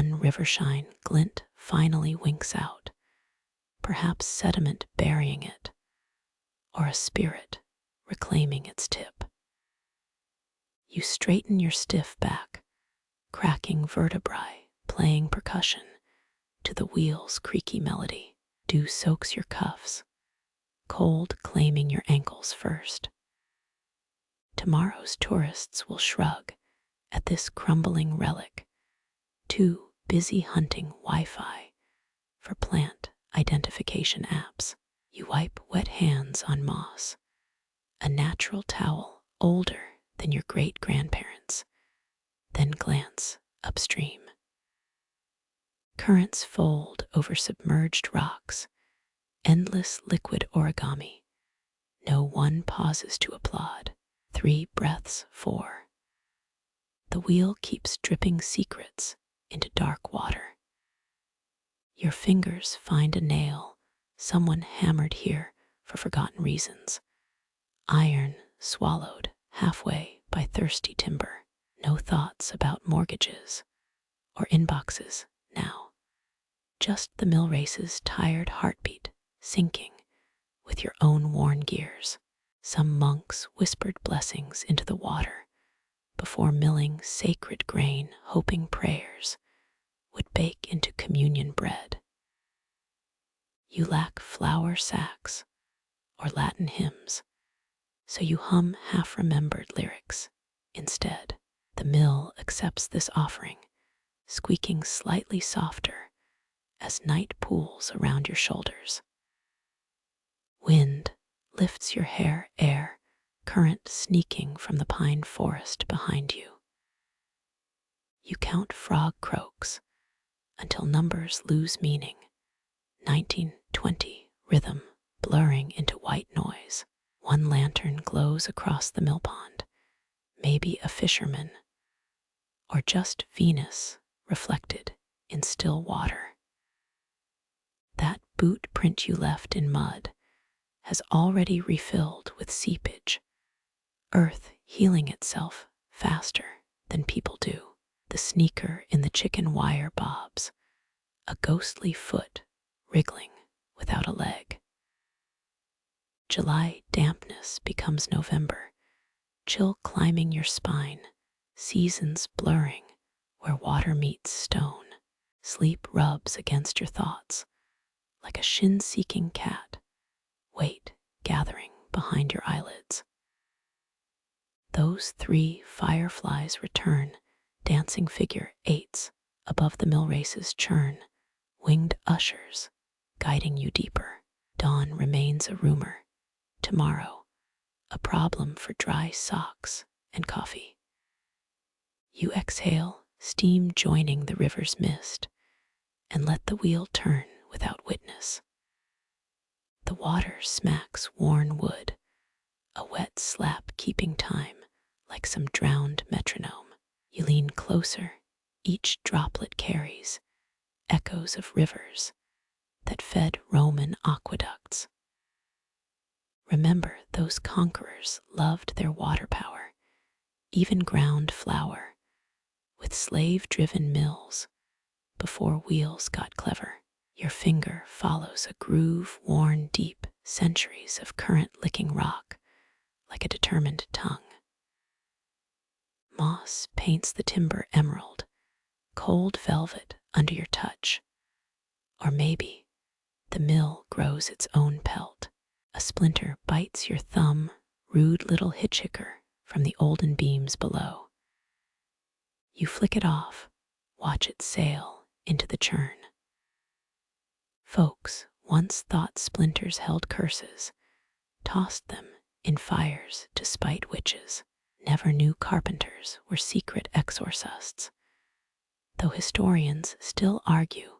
One rivershine glint finally winks out, perhaps sediment burying it, or a spirit reclaiming its tip. You straighten your stiff back, cracking vertebrae, playing percussion to the wheel's creaky melody. Dew soaks your cuffs, cold claiming your ankles first. Tomorrow's tourists will shrug at this crumbling relic, too busy hunting Wi-Fi for plant identification apps. You wipe wet hands on moss, a natural towel older than your great-grandparents, then glance upstream. Currents fold over submerged rocks, endless liquid origami. No one pauses to applaud. 3 breaths, 4. The wheel keeps dripping secrets into dark water. Your fingers find a nail someone hammered here for forgotten reasons. Iron swallowed halfway by thirsty timber. No thoughts about mortgages or inboxes now. Just the Millrace's tired heartbeat sinking with your own worn gears. Some monks whispered blessings into the water before milling sacred grain, hoping prayers would bake into communion bread. You lack flour sacks or Latin hymns, so you hum half-remembered lyrics instead. The mill accepts this offering, squeaking slightly softer as night pools around your shoulders. Wind lifts your hair, air current sneaking from the pine forest behind you. You count frog croaks until numbers lose meaning. 19, 20, rhythm blurring into white noise. One lantern glows across the mill pond, maybe a fisherman, or just Venus reflected in still water. That boot print you left in mud has already refilled with seepage, earth healing itself faster than people do. The sneaker in the chicken wire bobs, a ghostly foot wriggling without a leg. July dampness becomes November, chill climbing your spine, seasons blurring where water meets stone. Sleep rubs against your thoughts like a shin-seeking cat, weight gathering behind your eyelids. Those 3 fireflies return, dancing figure 8s above the Millrace's churn, winged ushers guiding you deeper. Dawn remains a rumor. Tomorrow, a problem for dry socks and coffee. You exhale, steam joining the river's mist, and let the wheel turn without witness. The water smacks worn wood, a wet slap keeping time like some drowned metronome. You lean closer, each droplet carries echoes of rivers that fed Roman aqueducts. Remember, those conquerors loved their water power, even ground flour, with slave-driven mills before wheels got clever. Your finger follows a groove worn deep, centuries of current-licking rock like a determined tongue. Moss paints the timber emerald, cold velvet under your touch. Or maybe the mill grows its own pelt. A splinter bites your thumb, rude little hitchhiker from the olden beams below. You flick it off, watch it sail into the churn. Folks once thought splinters held curses, tossed them in fires to spite witches, never knew carpenters were secret exorcists, though historians still argue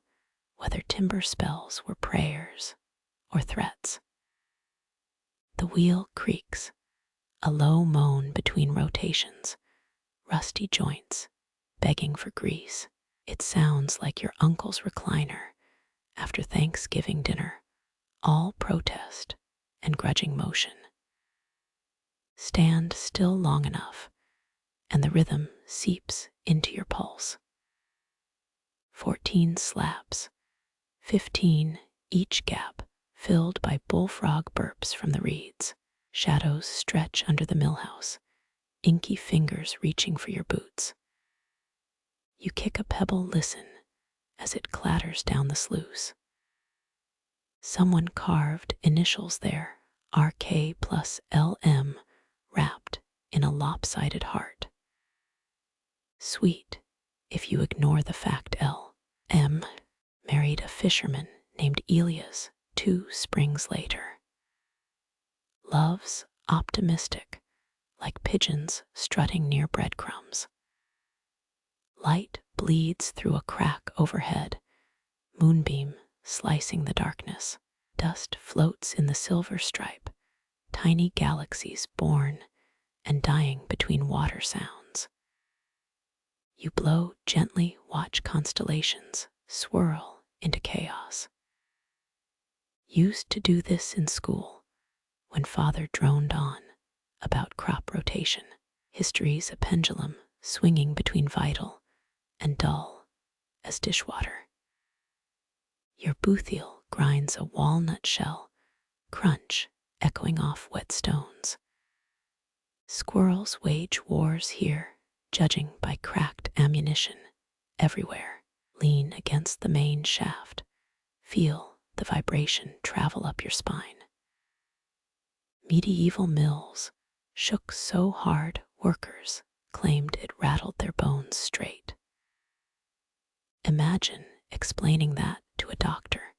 whether timber spells were prayers or threats. The wheel creaks, a low moan between rotations, rusty joints begging for grease. It sounds like your uncle's recliner after Thanksgiving dinner, all protest and grudging motion. Stand still long enough, and the rhythm seeps into your pulse. 14 slabs, 15 each gap filled by bullfrog burps from the reeds. Shadows stretch under the millhouse, inky fingers reaching for your boots. You kick a pebble, listen as it clatters down the sluice. Someone carved initials there, RK plus LM, wrapped in a lopsided heart. Sweet, if you ignore the fact LM married a fisherman named Elias 2 springs later. Love's optimistic, like pigeons strutting near breadcrumbs. Light bleeds through a crack overhead, moonbeam slicing the darkness. Dust floats in the silver stripe, tiny galaxies born and dying between water sounds. You blow gently, watch constellations swirl into chaos. Used to do this in school when father droned on about crop rotation. History's a pendulum swinging between vital and dull as dishwater. Your boothiel grinds a walnut shell, crunch echoing off wet stones. Squirrels wage wars here, judging by cracked ammunition everywhere. Lean against the main shaft, feel the vibration travel up your spine. Medieval mills shook so hard workers claimed it rattled their bones straight. Imagine explaining that to a doctor.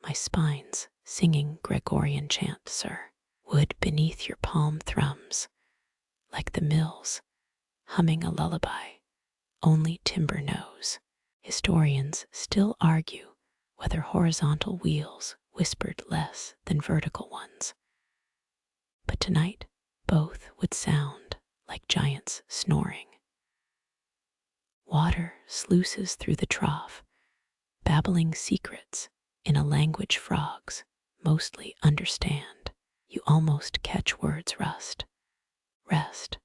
My spine's singing Gregorian chant, sir. Wood beneath your palm thrums, like the mills, humming a lullaby only timber knows. Historians still argue whether horizontal wheels whispered less than vertical ones. But tonight, both would sound like giants snoring. Water sluices through the trough, babbling secrets in a language frogs mostly understand. You almost catch words rust, rest,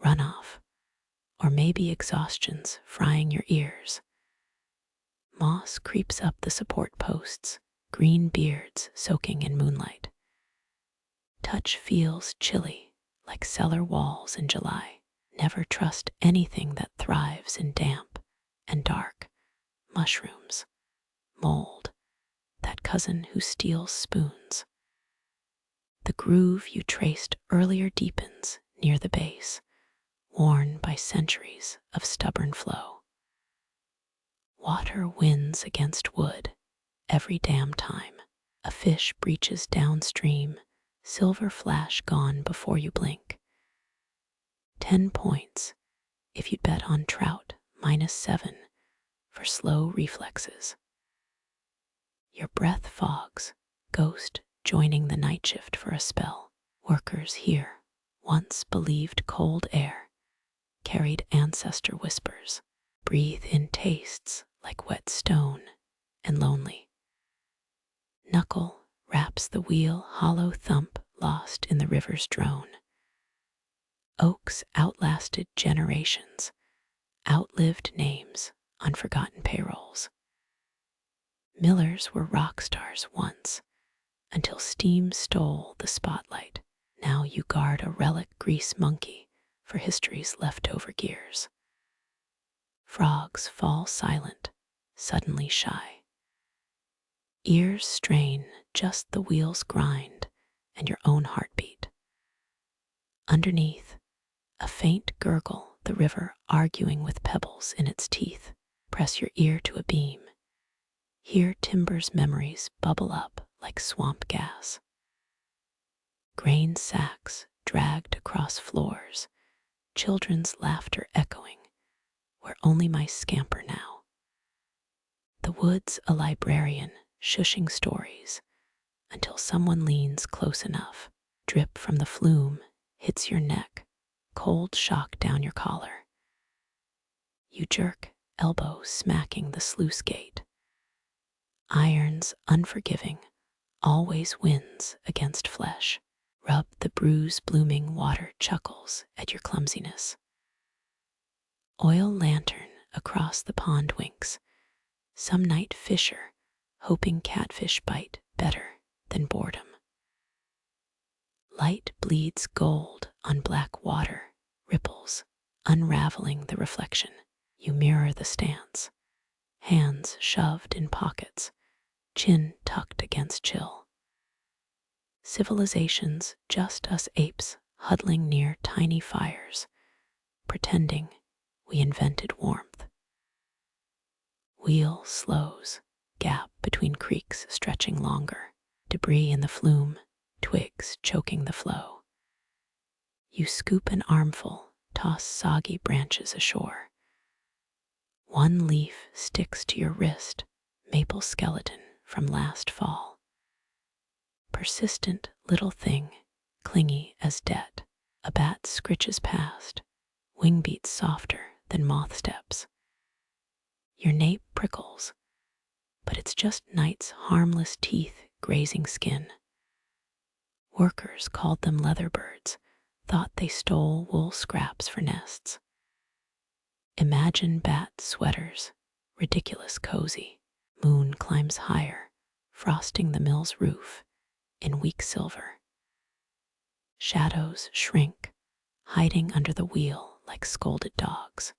runoff, or maybe exhaustion's frying your ears. Moss creeps up the support posts, green beards soaking in moonlight. Touch feels chilly, like cellar walls in July. Never trust anything that thrives in damp and dark. Mushrooms, mold, that cousin who steals spoons. The groove you traced earlier deepens near the base, worn by centuries of stubborn flow. Water wins against wood every damn time. A fish breaches downstream, silver flash gone before you blink. 10 points if you'd bet on trout, -7 for slow reflexes. Your breath fogs, ghost joining the night shift for a spell. Workers here once believed cold air carried ancestor whispers. Breathe in tastes like wet stone and lonely. Knuckle wraps the wheel, hollow thump lost in the river's drone. Oaks outlasted generations, outlived names, unforgotten payrolls. Millers were rock stars once, until steam stole the spotlight. Now you guard a relic grease monkey for history's leftover gears. Frogs fall silent, suddenly shy. Ears strain just the wheel's grind and your own heartbeat. Underneath, a faint gurgle, the river arguing with pebbles in its teeth. Press your ear to a beam. Hear timber's memories bubble up like swamp gas. Grain sacks dragged across floors, children's laughter echoing where only mice scamper now. The wood's a librarian, shushing stories until someone leans close enough. Drip from the flume hits your neck, cold shock down your collar. You jerk, elbow smacking the sluice gate. Iron's unforgiving always wins against flesh. Rub the bruise, blooming water chuckles at your clumsiness. Oil lantern across the pond winks, some night fisher hoping catfish bite better than boredom. Light bleeds gold on black water, ripples, unraveling the reflection. You mirror the stance, hands shoved in pockets, chin tucked against chill. Civilization's just us apes huddling near tiny fires, pretending we invented warmth. Wheel slows, gap between creeks stretching longer, debris in the flume, twigs choking the flow. You scoop an armful, toss soggy branches ashore. One leaf sticks to your wrist, maple skeleton from last fall. Persistent little thing, clingy as debt. A bat scritches past, wing beats softer than moth steps. Your nape prickles, but it's just night's harmless teeth grazing skin. Workers called them leatherbirds, thought they stole wool scraps for nests. Imagine bat sweaters, ridiculous cozy. Moon climbs higher, frosting the mill's roof in weak silver. Shadows shrink, hiding under the wheel like scolded dogs.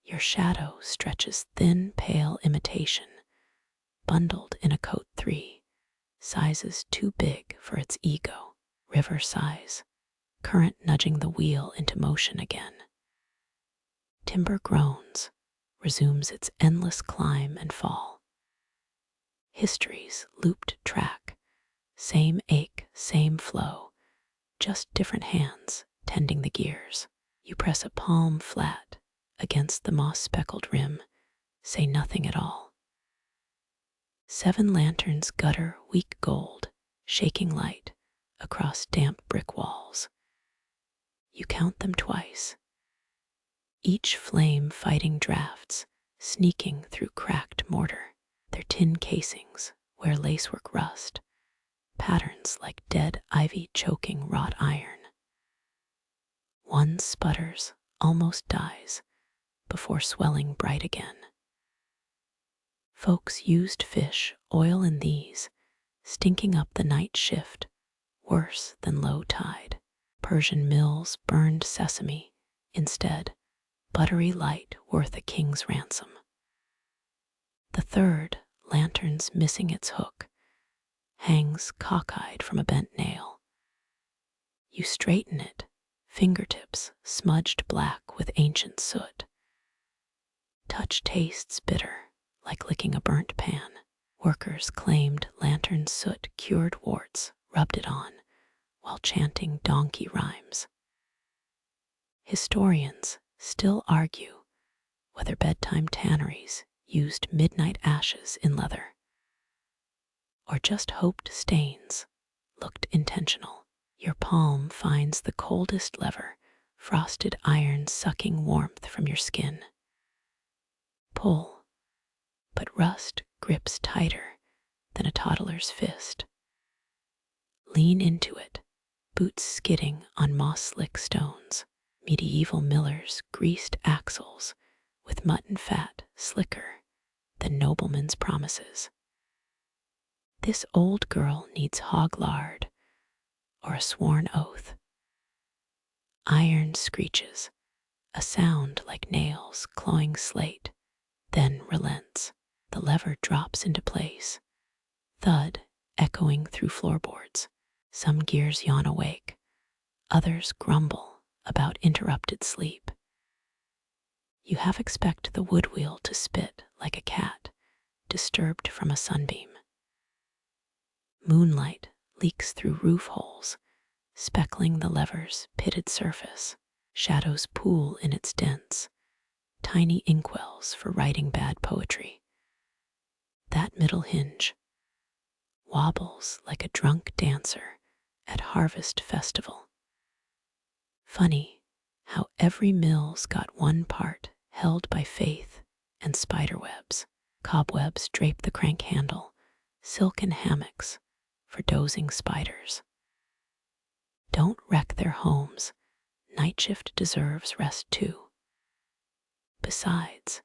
Your shadow stretches thin, pale imitation, bundled in a coat 3, sizes too big for its ego, river size, current nudging the wheel into motion again. Timber groans, resumes its endless climb and fall. History's looped track, same ache, same flow, just different hands tending the gears. You press a palm flat against the moss-speckled rim, say nothing at all. 7 lanterns gutter weak gold, shaking light across damp brick walls. You count them twice, each flame fighting drafts, sneaking through cracked mortar. Their tin casings wear lacework rust, patterns like dead ivy choking wrought iron. One sputters, almost dies, before swelling bright again. Folks used fish oil in these, stinking up the night shift, worse than low tide. Persian mills burned sesame, instead, buttery light worth a king's ransom. The third, lantern's missing its hook, hangs cockeyed from a bent nail. You straighten it, fingertips smudged black with ancient soot. Touch tastes bitter, like licking a burnt pan. Workers claimed lantern soot cured warts, rubbed it on, while chanting donkey rhymes. Historians still argue whether bedtime tanneries used midnight ashes in leather, or just hoped stains looked intentional. Your palm finds the coldest lever, frosted iron sucking warmth from your skin. Pull, but rust grips tighter than a toddler's fist. Lean into it, boots skidding on moss-slick stones. Medieval millers greased axles with mutton-fat slicker than noblemen's promises. This old girl needs hog lard or a sworn oath. Iron screeches, a sound like nails clawing slate, then relents. The lever drops into place, thud echoing through floorboards. Some gears yawn awake, others grumble about interrupted sleep. You half expect the wood wheel to spit like a cat disturbed from a sunbeam. Moonlight leaks through roof holes, speckling the lever's pitted surface. Shadows pool in its dents, tiny inkwells for writing bad poetry. That middle hinge wobbles like a drunk dancer at harvest festival. Funny how every mill's got one part held by faith and spiderwebs. Cobwebs drape the crank handle, silken hammocks for dozing spiders. Don't wreck their homes. Night shift deserves rest too. Besides,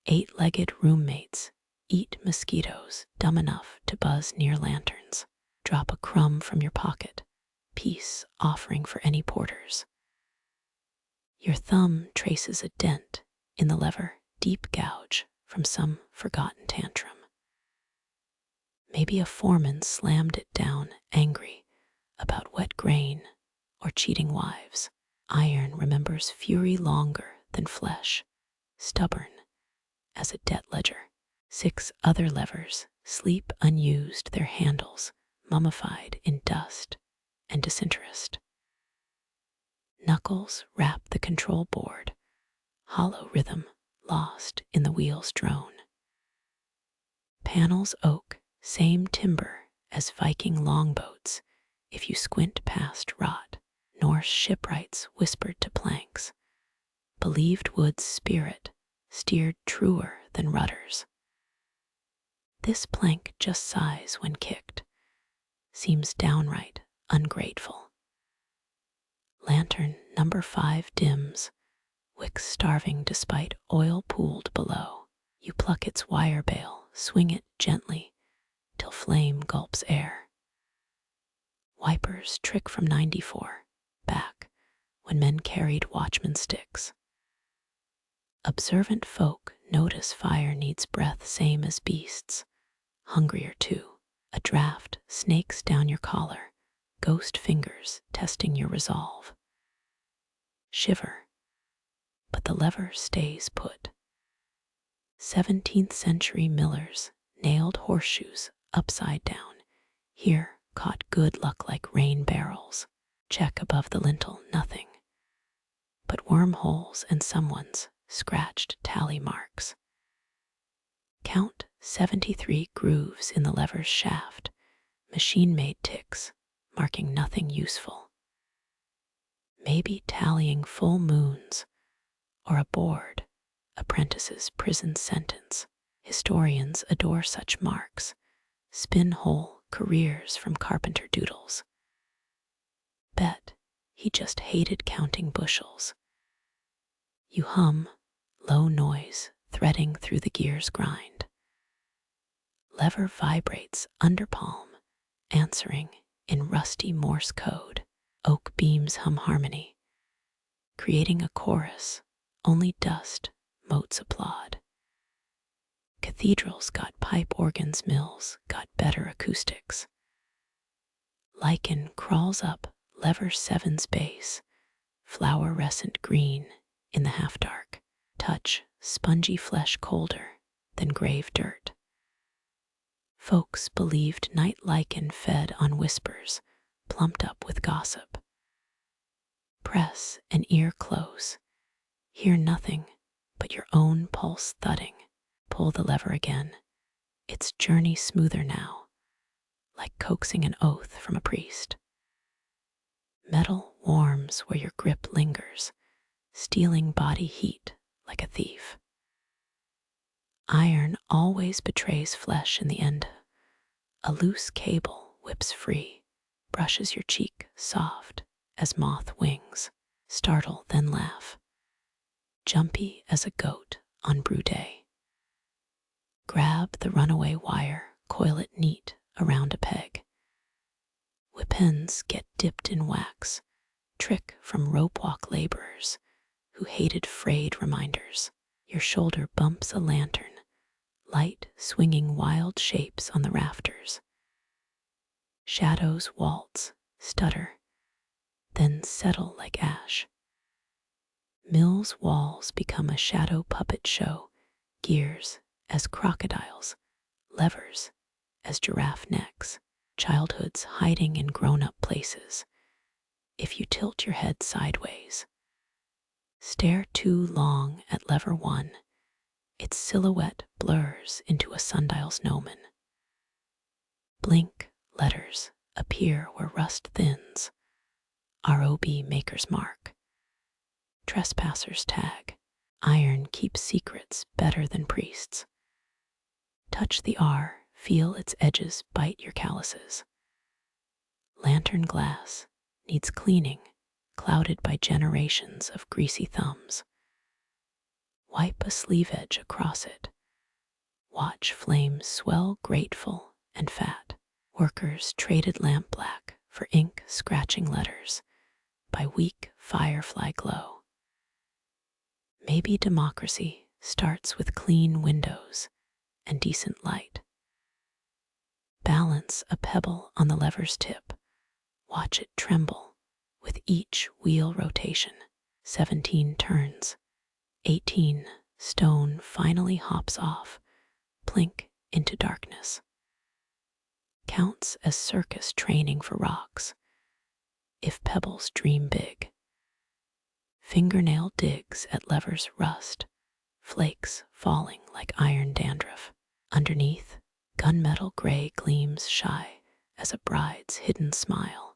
8-legged roommates eat mosquitoes dumb enough to buzz near lanterns. Drop a crumb from your pocket, peace offering for any porters. Your thumb traces a dent in the lever, deep gouge from some forgotten tantrum. Maybe a foreman slammed it down, angry about wet grain or cheating wives. Iron remembers fury longer than flesh, stubborn as a debt ledger. 6 other levers sleep unused, their handles mummified in dust and disinterest. Knuckles wrap the control board, hollow rhythm lost in the wheel's drone. Panels oak, same timber as Viking longboats, if you squint past rot. Norse shipwrights whispered to planks, believed wood's spirit steered truer than rudders. This plank just sighs when kicked, seems downright ungrateful. Lantern number 5 dims, wick starving despite oil pooled below. You pluck its wire bale, swing it gently till flame gulps air. Wipers trick from 94, back when men carried watchman sticks. Observant folk notice fire needs breath same as beasts, hungrier too. A draft snakes down your collar, ghost fingers testing your resolve. Shiver, but the lever stays put. 17th century millers nailed horseshoes upside down, here caught good luck like rain barrels. Check above the lintel, nothing but wormholes and someone's scratched tally marks. Count 73 grooves in the lever's shaft, machine-made ticks, marking nothing useful. Maybe tallying full moons, or a bored apprentice's prison sentence. Historians adore such marks, spin whole careers from carpenter doodles. Bet he just hated counting bushels. You hum, low noise threading through the gear's grind. Lever vibrates under palm, answering in rusty Morse code. Oak beams hum harmony, creating a chorus only dust motes applaud. Cathedrals got pipe organs, mills got better acoustics. Lichen crawls up lever 7's base, flowerescent green in the half-dark. Touch spongy flesh colder than grave dirt. Folks believed night lichen fed on whispers, plumped up with gossip. Press an ear close, hear nothing but your own pulse thudding. Pull the lever again, its journey smoother now, like coaxing an oath from a priest. Metal warms where your grip lingers, stealing body heat like a thief. Iron always betrays flesh in the end. A loose cable whips free, brushes your cheek soft as moth wings. Startle, then laugh, jumpy as a goat on brew day. Grab the runaway wire, coil it neat around a peg. Whip ends get dipped in wax, trick from rope walk laborers who hated frayed reminders. Your shoulder bumps a lantern, light swinging wild shapes on the rafters. Shadows waltz, stutter, then settle like ash. Mill's walls become a shadow puppet show, gears as crocodiles, levers as giraffe necks, childhoods hiding in grown-up places. If you tilt your head sideways, stare too long at lever 1, its silhouette blurs into a sundial's gnomon. Blink, letters appear where rust thins, ROB maker's mark. Trespassers tag, iron keeps secrets better than priests. Touch the R, feel its edges bite your calluses. Lantern glass needs cleaning, clouded by generations of greasy thumbs. Wipe a sleeve edge across it. Watch flames swell grateful and fat. Workers traded lampblack for ink scratching letters by weak firefly glow. Maybe democracy starts with clean windows and decent light. Balance a pebble on the lever's tip. Watch it tremble with each wheel rotation. 17 turns. 18. Stone finally hops off, plink into darkness. Counts as circus training for rocks. If pebbles dream big. Fingernail digs at lever's rust, flakes falling like iron dandruff. Underneath, gunmetal gray gleams shy as a bride's hidden smile.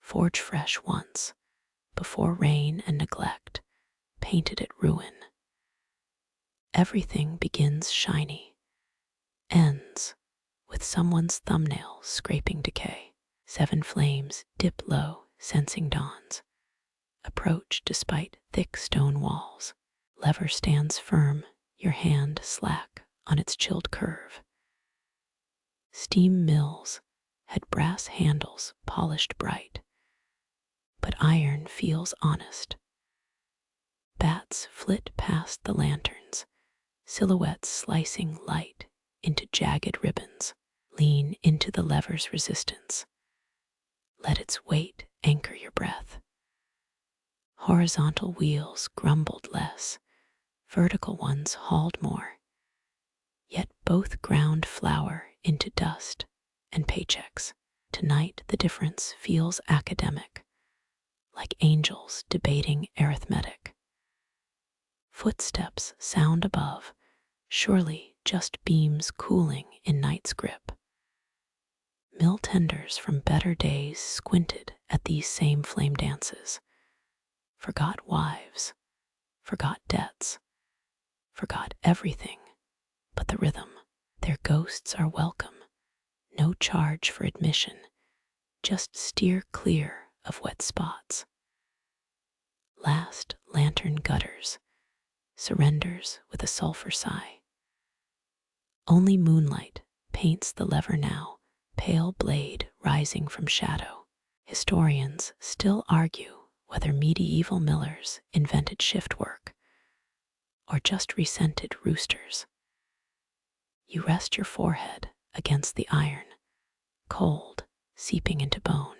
Forge fresh once, before rain and neglect painted it ruin. Everything begins shiny, ends with someone's thumbnail scraping decay. 7 flames dip low, sensing dawns. Approach despite thick stone walls. Lever stands firm, your hand slack on its chilled curve. Steam mills had brass handles polished bright, but iron feels honest. Bats flit past the lanterns, silhouettes slicing light into jagged ribbons. Lean into the lever's resistance. Let its weight anchor your breath. Horizontal wheels grumbled less, vertical ones hauled more. Yet both ground flour into dust and paychecks. Tonight the difference feels academic, like angels debating arithmetic. Footsteps sound above, surely just beams cooling in night's grip. Mill tenders from better days squinted at these same flame dances, forgot wives, forgot debts, forgot everything but the rhythm. Their ghosts are welcome, no charge for admission, just steer clear of wet spots. Last lantern gutters, surrenders with a sulfur sigh. Only moonlight paints the lever now, pale blade rising from shadow. Historians still argue whether medieval millers invented shift work or just resented roosters. You rest your forehead against the iron, cold, seeping into bone.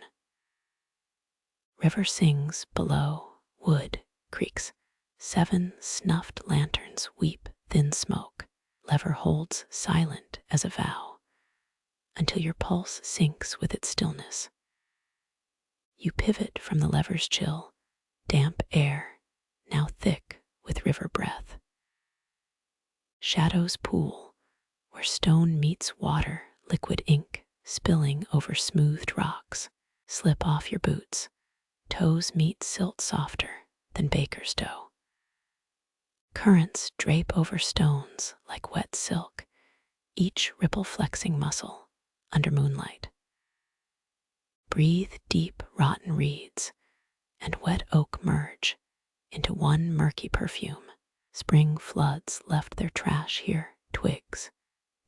River sings below, wood creaks. 7 snuffed lanterns weep thin smoke. Lever holds silent as a vow, until your pulse sinks with its stillness. You pivot from the lever's chill, damp air, now thick with river breath. Shadows pool, where stone meets water, liquid ink spilling over smoothed rocks. Slip off your boots, toes meet silt softer than baker's dough. Currents drape over stones like wet silk, each ripple flexing muscle under moonlight. Breathe deep rotten reeds and wet oak merge into one murky perfume. Spring floods left their trash here, twigs,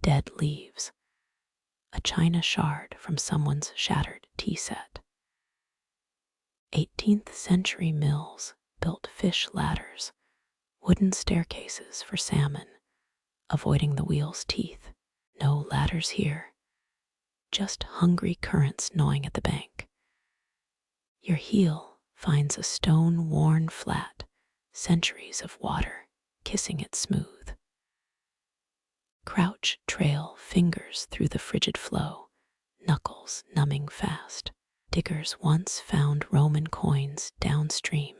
dead leaves, a china shard from someone's shattered tea set. 18th century mills built fish ladders, wooden staircases for salmon, avoiding the wheel's teeth. No ladders here, just hungry currents gnawing at the bank. Your heel finds a stone worn flat, centuries of water kissing it smooth. Crouch trail fingers through the frigid flow, knuckles numbing fast. Diggers once found Roman coins downstream,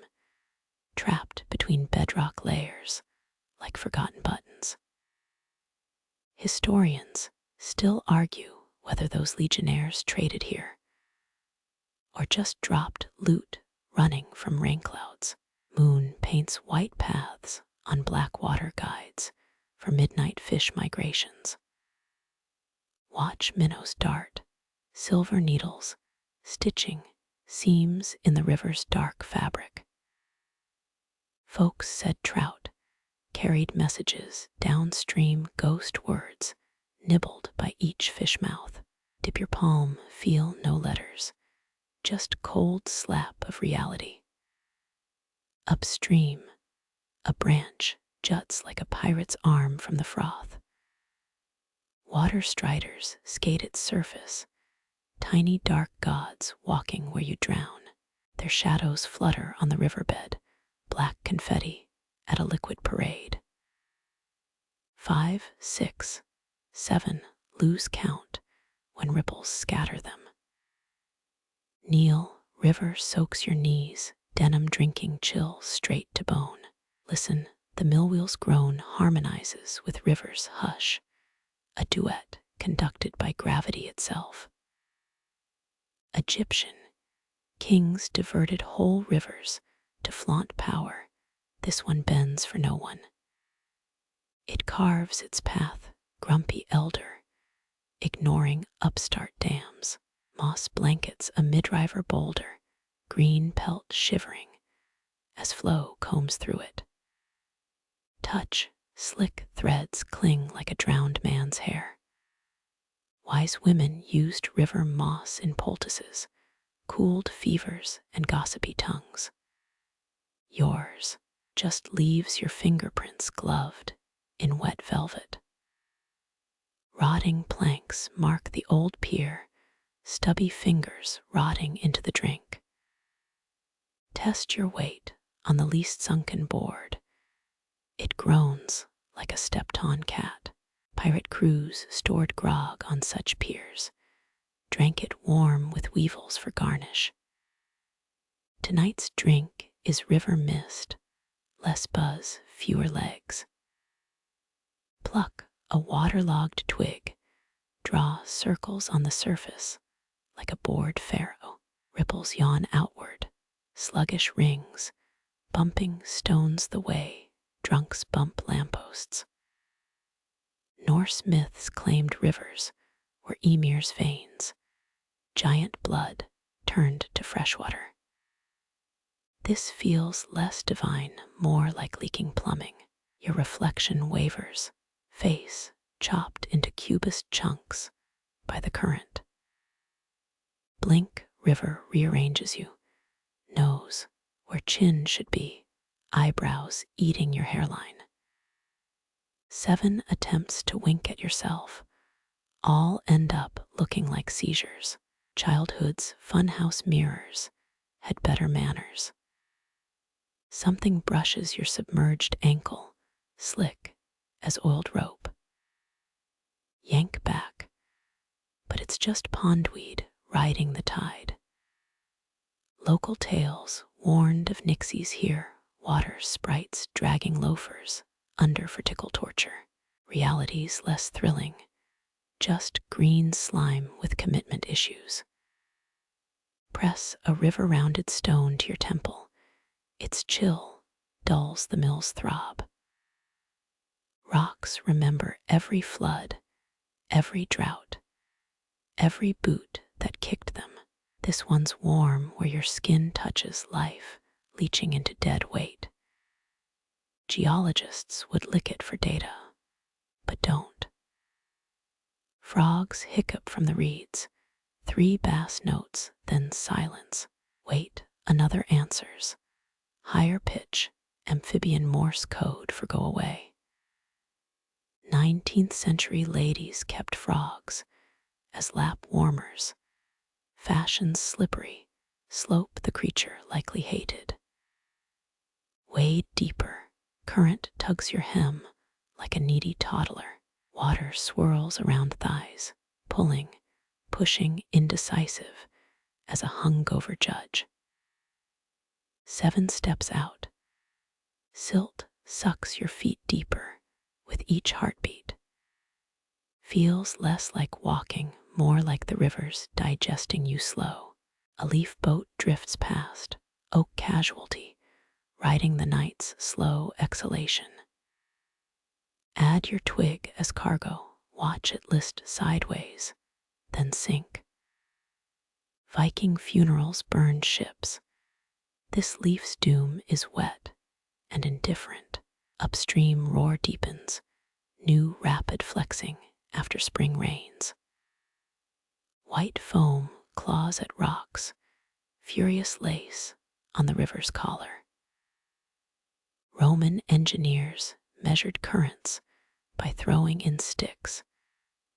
trapped between bedrock layers like forgotten buttons. Historians still argue whether those legionnaires traded here or just dropped loot running from rain clouds. Moon paints white paths on black water guides for midnight fish migrations. Watch minnows dart, silver needles stitching seams in the river's dark fabric. Folks said trout carried messages, downstream ghost words, nibbled by each fish mouth. Dip your palm, feel no letters, just cold slap of reality. Upstream, a branch juts like a pirate's arm from the froth. Water striders skate its surface, tiny dark gods walking where you drown. Their shadows flutter on the riverbed, black confetti at a liquid parade. 5, 6, 7, lose count when ripples scatter them. Kneel, river soaks your knees, denim drinking chill straight to bone. Listen, the mill wheel's groan harmonizes with river's hush, a duet conducted by gravity itself. Egyptian kings diverted whole rivers to flaunt power. This one bends for no one. It carves its path, grumpy elder, ignoring upstart dams. Moss blankets a midriver boulder, green pelt shivering as flow combs through it. Touch, slick threads cling like a drowned man's hair. Wise women used river moss in poultices, cooled fevers and gossipy tongues. Yours just leaves your fingerprints gloved in wet velvet. Rotting planks mark the old pier, stubby fingers rotting into the drink. Test your weight on the least sunken board. It groans like a stepped-on cat. Pirate crews stored grog on such piers, drank it warm with weevils for garnish. Tonight's drink is river mist, less buzz, fewer legs. Pluck a waterlogged twig, draw circles on the surface like a bored pharaoh. Ripples yawn outward, sluggish rings, bumping stones the way drunks bump lampposts. Norse myths claimed rivers were Emir's veins, giant blood turned to freshwater. This feels less divine, more like leaking plumbing. Your reflection wavers, face chopped into cubist chunks by the current. Blink, river rearranges you, nose where chin should be, eyebrows eating your hairline. 7 attempts to wink at yourself all end up looking like seizures. Childhood's funhouse mirrors had better manners. Something brushes your submerged ankle, slick as oiled rope. Yank back, but it's just pondweed riding the tide. Local tales warned of nixies here, water sprites dragging loafers under for tickle torture. Realities less thrilling, just green slime with commitment issues. Press a river-rounded stone to your temple. Its chill dulls the mill's throb. Rocks remember every flood, every drought, every boot that kicked them. This one's warm where your skin touches life, leaching into dead weight. Geologists would lick it for data, but don't. Frogs hiccup from the reeds, 3 bass notes, then silence. Wait, another answers. Higher pitch, amphibian Morse code for go away. 19th century ladies kept frogs as lap warmers. Fashion's slippery, slope the creature likely hated. Wade deeper, current tugs your hem like a needy toddler. Water swirls around thighs, pulling, pushing indecisive as a hungover judge. 7 steps out. Silt sucks your feet deeper with each heartbeat. Feels less like walking, more like the rivers digesting you slow. A leaf boat drifts past, oak casualty, riding the night's slow exhalation. Add your twig as cargo, watch it list sideways, then sink. Viking funerals burned ships. This leaf's doom is wet and indifferent. Upstream roar deepens, new rapid flexing after spring rains. White foam claws at rocks, furious lace on the river's collar. Roman engineers measured currents by throwing in sticks,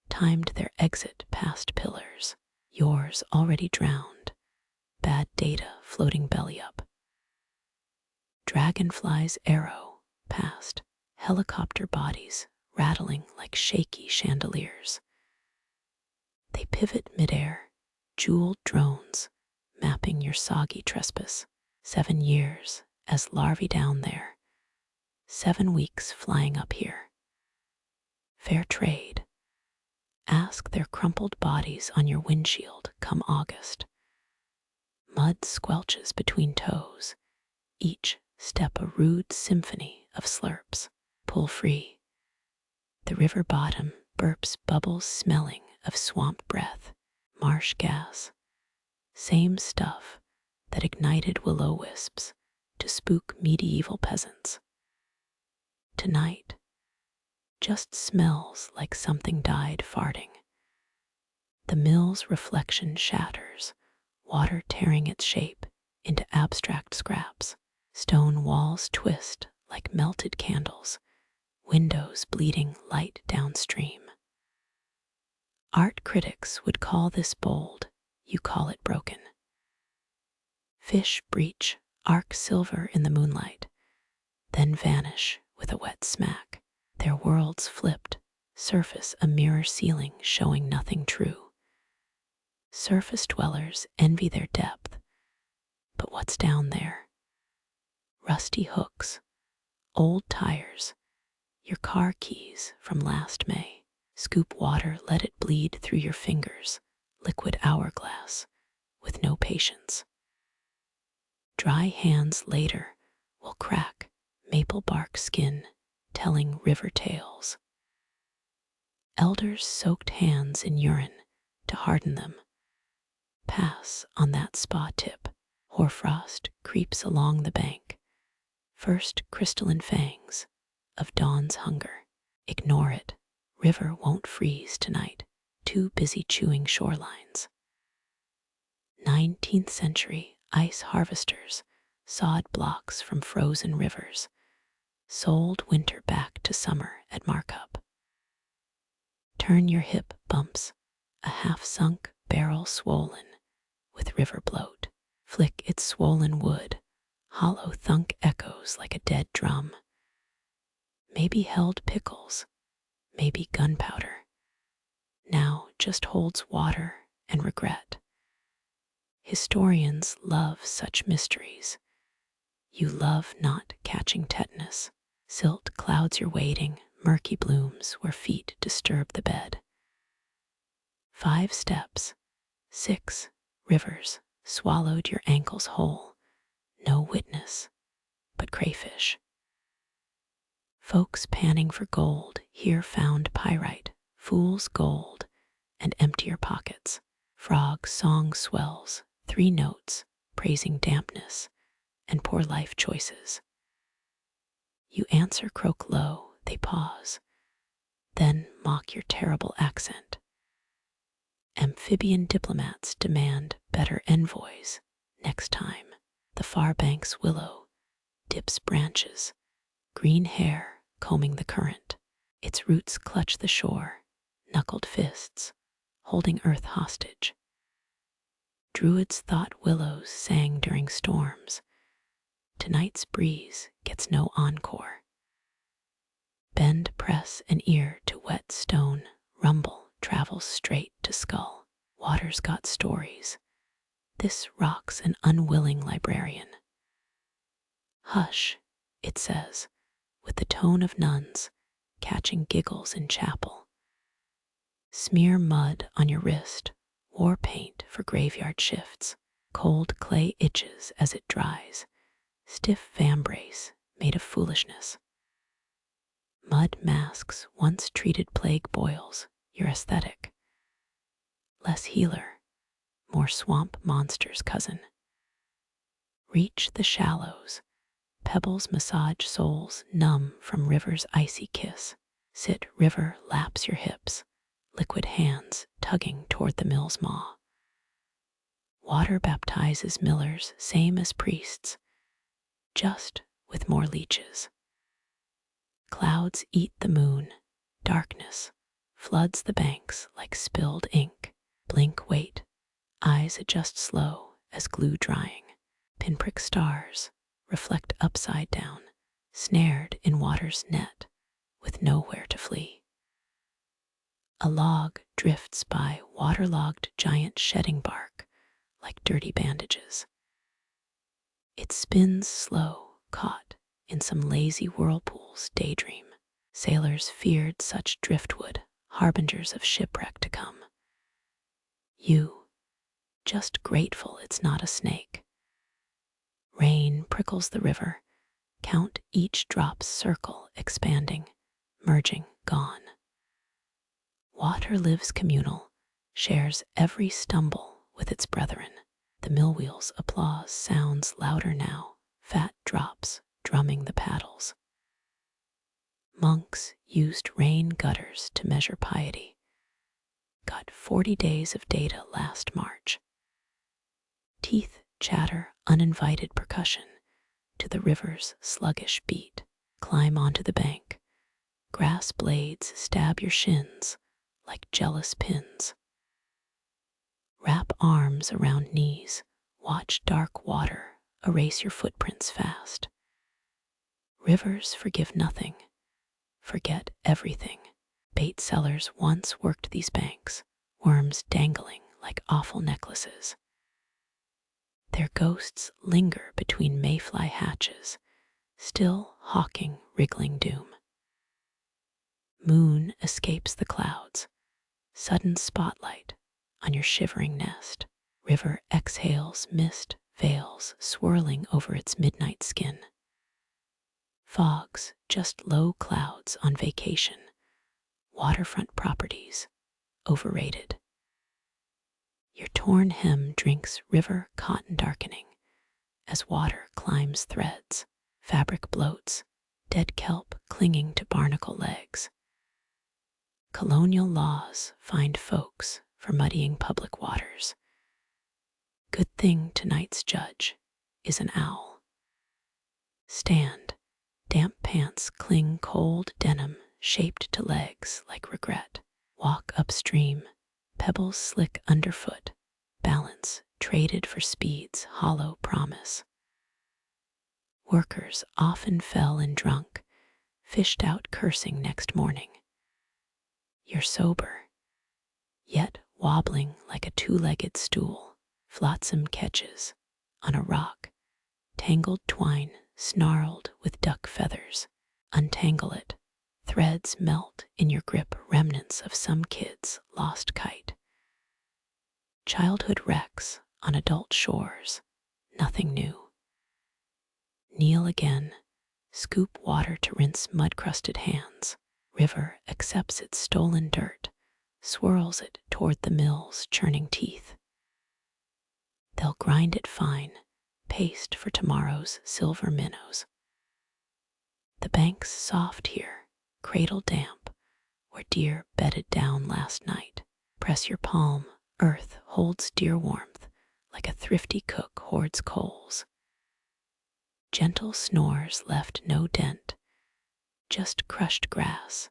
timed their exit past pillars, yours already drowned, bad data floating belly up. Dragonfly's arrow past, helicopter bodies rattling like shaky chandeliers. They pivot midair, jeweled drones mapping your soggy trespass. 7 years as larvae down there, 7 weeks flying up here. Fair trade. Ask their crumpled bodies on your windshield come August. Mud squelches between toes, each step a rude symphony of slurps. Pull free. The river bottom burps bubbles smelling of swamp breath, marsh gas. Same stuff that ignited will-o'-wisps to spook medieval peasants. Tonight just smells like something died farting. The mill's reflection shatters, water tearing its shape into abstract scraps. Stone walls twist like melted candles, windows bleeding light downstream. Art critics would call this bold, you call it broken. Fish breach, arc silver in the moonlight, then vanish with a wet smack. Their worlds flipped, surface a mirror ceiling showing nothing true. Surface dwellers envy their depth, but what's down there? Rusty hooks, old tires, your car keys from last May. Scoop water, let it bleed through your fingers, liquid hourglass, with no patience. Dry hands later will crack maple bark skin, telling river tales. Elders soaked hands in urine to harden them. Pass on that spa tip. Hoarfrost creeps along the bank. First crystalline fangs of dawn's hunger. Ignore it. River won't freeze tonight. Too busy chewing shorelines. 19th century ice harvesters sawed blocks from frozen rivers, sold winter back to summer at markup. Turn your hip bumps, a half-sunk barrel swollen with river bloat. Flick its swollen wood, hollow thunk echoes like a dead drum. Maybe held pickles, maybe gunpowder. Now just holds water and regret. Historians love such mysteries. You love not catching tetanus. Silt clouds your wading, murky blooms where feet disturb the bed. 5 steps, 6 rivers swallowed your ankles whole. No witness, but crayfish. Folks panning for gold here found pyrite, fool's gold, and emptier pockets. Frog song swells, 3 notes, praising dampness and poor life choices. You answer croak low, they pause, then mock your terrible accent. Amphibian diplomats demand better envoys next time. The far bank's willow dips branches, green hair combing the current. Its roots clutch the shore, knuckled fists, holding earth hostage. Druids thought willows sang during storms. Tonight's breeze gets no encore. Bend, press an ear to wet stone, rumble travels straight to skull. Water's got stories. This rock's an unwilling librarian. Hush, it says, with the tone of nuns catching giggles in chapel. Smear mud on your wrist, war paint for graveyard shifts. Cold clay itches as it dries, stiff vambrace made of foolishness. Mud masks once treated plague boils, your aesthetic. Less healer, more swamp monster's cousin. Reach the shallows, Pebbles massage soles numb from river's icy kiss. Sit, river laps your hips, liquid hands tugging toward the mill's maw. Water baptizes millers, same as priests, just with more leeches. Clouds eat the moon, darkness floods the banks like spilled ink. Blink, wait, eyes adjust slow as glue drying. Pinprick stars reflect upside down, snared in water's net with nowhere to flee. A log drifts by, waterlogged giant shedding bark like dirty bandages. It spins slow, caught in some lazy whirlpool's daydream. Sailors feared such driftwood, harbingers of shipwreck to come. You, just grateful it's not a snake. Rain prickles the river, count each drop's circle expanding, merging, gone. Water lives communal, shares every stumble with its brethren. The mill wheel's applause sounds louder now, fat drops drumming the paddles. Monks used rain gutters to measure piety. Got 40 days of data last March. Teeth chatter uninvited percussion to the river's sluggish beat. Climb onto the bank. Grass blades stab your shins like jealous pins. Wrap arms around knees. Watch dark water erase your footprints fast. Rivers forgive nothing, forget everything. Bait sellers once worked these banks, worms dangling like awful necklaces. Their ghosts linger between mayfly hatches, still hawking wriggling doom. Moon escapes the clouds, sudden spotlight on your shivering nest. River exhales mist, veils swirling over its midnight skin. Fogs, just low clouds on vacation. Waterfront properties, overrated. Your torn hem drinks river cotton darkening as water climbs threads. Fabric bloats, dead kelp clinging to barnacle legs. Colonial laws find folks for muddying public waters. Good thing tonight's judge is an owl. Stand, damp pants cling cold denim shaped to legs like regret. Walk upstream, pebbles slick underfoot, balance traded for speed's hollow promise. Workers often fell in drunk, fished out cursing next morning. You're sober, yet wobbling like a two-legged stool. Flotsam catches on a rock, tangled twine snarled with duck feathers. Untangle it, threads melt in your grip, remnants of some kid's lost kite. Childhood wrecks on adult shores, nothing new. Kneel again, scoop water to rinse mud-crusted hands. River accepts its stolen dirt, swirls it toward the mill's churning teeth. They'll grind it fine, paste for tomorrow's silver minnows. The bank's soft here, cradle damp, where deer bedded down last night. Press your palm, earth holds dear warmth, like a thrifty cook hoards coals. Gentle snores left no dent, just crushed grass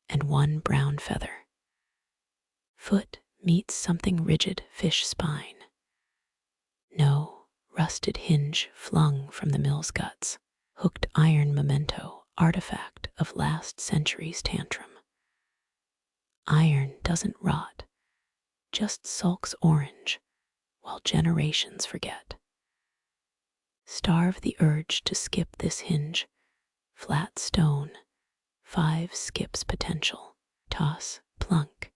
and one brown feather. Foot meets something rigid, fish spine. No, rusted hinge flung from the mill's guts, hooked iron memento, artifact of last century's tantrum. Iron doesn't rot, just sulks orange while generations forget. Starve the urge to skip this hinge, flat stone, 5 skips potential, toss, plunk.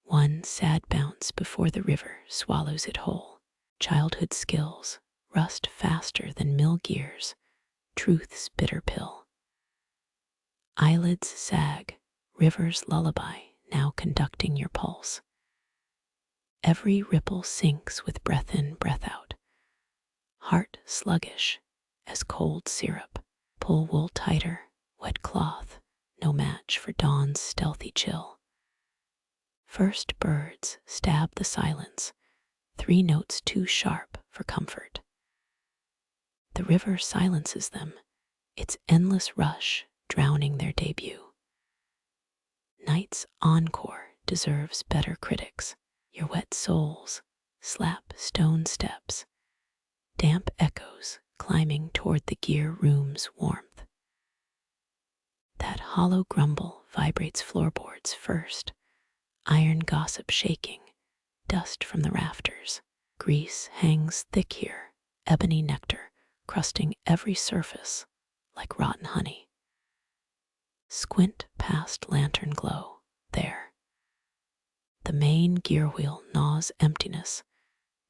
One sad bounce before the river swallows it whole. Childhood skills rust faster than mill gears, truth's bitter pill. Eyelids sag, river's lullaby now conducting your pulse. Every ripple sinks with breath in, breath out. Heart sluggish, as cold syrup. Pull wool tighter, wet cloth, no match for dawn's stealthy chill. First birds stab the silence, 3 notes too sharp for comfort. The river silences them, its endless rush drowning their debut. Night's encore deserves better critics. Your wet soles slap stone steps, damp echoes climbing toward the gear room's warmth. That hollow grumble vibrates floorboards first, iron gossip shaking, dust from the rafters. Grease hangs thick here, ebony nectar crusting every surface like rotten honey. Squint past lantern glow, there. The main gear wheel gnaws emptiness,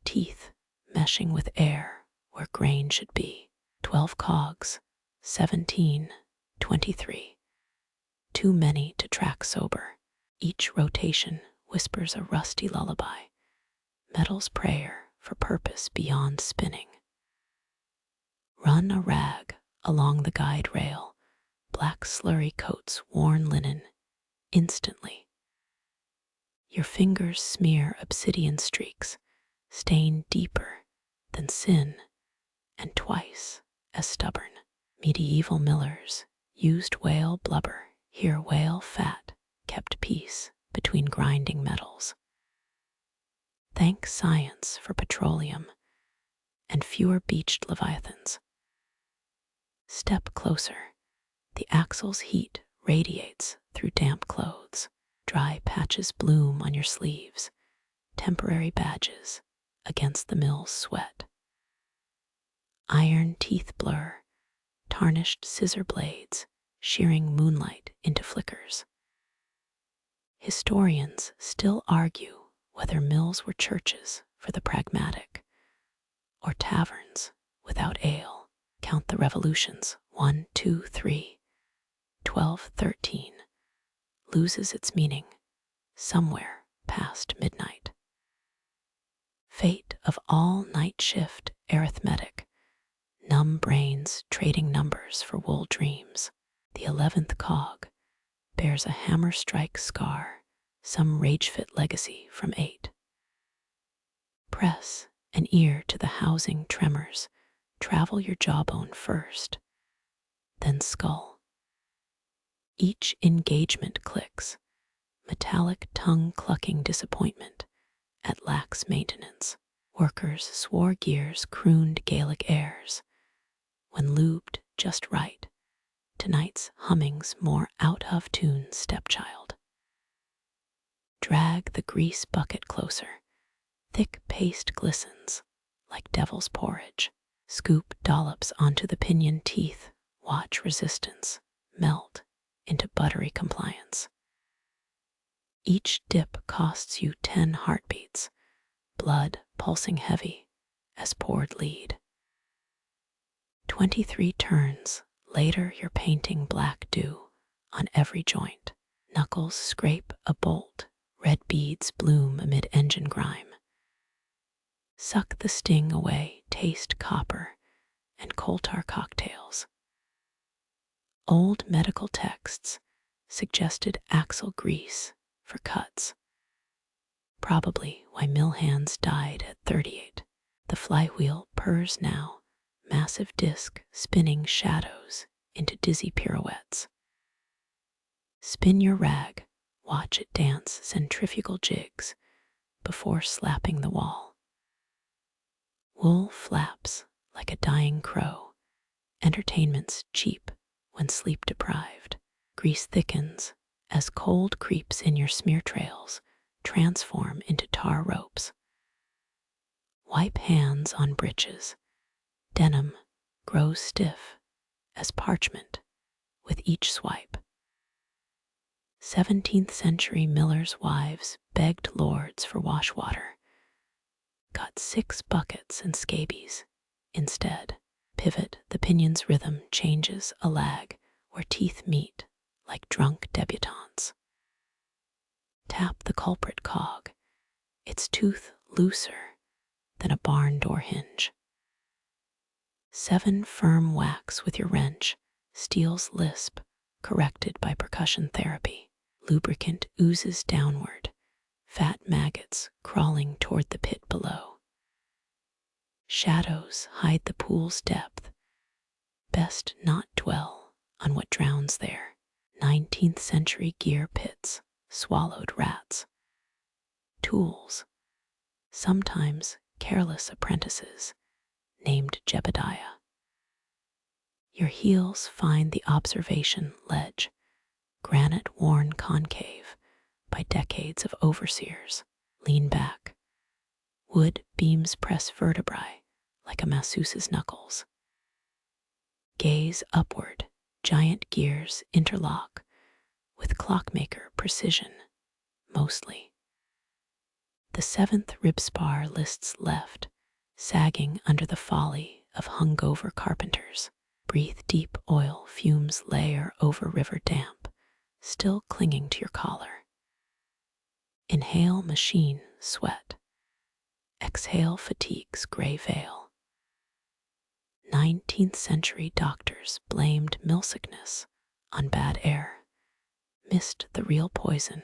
teeth meshing with air where grain should be. 12 cogs, 17, 23. Too many to track sober. Each rotation whispers a rusty lullaby, metal's prayer for purpose beyond spinning. Run a rag along the guide rail, black slurry coats worn linen instantly. Your fingers smear obsidian streaks, stain deeper than sin and twice as stubborn. Medieval millers used whale blubber, here whale fat kept peace between grinding metals. Thank science for petroleum and fewer beached leviathans. Step closer. The axle's heat radiates through damp clothes. Dry patches bloom on your sleeves, temporary badges against the mill's sweat. Iron teeth blur, tarnished scissor blades shearing moonlight into flickers. Historians still argue whether mills were churches for the pragmatic or taverns without ale. Count the revolutions, 1, 2, 3, 12, 13, loses its meaning somewhere past midnight. Fate of all night shift arithmetic, numb brains trading numbers for wool dreams. The 11th cog bears a hammer strike scar, some rage-fit legacy from 8. Press an ear to the housing tremors, travel your jawbone first, then skull. Each engagement clicks, metallic tongue-clucking disappointment at lax maintenance. Workers swore gears crooned Gaelic airs. When lubed just right, tonight's humming's more out-of-tune stepchild. Drag the grease bucket closer. Thick paste glistens like devil's porridge. Scoop dollops onto the pinion teeth. Watch resistance melt into buttery compliance. Each dip costs you 10 heartbeats, blood pulsing heavy as poured lead. 23 turns, later you're painting black dew on every joint. Knuckles scrape a bolt, red beads bloom amid engine grime. Suck the sting away, taste copper and coal tar cocktails. Old medical texts suggested axle grease for cuts. Probably why mill hands died at 38. The flywheel purrs now, massive disc spinning shadows into dizzy pirouettes. Spin your rag, watch it dance centrifugal jigs before slapping the wall. Wool flaps like a dying crow, entertainment's cheap when sleep deprived. Grease thickens as cold creeps in your smear trails, transform into tar ropes. Wipe hands on breeches. Denim grows stiff as parchment with each swipe. 17th century millers' wives begged lords for wash water. Got 6 buckets and scabies instead. Pivot, the pinion's rhythm changes a lag where teeth meet like drunk debutantes. Tap the culprit cog, its tooth looser than a barn door hinge. 7 firm whacks with your wrench, steel's lisp, corrected by percussion therapy. Lubricant oozes downward, fat maggots crawling toward the pit below. Shadows hide the pool's depth. Best not dwell on what drowns there. 19th century gear pits, swallowed rats. Tools, sometimes careless apprentices, named Jebediah. Your heels find the observation ledge, granite worn concave by decades of overseers. Lean back. Wood beams press vertebrae like a masseuse's knuckles. Gaze upward, giant gears interlock with clockmaker precision, mostly. The 7th rib spar lists left, sagging under the folly of hungover carpenters. Breathe deep, oil fumes layer over river damp, still clinging to your collar. Inhale machine sweat. Exhale fatigue's gray veil. 19th century doctors blamed mill sickness on bad air. Missed the real poison,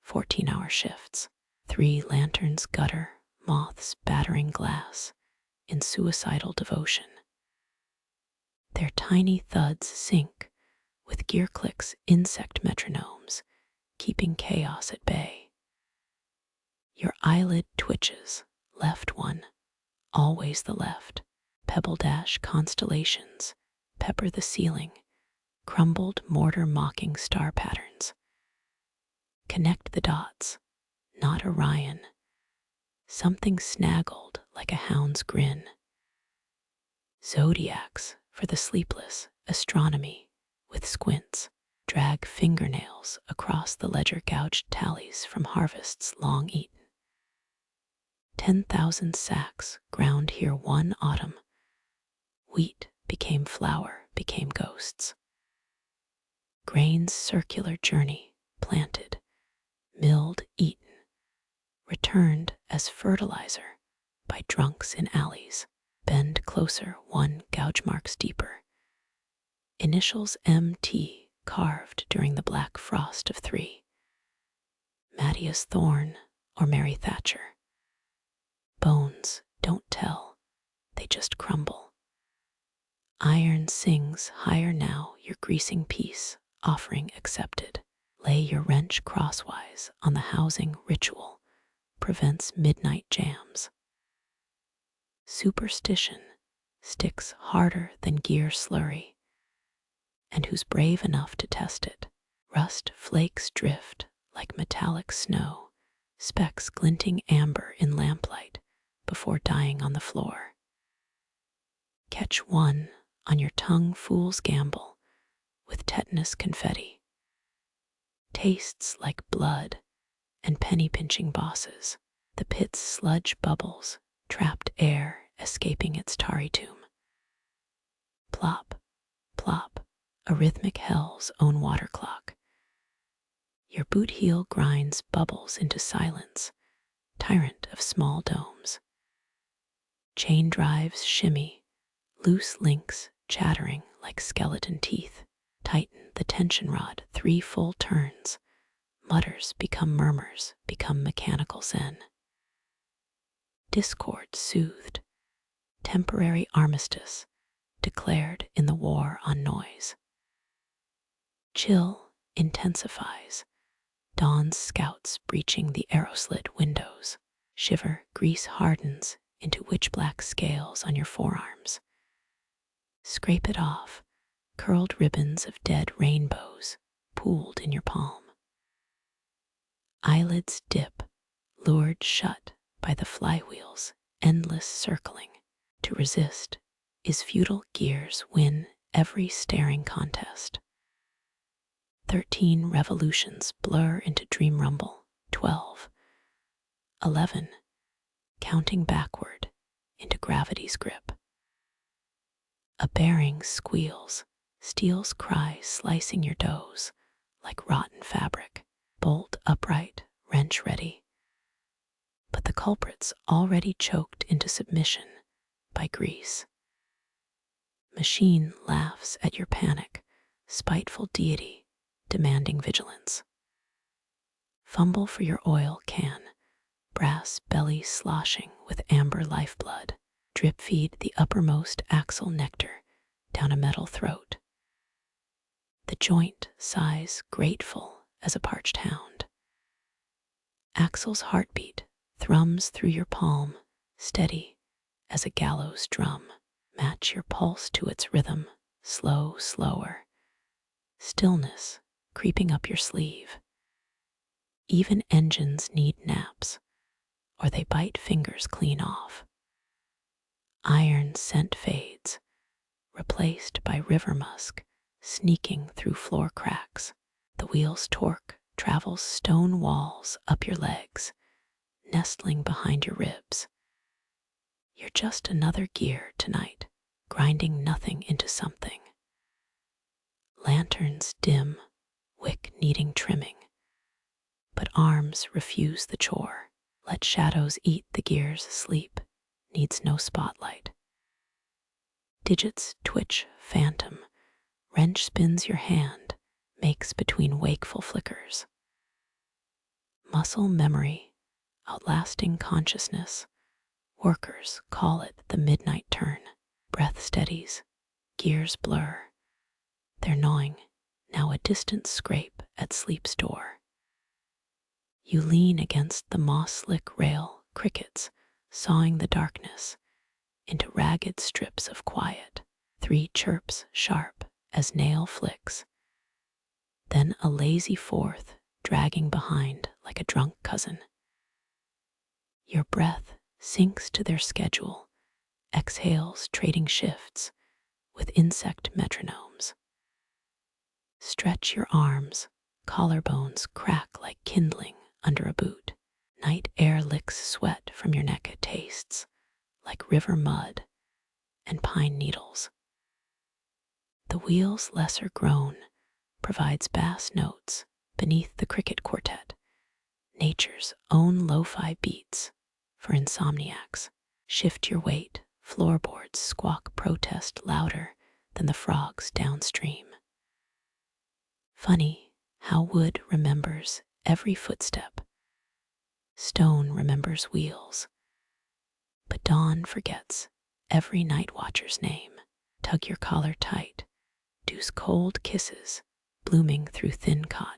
14-hour shifts. 3 lanterns gutter, moths battering glass in suicidal devotion. Their tiny thuds sync with gear clicks' insect metronomes, keeping chaos at bay. Your eyelid twitches, left one, always the left. Pebble dash constellations, pepper the ceiling, crumbled mortar mocking star patterns. Connect the dots, not Orion. Something snaggled like a hound's grin. Zodiacs for the sleepless, astronomy with squints. Drag fingernails across the ledger gouged tallies from harvests long eaten. 10,000 sacks ground here one autumn. Wheat became flour, became ghosts. Grain's circular journey, planted, milled, eaten, returned as fertilizer by drunks in alleys. Bend closer, 1 gouge marks deeper. Initials MT carved during the black frost of 3. Matthias Thorne or Mary Thatcher. Bones don't tell, they just crumble. Iron sings higher now, your greasing piece, offering accepted. Lay your wrench crosswise on the housing ritual, prevents midnight jams. Superstition sticks harder than gear slurry, and who's brave enough to test it? Rust flakes drift like metallic snow, specks glinting amber in lamplight before dying on the floor. Catch one on your tongue, fool's gamble, with tetanus confetti. Tastes like blood and penny-pinching bosses. The pit's sludge bubbles, trapped air escaping its tarry tomb. Plop, plop, a rhythmic hell's own water clock. Your boot heel grinds bubbles into silence, tyrant of small domes. Chain drives shimmy, loose links chattering like skeleton teeth. Tighten the tension rod 3 full turns. Mutters become murmurs, become mechanical zen. Discord soothed. Temporary armistice declared in the war on noise. Chill intensifies. Dawn's scouts breaching the arrow-slit windows. Shiver, grease hardens into witch-black scales on your forearms. Scrape it off, curled ribbons of dead rainbows pooled in your palm. Eyelids dip, lured shut by the flywheel's endless circling. To resist is futile, gears win every staring contest. 13 revolutions blur into dream rumble. 12, 11, counting backward into gravity's grip. A bearing squeals, steel's cry slicing your doze like rotten fabric. Bolt upright, wrench ready. But the culprit's already choked into submission by grease. Machine laughs at your panic, spiteful deity demanding vigilance. Fumble for your oil can, brass belly sloshing with amber lifeblood. Drip feed the uppermost axle nectar down a metal throat. The joint sighs grateful as a parched hound. Axle's heartbeat thrums through your palm, steady as a gallows drum. Match your pulse to its rhythm, slow, slower. Stillness creeping up your sleeve. Even engines need naps, or they bite fingers clean off. Iron scent fades, replaced by river musk, sneaking through floor cracks. The wheel's torque travels stone walls up your legs, nestling behind your ribs. You're just another gear tonight, grinding nothing into something. Lanterns dim, wick needing trimming, but arms refuse the chore. Let shadows eat the gear's sleep, needs no spotlight. Digits twitch phantom, wrench spins your hand, makes between wakeful flickers. Muscle memory, outlasting consciousness. Workers call it the midnight turn. Breath steadies, gears blur. They're gnawing, now a distant scrape at sleep's door. You lean against the moss-slick rail, crickets sawing the darkness into ragged strips of quiet. 3 chirps sharp as nail flicks. Then a lazy fourth dragging behind like a drunk cousin. Your breath sinks to their schedule, exhales trading shifts with insect metronomes. Stretch your arms, collarbones crack like kindling under a boot. Night air licks sweat from your neck, it tastes like river mud and pine needles. The wheel's lesser groan provides bass notes beneath the cricket quartet, nature's own lo-fi beats for insomniacs. Shift your weight, floorboards squawk protest louder than the frogs downstream. Funny how wood remembers every footstep. Stone remembers wheels. But dawn forgets every night watcher's name. Tug your collar tight, deuce cold kisses blooming through thin cotton.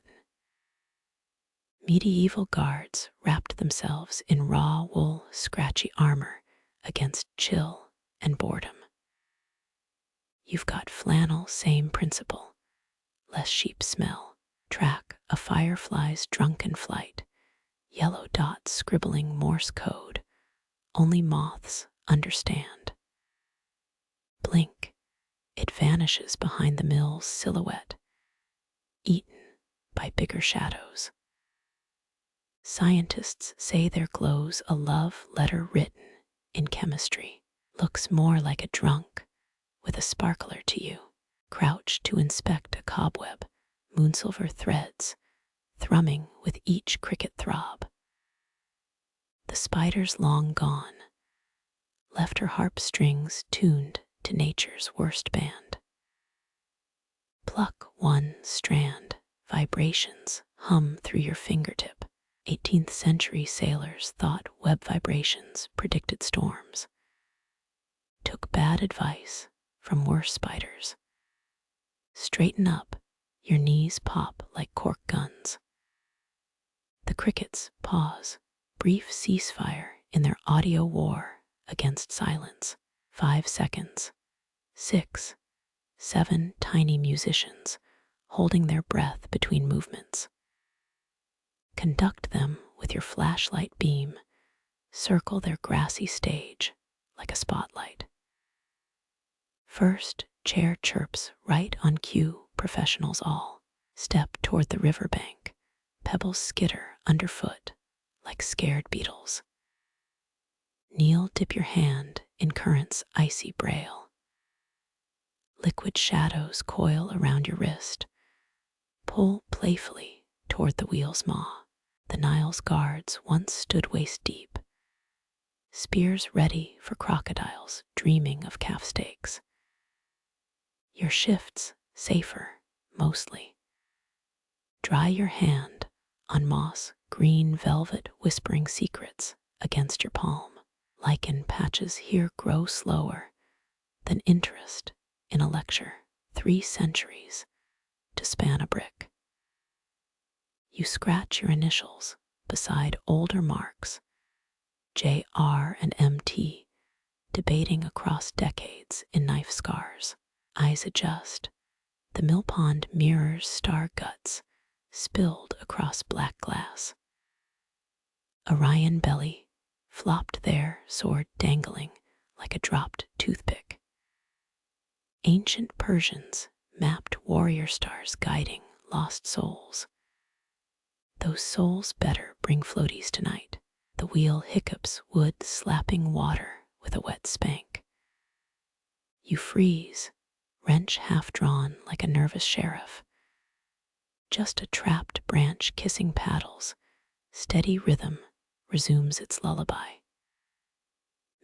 Medieval guards wrapped themselves in raw wool, scratchy armor against chill and boredom. You've got flannel, same principle. Less sheep smell. Track a firefly's drunken flight. Yellow dots scribbling Morse code. Only moths understand. Blink. It vanishes behind the mill's silhouette, eaten by bigger shadows. Scientists say there glows a love letter written in chemistry. Looks more like a drunk with a sparkler to you. Crouch to inspect a cobweb, moonsilver threads thrumming with each cricket throb. The spider's long gone, left her harp strings tuned to nature's worst band. Pluck one strand, vibrations hum through your fingertip. 18th century sailors thought web vibrations predicted storms. Took bad advice from worse spiders. Straighten up, your knees pop like cork guns. The crickets pause, brief ceasefire in their audio war against silence. 5 seconds. 6, 7 tiny musicians holding their breath between movements. Conduct them with your flashlight beam. Circle their grassy stage like a spotlight. First, chair chirps right on cue, professionals all. Step toward the riverbank. Pebbles skitter underfoot like scared beetles. Kneel, dip your hand in current's icy braille. Liquid shadows coil around your wrist. Pull playfully toward the wheel's maw. The Nile's guards once stood waist deep. Spears ready for crocodiles dreaming of calf steaks. Your shifts safer, mostly. Dry your hand on moss, green velvet whispering secrets against your palm. Lichen patches here grow slower than interest in a lecture. 3 centuries to span a brick. You scratch your initials beside older marks, JR and MT, debating across decades in knife scars. Eyes adjust. The mill pond mirrors star guts spilled across black glass. Orion belly flopped there, sword dangling like a dropped toothpick. Ancient Persians mapped warrior stars guiding lost souls. Those souls better bring floaties tonight. The wheel hiccups wood slapping water with a wet spank. You freeze, wrench half drawn like a nervous sheriff. Just a trapped branch kissing paddles, steady rhythm resumes its lullaby.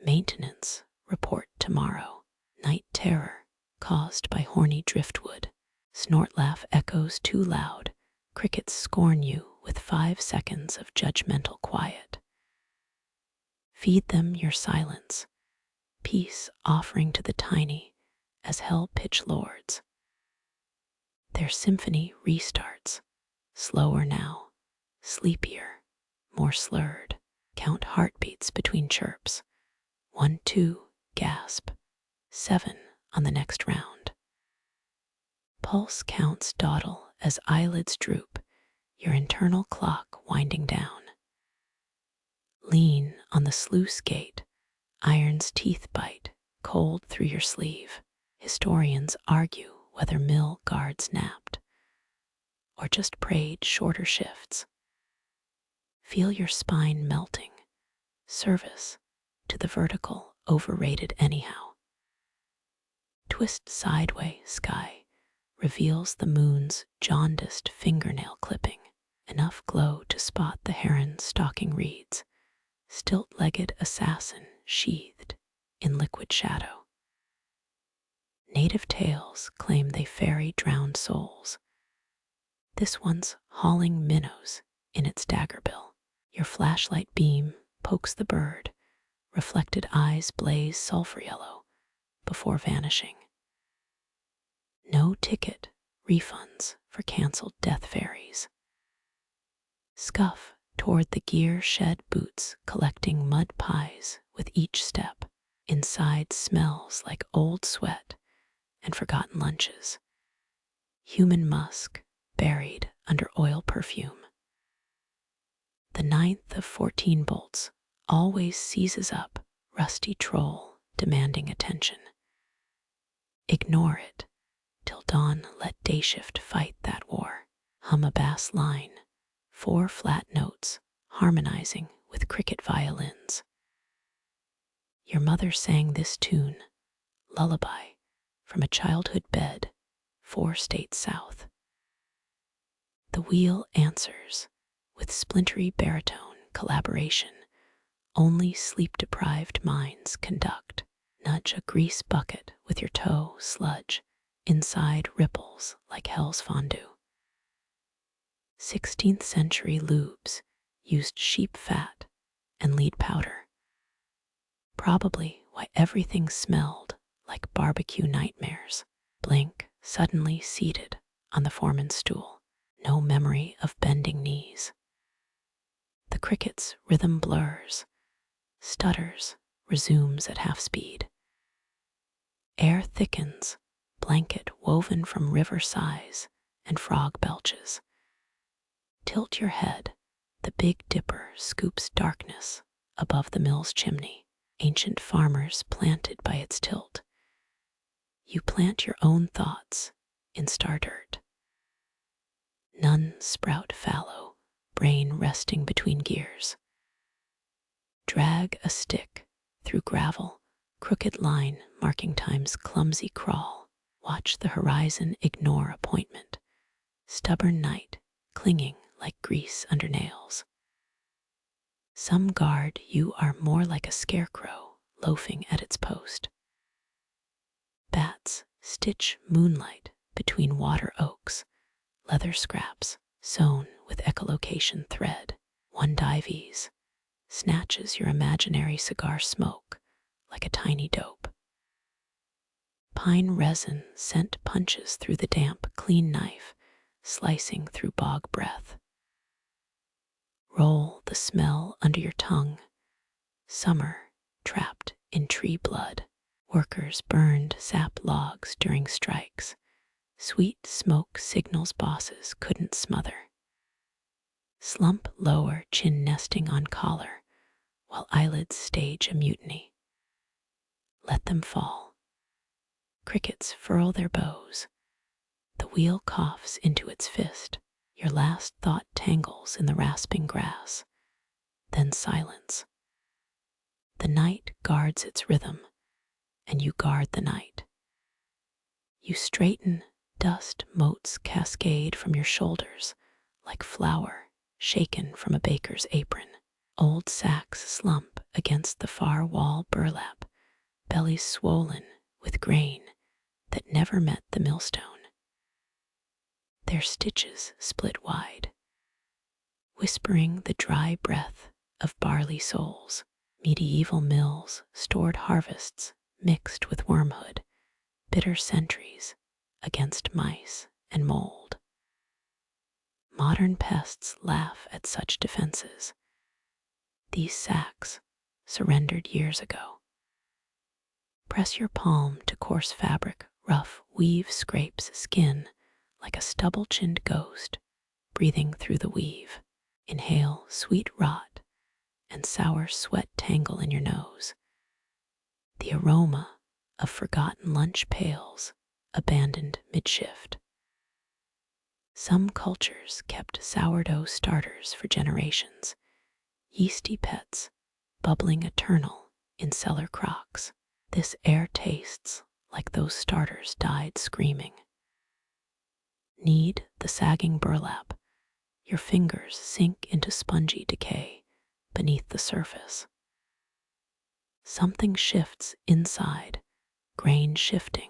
Maintenance report tomorrow. Night terror caused by horny driftwood. Snort laugh echoes too loud. Crickets scorn you with 5 seconds of judgmental quiet. Feed them your silence, peace offering to the tiny as hell pitch lords. Their symphony restarts, slower now, sleepier, more slurred. Count heartbeats between chirps. 1, 2, gasp. 7 on the next round. Pulse counts dawdle as eyelids droop, your internal clock winding down. Lean on the sluice gate, iron's teeth bite, cold through your sleeve. Historians argue whether mill guards napped or just prayed shorter shifts. Feel your spine melting, service to the vertical overrated anyhow. Twist sideway sky reveals the moon's jaundiced fingernail clipping, enough glow to spot the heron stalking reeds, stilt-legged assassin sheathed in liquid shadow. Native tales claim they ferry drowned souls. This one's hauling minnows in its dagger bill. Your flashlight beam pokes the bird, reflected eyes blaze sulfur yellow before vanishing. No ticket refunds for canceled death ferries. Scuff toward the gear shed boots collecting mud pies with each step. Inside smells like old sweat and forgotten lunches. Human musk buried under oil perfume. The 9th of 14 bolts always seizes up, rusty troll demanding attention. Ignore it till dawn, let day shift fight that war. Hum a bass line, 4 flat notes harmonizing with cricket violins. Your mother sang this tune, lullaby, from a childhood bed, 4 states south. The wheel answers with splintery baritone collaboration. Only sleep-deprived minds conduct. Nudge a grease bucket with your toe, sludge. Inside ripples like hell's fondue. 16th century lubes used sheep fat and lead powder. Probably why everything smelled like barbecue nightmares. Blink, suddenly seated on the foreman's stool. No memory of bending knees. The cricket's rhythm blurs, stutters, resumes at half speed. Air thickens, blanket woven from river sighs and frog belches. Tilt your head, the Big Dipper scoops darkness above the mill's chimney. Ancient farmers planted by its tilt. You plant your own thoughts in star dirt. None sprout fallow, brain resting between gears. Drag a stick through gravel, crooked line marking time's clumsy crawl. Watch the horizon ignore appointment. Stubborn night clinging like grease under nails. Some guard you are more like a scarecrow loafing at its post. Bats Stitch moonlight between water oaks, leather scraps sewn with echolocation thread. One dives snatches your imaginary cigar smoke like a tiny dope. Pine resin scent punches through the damp, clean knife, slicing through bog breath. Roll the smell under your tongue. Summer trapped in tree blood. Workers burned sap logs during strikes. Sweet smoke signals bosses couldn't smother. Slump lower, chin nesting on collar, while eyelids stage a mutiny. Let them fall. Crickets furl their bows. The wheel coughs into its fist. Your last thought tangles in the rasping grass. Then silence. The night guards its rhythm, and you guard the night. You straighten, dust motes cascade from your shoulders like flour shaken from a baker's apron. Old sacks slump against the far wall burlap, bellies swollen with grain that never met the millstone. Their stitches split wide, whispering the dry breath of barley souls. Medieval mills stored harvests mixed with wormhood, bitter sentries against mice and mold. Modern pests laugh at such defenses. These sacks surrendered years ago. Press your palm to coarse fabric, rough weave scrapes skin like a stubble-chinned ghost breathing through the weave. Inhale sweet rot and sour sweat tangle in your nose. The aroma of forgotten lunch pails abandoned mid-shift. Some cultures kept sourdough starters for generations, yeasty pets bubbling eternal in cellar crocks. This air tastes like those starters died screaming. Knead the sagging burlap. Your fingers sink into spongy decay beneath the surface. Something shifts inside, grain shifting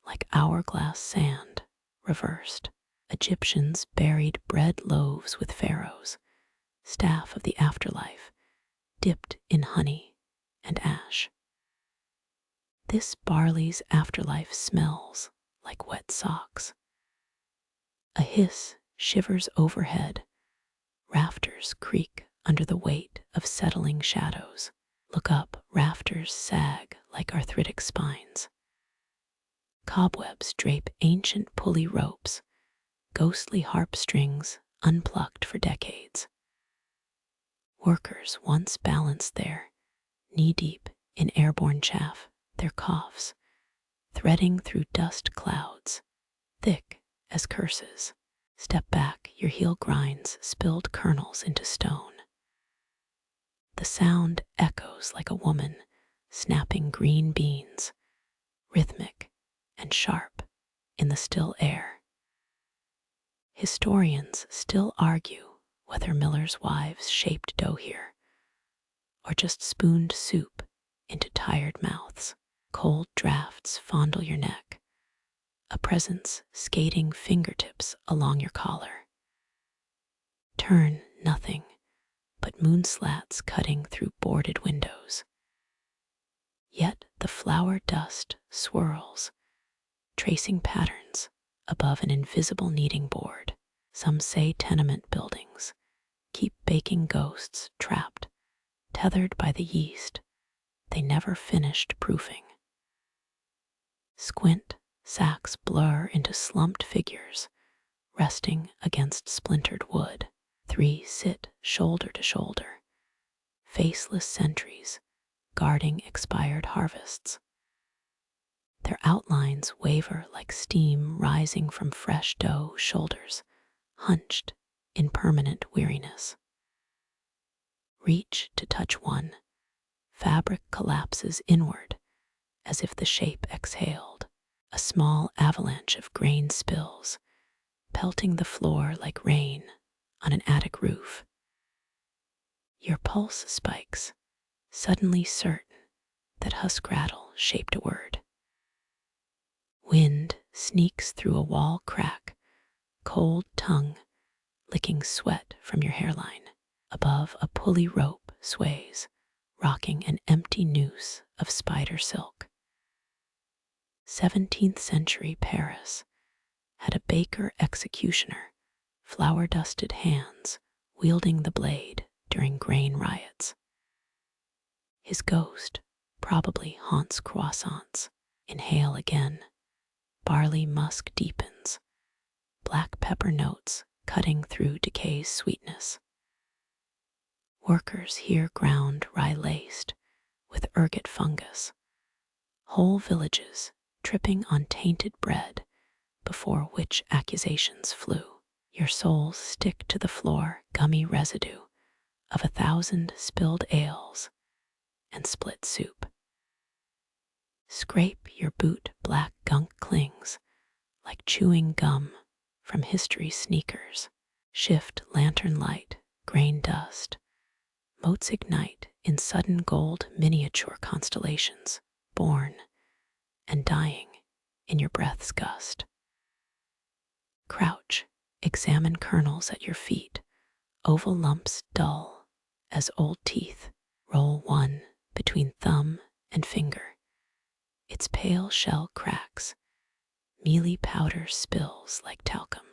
like hourglass sand reversed. Egyptians buried bread loaves with pharaohs, staff of the afterlife, dipped in honey and ash. This barley's afterlife smells like wet socks. A hiss shivers overhead. Rafters creak under the weight of settling shadows. Look up, rafters sag like arthritic spines. Cobwebs drape ancient pulley ropes, ghostly harp strings unplucked for decades. Workers once balanced there, knee-deep in airborne chaff, their coughs threading through dust clouds, thick as curses. Step back, your heel grinds spilled kernels into stone. The sound echoes like a woman snapping green beans, rhythmic and sharp in the still air. Historians still argue whether millers' wives shaped dough here or just spooned soup into tired mouths. Cold drafts fondle your neck, a presence skating fingertips along your collar. Turn, nothing but moon slats cutting through boarded windows. Yet the flour dust swirls, tracing patterns above an invisible kneading board. Some say tenement buildings keep baking ghosts trapped, tethered by the yeast they never finished proofing. Squint, sacks blur into slumped figures, resting against splintered wood. Three sit shoulder to shoulder, faceless sentries guarding expired harvests. Their outlines waver like steam rising from fresh dough, shoulders hunched in permanent weariness. Reach to touch one, fabric collapses inward as if the shape exhaled. A small avalanche of grain spills, pelting the floor like rain on an attic roof. Your pulse spikes, suddenly certain that husk rattle shaped a word. Wind sneaks through a wall crack, cold tongue licking sweat from your hairline. Above, a pulley rope sways, rocking an empty noose of spider silk. 17th century Paris had a baker executioner, flour-dusted hands wielding the blade during grain riots. His ghost probably haunts croissants. Inhale again. Barley musk deepens, black pepper notes cutting through decay's sweetness. Workers here ground rye laced with ergot fungus, whole villages tripping on tainted bread before which accusations flew. Your souls stick to the floor, gummy residue of 1,000 spilled ales and split soup. Scrape your boot, black gunk clings like chewing gum from history's sneakers. Shift lantern light, grain dust, motes ignite in sudden gold miniature constellations, born and dying in your breath's gust. Crouch, examine kernels at your feet, oval lumps dull as old teeth. Roll one between thumb and finger. Its pale shell cracks, mealy powder spills like talcum.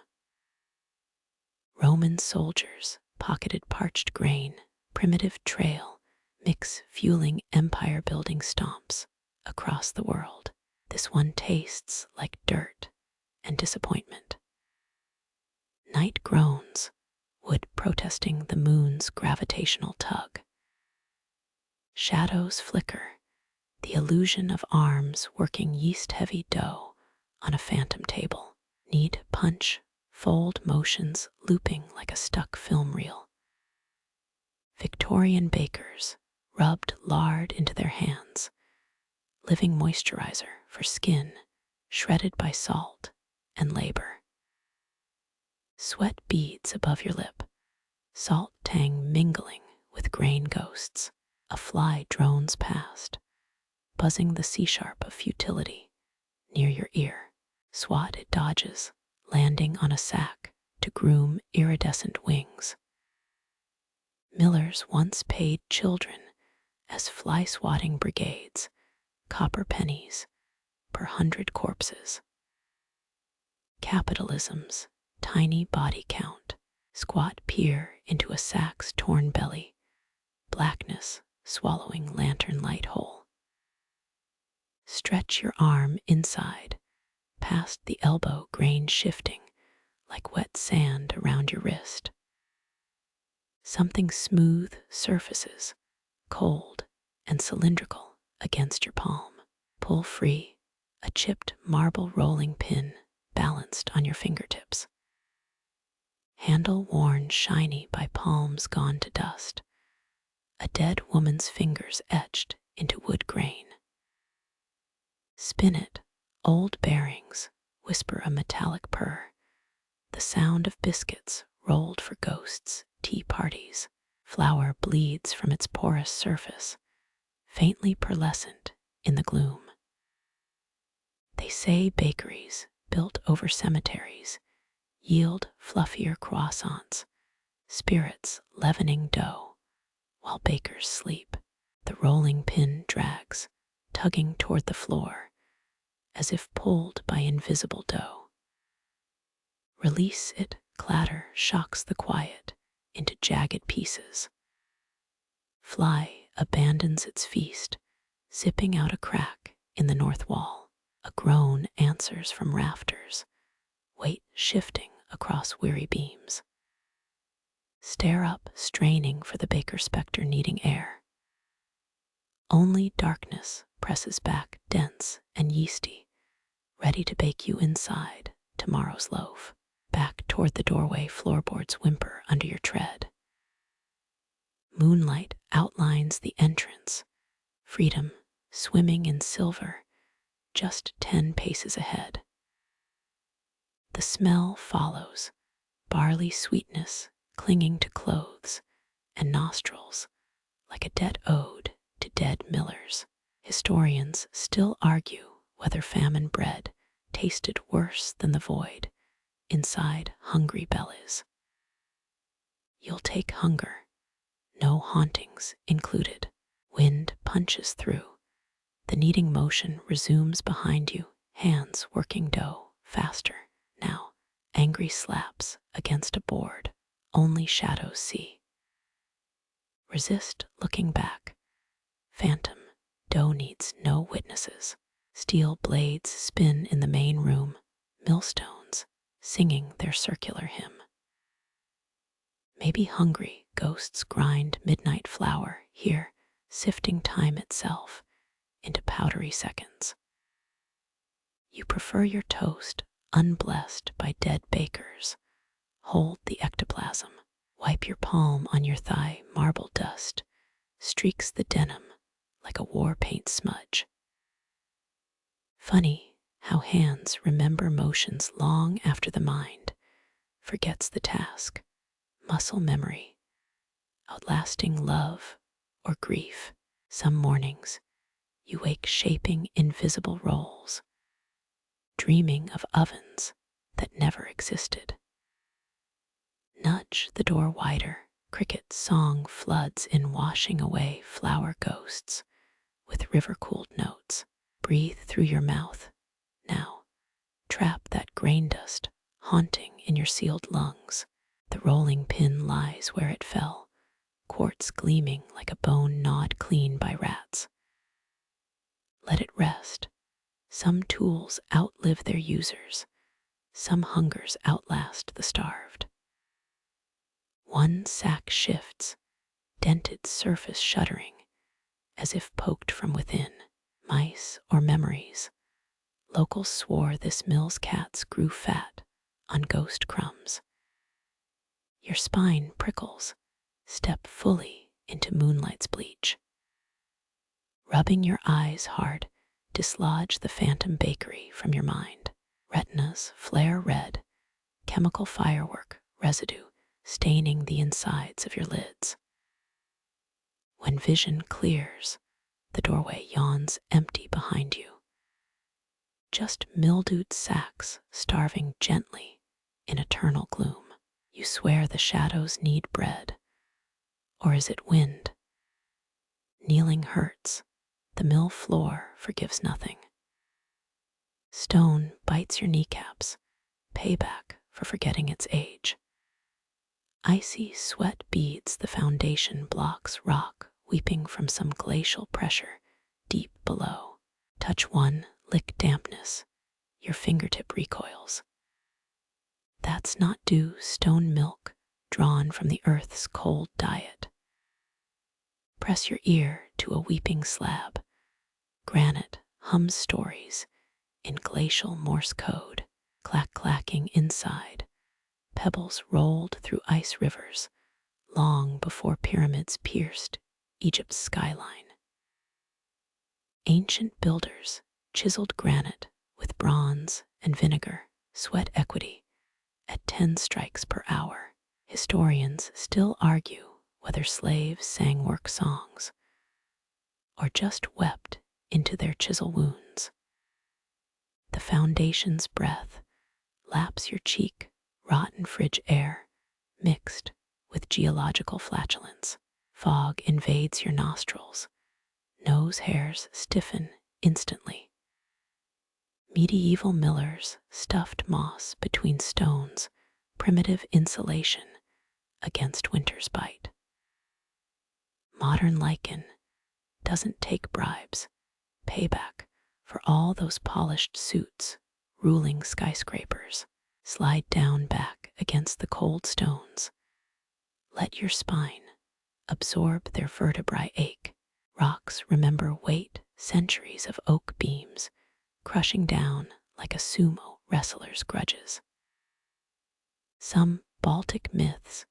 Roman soldiers pocketed parched grain, primitive trail, mix fueling empire-building stomps across the world. This one tastes like dirt and disappointment. Night groans, wood protesting the moon's gravitational tug. Shadows flicker, the illusion of arms working yeast-heavy dough on a phantom table. Knead, punch, fold motions looping like a stuck film reel. Victorian bakers rubbed lard into their hands, living moisturizer for skin shredded by salt and labor. Sweat beads above your lip, salt tang mingling with grain ghosts. A fly drones past, buzzing the C-sharp of futility near your ear. Swat, it dodges, landing on a sack to groom iridescent wings. Millers once paid children as fly-swatting brigades, copper pennies per 100 corpses. Capitalism's tiny body count, squat peer into a sack's torn belly, blackness swallowing lantern light whole. Stretch your arm inside, past the elbow, grain shifting like wet sand around your wrist. Something smooth surfaces, cold and cylindrical against your palm. Pull free, a chipped marble rolling pin balanced on your fingertips. Handle worn shiny by palms gone to dust. A dead woman's fingers etched into wood grain. Spin it, old bearings whisper a metallic purr, the sound of biscuits rolled for ghosts' tea parties. Flour bleeds from its porous surface, faintly pearlescent in the gloom. They say bakeries built over cemeteries yield fluffier croissants, spirits leavening dough while bakers sleep. The rolling pin drags, tugging toward the floor, as if pulled by invisible dough. Release it, clatter shocks the quiet into jagged pieces. Fly abandons its feast, zipping out a crack in the north wall. A groan answers from rafters, weight shifting across weary beams. Stare up, straining for the baker spectre needing air. Only darkness presses back, dense and yeasty, ready to bake you inside tomorrow's loaf. Back toward the doorway, floorboards whimper under your tread. Moonlight outlines the entrance, freedom swimming in silver, just 10 paces ahead. The smell follows, barley sweetness clinging to clothes and nostrils like a dead ode to dead millers. Historians still argue whether famine bred tasted worse than the void inside hungry bellies. You'll take hunger, no hauntings included. Wind punches through. The kneading motion resumes behind you, hands working dough faster. Now, angry slaps against a board, only shadows see. Resist looking back. Phantom, dough needs no witnesses. Steel blades spin in the main room, millstones singing their circular hymn. Maybe hungry ghosts grind midnight flour here, sifting time itself into powdery seconds. You prefer your toast unblessed by dead bakers. Hold the ectoplasm. Wipe your palm on your thigh. Marble dust streaks the denim like a war paint smudge. Funny how hands remember motions long after the mind forgets the task. Muscle memory, outlasting love or grief. Some mornings you wake shaping invisible roles, dreaming of ovens that never existed. Nudge the door wider. Cricket song floods in, washing away flower ghosts with river-cooled notes. Breathe through your mouth. Now, trap that grain dust haunting in your sealed lungs. The rolling pin lies where it fell, quartz gleaming like a bone gnawed clean by rats. Let it rest. Some tools outlive their users. Some hungers outlast the starved. One sack shifts, dented surface shuddering, as if poked from within. Mice or memories. Locals swore this mill's cats grew fat on ghost crumbs. Your spine prickles. Step fully into moonlight's bleach. Rubbing your eyes hard, dislodge the phantom bakery from your mind. Retinas flare red, chemical firework residue staining the insides of your lids. When vision clears, the doorway yawns empty behind you. Just mildewed sacks starving gently in eternal gloom. You swear the shadows need bread. Or is it wind? Kneeling hurts. The mill floor forgives nothing. Stone bites your kneecaps, payback for forgetting its age. Icy sweat beads the foundation, blocks rock weeping from some glacial pressure deep below. Touch one, lick dampness. Your fingertip recoils. That's not dew, stone milk drawn from the earth's cold diet. Press your ear to a weeping slab. Granite hums stories in glacial Morse code, clacking inside. Pebbles rolled through ice rivers long before pyramids pierced Egypt's skyline. Ancient builders chiseled granite with bronze and vinegar, sweat equity at 10 strikes per hour. Historians still argue whether slaves sang work songs or just wept into their chisel wounds. The foundation's breath laps your cheek, rotten fridge air mixed with geological flatulence. Fog invades your nostrils. Nose hairs stiffen instantly. Medieval millers stuffed moss between stones, primitive insulation against winter's bite. Modern lichen doesn't take bribes, payback for all those polished suits ruling skyscrapers. Slide down back against the cold stones. Let your spine absorb their vertebrae ache. Rocks remember weight, centuries of oak beams crushing down like a sumo wrestler's grudges. Some Baltic myths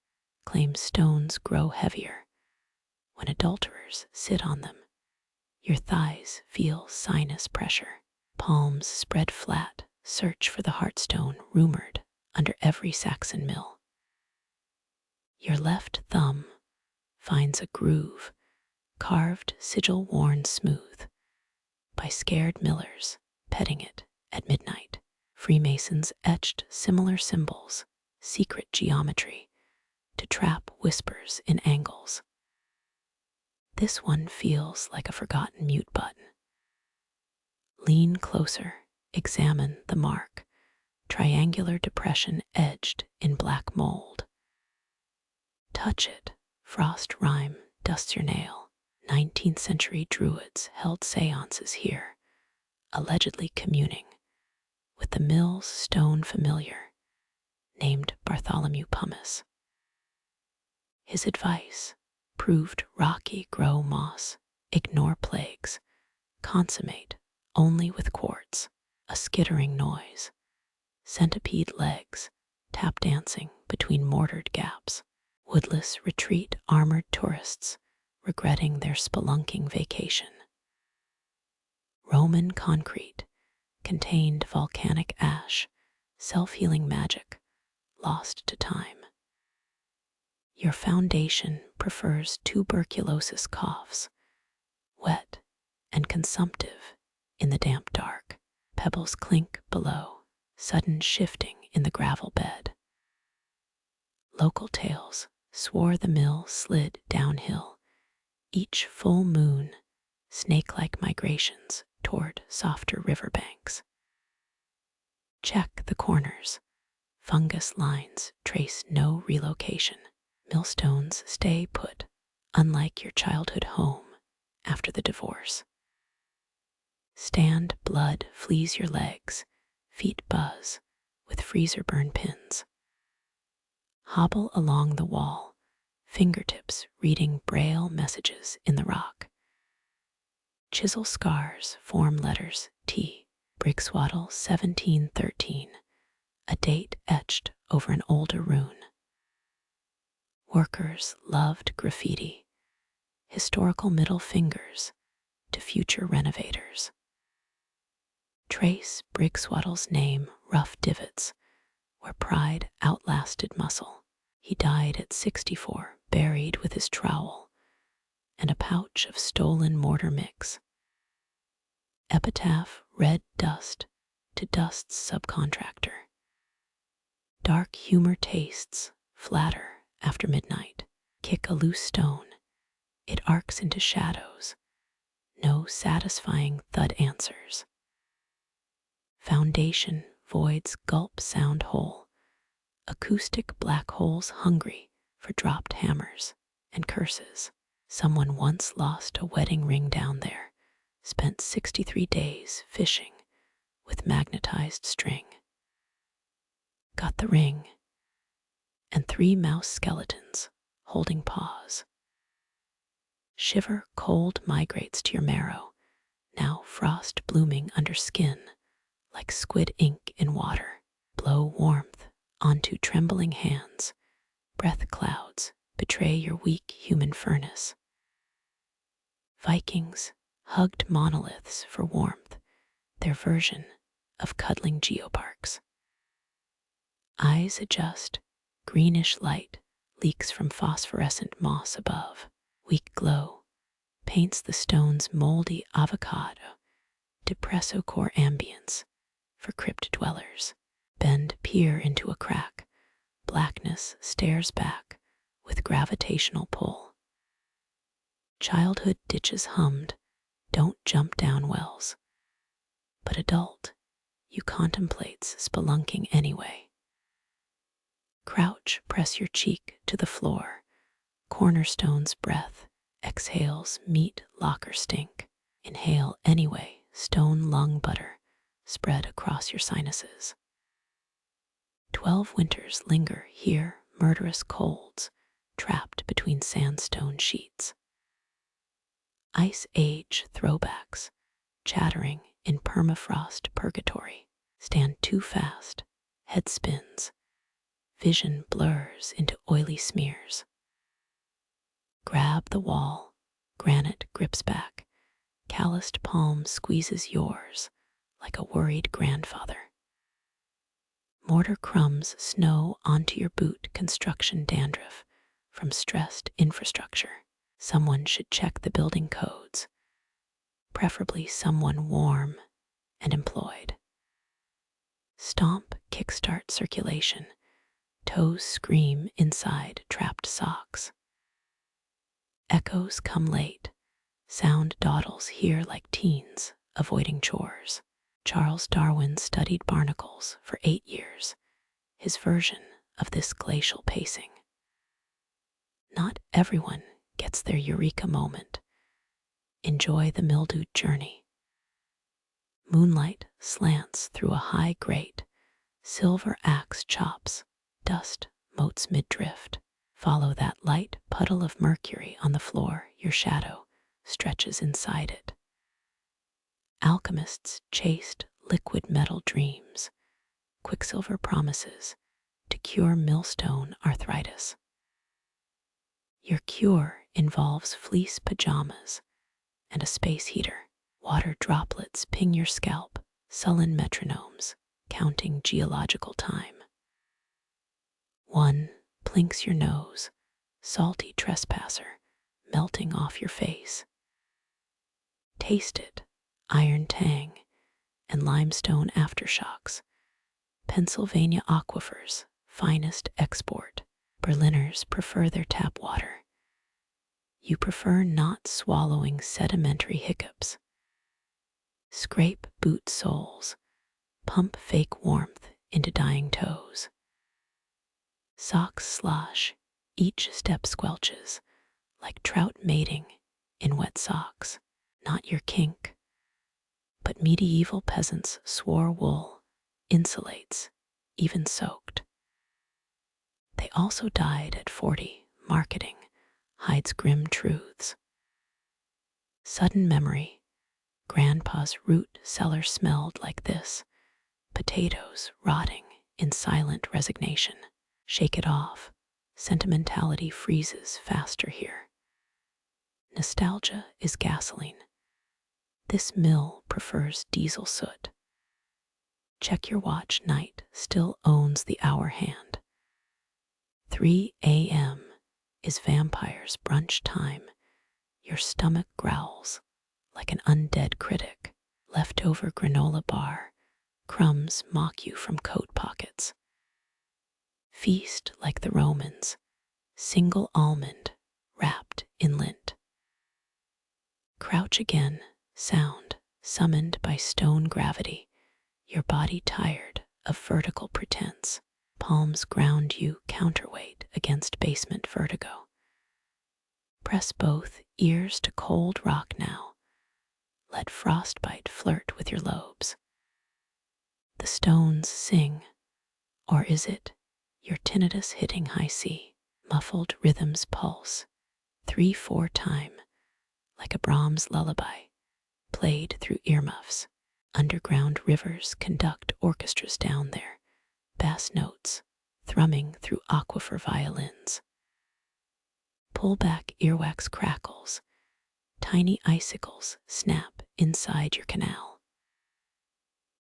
claim stones grow heavier when adulterers sit on them. Your thighs feel sinus pressure. Palms spread flat, search for the heartstone rumored under every Saxon mill. Your left thumb finds a groove, carved sigil worn smooth by scared millers petting it at midnight. Freemasons etched similar symbols, secret geometry, to trap whispers in angles. This one feels like a forgotten mute button. Lean closer, examine the mark, triangular depression edged in black mold. Touch it, frost rime dusts your nail. 19th century druids held seances here, allegedly communing with the mill's stone familiar, named Bartholomew Pumice. His advice proved rocky grow moss, ignore plagues, consummate only with quartz, a skittering noise, centipede legs, tap dancing between mortared gaps, woodless retreat armored tourists regretting their spelunking vacation. Roman concrete contained volcanic ash, self-healing magic, lost to time. Your foundation prefers tuberculosis coughs, wet and consumptive in the damp dark. Pebbles clink below, sudden shifting in the gravel bed. Local tales swore the mill slid downhill, each full moon snake-like migrations toward softer riverbanks. Check the corners. Fungus lines trace no relocation. Millstones stay put, unlike your childhood home after the divorce. Stand blood flees your legs, feet buzz with freezer burn pins. Hobble along the wall, fingertips reading braille messages in the rock. Chisel scars form letters T, Brigswaddle 1713, a date etched over an older rune. Workers loved graffiti, historical middle fingers to future renovators. Trace Brigswaddle's name rough divots where pride outlasted muscle. He died at 64, buried with his trowel and a pouch of stolen mortar mix. Epitaph red dust to dust's subcontractor. Dark humor tastes flatter after midnight. Kick a loose stone, it arcs into shadows. No satisfying thud answers. Foundation voids gulp sound hole. Acoustic black holes hungry for dropped hammers and curses. Someone once lost a wedding ring down there, spent 63 days fishing with magnetized string. Got the ring, and 3 mouse skeletons holding paws. Shiver cold migrates to your marrow, now frost blooming under skin, like squid ink in water. Blow warmth onto trembling hands, breath clouds betray your weak human furnace. Vikings hugged monoliths for warmth, their version of cuddling geoparks. Eyes adjust, greenish light leaks from phosphorescent moss above. Weak glow paints the stone's moldy avocado, depressocore ambience for crypt dwellers. Bend peer into a crack, blackness stares back with gravitational pull. Childhood ditches hummed, don't jump down wells. But adult, you contemplates spelunking anyway. Crouch, press your cheek to the floor. Cornerstone's breath exhales meat locker stink. Inhale anyway, stone lung butter spread across your sinuses. 12 winters linger here, murderous colds trapped between sandstone sheets. Ice age throwbacks chattering in permafrost purgatory. Stand too fast, head spins, vision blurs into oily smears. Grab the wall, granite grips back, calloused palm squeezes yours like a worried grandfather. Mortar crumbs snow onto your boot, construction dandruff from stressed infrastructure. Someone should check the building codes, preferably someone warm and employed. Stomp, kickstart circulation. Toes scream inside trapped socks. Echoes come late. Sound dawdles here like teens, avoiding chores. Charles Darwin studied barnacles for 8 years, his version of this glacial pacing. Not everyone gets their eureka moment. Enjoy the mildewed journey. Moonlight slants through a high grate. Silver axe chops. Dust motes mid-drift. Follow that light puddle of mercury on the floor. Your shadow stretches inside it. Alchemists chased liquid metal dreams. Quicksilver promises to cure millstone arthritis. Your cure involves fleece pajamas and a space heater. Water droplets ping your scalp, sullen metronomes counting geological time. 1 plinks your nose, salty trespasser melting off your face. Taste it, iron tang and limestone aftershocks. Pennsylvania aquifers, finest export. Berliners prefer their tap water. You prefer not swallowing sedimentary hiccups. Scrape boot soles. Pump fake warmth into dying toes. Socks slosh. Each step squelches, like trout mating in wet socks. Not your kink, but medieval peasants swore wool insulates, even soaked. They also died at 40. Marketing hides grim truths. Sudden memory. Grandpa's root cellar smelled like this. Potatoes rotting in silent resignation. Shake it off. Sentimentality freezes faster here. Nostalgia is gasoline. This mill prefers diesel soot. Check your watch. Night still owns the hour hand. 3 a.m. is vampire's brunch time. Your stomach growls like an undead critic. Leftover granola bar. Crumbs mock you from coat pockets. Feast like the Romans. Single almond wrapped in lint. Crouch again. Sound summoned by stone gravity. Your body tired of vertical pretense. Palms ground you counterweight against basement vertigo. Press both ears to cold rock now. Let frostbite flirt with your lobes. The stones sing, or is it your tinnitus hitting high C? Muffled rhythms pulse, 3/4 time, like a Brahms lullaby, played through earmuffs. Underground rivers conduct orchestras down there, bass notes thrumming through aquifer violins. Pull back earwax crackles, tiny icicles snap inside your canal.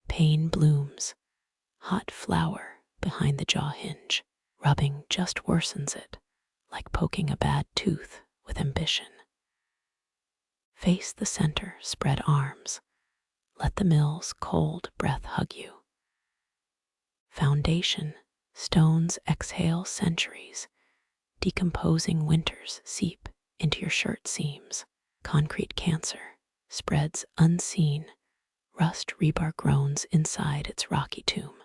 Pain blooms, hot flower behind the jaw hinge. Rubbing just worsens it, like poking a bad tooth with ambition. Face the center, spread arms. Let the mill's cold breath hug you. Foundation, stones exhale centuries. Decomposing winters seep into your shirt seams. Concrete cancer spreads unseen. Rust rebar groans inside its rocky tomb.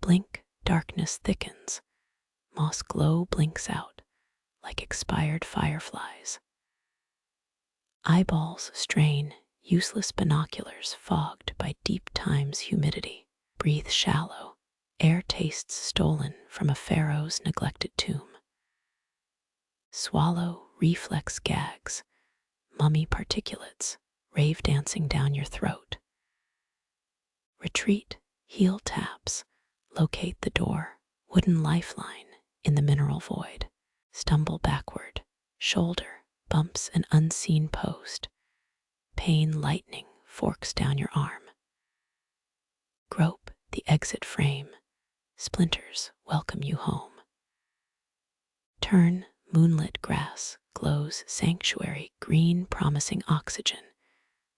Blink, darkness thickens. Moss glow blinks out like expired fireflies. Eyeballs strain, useless binoculars fogged by deep time's humidity. Breathe shallow. Air tastes stolen from a pharaoh's neglected tomb. Swallow, reflex gags. Mummy particulates rave dancing down your throat. Retreat, heel taps. Locate the door, wooden lifeline in the mineral void. Stumble backward, shoulder bumps an unseen post. Pain lightning forks down your arm. Grope the exit frame. Splinters welcome you home. Turn, moonlit grass glows sanctuary green, promising oxygen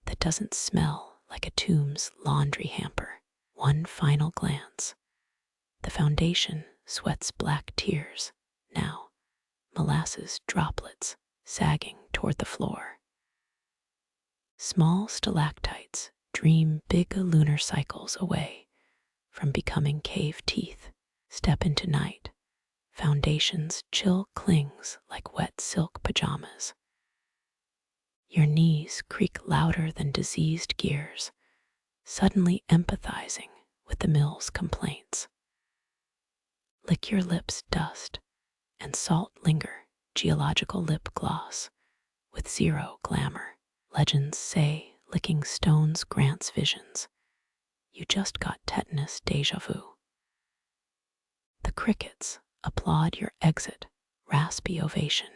that doesn't smell like a tomb's laundry hamper. One final glance. The foundation sweats black tears, now molasses droplets sagging toward the floor. Small stalactites dream big lunar cycles away from becoming cave teeth. Step into night. Foundation's chill clings like wet silk pajamas. Your knees creak louder than diseased gears, suddenly empathizing with the mill's complaints. Lick your lips dust and salt linger, geological lip gloss with zero glamour. Legends say licking stones grants visions. You just got tetanus déjà vu. The crickets applaud your exit, raspy ovation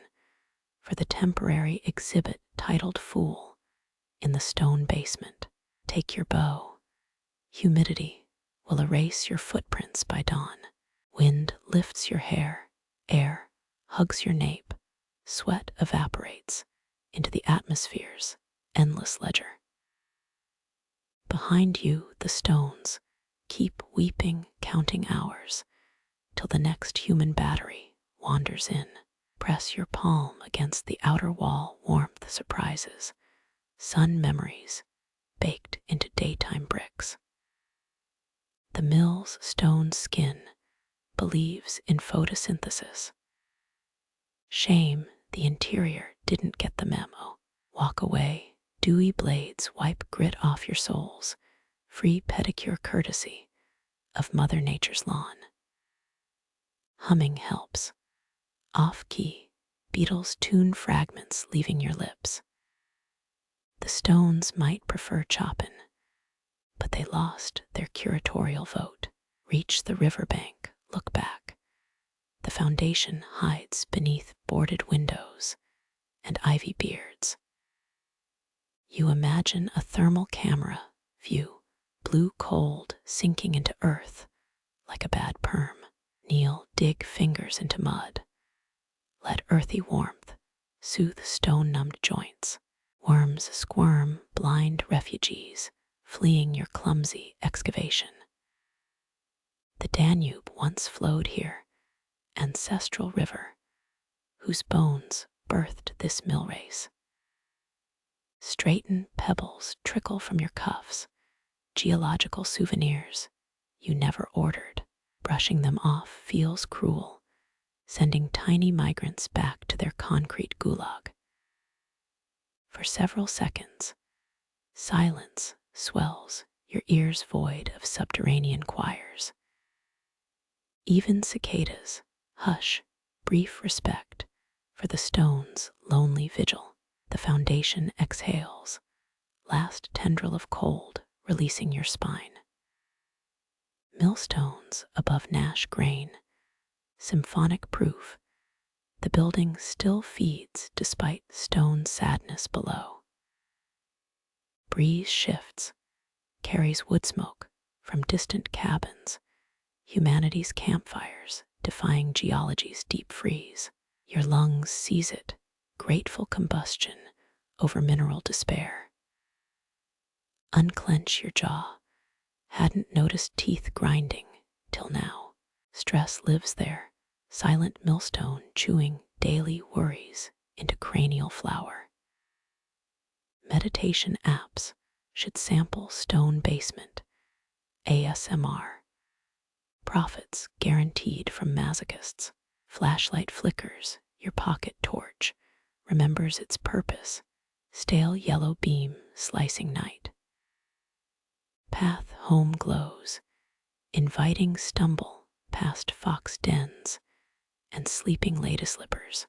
for the temporary exhibit titled Fool in the stone basement. Take your bow. Humidity will erase your footprints by dawn. Wind lifts your hair, air hugs your nape, sweat evaporates into the atmosphere's endless ledger. Behind you, the stones keep weeping, counting hours till the next human battery wanders in. Press your palm against the outer wall, warmth surprises, sun memories baked into daytime bricks. The mill's stone skin believes in photosynthesis. Shame the interior didn't get the memo. Walk away, dewy blades wipe grit off your soles, free pedicure courtesy of Mother Nature's lawn. Humming helps. Off-key, beetles tune fragments leaving your lips. The stones might prefer choppin', but they lost their curatorial vote. Reach the riverbank, look back. The foundation hides beneath boarded windows and ivy beards. You imagine a thermal camera view, blue cold sinking into earth like a bad perm. Kneel, dig fingers into mud. Let earthy warmth soothe stone-numbed joints. Worms squirm, blind refugees, fleeing your clumsy excavation. The Danube once flowed here, ancestral river, whose bones birthed this Millrace. Straighten pebbles trickle from your cuffs, geological souvenirs you never ordered. Brushing them off feels cruel, sending tiny migrants back to their concrete gulag. For several seconds, silence swells, your ears void of subterranean choirs. Even cicadas hush, brief respect for the stone's lonely vigil. The foundation exhales, last tendril of cold releasing your spine. Millstones above Nash grain, symphonic proof the building still feeds despite stone sadness below. Breeze shifts, carries wood smoke from distant cabins, humanity's campfires defying geology's deep freeze. Your lungs seize it, grateful combustion over mineral despair. Unclench your jaw, hadn't noticed teeth grinding till now. Stress lives there, silent millstone chewing daily worries into cranial flour. Meditation apps should sample stone basement, ASMR. Profits guaranteed from masochists. Flashlight flickers, your pocket torch remembers its purpose, stale yellow beam slicing night. Path home glows, inviting stumble past fox dens and sleeping lady slippers.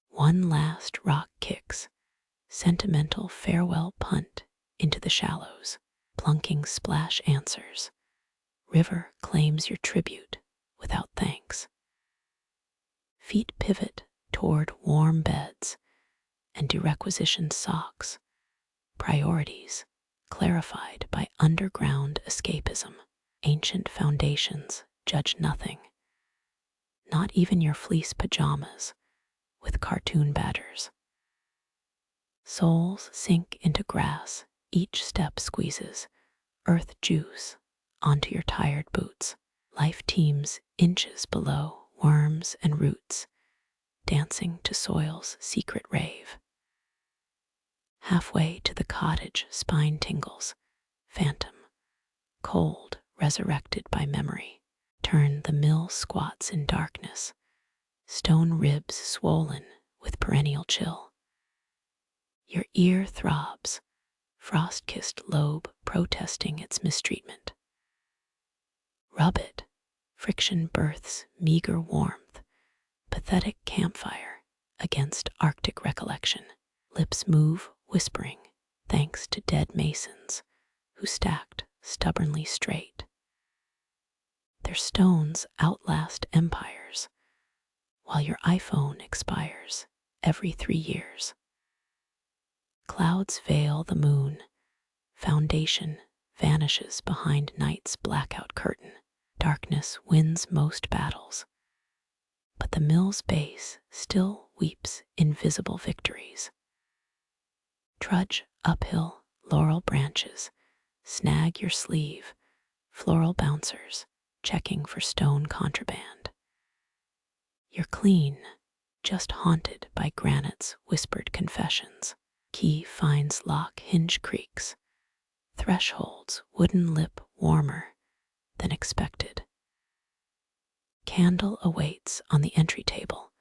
One last rock kicks, sentimental farewell punt into the shallows. Plunking splash answers. River claims your tribute without thanks. Feet pivot toward warm beds and derequisitioned socks. Priorities clarified by underground escapism. Ancient foundations judge nothing, not even your fleece pajamas with cartoon badgers. Soles sink into grass, each step squeezes earth juice onto your tired boots. Life teems inches below, worms and roots, dancing to soil's secret rave. Halfway to the cottage, spine tingles, phantom, cold, resurrected by memory. Turn the mill squats in darkness, stone ribs swollen with perennial chill. Your ear throbs, frost-kissed lobe protesting its mistreatment. Rub it, friction births meager warmth, pathetic campfire against Arctic recollection. Lips move, whispering, thanks to dead masons who stacked stubbornly straight. Their stones outlast empires, while your iPhone expires every 3 years. Clouds veil the moon, foundation vanishes behind night's blackout curtain. Darkness wins most battles, but the mill's base still weeps invisible victories. Trudge uphill, laurel branches, snag your sleeve, floral bouncers checking for stone contraband. You're clean, just haunted by granite's whispered confessions. Key finds lock, hinge creaks, thresholds wooden lip warmer than expected. Candle awaits on the entry table,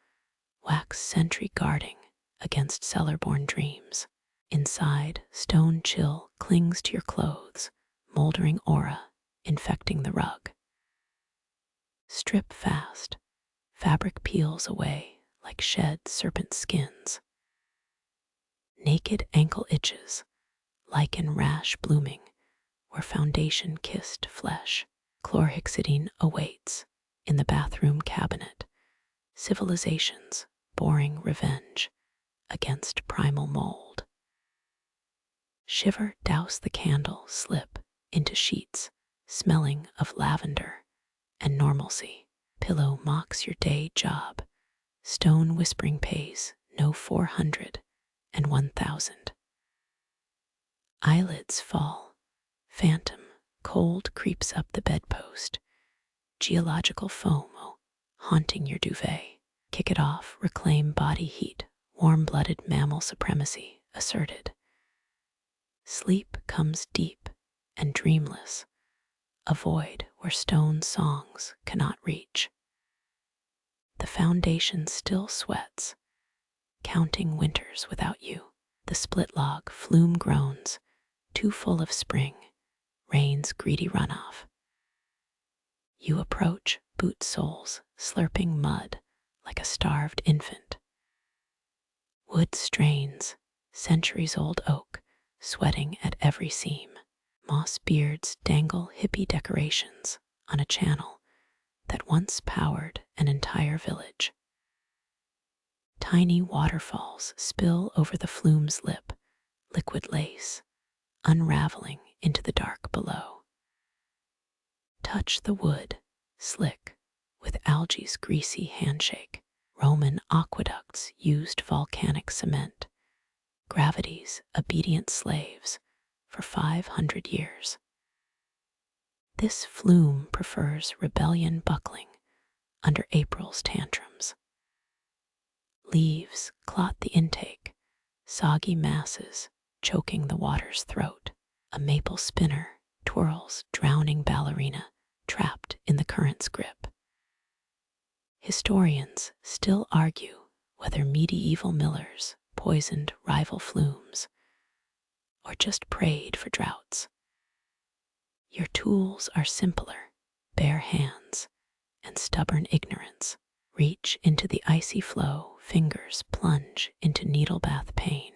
wax sentry guarding against cellar-born dreams. Inside, stone chill clings to your clothes, moldering aura infecting the rug. Strip fast, fabric peels away like shed serpent skins. Naked ankle itches, lichen rash blooming where foundation kissed flesh. Chlorhexidine awaits in the bathroom cabinet, civilizations boring revenge against primal mold. Shiver, douse the candle, slip into sheets smelling of lavender and normalcy. Pillow mocks your day job, stone whispering pays no 400 and 1,000. Eyelids fall, phantom, cold creeps up the bedpost, geological foam haunting your duvet. Kick it off, reclaim body heat, warm-blooded mammal supremacy asserted. Sleep comes deep and dreamless, a void where stone songs cannot reach. The foundation still sweats, counting winters without you. The split log flume groans, too full of spring, rain's greedy runoff. You approach, boot soles slurping mud like a starved infant. Wood strains, centuries-old oak, sweating at every seam. Moss beards dangle hippie decorations on a channel that once powered an entire village. Tiny waterfalls spill over the flume's lip, liquid lace, unraveling into the dark below. Touch the wood, slick, with algae's greasy handshake. Roman aqueducts used volcanic cement, gravity's obedient slaves for 500 years. This flume prefers rebellion buckling under April's tantrums. Leaves clot the intake, soggy masses choking the water's throat. A maple spinner twirls drowning ballerina trapped in the current's grip. Historians still argue whether medieval millers poisoned rival flumes or just prayed for droughts. Your tools are simpler, bare hands and stubborn ignorance. Reach into the icy flow, fingers plunge into needle bath pain.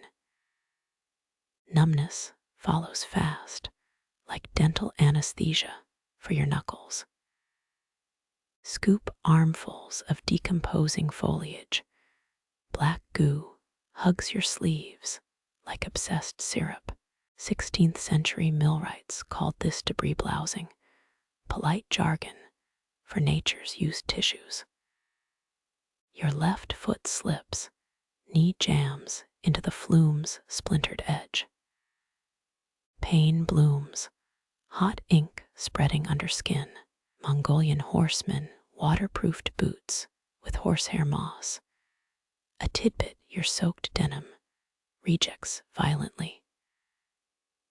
Numbness follows fast, like dental anesthesia for your knuckles. Scoop armfuls of decomposing foliage. Black goo hugs your sleeves like obsessed syrup. 16th century millwrights called this debris blousing, polite jargon for nature's used tissues. Your left foot slips, knee jams into the flume's splintered edge. Pain blooms, skin. Mongolian horsemen, waterproofed boots with horsehair moss. A tidbit, your soaked denim rejects violently.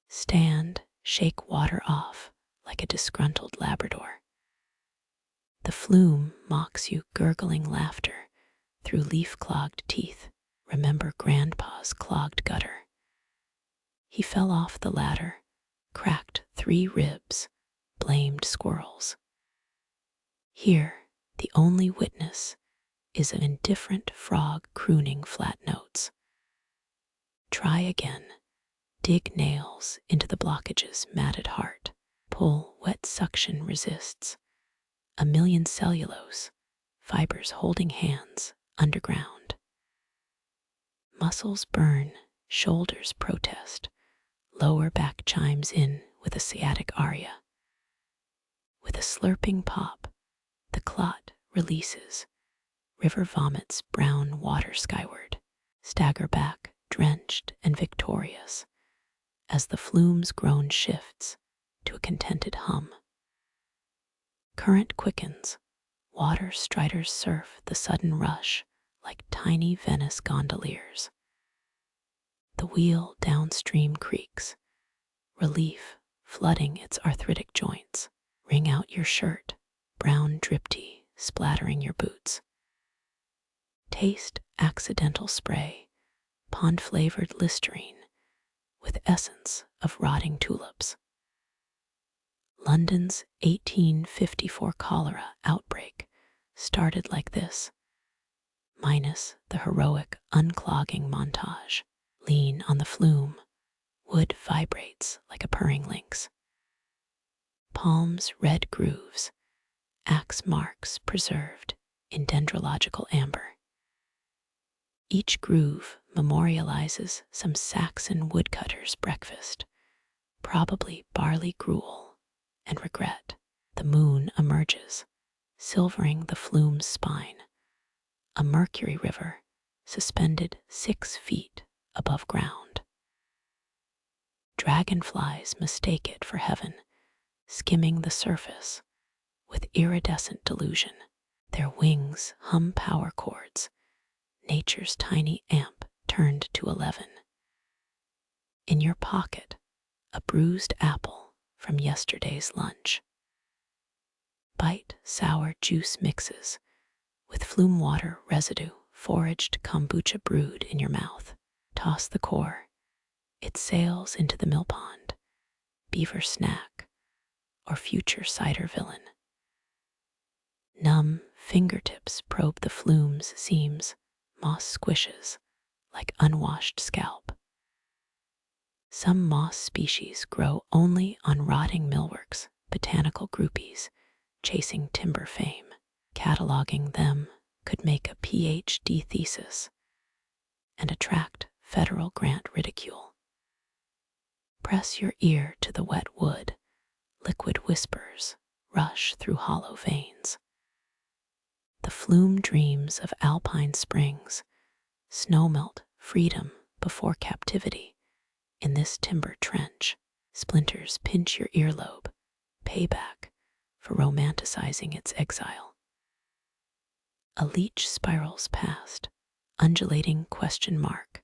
Stand, shake water off like a disgruntled Labrador. The flume mocks you, gurgling laughter through leaf-clogged teeth. Remember Grandpa's clogged gutter. He fell off the ladder, cracked 3 ribs, blamed squirrels. Here, the only witness is an indifferent frog crooning flat notes. Try again. Dig nails into the blockage's matted heart. Pull, wet suction resists. A million cellulose fibers holding hands underground. Muscles burn, shoulders protest. Lower back chimes in with a sciatic aria. With a slurping pop, the clot releases. River vomits brown water skyward. Stagger back, drenched and victorious, as the flume's groan shifts to a contented hum. Current quickens. Water striders surf the sudden rush like tiny Venice gondoliers. The wheel downstream creaks, relief flooding its arthritic joints. Wring out your shirt, brown dripty splattering your boots. Taste accidental spray, pond-flavored Listerine with essence of rotting tulips. London's 1854 cholera outbreak started like this, minus the heroic unclogging montage. Lean on the flume, wood vibrates like a purring lynx. Palms red grooves, axe marks preserved in dendrological amber. Each groove memorializes some Saxon woodcutter's breakfast, probably barley gruel and regret. The moon emerges, silvering the flume's spine, a mercury river suspended 6 feet above ground. Dragonflies mistake it for heaven, skimming the surface with iridescent delusion. Their wings hum power chords, nature's tiny amp turned to 11. In your pocket, a bruised apple from yesterday's lunch. Bite sour juice mixes with flume water residue, foraged kombucha brewed in your mouth. Toss the core. It sails into the mill pond, beaver snack, or future cider villain. Numb fingertips probe the flume's seams, moss squishes like unwashed scalp. Some moss species grow only on rotting millworks, botanical groupies chasing timber fame. Cataloging them could make a PhD thesis and attract federal grant ridicule. Press your ear to the wet wood, liquid whispers rush through hollow veins. The flume dreams of alpine springs, snowmelt freedom before captivity. In this timber trench, splinters pinch your earlobe, payback for romanticizing its exile. A leech spirals past, undulating question mark,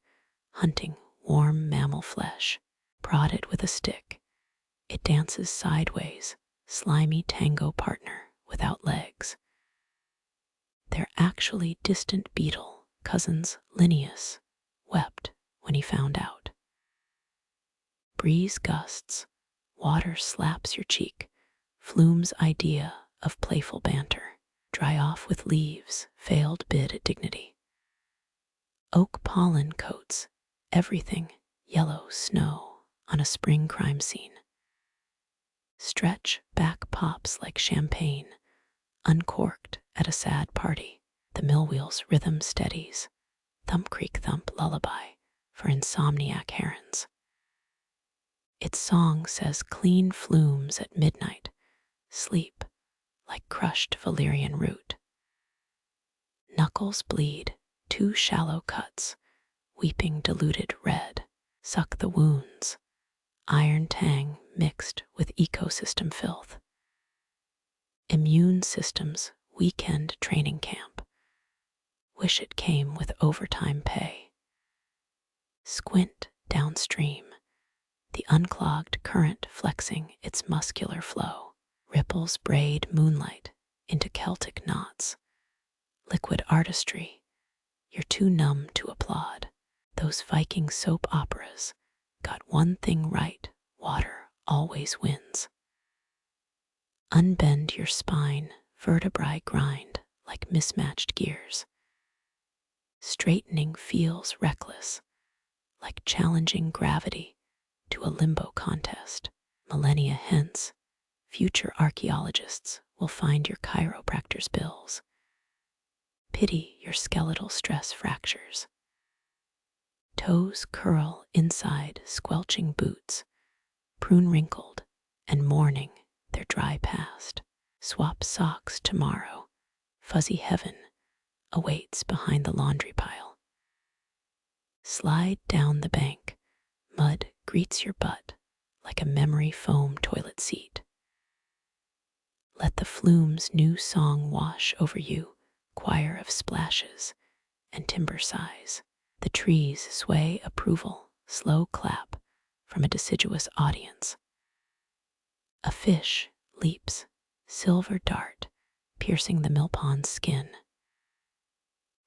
hunting warm mammal flesh. Prodded with a stick, it dances sideways, slimy tango partner without legs. Their actually distant beetle cousins Linnaeus wept when he found out. Breeze gusts, water slaps your cheek, flume's idea of playful banter. Dry off with leaves, failed bid at dignity. Oak pollen coats everything, yellow snow on a spring crime scene. Stretch back pops like champagne, uncorked at a sad party. The mill wheel's rhythm steadies, thump creak thump lullaby for insomniac herons. Its song says clean flumes at midnight, sleep like crushed valerian root. Knuckles bleed, 2 shallow cuts, weeping diluted red, suck the wounds, iron tang mixed with ecosystem filth. Immune system's weekend training camp. Wish it came with overtime pay. Squint downstream, the unclogged current flexing its muscular flow. Ripples braid moonlight into Celtic knots. Liquid artistry, you're too numb to applaud. Those Viking soap operas got one thing right: water always wins. Unbend your spine, vertebrae grind like mismatched gears. Straightening feels reckless, like challenging gravity to a limbo contest. Millennia hence, future archaeologists will find your chiropractor's bills. Pity your skeletal stress fractures. Toes curl inside squelching boots, prune wrinkled and mourning their dry past. Swap socks tomorrow, fuzzy heaven awaits behind the laundry pile. Slide down the bank, mud greets your butt like a memory foam toilet seat. Let the flume's new song wash over you, choir of splashes and timber sighs. The trees sway approval, slow clap from a deciduous audience. A fish leaps, silver dart, piercing the mill pond's skin.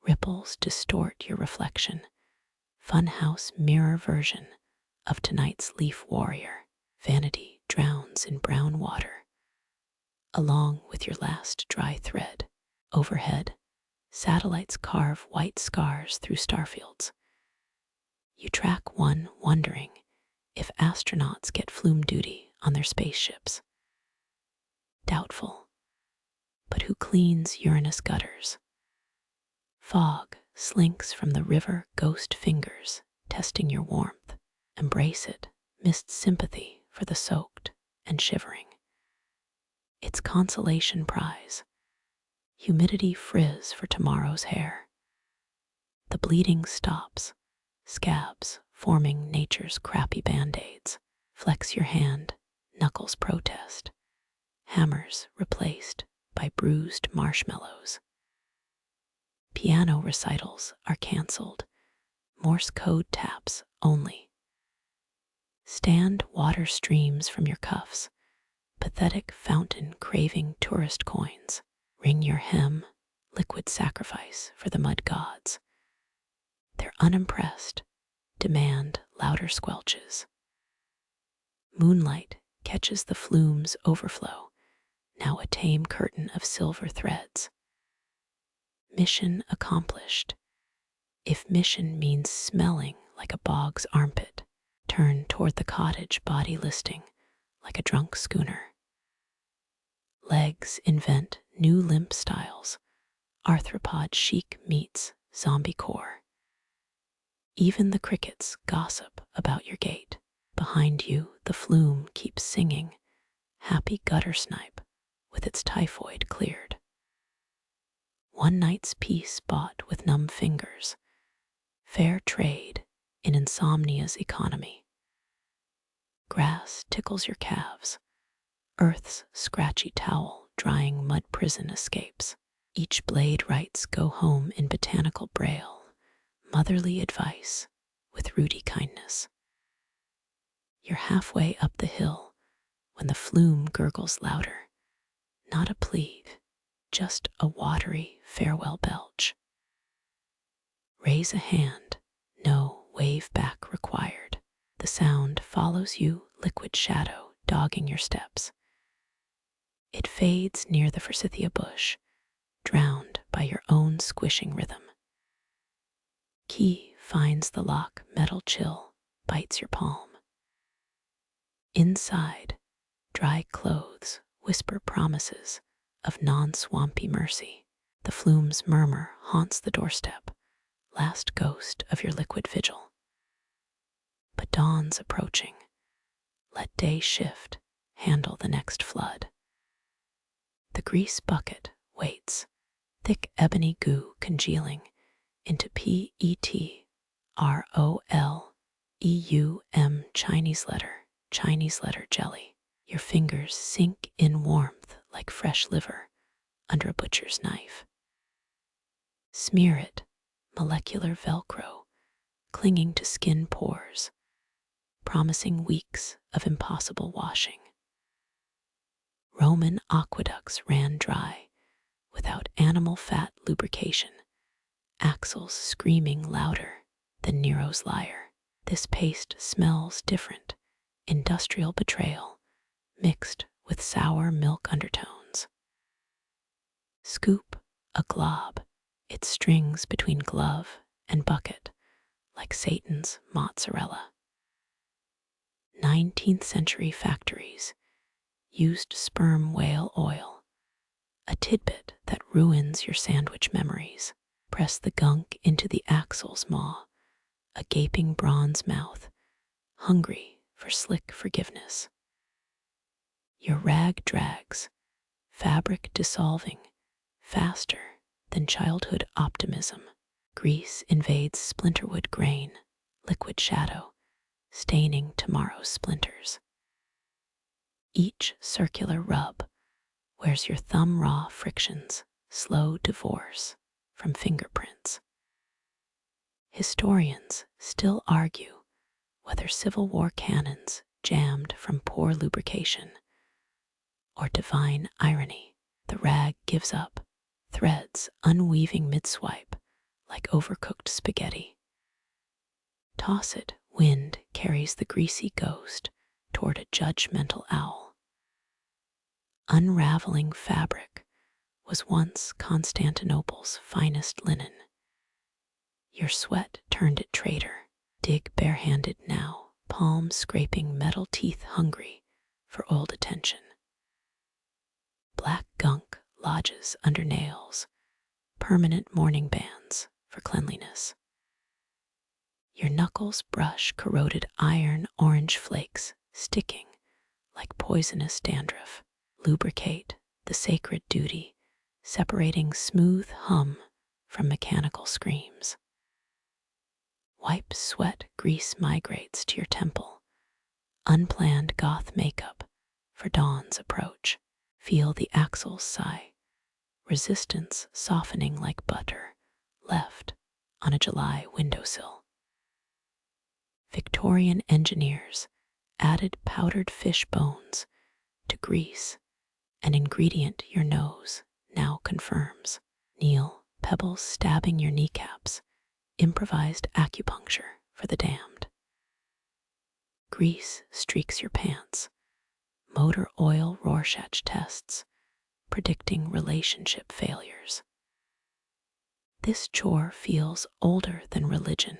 Ripples distort your reflection, funhouse mirror version of tonight's leaf warrior. Vanity drowns in brown water, along with your last dry thread. Overhead, satellites carve white scars through starfields. You track one, wondering if astronauts get flume duty on their spaceships. Doubtful, but who cleans Uranus gutters? Fog slinks from the river ghost fingers, testing your warmth. Embrace it, mist sympathy for the soaked and shivering. Its consolation prize, humidity frizz for tomorrow's hair. The bleeding stops, scabs forming nature's crappy band-aids. Flex your hand, knuckles protest, hammers replaced by bruised marshmallows. Piano recitals are cancelled, Morse code taps only. Stand water streams from your cuffs, pathetic fountain craving tourist coins. Wring your hem, liquid sacrifice for the mud gods. They're unimpressed, demand louder squelches. Moonlight catches the flume's overflow, now a tame curtain of silver threads. Mission accomplished. If mission means smelling like a bog's armpit, turn toward the cottage body listing like a drunk schooner. Legs invent new limp styles. Arthropod chic meets zombie core. Even the crickets gossip about your gait. Behind you, the flume keeps singing, happy gutter snipe with its typhoid cleared. One night's peace bought with numb fingers. Fair trade in insomnia's economy. Grass tickles your calves. Earth's scratchy towel drying mud prison escapes. Each blade writes go home in botanical braille, motherly advice with rooty kindness. You're halfway up the hill when the flume gurgles louder. Not a plea, just a watery farewell belch. Raise a hand, no wave back required. The sound follows you, liquid shadow dogging your steps. It fades near the forsythia bush, drowned by your own squishing rhythm. Key finds the lock, metal chill bites your palm. Inside, dry clothes whisper promises of non-swampy mercy. The flume's murmur haunts the doorstep, last ghost of your liquid vigil. But dawn's approaching. Let day shift, handle the next flood. The grease bucket waits, thick ebony goo congealing into PETROLEUM Chinese letter jelly. Your fingers sink in warmth like fresh liver under a butcher's knife. Smear it, molecular Velcro, clinging to skin pores, promising weeks of impossible washing. Roman aqueducts ran dry, without animal fat lubrication, axles screaming louder than Nero's lyre. This paste smells different, industrial betrayal, mixed with sour milk undertones. Scoop a glob, it strings between glove and bucket, like Satan's mozzarella. 19th century factories used sperm whale oil, a tidbit that ruins your sandwich memories. Press the gunk into the axle's maw, a gaping bronze mouth, hungry for slick forgiveness. Your rag drags, fabric dissolving, faster than childhood optimism. Grease invades splinterwood grain, liquid shadow, staining tomorrow's splinters. Each circular rub wears your thumb raw friction's slow divorce from fingerprints. Historians still argue whether Civil War cannons jammed from poor lubrication or divine irony. The rag gives up, threads unweaving mid-swipe like overcooked spaghetti. Toss it, wind carries the greasy ghost toward a judgemental owl. Unraveling fabric was once Constantinople's finest linen. Your sweat turned it traitor. Dig barehanded now, palms scraping metal teeth hungry for old attention. Black gunk lodges under nails, permanent mourning bands for cleanliness. Your knuckles brush corroded iron orange flakes, sticking like poisonous dandruff. Lubricate the sacred duty, separating smooth hum from mechanical screams. Wipe sweat grease migrates to your temple, unplanned goth makeup for dawn's approach. Feel the axles sigh, resistance softening like butter left on a July windowsill. Victorian engineers added powdered fish bones to grease, an ingredient your nose now confirms. Kneel, pebbles stabbing your kneecaps, improvised acupuncture for the damned. Grease streaks your pants, motor oil Rorschach tests, predicting relationship failures. This chore feels older than religion,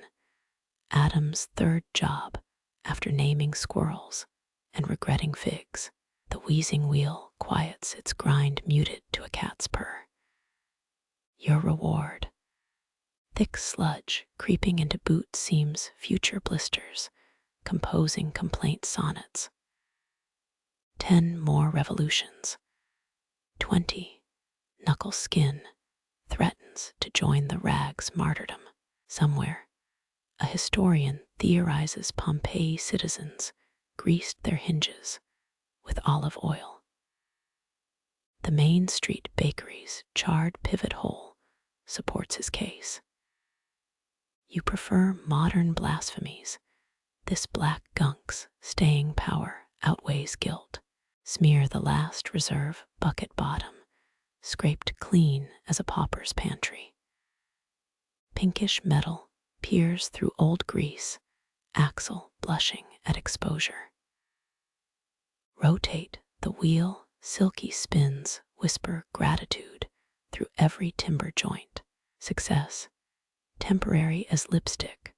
Adam's third job after naming squirrels and regretting figs. The wheezing wheel quiets its grind muted to a cat's purr. Your reward. Thick sludge creeping into boot seams future blisters, composing complaint sonnets. 10 more revolutions. 20. Knuckle skin threatens to join the rag's martyrdom. Somewhere, a historian theorizes Pompeii citizens greased their hinges with olive oil. The Main Street Bakery's charred pivot hole supports his case. You prefer modern blasphemies. This black gunk's staying power outweighs guilt. Smear the last reserve bucket bottom, scraped clean as a pauper's pantry. Pinkish metal peers through old grease, axle blushing at exposure. Rotate the wheel, silky spins whisper gratitude through every timber joint. Success, temporary as lipstick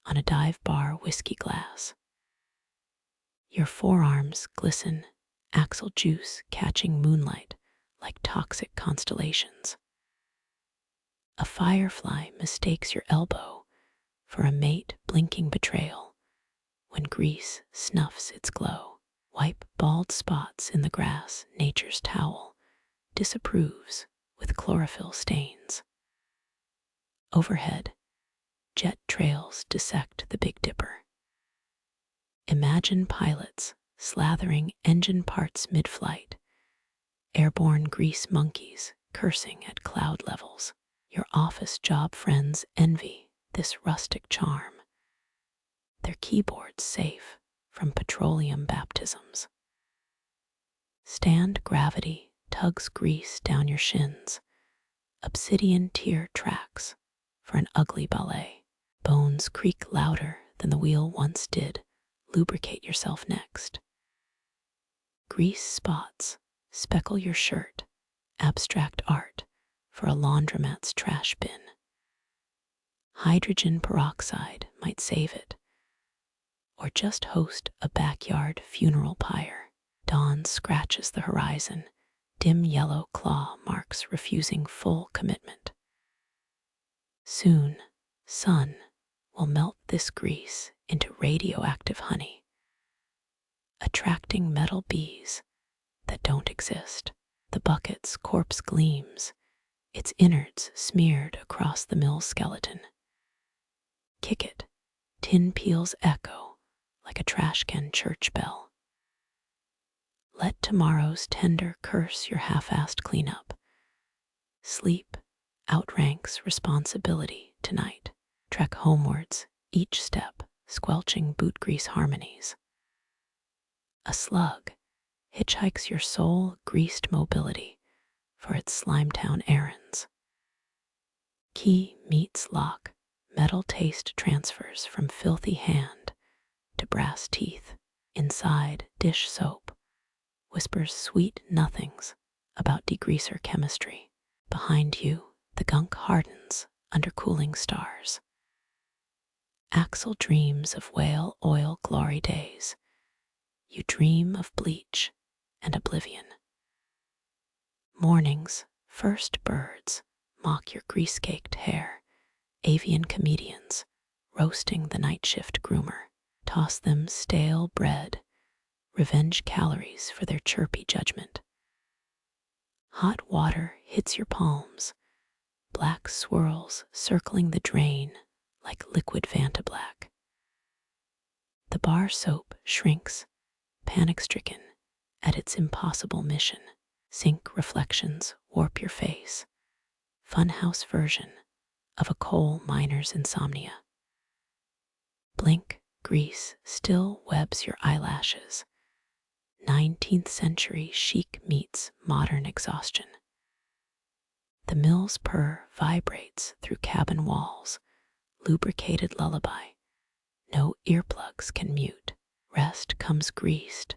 on a dive bar whiskey glass. Your forearms glisten, axle juice catching moonlight like toxic constellations. A firefly mistakes your elbow for a mate blinking betrayal when grease snuffs its glow. Wipe bald spots in the grass, nature's towel disapproves with chlorophyll stains. Overhead, jet trails dissect the Big Dipper. Imagine pilots slathering engine parts mid-flight, airborne grease monkeys cursing at cloud levels. Your office job friends envy this rustic charm, their keyboards safe from petroleum baptisms. Stand gravity tugs grease down your shins, obsidian tear tracks for an ugly ballet. Bones creak louder than the wheel once did. Lubricate yourself next. Grease spots speckle your shirt, abstract art for a laundromat's trash bin. Hydrogen peroxide might save it, or just host a backyard funeral pyre. Dawn scratches the horizon, dim yellow claw marks refusing full commitment. Soon, sun will melt this grease into radioactive honey, attracting metal bees that don't exist. The bucket's corpse gleams, its innards smeared across the mill skeleton. Kick it, tin peels echo like a trash can church bell. Let tomorrow's tender curse your half-assed cleanup. Sleep outranks responsibility tonight. Trek homewards, each step squelching boot grease harmonies. A slug hitchhikes your soul-greased mobility for its Slimetown errands. Key meets lock, metal taste transfers from filthy hand to brass teeth. Inside, dish soap whispers sweet nothings about degreaser chemistry. Behind you, the gunk hardens under cooling stars. Axle dreams of whale oil glory days. You dream of bleach and oblivion. Morning's first birds mock your grease-caked hair. Avian comedians roasting the night shift groomer. Toss them stale bread, revenge calories for their chirpy judgment. Hot water hits your palms, black swirls circling the drain like liquid Vanta Black. The bar soap shrinks, panic-stricken at its impossible mission. Sink reflections warp your face, funhouse version of a coal miner's insomnia. Blink grease still webs your eyelashes. 19th century chic meets modern exhaustion. The mill's purr vibrates through cabin walls, lubricated lullaby. No earplugs can mute. Rest comes greased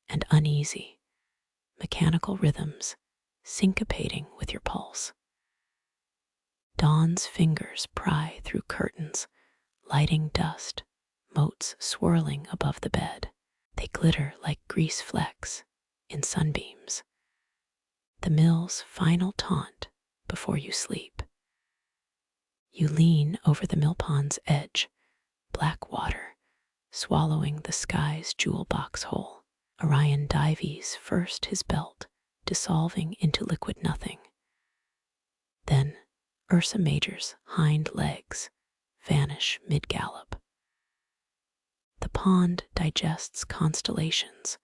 and uneasy, mechanical rhythms syncopating with your pulse. Dawn's fingers pry through curtains, lighting dust, motes swirling above the bed. They glitter like grease flecks in sunbeams. The mill's final taunt before you sleep. You lean over the mill pond's edge, black water swallowing the sky's jewel box hole. Orion dives first his belt, dissolving into liquid nothing. Then Ursa Major's hind legs vanish mid-gallop. The pond digests constellations,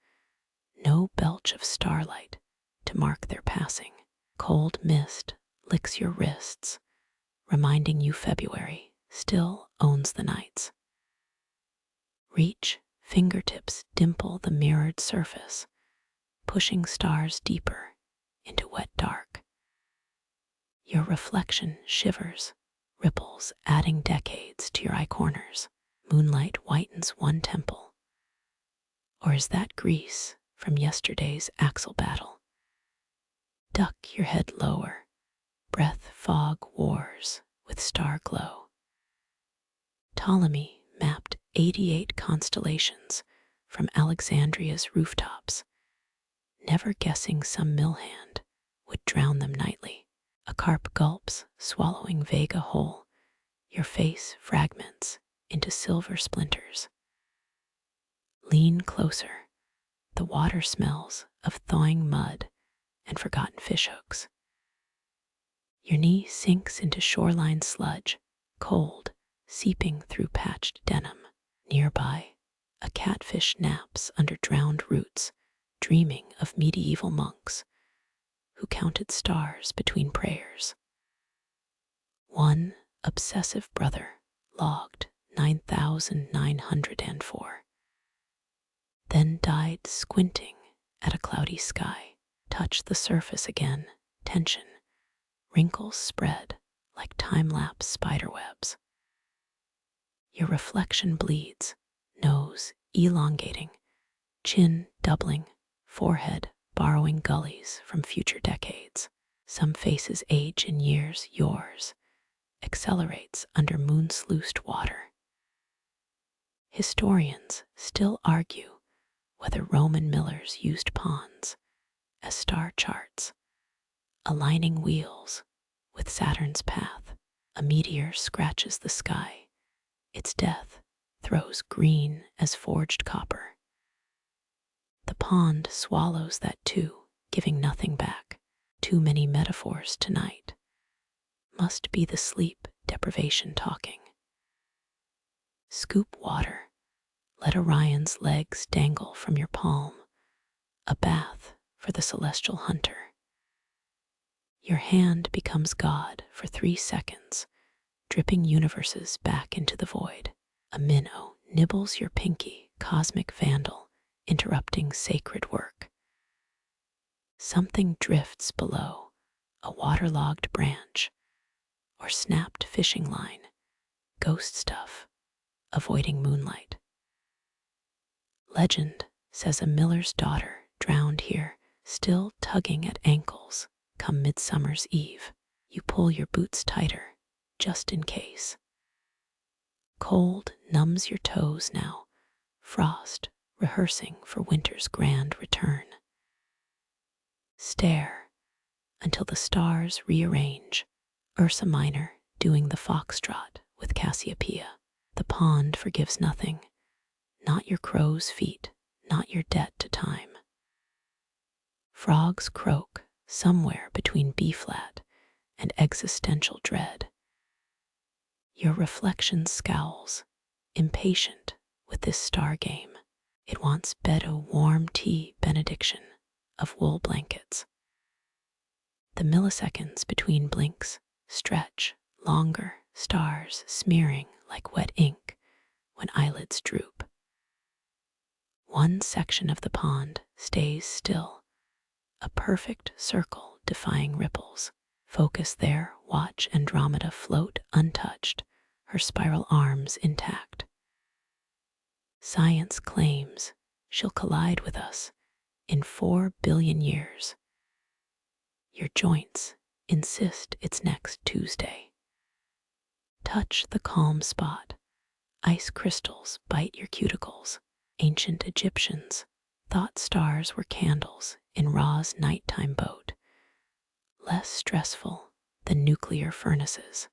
no belch of starlight to mark their passing. Cold mist licks your wrists, reminding you February still owns the nights. Reach, fingertips dimple the mirrored surface, pushing stars deeper into wet dark. Your reflection shivers, ripples adding decades to your eye corners. Moonlight whitens one temple. Or is that grease from yesterday's axle battle? Duck your head lower, breath fog wars with star glow. Ptolemy mapped 88 constellations from Alexandria's rooftops, never guessing some mill hand would drown them nightly. A carp gulps, swallowing Vega whole, your face fragments into silver splinters. Lean closer, the water smells of thawing mud and forgotten fishhooks. Your knee sinks into shoreline sludge, cold, seeping through patched denim. Nearby, a catfish naps under drowned roots, dreaming of medieval monks who counted stars between prayers. One obsessive brother logged 9,904, then died squinting at a cloudy sky. Touch the surface again, tension, wrinkles spread like time-lapse spiderwebs. Your reflection bleeds, nose elongating, chin doubling, forehead borrowing gullies from future decades. Some faces age in years, yours accelerates under moon-sluiced water. Historians still argue whether Roman millers used ponds as star charts, aligning wheels with Saturn's path. A meteor scratches the sky, its death throws green as forged copper. The pond swallows that too, giving nothing back. Too many metaphors tonight. Must be the sleep deprivation talking. Scoop water, let Orion's legs dangle from your palm, a bath for the celestial hunter. Your hand becomes God for 3 seconds, dripping universes back into the void. A minnow nibbles your pinky, cosmic vandal, interrupting sacred work. Something drifts below, a waterlogged branch, or snapped fishing line, ghost stuff, avoiding moonlight. Legend says a miller's daughter drowned here, still tugging at ankles. Come midsummer's eve, you pull your boots tighter, just in case. Cold numbs your toes now, frost rehearsing for winter's grand return. Stare until the stars rearrange, Ursa Minor doing the foxtrot with Cassiopeia. The pond forgives nothing, not your crow's feet, not your debt to time. Frogs croak somewhere between B-flat and existential dread. Your reflection scowls, impatient with this star game. It wants bed a warm tea benediction of wool blankets. The milliseconds between blinks stretch longer, stars smearing like wet ink when eyelids droop. One section of the pond stays still, a perfect circle defying ripples. Focus there, watch Andromeda float untouched, her spiral arms intact. Science claims she'll collide with us in 4 billion years. Your joints insist it's next Tuesday. Touch the calm spot. Ice crystals bite your cuticles. Ancient Egyptians thought stars were candles in Ra's nighttime boat, less stressful than nuclear furnaces.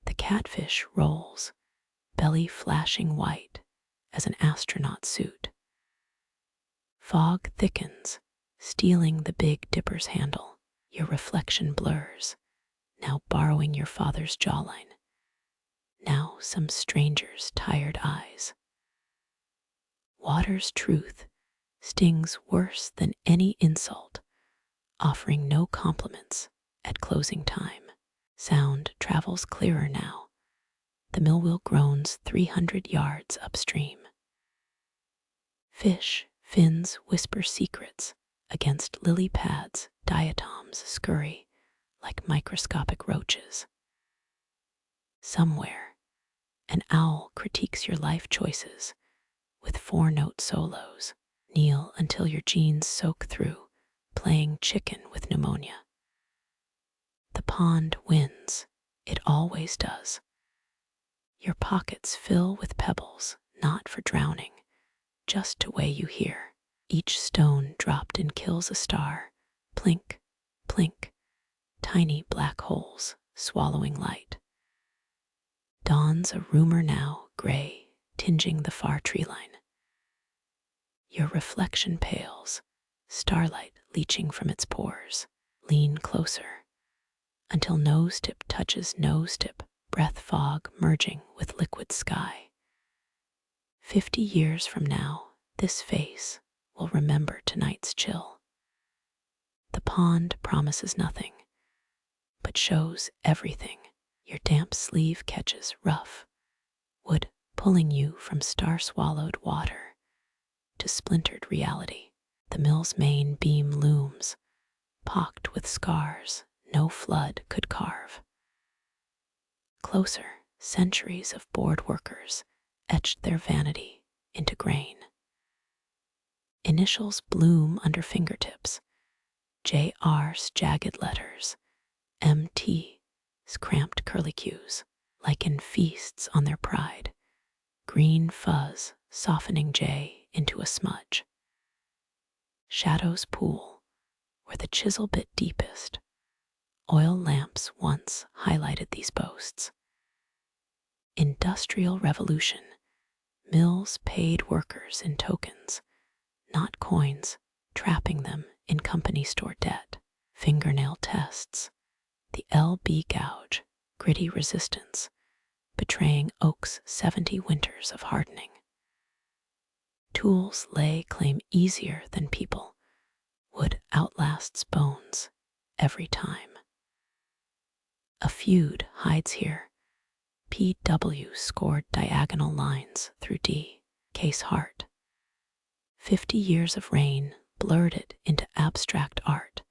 The catfish rolls, belly flashing white as an astronaut suit. Fog thickens, stealing the Big Dipper's handle. Your reflection blurs, now borrowing your father's jawline, now some stranger's tired eyes. Water's truth stings worse than any insult, offering no compliments at closing time. Sound travels clearer now. The mill wheel groans 300 yards upstream. Fish fins whisper secrets against lily pads. Diatoms scurry like microscopic roaches. Somewhere, an owl critiques your life choices with 4-note solos. Kneel until your jeans soak through, playing chicken with pneumonia. The pond wins. It always does. Your pockets fill with pebbles, not for drowning, just to weigh you here. Each stone dropped in kills a star. Plink, plink, tiny black holes swallowing light. Dawn's a rumor now, gray, tinging the far tree line. Your reflection pales, starlight leaching from its pores. Lean closer, until nose tip touches nose tip, breath fog merging with liquid sky. 50 years from now, this face will remember tonight's chill. The pond promises nothing, but shows everything. Your damp sleeve catches rough wood, pulling you from star-swallowed water to splintered reality. The mill's main beam looms, pocked with scars no flood could carve. Closer, centuries of bored workers etched their vanity into grain. Initials bloom under fingertips, JR's jagged letters, MT's cramped curlicues, like in feasts on their pride, green fuzz softening J into a smudge. Shadows pool where the chisel bit deepest. Oil lamps once highlighted these boasts. Industrial revolution. Mills paid workers in tokens, not coins, trapping them in company store debt. Fingernail tests. The LB gouge, gritty resistance, betraying oak's 70 winters of hardening. Tools lay claim easier than people. Wood outlasts bones every time. A feud hides here. PW scored diagonal lines through D. Case heart. 50 years of rain blurred it into abstract art.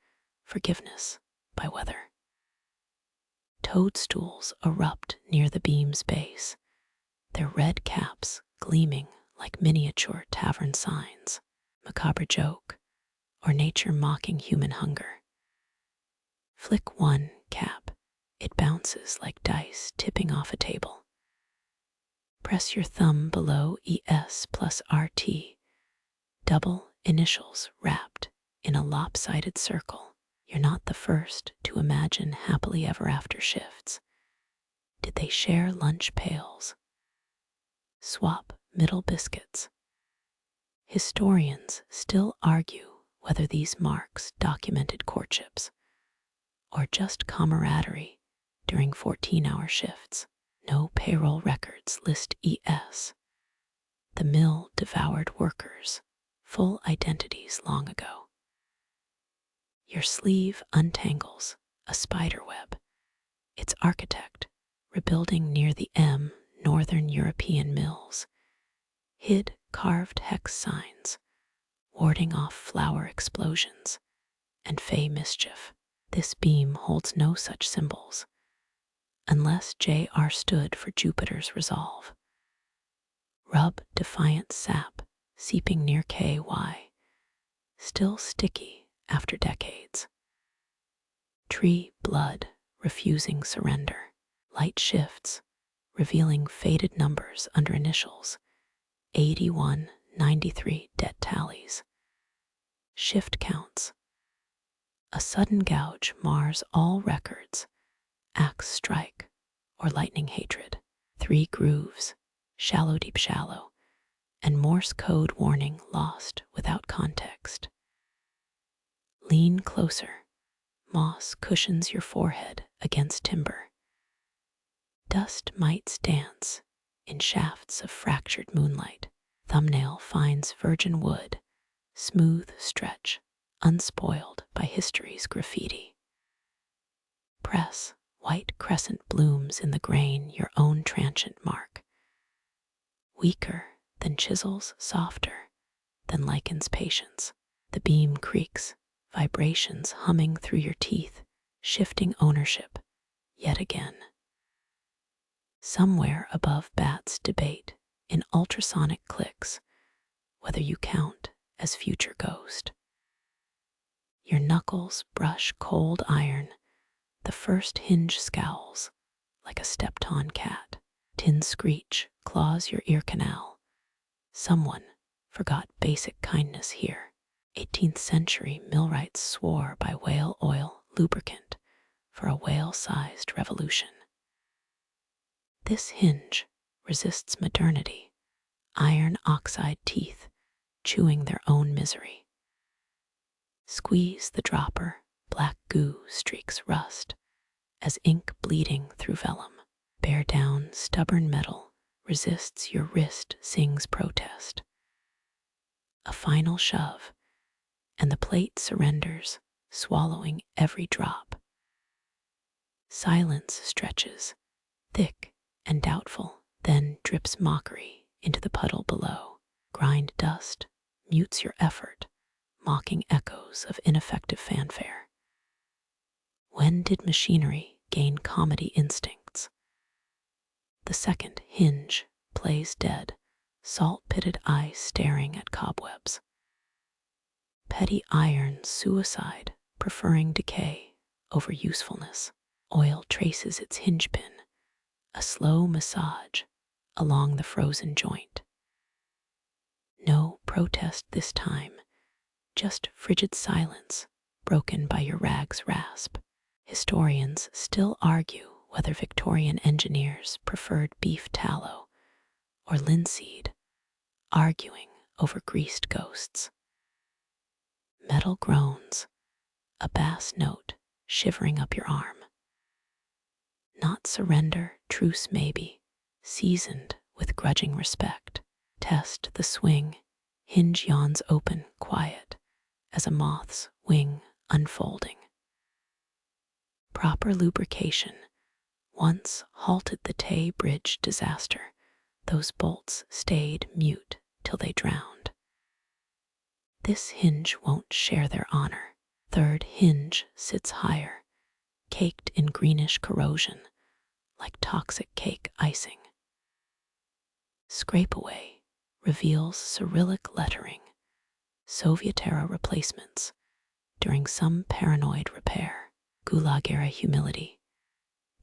Forgiveness by weather. Toadstools erupt near the beam's base, their red caps gleaming like miniature tavern signs. Macabre joke, or nature mocking human hunger. Flick one cap, it bounces like dice tipping off a table. Press your thumb below ES plus RT, double initials wrapped in a lopsided circle. You're not the first to imagine happily ever after shifts. Did they share lunch pails? Swap middle biscuits? Historians still argue whether these marks documented courtships or just camaraderie during 14-hour shifts. No payroll records list ES. The mill devoured workers, full identities long ago. Your sleeve untangles a spider web, its architect rebuilding near the M Northern European mills, hid carved hex signs, warding off flower explosions and fey mischief. This beam holds no such symbols, unless JR stood for Jupiter's resolve. Rub defiant sap seeping near KY, still sticky after decades. Tree blood refusing surrender. Light shifts, revealing faded numbers under initials, 8193 debt tallies. Shift counts. A sudden gouge mars all records, axe strike, or lightning hatred. 3 grooves, shallow deep shallow, and Morse code warning lost without context. Lean closer. Moss cushions your forehead against timber. Dust mites dance in shafts of fractured moonlight. Thumbnail finds virgin wood, smooth stretch, unspoiled by history's graffiti. Press, white crescent blooms in the grain, your own transient mark. Weaker than chisels, softer than lichen's patience. The beam creaks, vibrations humming through your teeth, shifting ownership yet again. Somewhere above bats debate in ultrasonic clicks whether you count as future ghost. Your knuckles brush cold iron, the first hinge scowls like a stepped-on cat. Tin screech claws your ear canal. Someone forgot basic kindness here. 18th century millwrights swore by whale oil lubricant for a whale-sized revolution. This hinge resists modernity, iron oxide teeth chewing their own misery. Squeeze the dropper, black goo streaks rust as ink bleeding through vellum. Bear down, stubborn metal resists, your wrist sings protest. A final shove, and the plate surrenders, swallowing every drop. Silence stretches, thick and doubtful, then drips mockery into the puddle below. Grind dust mutes your effort, mocking echoes of ineffective fanfare. When did machinery gain comedy instincts? The second hinge plays dead, salt-pitted eyes staring at cobwebs. Petty iron suicide, preferring decay over usefulness. Oil traces its hinge pin, a slow massage along the frozen joint. No protest this time, just frigid silence broken by your rag's rasp. Historians still argue whether Victorian engineers preferred beef tallow or linseed, arguing over greased ghosts. Metal groans, a bass note shivering up your arm. Not surrender, truce maybe, seasoned with grudging respect. Test the swing, hinge yawns open, quiet, as a moth's wing unfolding. Proper lubrication once halted the Tay Bridge disaster. Those bolts stayed mute till they drowned. This hinge won't share their honor. Third hinge sits higher, caked in greenish corrosion, like toxic cake icing. Scrape away reveals Cyrillic lettering, Soviet-era replacements during some paranoid repair. Gulag-era humility.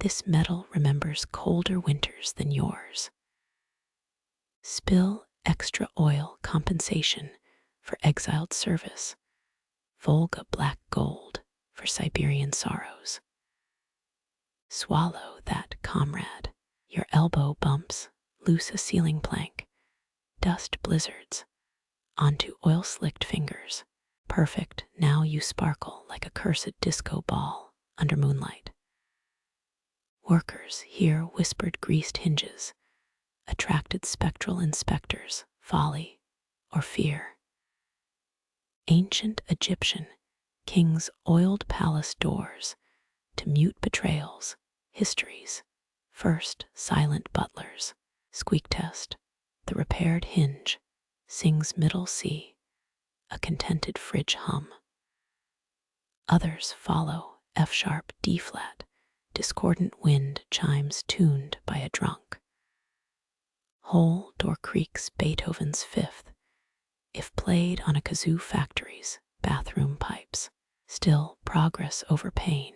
This metal remembers colder winters than yours. Spill extra oil compensation for exiled service. Volga black gold for Siberian sorrows. Swallow that, comrade. Your elbow bumps, loose a ceiling plank. Dust blizzards onto oil-slicked fingers. Perfect, now you sparkle like a cursed disco ball under moonlight. Workers hear whispered greased hinges, attracted spectral inspectors, folly or fear. Ancient Egyptian kings oiled palace doors to mute betrayals, histories, first silent butlers. Squeak test, the repaired hinge, sings middle C, a contented fridge hum. Others follow, F-sharp, D-flat, discordant wind chimes tuned by a drunk. Whole door creaks Beethoven's Fifth, if played on a kazoo factory's bathroom pipes. Still progress over pain,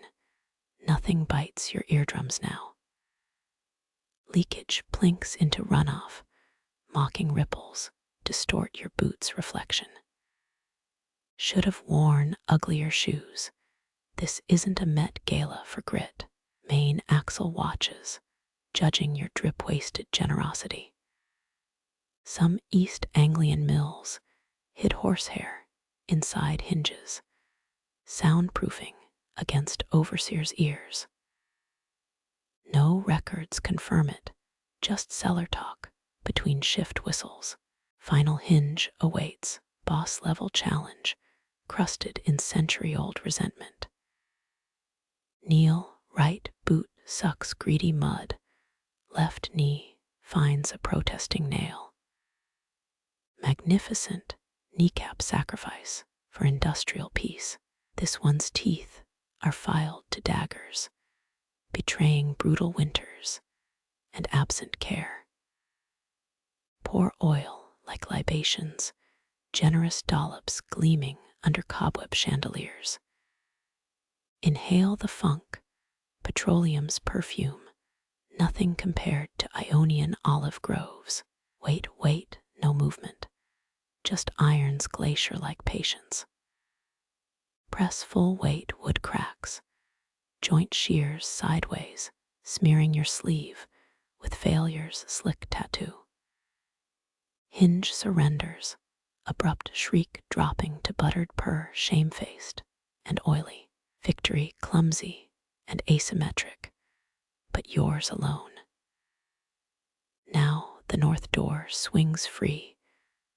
nothing bites your eardrums now. Leakage plinks into runoff, mocking ripples distort your boot's reflection. Should have worn uglier shoes. This isn't a Met Gala for grit. Main axle watches, judging your drip-waisted generosity. Some East Anglian mills hid horsehair inside hinges, soundproofing against overseers' ears. No records confirm it, just cellar talk between shift whistles. Final hinge awaits, boss-level challenge, crusted in century-old resentment. Kneel, right boot sucks greedy mud, left knee finds a protesting nail. Magnificent kneecap sacrifice for industrial peace. This one's teeth are filed to daggers, betraying brutal winters and absent care. Pour oil like libations, generous dollops gleaming under cobweb chandeliers. Inhale the funk, petroleum's perfume, nothing compared to Ionian olive groves. Wait, no movement, just iron's glacier-like patience. Press full weight, wood cracks, joint shears sideways, smearing your sleeve with failure's slick tattoo. Hinge surrenders, abrupt shriek dropping to buttered purr, shamefaced and oily. Victory clumsy and asymmetric, but yours alone. Now the north door swings free,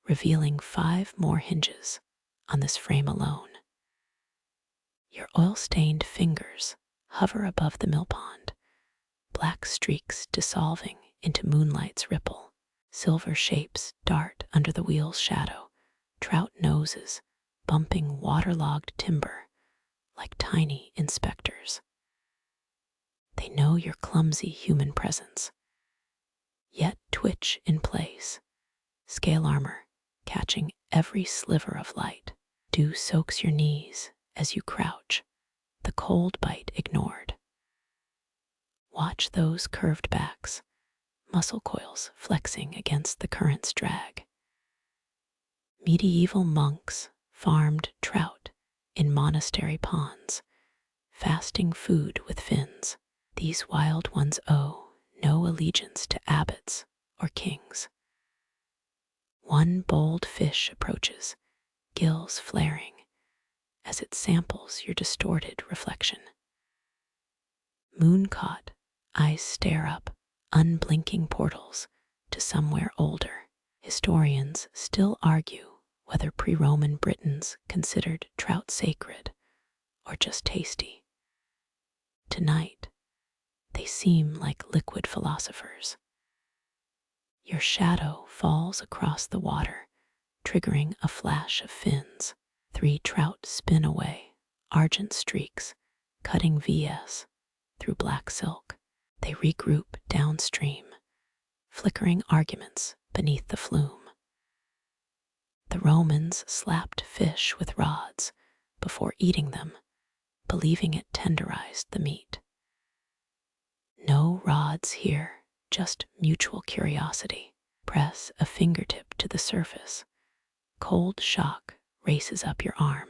revealing 5 more hinges on this frame alone. Your oil-stained fingers hover above the mill pond, black streaks dissolving into moonlight's ripple. Silver shapes dart under the wheel's shadow, trout noses bumping waterlogged timber like tiny inspectors. They know your clumsy human presence, yet twitch in place, scale armor catching every sliver of light. Dew soaks your knees as you crouch, the cold bite ignored. Watch those curved backs, muscle coils flexing against the current's drag. Medieval monks farmed trout in monastery ponds, fasting food with fins. These wild ones owe no allegiance to abbots or kings. One bold fish approaches, gills flaring, as it samples your distorted reflection. Moon-caught, eyes stare up, unblinking portals to somewhere older. Historians still argue whether pre-Roman Britons considered trout sacred or just tasty. Tonight, they seem like liquid philosophers. Your shadow falls across the water, triggering a flash of fins. 3 trout spin away, argent streaks cutting VS through black silk. They regroup downstream, flickering arguments beneath the flume. The Romans slapped fish with rods before eating them, believing it tenderized the meat. No rods here, just mutual curiosity. Press a fingertip to the surface. Cold shock races up your arm.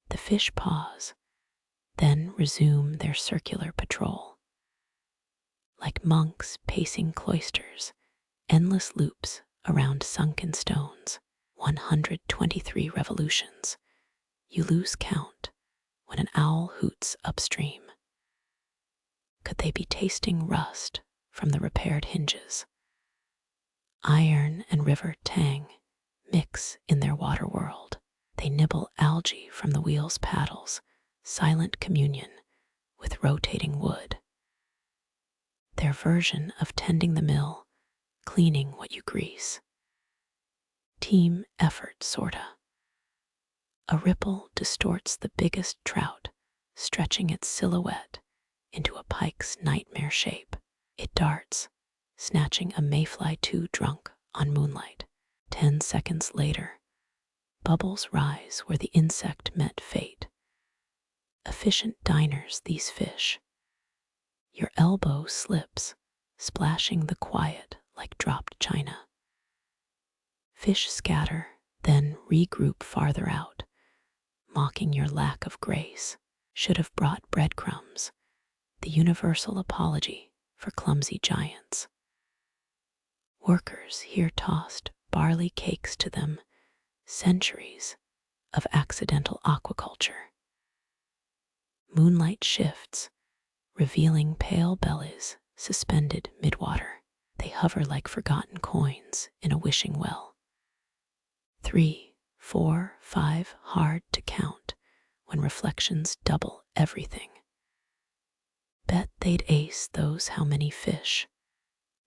The fish pause, then resume their circular patrol. Like monks pacing cloisters, endless loops around sunken stones, 123 revolutions. You lose count when an owl hoots upstream. Could they be tasting rust from the repaired hinges? Iron and river tang mix in their water world. They nibble algae from the wheel's paddles, silent communion with rotating wood. Their version of tending the mill, cleaning what you grease. Team effort, sorta. A ripple distorts the biggest trout, stretching its silhouette into a pike's nightmare shape. It darts, snatching a mayfly too drunk on moonlight. 10 seconds later, bubbles rise where the insect met fate. Efficient diners, these fish. Your elbow slips, splashing the quiet like dropped china. Fish scatter, then regroup farther out, mocking your lack of grace. Should have brought breadcrumbs, the universal apology for clumsy giants. Workers here tossed barley cakes to them, centuries of accidental aquaculture. Moonlight shifts, revealing pale bellies suspended midwater. They hover like forgotten coins in a wishing well. 3, 4, 5, hard to count when reflections double everything. Bet they'd ace those how many fish.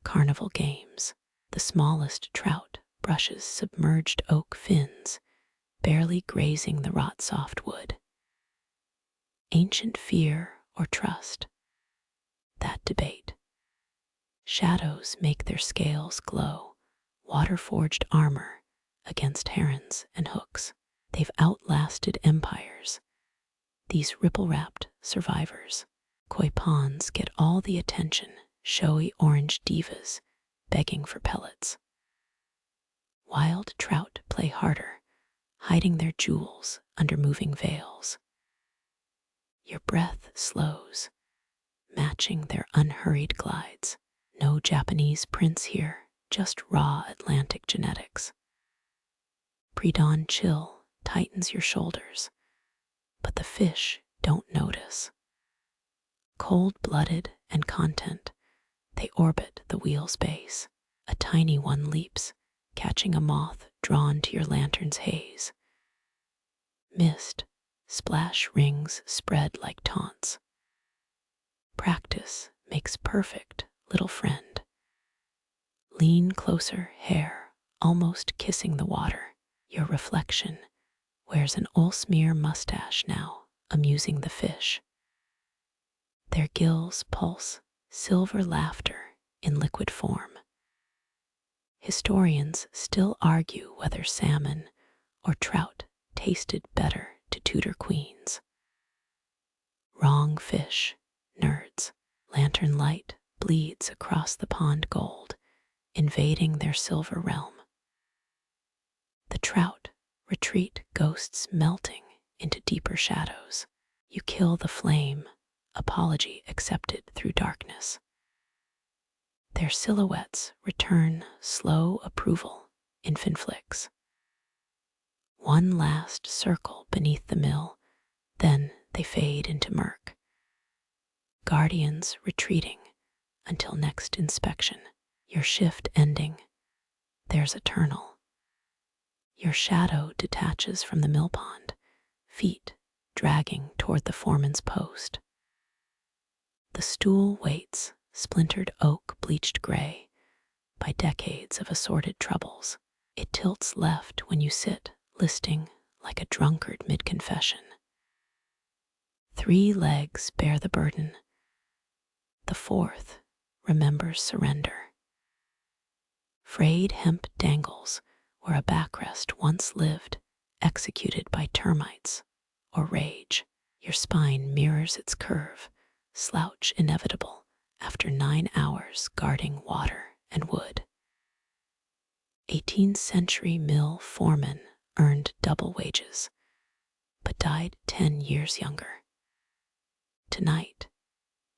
Carnival games. The smallest trout brushes submerged oak fins, barely grazing the rot-soft wood. Ancient fear or trust? That debate. Shadows make their scales glow, water-forged armor against herons and hooks. They've outlasted empires. These ripple-wrapped survivors. Koi ponds get all the attention, showy orange divas begging for pellets. Wild trout play harder, hiding their jewels under moving veils. Your breath slows, matching their unhurried glides. No Japanese prints here, just raw Atlantic genetics. Pre-dawn chill tightens your shoulders, but the fish don't notice. Cold-blooded and content, they orbit the wheel's base. A tiny one leaps, catching a moth drawn to your lantern's haze. Mist splash rings spread like taunts. Practice makes perfect, little friend. Lean closer, hair almost kissing the water. Your reflection wears an Olsmere mustache now, amusing the fish. Their gills pulse silver laughter in liquid form. Historians still argue whether salmon or trout tasted better to Tudor queens. Wrong fish, nerds. Lantern light bleeds across the pond gold, invading their silver realm. The trout retreat, ghosts melting into deeper shadows. You kill the flame, apology accepted through darkness. Their silhouettes return, slow approval, infant flicks. One last circle beneath the mill, then they fade into murk. Guardians retreating until next inspection. Your shift ending, theirs eternal. Your shadow detaches from the mill pond, feet dragging toward the foreman's post. The stool waits, splintered oak bleached gray by decades of assorted troubles. It tilts left when you sit, listing like a drunkard mid-confession. 3 legs bear the burden. The 4th remembers surrender. Frayed hemp dangles where a backrest once lived, executed by termites or rage. Your spine mirrors its curve, slouch inevitable after 9 hours guarding water and wood. 18th century mill foreman earned double wages, but died 10 years younger. Tonight,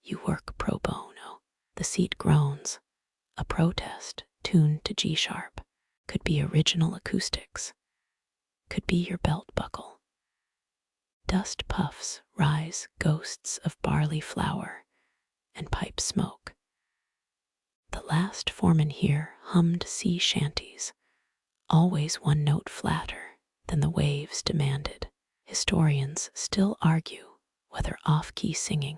you work pro bono. The seat groans, a protest tuned to G-sharp. Could be original acoustics, could be your belt buckle. Dust puffs rise, ghosts of barley flour and pipe smoke. The last foreman here hummed sea shanties, always one note flatter than the waves demanded. Historians still argue whether off-key singing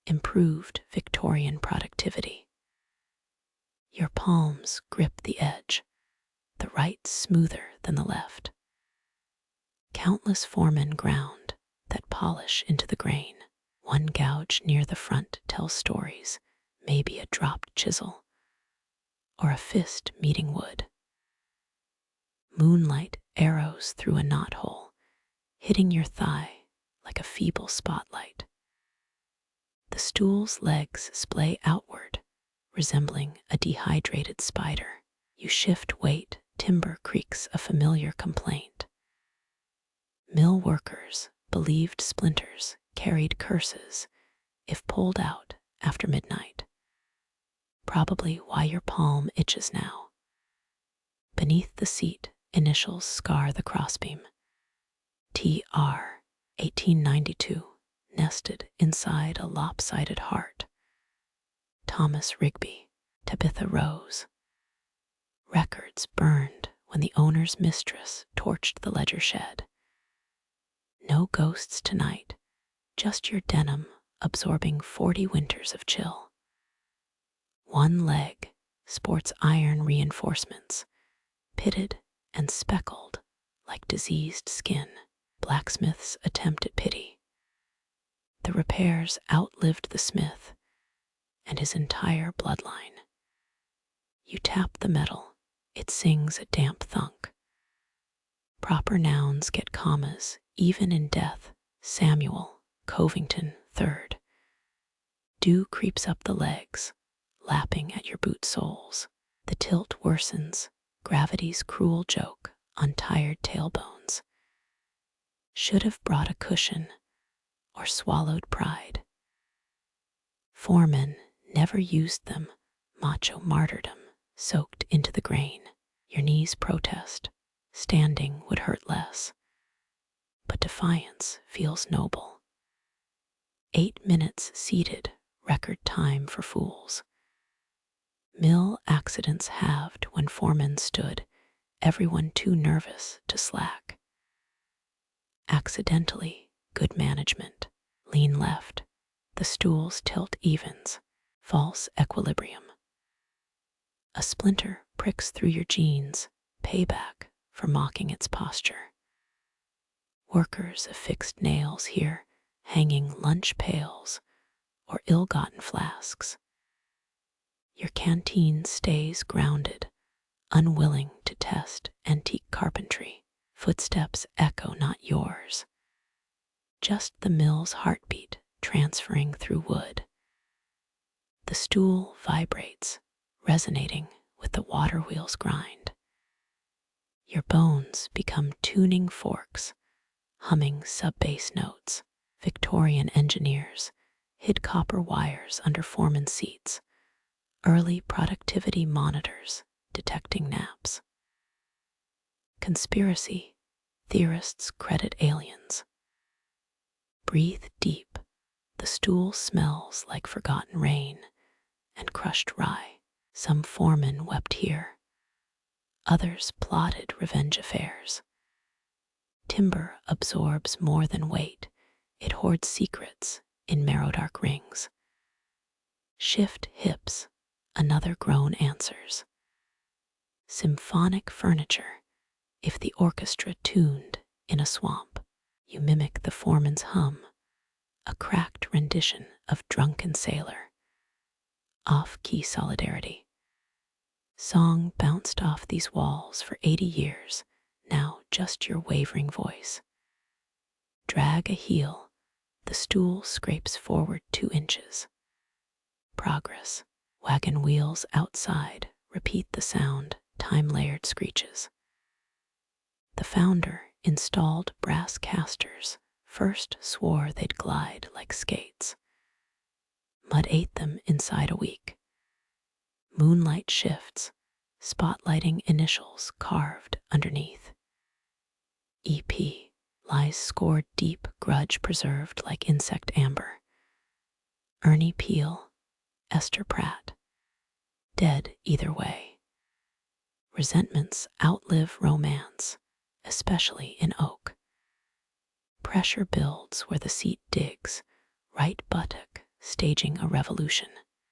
improved Victorian productivity. Your palms grip the edge, the right smoother than the left. Countless foremen ground that polish into the grain. One gouge near the front tells stories, maybe a dropped chisel or a fist meeting wood. Moonlight arrows through a knothole, hitting your thigh like a feeble spotlight. The stool's legs splay outward, resembling a dehydrated spider. You shift weight, timber creaks a familiar complaint. Mill workers believed splinters carried curses if pulled out after midnight. Probably why your palm itches now. Beneath the seat, initials scar the crossbeam. TR 1892, nested inside a lopsided heart. Thomas Rigby, Tabitha Rose. Records burned when the owner's mistress torched the ledger shed. No ghosts tonight, just your denim absorbing 40 winters of chill. One leg sports iron reinforcements, pitted and speckled like diseased skin. Blacksmith's attempt at pity. The repairs outlived the smith and his entire bloodline. You tap the metal, it sings a damp thunk. Proper nouns get commas, even in death. Samuel, Covington, 3rd. Dew creeps up the legs, lapping at your boot soles. The tilt worsens, gravity's cruel joke on tired tailbones. Should have brought a cushion or swallowed pride. Foremen never used them, macho martyrdom soaked into the grain. Your knees protest, standing would hurt less. But defiance feels noble. 8 minutes seated, record time for fools. Mill accidents halved when foremen stood, everyone too nervous to slack. Accidentally, good management. Lean left, the stool's tilt evens. False equilibrium. A splinter pricks through your jeans, payback for mocking its posture. Workers affixed nails here, hanging lunch pails or ill-gotten flasks. Your canteen stays grounded, unwilling to test antique carpentry. Footsteps echo not yours, just the mill's heartbeat transferring through wood. The stool vibrates, resonating with the water wheel's grind. Your bones become tuning forks, humming sub-bass notes. Victorian engineers hid copper wires under foreman seats, early productivity monitors detecting naps. Conspiracy theorists credit aliens. Breathe deep, the stool smells like forgotten rain and crushed rye. Some foremen wept here, others plotted revenge affairs. Timber absorbs more than weight, it hoards secrets in marrow dark rings. Shift hips, another groan answers. Symphonic furniture, if the orchestra tuned in a swamp, you mimic the foreman's hum, a cracked rendition of Drunken Sailor. Off-key solidarity. Song bounced off these walls for 80 years, now just your wavering voice. Drag a heel, the stool scrapes forward 2 inches. Progress. Wagon wheels outside repeat the sound, time-layered screeches. The founder installed brass casters, first swore they'd glide like skates. Mud ate them inside a week. Moonlight shifts, spotlighting initials carved underneath. EP lies scored deep, grudge preserved like insect amber. Ernie Peel, Esther Pratt, dead either way. Resentments outlive romance, especially in oak. Pressure builds where the seat digs, right buttock staging a revolution,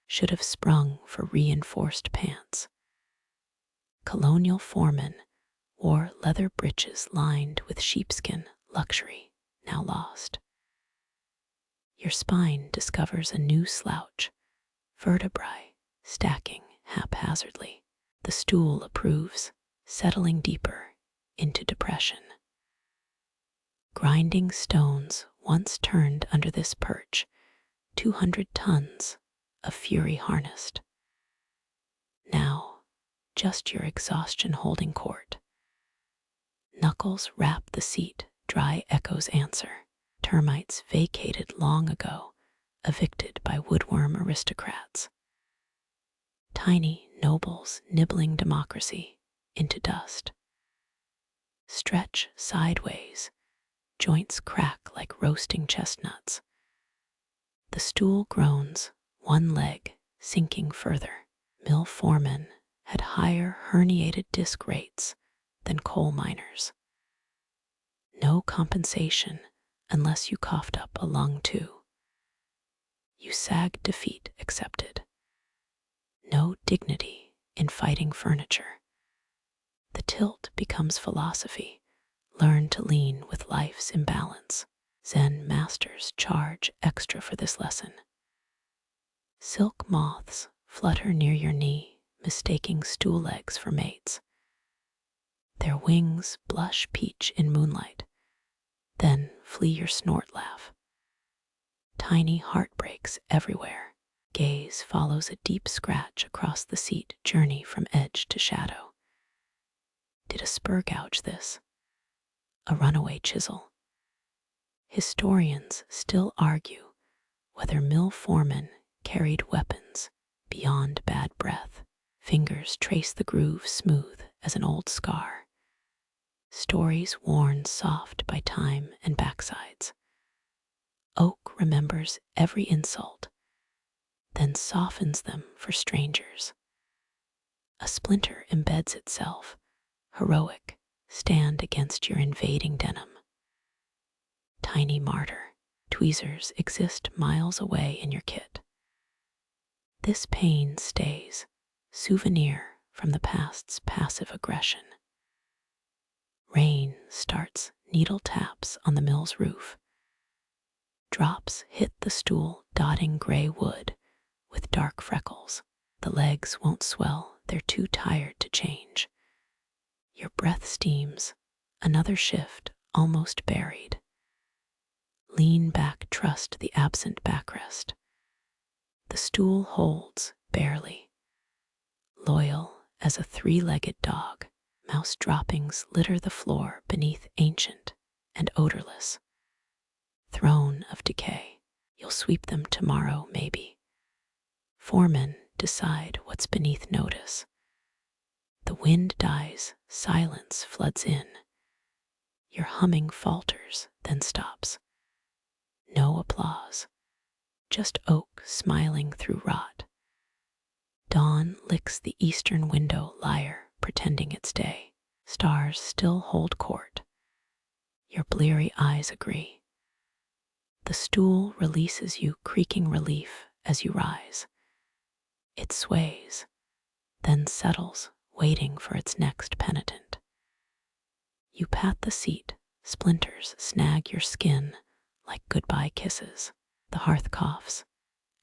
should have sprung for reinforced pants. Colonial foremen wore leather breeches lined with sheepskin, luxury now lost. Your spine discovers a new slouch, vertebrae stacking haphazardly. The stool approves, settling deeper into depression. Grinding stones once turned under this perch, 200 tons of fury harnessed. Now, just your exhaustion holding court. Knuckles wrap the seat, dry echoes answer. Termites vacated long ago, evicted by woodworm aristocrats. Tiny nobles nibbling democracy into dust. Stretch sideways, joints crack like roasting chestnuts. The stool groans, one leg sinking further. Mill foremen had higher herniated disc rates than coal miners. No compensation unless you coughed up a lung too. You sag defeat accepted. No dignity in fighting furniture. The tilt becomes philosophy. Learn to lean with life's imbalance. Zen masters charge extra for this lesson. Silk moths flutter near your knee, mistaking stool legs for mates. Their wings blush peach in moonlight, then flee your snort laugh. Tiny heartbreaks everywhere. Gaze follows a deep scratch across the seat, journey from edge to shadow. Did a spur gouge this? A runaway chisel? Historians still argue whether mill foremen carried weapons beyond bad breath. Fingers trace the groove smooth as an old scar. Stories worn soft by time and backsides. Oak remembers every insult, then softens them for strangers. A splinter embeds itself, heroic, stand against your invading denim. tiny martyr. Tweezers exist miles away in your kit. This pain stays, souvenir from the past's passive aggression. Rain starts needle taps on the mill's roof. Drops hit the stool, dotting gray wood with dark freckles. The legs won't swell, they're too tired to change. Your breath steams, another shift almost buried. Lean back, trust the absent backrest. The stool holds, barely. Loyal as a three-legged dog, mouse droppings litter the floor beneath, ancient and odorless. Throne of decay. You'll sweep them tomorrow, maybe. Foremen decide what's beneath notice. The wind dies, silence floods in. Your humming falters, then stops. No applause, just oak smiling through rot. Dawn licks the eastern window, lyre pretending it's day. Stars still hold court. Your bleary eyes agree. The stool releases you, creaking relief as you rise. It sways, then settles, waiting for its next penitent. You pat the seat, splinters snag your skin like goodbye kisses. The hearth coughs,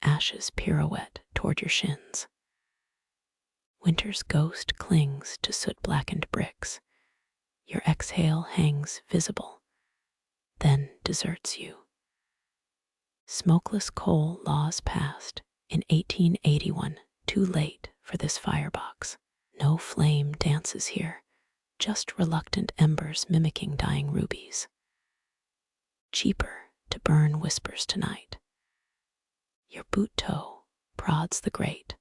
ashes pirouette toward your shins. Winter's ghost clings to soot-blackened bricks. Your exhale hangs visible, then deserts you. Smokeless coal laws passed in 1881, too late for this firebox. No flame dances here, just reluctant embers mimicking dying rubies. Cheaper to burn whispers tonight. Your boot toe prods the grate.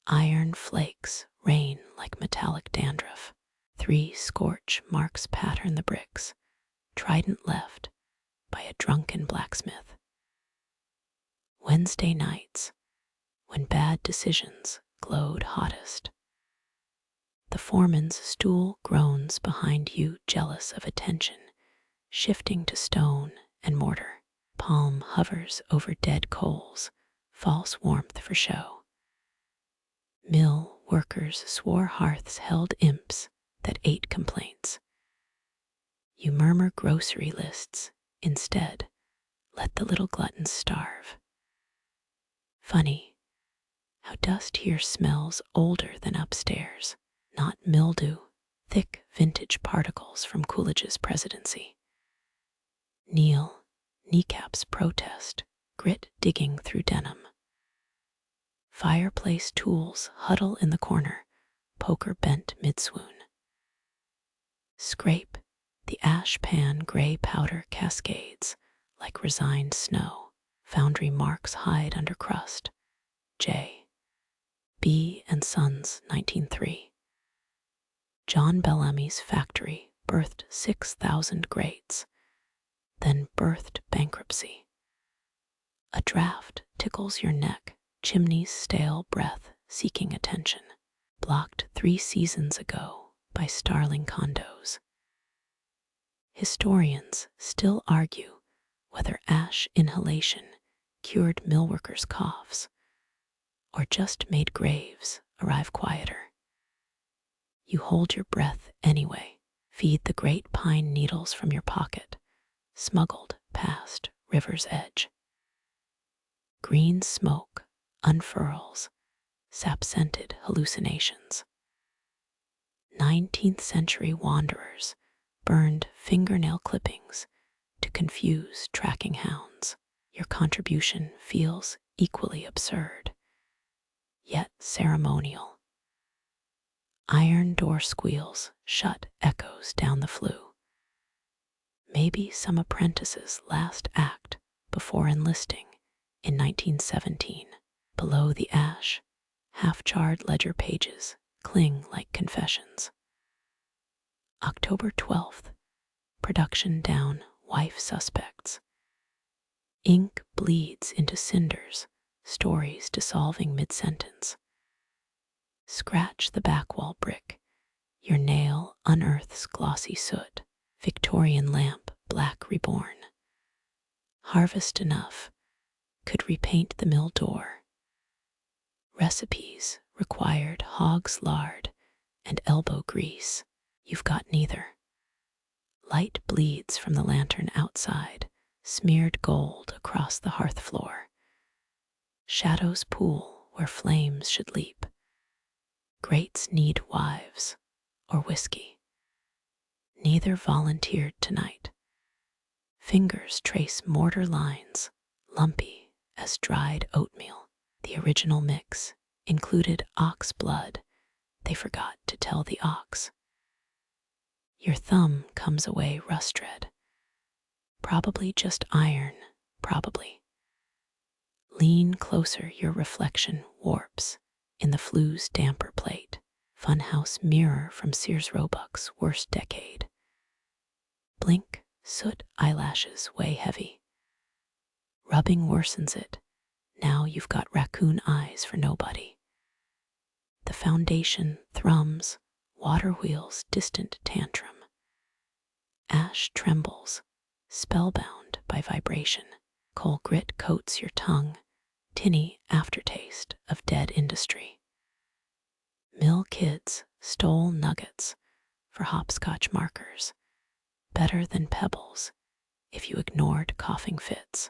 Iron flakes rain like metallic dandruff. 3 scorch marks pattern the bricks, trident left by a drunken blacksmith. Wednesday nights, when bad decisions glowed hottest. The foreman's stool groans behind you, jealous of attention, shifting to stone and mortar. Palm hovers over dead coals, false warmth for show. Mill workers swore hearths held imps that ate complaints. You murmur grocery lists instead, let the little gluttons starve. Funny how dust here smells older than upstairs, not mildew, thick vintage particles from Coolidge's presidency. Kneel, kneecaps protest, grit digging through denim. Fireplace tools huddle in the corner, poker bent mid-swoon. Scrape, the ash pan gray powder cascades like resigned snow. Foundry marks hide under crust. J. B. and Sons, 1903. John Bellamy's factory birthed 6,000 grates, then birthed bankruptcy. A draft tickles your neck, chimney's stale breath seeking attention. Blocked 3 seasons ago by starling condos. Historians still argue whether ash inhalation cured millworkers' coughs or just made graves arrive quieter. You hold your breath anyway, feed the great pine needles from your pocket, smuggled past river's edge. Green smoke unfurls, sap-scented hallucinations. 19th century wanderers burned fingernail clippings to confuse tracking hounds. Your contribution feels equally absurd, yet ceremonial. Iron door squeals shut echoes down the flue. Maybe some apprentice's last act before enlisting in 1917. Below the ash, half-charred ledger pages cling like confessions. October 12th, production down, wife suspects. Ink bleeds into cinders, stories dissolving mid-sentence. Scratch the back wall brick, your nail unearths glossy soot. Victorian lamp, black reborn. Harvest enough could repaint the mill door. Recipes required hog's lard and elbow grease. You've got neither. Light bleeds from the lantern outside, smeared gold across the hearth floor. Shadows pool where flames should leap. Grates need wives or whiskey. Neither volunteered tonight. Fingers trace mortar lines, lumpy as dried oatmeal. The original mix included ox blood. They forgot to tell the ox. Your thumb comes away rust-red. Probably just iron, probably. Lean closer, your reflection warps in the flue's damper plate. Funhouse mirror from Sears Roebuck's worst decade. Blink, soot eyelashes weigh heavy. Rubbing worsens it. Now you've got raccoon eyes for nobody. The foundation thrums, water wheels distant tantrum. Ash trembles, spellbound by vibration. Coal grit coats your tongue, tinny aftertaste of dead industry. Mill kids stole nuggets for hopscotch markers, better than pebbles if you ignored coughing fits.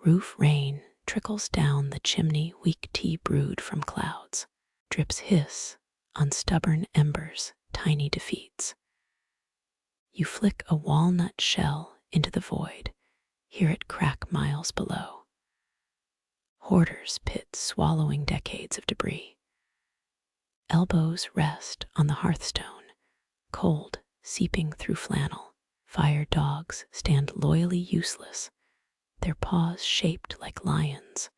Roof rain trickles down the chimney, weak tea brewed from clouds. Drips hiss on stubborn embers, tiny defeats. You flick a walnut shell into the void, hear it crack miles below. Hoarders pit swallowing decades of debris. Elbows rest on the hearthstone, cold seeping through flannel. Fire dogs stand loyally useless, their paws shaped like lions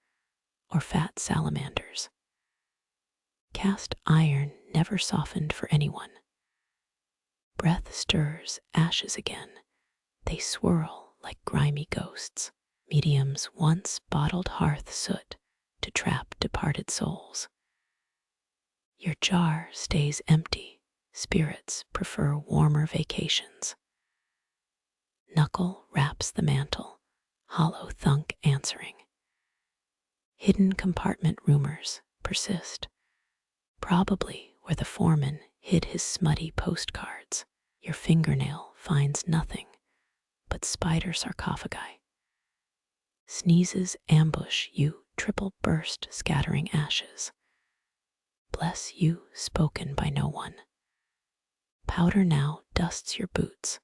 or fat salamanders. Cast iron never softened for anyone. Breath stirs ashes again. They swirl like grimy ghosts. Mediums once bottled hearth soot to trap departed souls. Your jar stays empty. Spirits prefer warmer vacations. Knuckle wraps the mantle, hollow thunk answering. Hidden compartment rumors persist, probably where the foreman hid his smutty postcards. Your fingernail finds nothing but spider sarcophagi. Sneezes ambush you, triple burst scattering ashes. Bless you spoken by no one. Powder now dusts your boots,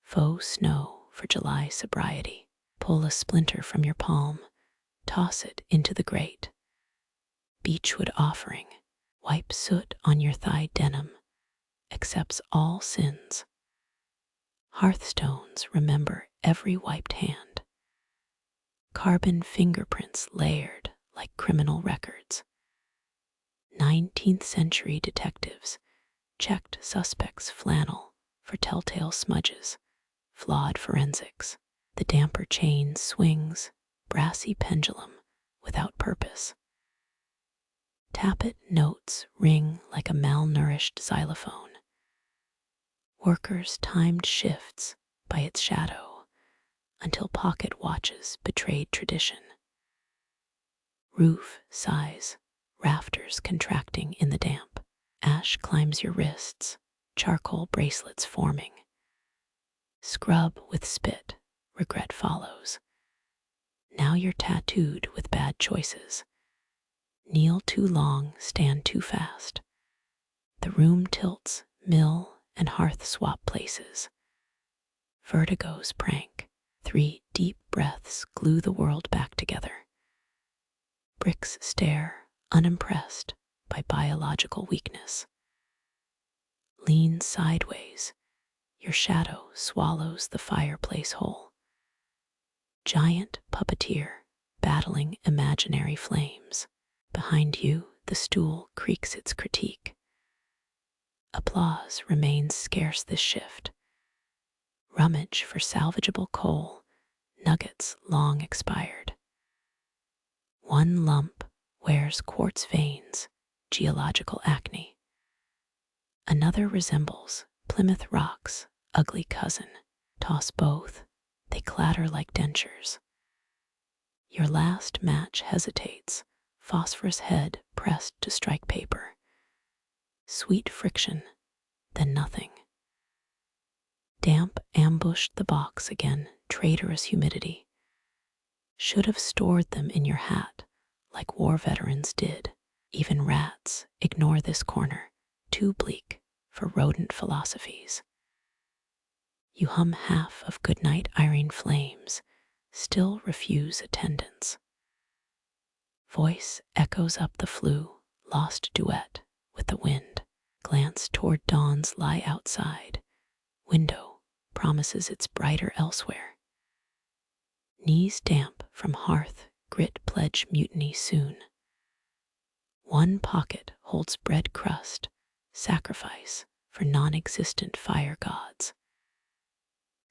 faux snow for July sobriety. Pull a splinter from your palm, toss it into the grate. Beechwood offering, wipe soot on your thigh denim, accepts all sins. Hearthstones remember every wiped hand. Carbon fingerprints layered like criminal records. 19th century detectives checked suspects' flannel for telltale smudges, flawed forensics. The damper chain swings, brassy pendulum without purpose. Tappet notes ring like a malnourished xylophone. Workers timed shifts by its shadow until pocket watches betrayed tradition. Roof sighs, rafters contracting in the damp. Ash climbs your wrists, charcoal bracelets forming. Scrub with spit, regret follows. Now you're tattooed with bad choices. Kneel too long, stand too fast. The room tilts, mill and hearth swap places. Vertigo's prank. 3 deep breaths glue the world back together. Bricks stare, unimpressed by biological weakness. Lean sideways, your shadow swallows the fireplace whole. Giant puppeteer battling imaginary flames. Behind you, the stool creaks its critique. Applause remains scarce this shift. Rummage for salvageable coal, nuggets long expired. One lump wears quartz veins, geological acne. Another resembles Plymouth Rock's ugly cousin. Toss both, They clatter like dentures. Your last match hesitates, phosphorus head pressed to strike paper. Sweet friction, then nothing. Damp ambushed the box again, traitorous humidity. Should have stored them in your hat, like war veterans did. Even rats ignore this corner, too bleak for rodent philosophies. You hum half of Goodnight Irene Flames, still refuse attendance. Voice echoes up the flue, lost duet with the wind. Glance toward dawn's lie outside. Window promises it's brighter elsewhere. Knees damp from hearth, grit pledge mutiny soon. One pocket holds bread crust, sacrifice for non-existent fire gods.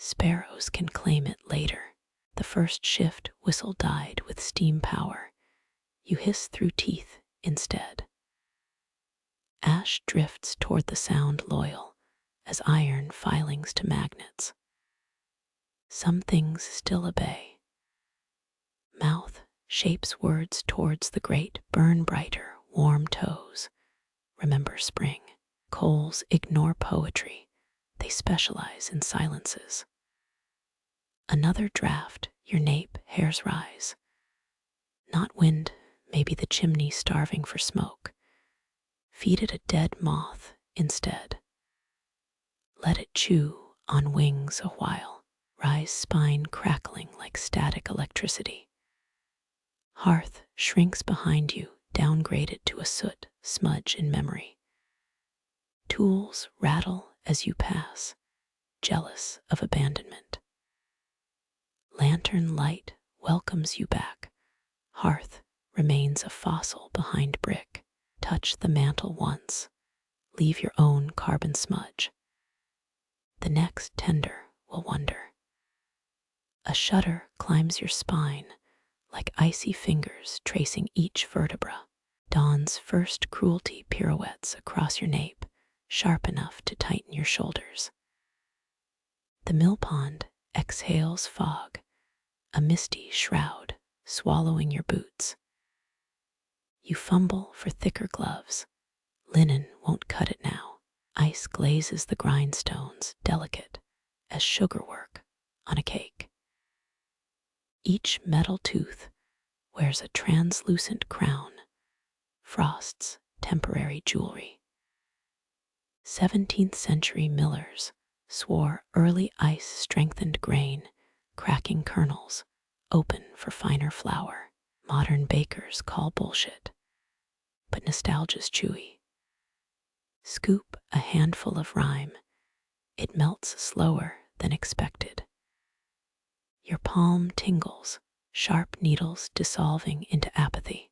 Sparrows can claim it later. The first shift whistle died with steam power. You hiss through teeth instead. Ash drifts toward the sound loyal as iron filings to magnets. Some things still obey. Mouth shapes words towards the great, burn brighter, warm toes. Remember spring. Coals ignore poetry. They specialize in silences. Another draft, your nape hairs rise. Not wind, maybe the chimney starving for smoke. Feed it a dead moth instead. Let it chew on wings a while, rise spine crackling like static electricity. Hearth shrinks behind you, downgraded to a soot smudge in memory. Tools rattle as you pass, jealous of abandonment. Lantern light welcomes you back. Hearth remains a fossil behind brick. Touch the mantle once, leave your own carbon smudge. The next tender will wonder. A shudder climbs your spine, like icy fingers tracing each vertebra. Dawn's first cruelty pirouettes across your nape, sharp enough to tighten your shoulders. The mill pond exhales fog, a misty shroud swallowing your boots. You fumble for thicker gloves. Linen won't cut it now. Ice glazes the grindstones, delicate as sugarwork on a cake. Each metal tooth wears a translucent crown, frost's temporary jewelry. 17th century millers swore early ice strengthened grain, cracking kernels, open for finer flour. Modern bakers call bullshit, but nostalgia's chewy. Scoop a handful of rime, it melts slower than expected. Your palm tingles, sharp needles dissolving into apathy.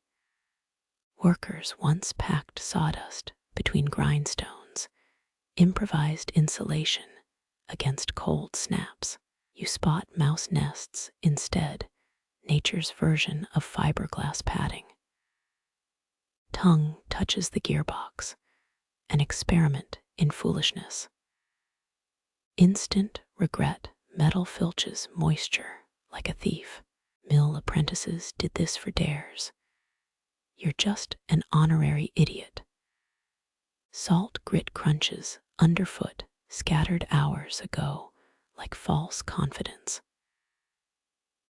Workers once packed sawdust between grindstones, improvised insulation against cold snaps. You spot mouse nests instead, nature's version of fiberglass padding. Tongue touches the gearbox, an experiment in foolishness. Instant regret, metal filches moisture like a thief. Mill apprentices did this for dares. You're just an honorary idiot. Salt grit crunches underfoot, scattered hours ago like false confidence.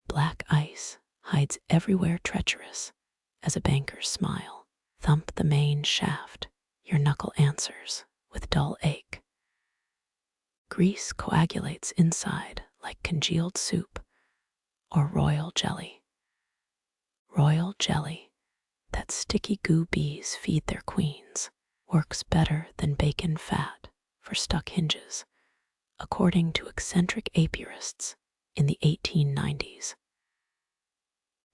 Black ice hides everywhere treacherous as a banker's smile. Thump the main shaft, your knuckle answers with dull ache. Grease coagulates inside like congealed soup or royal jelly. Royal jelly, that sticky goo bees feed their queens, works better than bacon fat for stuck hinges, according to eccentric apiarists in the 1890s.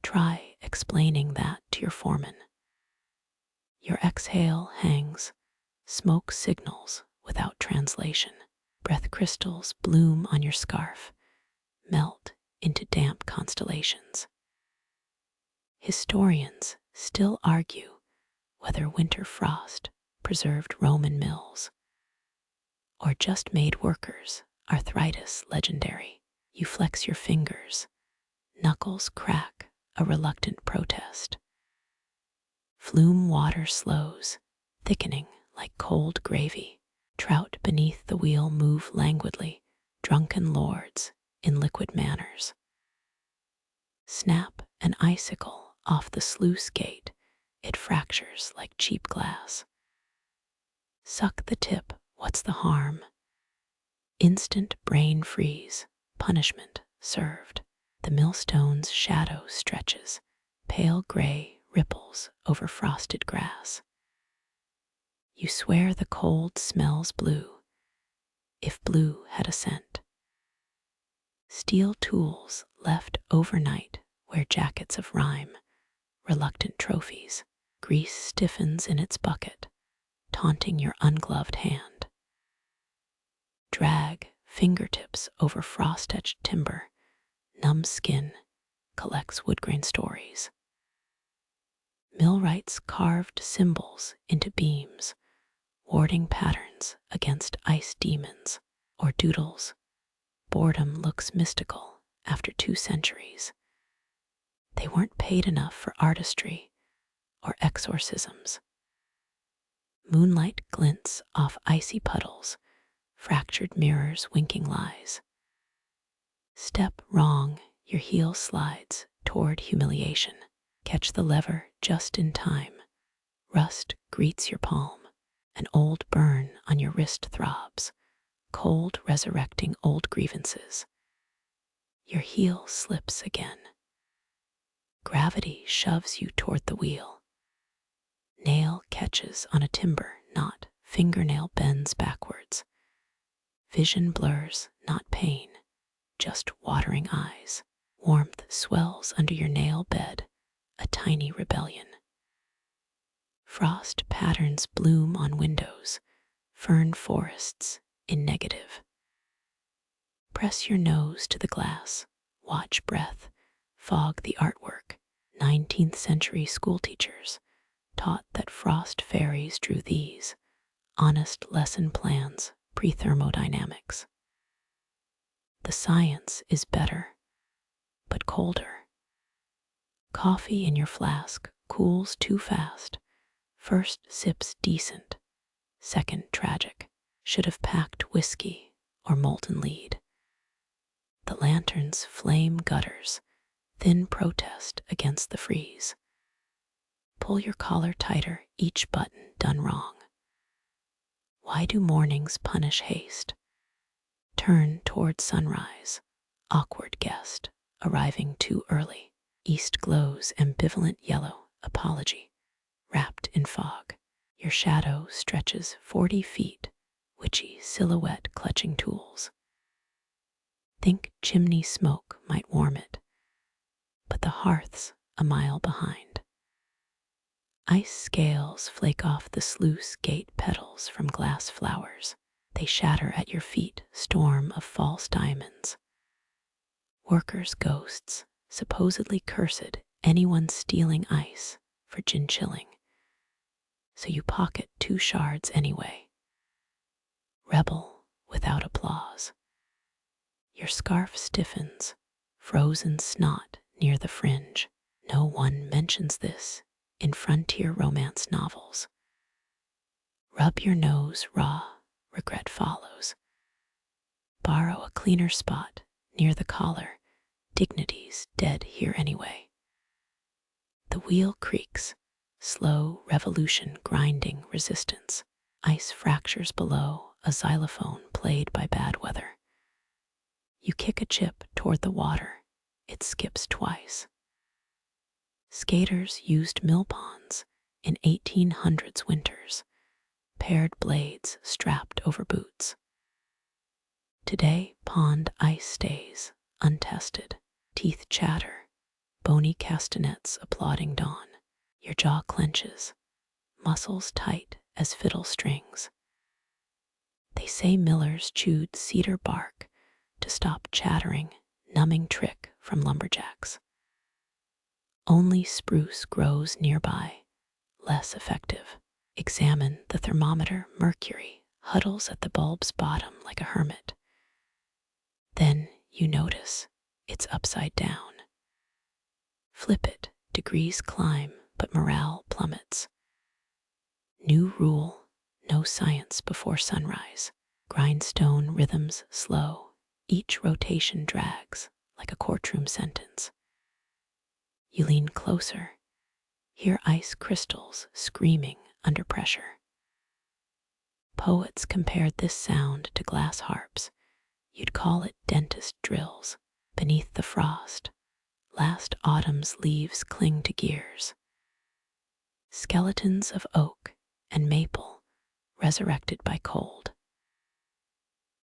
Try explaining that to your foreman. Your exhale hangs, smoke signals without translation. Breath crystals bloom on your scarf, melt into damp constellations. Historians still argue whether winter frost preserved Roman mills or just made workers' arthritis legendary. You flex your fingers, knuckles crack, a reluctant protest. Flume water slows, thickening like cold gravy. Trout beneath the wheel move languidly, drunken lords in liquid manners. Snap an icicle off the sluice gate, it fractures like cheap glass. Suck the tip, what's the harm? Instant brain freeze, punishment served. The millstone's shadow stretches, pale gray ripples over frosted grass. You swear the cold smells blue, if blue had a scent. Steel tools left overnight wear jackets of rime, reluctant trophies. Grease stiffens in its bucket, taunting your ungloved hand. Drag fingertips over frost-etched timber, numb skin collects woodgrain stories. Millwrights carved symbols into beams, warding patterns against ice demons, or doodles. Boredom looks mystical after 2 centuries. They weren't paid enough for artistry or exorcisms. Moonlight glints off icy puddles, fractured mirrors winking lies. Step wrong, your heel slides toward humiliation. Catch the lever just in time. Rust greets your palm. An old burn on your wrist throbs, cold resurrecting old grievances. Your heel slips again. Gravity shoves you toward the wheel. Nail catches on a timber knot, fingernail bends backwards. Vision blurs, not pain, just watering eyes. Warmth swells under your nail bed, a tiny rebellion. Frost patterns bloom on windows, fern forests in negative. Press your nose to the glass, watch breath, fog the artwork. 19th century schoolteachers taught that frost fairies drew these honest lesson plans, pre-thermodynamics. The science is better, but colder. Coffee in your flask cools too fast. First sip's decent, second tragic. Should have packed whiskey or molten lead. The lantern's flame gutters, thin protest against the freeze. Pull your collar tighter, each button done wrong. Why do mornings punish haste? Turn toward sunrise, awkward guest, arriving too early. East glows ambivalent yellow, apology, wrapped in fog. Your shadow stretches 40 feet, witchy silhouette clutching tools. Think chimney smoke might warm it, but the hearth's a mile behind. Ice scales flake off the sluice gate petals from glass flowers. They shatter at your feet, storm of false diamonds. Workers' ghosts, supposedly cursed, anyone stealing ice for gin chilling. So you pocket 2 shards anyway. Rebel without applause. Your scarf stiffens, frozen snot near the fringe. No one mentions this in frontier romance novels. Rub your nose raw, regret follows. Borrow a cleaner spot near the collar, dignity's dead here anyway. The wheel creaks, slow revolution grinding resistance. Ice fractures below, a xylophone played by bad weather. You kick a chip toward the water, it skips twice. Skaters used mill ponds in 1800s winters, paired blades strapped over boots. Today, pond ice stays, untested, teeth chatter, bony castanets applauding dawn. Your jaw clenches, muscles tight as fiddle strings. They say millers chewed cedar bark to stop chattering, numbing trick from lumberjacks. Only spruce grows nearby, less effective. Examine the thermometer, mercury huddles at the bulb's bottom like a hermit. Then You notice it's upside down. Flip it, degrees climb, but morale plummets. New rule, no science before sunrise. Grindstone rhythms slow. Each rotation drags like a courtroom sentence. You lean closer, hear ice crystals screaming under pressure. Poets compared this sound to glass harps. You'd call it dentist drills. Beneath the frost, last autumn's leaves cling to gears. Skeletons of oak and maple resurrected by cold.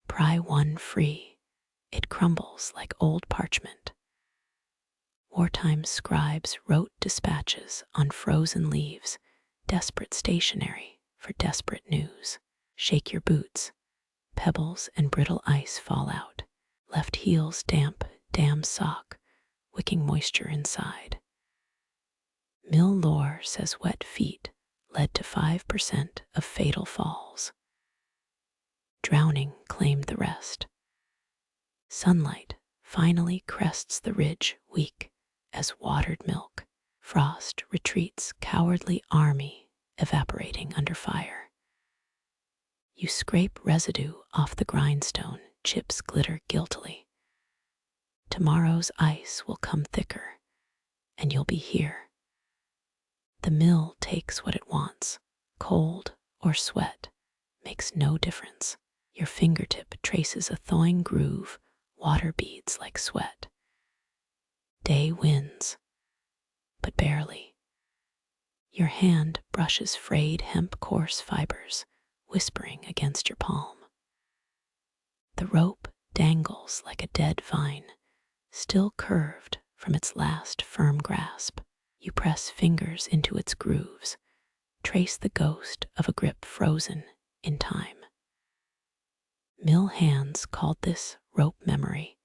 Pry one free, it crumbles like old parchment. Wartime scribes wrote dispatches on frozen leaves, desperate stationery for desperate news. Shake your boots, pebbles and brittle ice fall out. Left heel's damp, sock, wicking moisture inside. Mill lore says wet feet led to 5% of fatal falls. Drowning claimed the rest. Sunlight finally crests the ridge weak as watered milk. Frost retreats cowardly army evaporating under fire. You scrape residue off the grindstone, chips glitter guiltily. Tomorrow's ice will come thicker, and you'll be here. The mill takes what it wants, cold or sweat, makes no difference. Your fingertip traces a thawing groove, water beads like sweat. Day wins, but barely. Your hand brushes frayed hemp coarse fibers, whispering against your palm. The rope dangles like a dead vine, still curved from its last firm grasp. You press fingers into its grooves, trace the ghost of a grip frozen in time. Mill hands called this rope memory,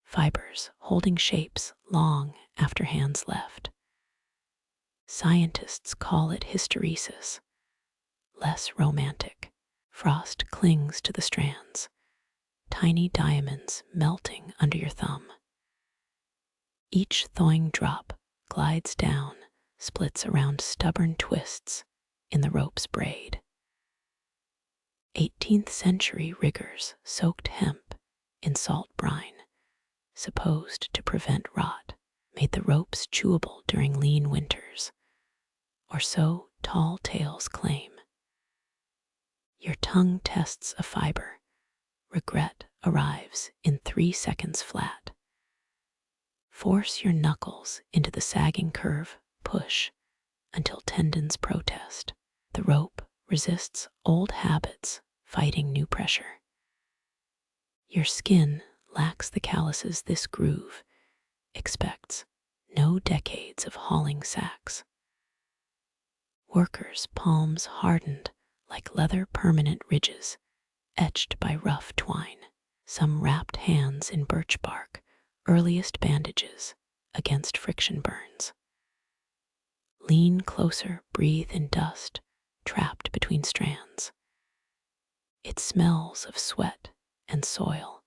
fibers holding shapes long after hands left. Scientists call it hysteresis, less romantic. Frost clings to the strands, tiny diamonds melting under your thumb. Each thawing drop glides down, splits around stubborn twists in the rope's braid. 18th century riggers soaked hemp in salt brine, supposed to prevent rot, made the ropes chewable during lean winters, or so tall tales claim. Your tongue tests a fiber, regret arrives in 3 seconds flat. Force your knuckles into the sagging curve, push until tendons protest. The rope resists old habits, fighting new pressure. Your skin lacks the calluses this groove expects, no decades of hauling sacks. Workers' palms hardened like leather permanent ridges, etched by rough twine. Some wrapped hands in birch bark, earliest bandages against friction burns. Lean closer, breathe in dust, trapped between strands. It smells of sweat and soil,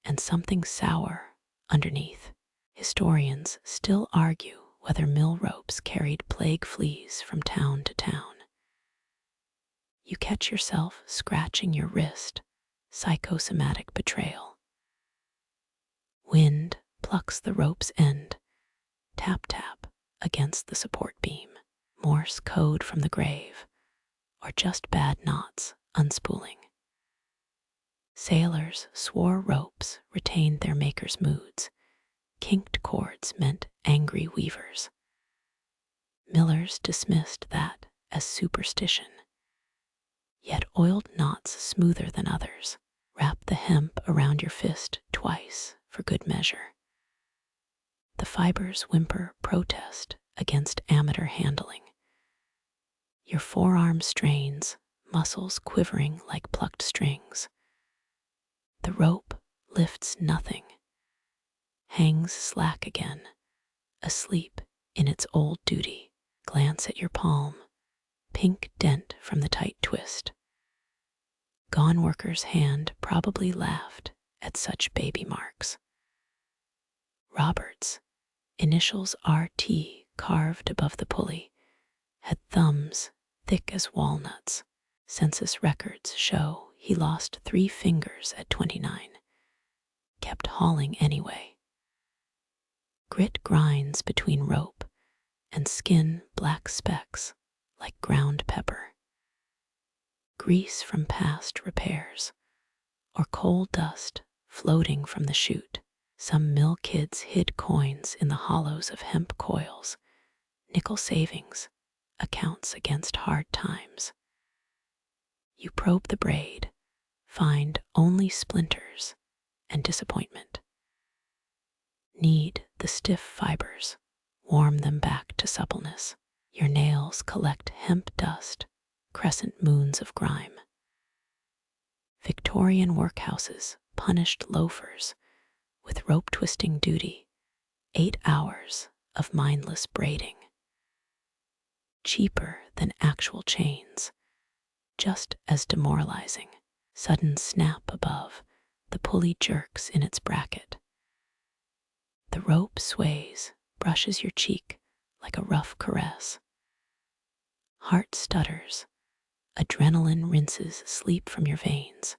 and something sour underneath. Historians still argue whether mill ropes carried plague fleas from town to town. You catch yourself scratching your wrist, psychosomatic betrayal. Wind plucks the rope's end, tap tap against the support beam. Morse code from the grave, or just bad knots unspooling. Sailors swore ropes retained their makers' moods. Kinked cords meant angry weavers. Millers dismissed that as superstition. Yet oiled knots smoother than others. Wrap the hemp around your fist twice for good measure. The fibers whimper protest against amateur handling. Your forearm strains, muscles quivering like plucked strings. The rope lifts nothing, hangs slack again, asleep in its old duty. Glance at your palm, pink dent from the tight twist. Gone worker's hand probably laughed had such baby marks. Robert's, initials RT carved above the pulley, had thumbs thick as walnuts. Census records show he lost 3 fingers at 29, kept hauling anyway. Grit grinds between rope and skin, black specks like ground pepper. Grease from past repairs, or coal dust floating from the chute. Some mill kids hid coins in the hollows of hemp coils, nickel savings, accounts against hard times. You probe the braid, find only splinters and disappointment. Knead the stiff fibers, warm them back to suppleness. Your nails collect hemp dust, crescent moons of grime. Victorian workhouses punished loafers with rope twisting duty, 8 hours of mindless braiding. Cheaper than actual chains, just as demoralizing. Sudden snap above, the pulley jerks in its bracket. The rope sways, brushes your cheek like a rough caress. Heart stutters, adrenaline rinses sleep from your veins.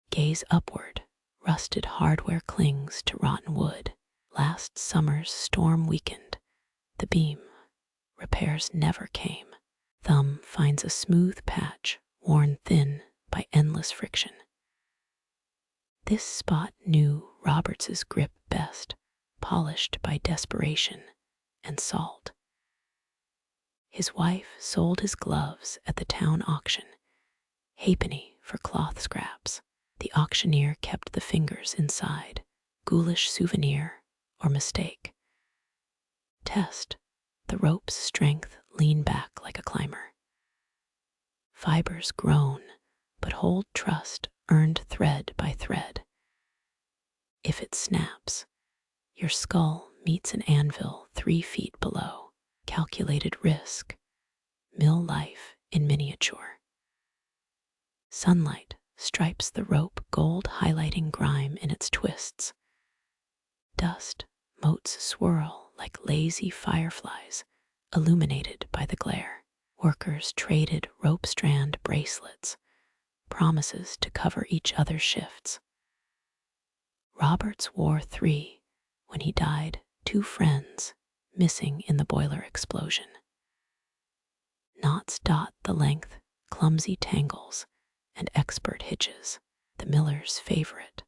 Gaze upward, rusted hardware clings to rotten wood. Last summer's storm weakened the beam. Repairs never came. Thumb finds a smooth patch, worn thin by endless friction. This spot knew Roberts's grip best, polished by desperation and salt. His wife sold his gloves at the town auction, halfpenny for cloth scraps. The auctioneer kept the fingers inside, ghoulish souvenir or mistake. Test the rope's strength, lean back like a climber. Fibers groan, but hold trust earned thread by thread. If it snaps, your skull meets an anvil 3 feet below. Calculated risk, mill life in miniature. Sunlight stripes the rope, gold highlighting grime in its twists. Dust motes swirl like lazy fireflies, illuminated by the glare. Workers traded rope strand bracelets, promises to cover each other's shifts. Roberts wore 3 when he died, 2 friends missing in the boiler explosion. Knots dot the length, clumsy tangles, and expert hitches. The miller's favorite,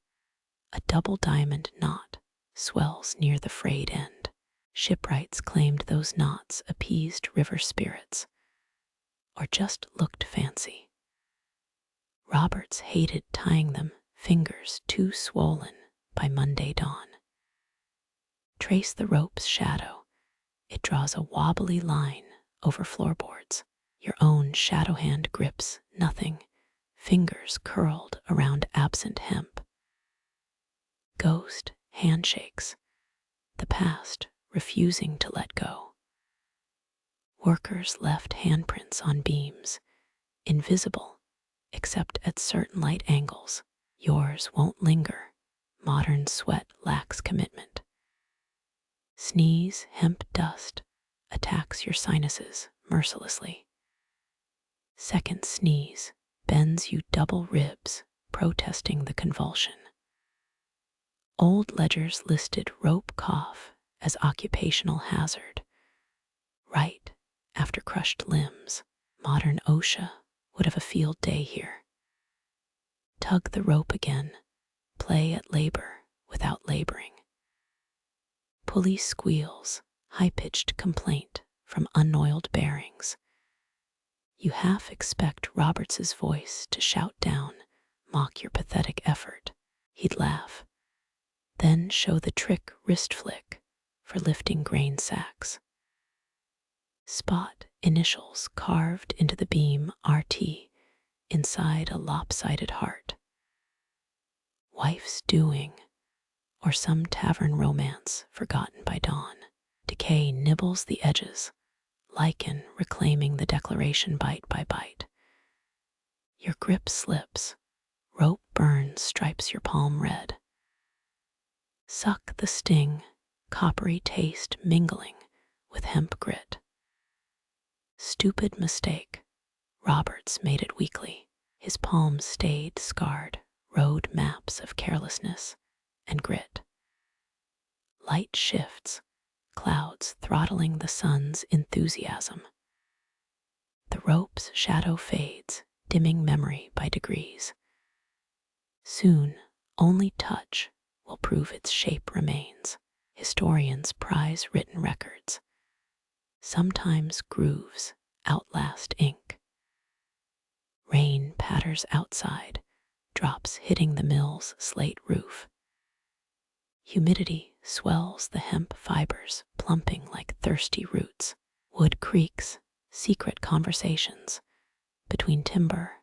a double diamond knot, swells near the frayed end. Shipwrights claimed those knots appeased river spirits, or just looked fancy. Roberts hated tying them, fingers too swollen by Monday dawn. Trace the rope's shadow. It draws a wobbly line over floorboards. Your own shadow hand grips nothing, fingers curled around absent hemp. Ghost handshakes, the past refusing to let go. Workers left handprints on beams, invisible except at certain light angles. Yours won't linger. Modern sweat lacks commitment. Sneeze, hemp dust attacks your sinuses mercilessly. Second sneeze bends you double ribs, protesting the convulsion. Old ledgers listed rope cough as occupational hazard. Right after crushed limbs, modern OSHA would have a field day here. Tug the rope again, play at labor without laboring. Pulley squeals, high-pitched complaint from unoiled bearings. You half expect Roberts's voice to shout down, mock your pathetic effort. He'd laugh, then show the trick wrist flick for lifting grain sacks. Spot initials carved into the beam RT inside a lopsided heart. Wife's doing, or some tavern romance forgotten by dawn. Decay nibbles the edges, lichen reclaiming the declaration bite by bite. Your grip slips, Rope burn stripes your palm red. Suck the sting, coppery taste mingling with hemp grit. Stupid mistake, Roberts made it weakly. His palms stayed scarred, road maps of carelessness and grit. Light shifts, clouds throttling the sun's enthusiasm. The rope's shadow fades, dimming memory by degrees. Soon, only touch will prove its shape remains. Historians prize written records. Sometimes grooves outlast ink. Rain patters outside, drops hitting the mill's slate roof. Humidity swells the hemp fibers, plumping like thirsty roots. Wood creaks, secret conversations between timber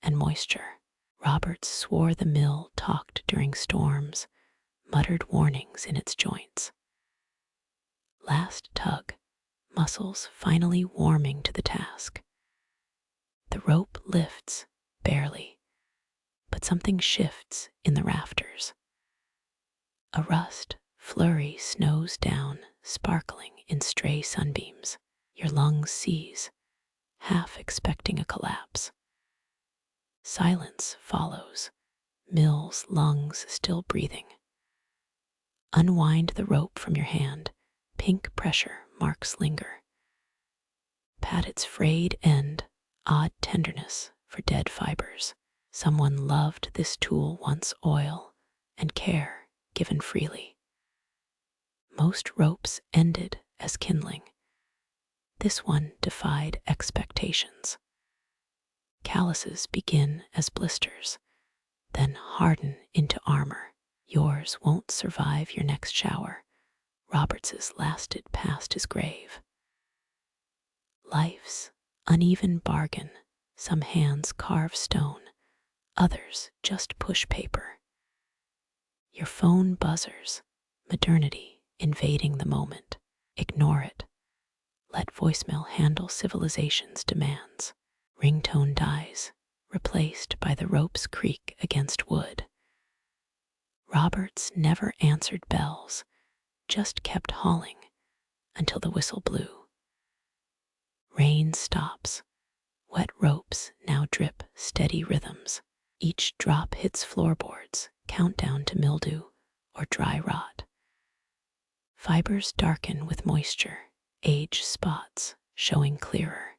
and moisture. Roberts swore the mill talked during storms, muttered warnings in its joints. Last tug, muscles finally warming to the task. The rope lifts, barely, but something shifts in the rafters. A rust flurry snows down, sparkling in stray sunbeams. Your lungs seize, half expecting a collapse. Silence follows, mill's lungs still breathing. Unwind the rope from your hand, pink pressure marks linger. Pat its frayed end, odd tenderness for dead fibers. Someone loved this tool once, oil and care given freely. Most ropes ended as kindling. This one defied expectations. Calluses begin as blisters, then harden into armor. Yours won't survive your next shower. Roberts's lasted past his grave. Life's uneven bargain. Some hands carve stone, others just push paper. Your phone buzzers, modernity invading the moment. Ignore it. Let voicemail handle civilization's demands. Ringtone dies, replaced by the rope's creak against wood. Roberts never answered bells, just kept hauling until the whistle blew. Rain stops. Wet ropes now drip steady rhythms. Each drop hits floorboards, countdown to mildew or dry rot. Fibers darken with moisture, age spots showing clearer.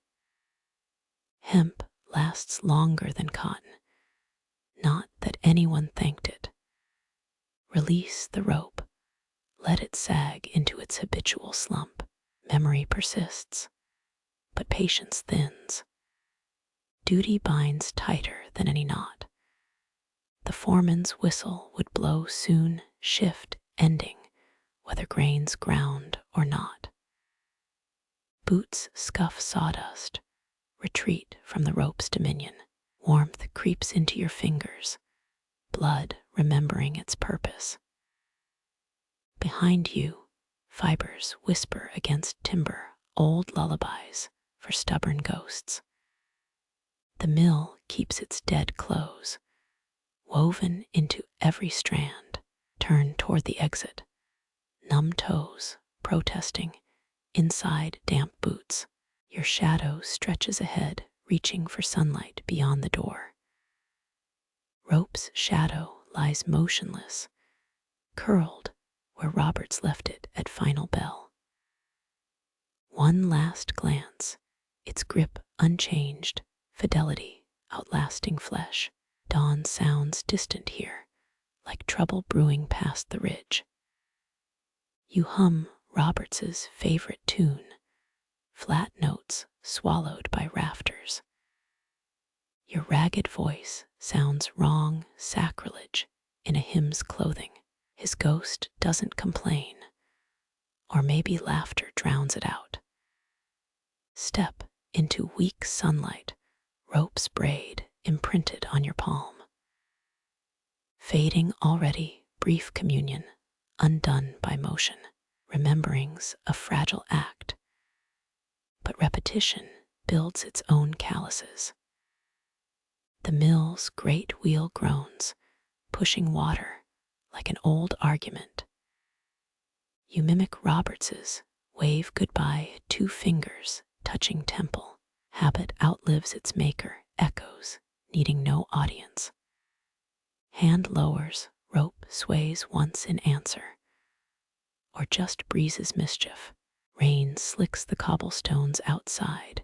Hemp lasts longer than cotton, not that anyone thanked it. Release the rope, let it sag into its habitual slump. Memory persists, but patience thins. Duty binds tighter than any knot. The foreman's whistle would blow soon, shift ending, whether grains ground or not. Boots scuff sawdust, retreat from the rope's dominion. Warmth creeps into your fingers, blood remembering its purpose. Behind you, fibers whisper against timber, old lullabies for stubborn ghosts. The mill keeps its dead clothes, woven into every strand. Turn toward the exit, numb toes protesting, inside damp boots. Your shadow stretches ahead, reaching for sunlight beyond the door. Rope's shadow lies motionless, curled where Roberts left it at final bell. One last glance, its grip unchanged, fidelity outlasting flesh. Dawn sounds distant here, like trouble brewing past the ridge. You hum Roberts's favorite tune, flat notes swallowed by rafters. Your ragged voice sounds wrong, sacrilege in a hymn's clothing. His ghost doesn't complain, or maybe laughter drowns it out. Step into weak sunlight, rope's braid imprinted on your palm. Fading already, brief communion, undone by motion, rememberings a fragile act. But repetition builds its own calluses. The mill mill's great wheel groans, pushing water like an old argument. You mimic Roberts's, wave goodbye, 2 fingers touching temple. Habit outlives its maker, echoes, needing no audience. Hand lowers, rope sways once in answer, or just breezes mischief. Rain slicks the cobblestones outside,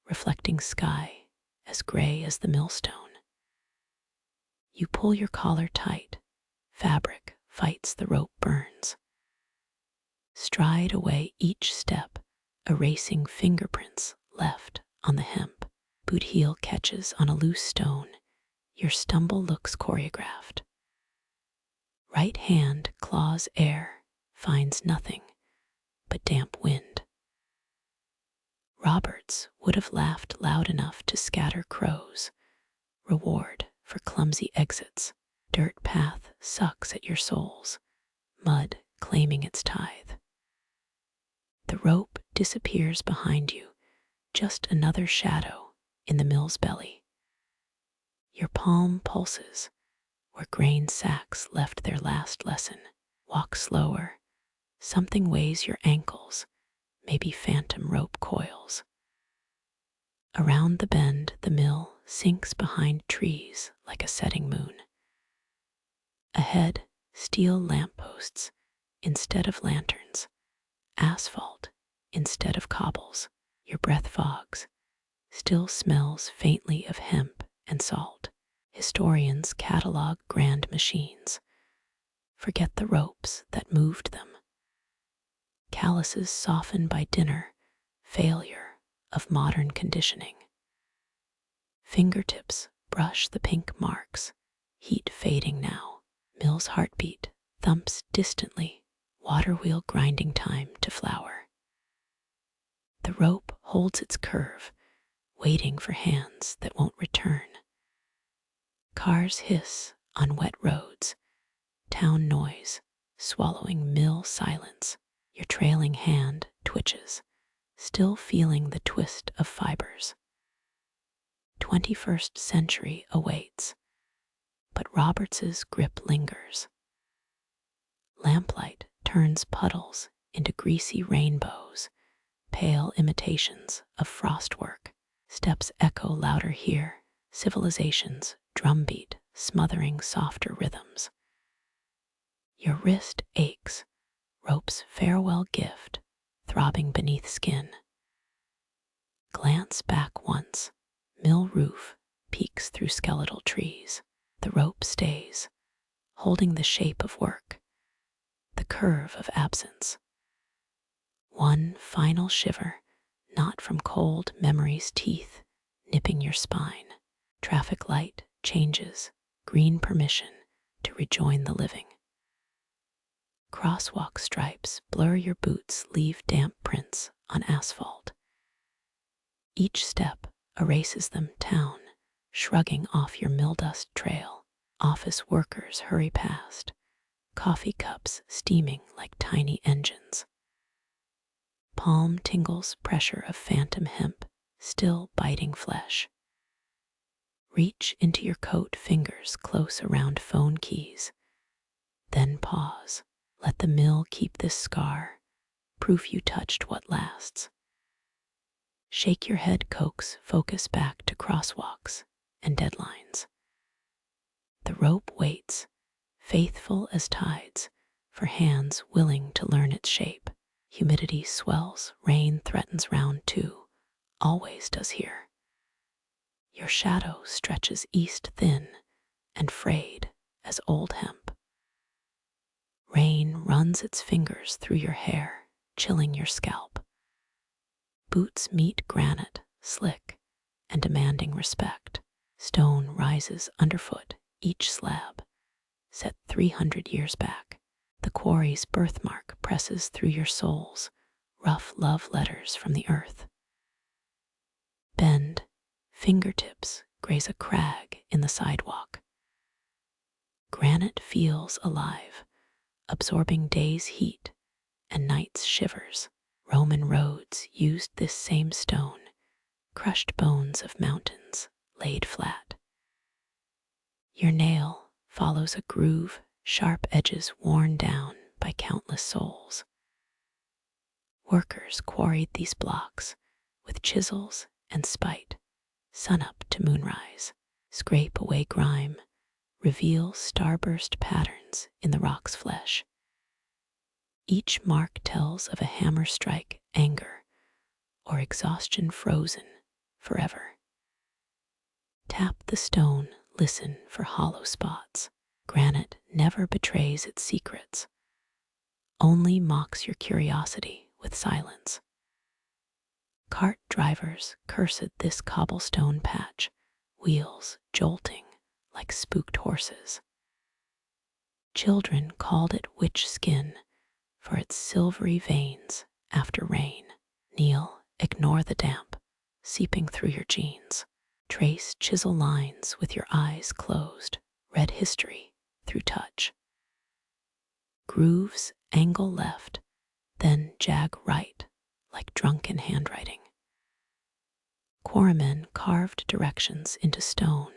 reflecting sky as gray as the millstone. You pull your collar tight, fabric fights, the rope burns. Stride away each step, erasing fingerprints left on the hemp. Boot heel catches on a loose stone, your stumble looks choreographed. Right hand claws air, finds nothing but damp wind. Roberts would have laughed loud enough to scatter crows, reward for clumsy exits. Dirt path sucks at your soles, mud claiming its tithe. The rope disappears behind you, just another shadow in the mill's belly. Your palm pulses where grain sacks left their last lesson. Walk slower, something weighs your ankles, maybe phantom rope coils. Around the bend, the mill sinks behind trees like a setting moon. Ahead, steel lampposts instead of lanterns, asphalt instead of cobbles. Your breath fogs, still smells faintly of hemp and salt. Historians catalog grand machines, forget the ropes that moved them. Calluses soften by dinner, failure of modern conditioning. Fingertips brush the pink marks, heat fading now. Mill's heartbeat thumps distantly, water wheel grinding time to flour. The rope holds its curve, waiting for hands that won't return. Cars hiss on wet roads, town noise swallowing mill silence. Your trailing hand twitches, still feeling the twist of fibers. 21st century awaits, but Roberts's grip lingers. Lamplight turns puddles into greasy rainbows, pale imitations of frostwork. Steps echo louder here, civilization's drumbeat smothering softer rhythms. Your wrist aches, rope's farewell gift throbbing beneath skin. Glance back once, mill roof peeks through skeletal trees. The rope stays, holding the shape of work, the curve of absence. One final shiver, not from cold memory's teeth, nipping your spine. Traffic light changes, green permission to rejoin the living. Crosswalk stripes blur your boots, leave damp prints on asphalt. Each step erases them, town shrugging off your mill dust trail. Office workers hurry past, coffee cups steaming like tiny engines. Palm tingles, pressure of phantom hemp still biting flesh. Reach into your coat, fingers close around phone keys. Then pause. Let the mill keep this scar, proof you touched what lasts. Shake your head, coax focus back to crosswalks and deadlines. The rope waits, faithful as tides, for hands willing to learn its shape. Humidity swells, rain threatens, round 2, always does here. Your shadow stretches east, thin and frayed as old hemp. Rain runs its fingers through your hair, chilling your scalp. Boots meet granite, slick and demanding respect. Stone rises underfoot, each slab set 300 years back. The quarry's birthmark presses through your soles, rough love letters from the earth. Bend, fingertips graze a crag in the sidewalk. Granite feels alive, absorbing day's heat and night's shivers. Roman roads used this same stone, crushed bones of mountains laid flat. Your nail follows a groove, sharp edges worn down by countless souls. Workers quarried these blocks with chisels and spite, sunup to moonrise, scrape away grime, reveal starburst patterns in the rock's flesh. Each mark tells of a hammer strike, anger, or exhaustion frozen forever. Tap the stone, listen for hollow spots. Granite never betrays its secrets, only mocks your curiosity with silence. Cart drivers cursed this cobblestone patch, wheels jolting like spooked horses. Children called it witch skin for its silvery veins after rain. Kneel, ignore the damp seeping through your jeans. Trace chisel lines with your eyes closed. Read history through touch. Grooves angle left, then jag right like drunken handwriting. Quarrymen carved directions into stone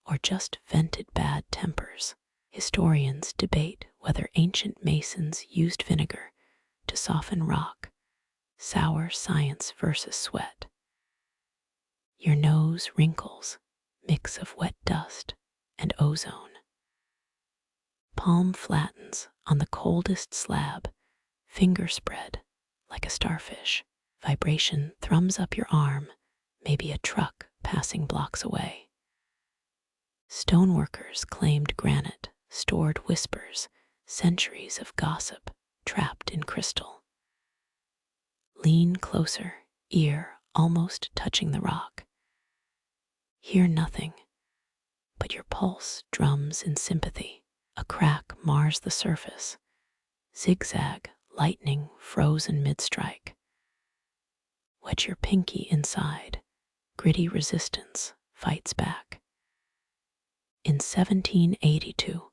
or just vented bad tempers. Historians debate whether ancient masons used vinegar to soften rock, sour science versus sweat. Your nose wrinkles, mix of wet dust and ozone. Palm flattens on the coldest slab, finger spread like a starfish. Vibration thrums up your arm, maybe a truck passing blocks away. Stoneworkers claimed granite stored whispers, centuries of gossip trapped in crystal. Lean closer, ear almost touching the rock. Hear nothing, but your pulse drums in sympathy. A crack mars the surface, zigzag, lightning frozen mid-strike. Wet your pinky inside, gritty resistance fights back. In 1782,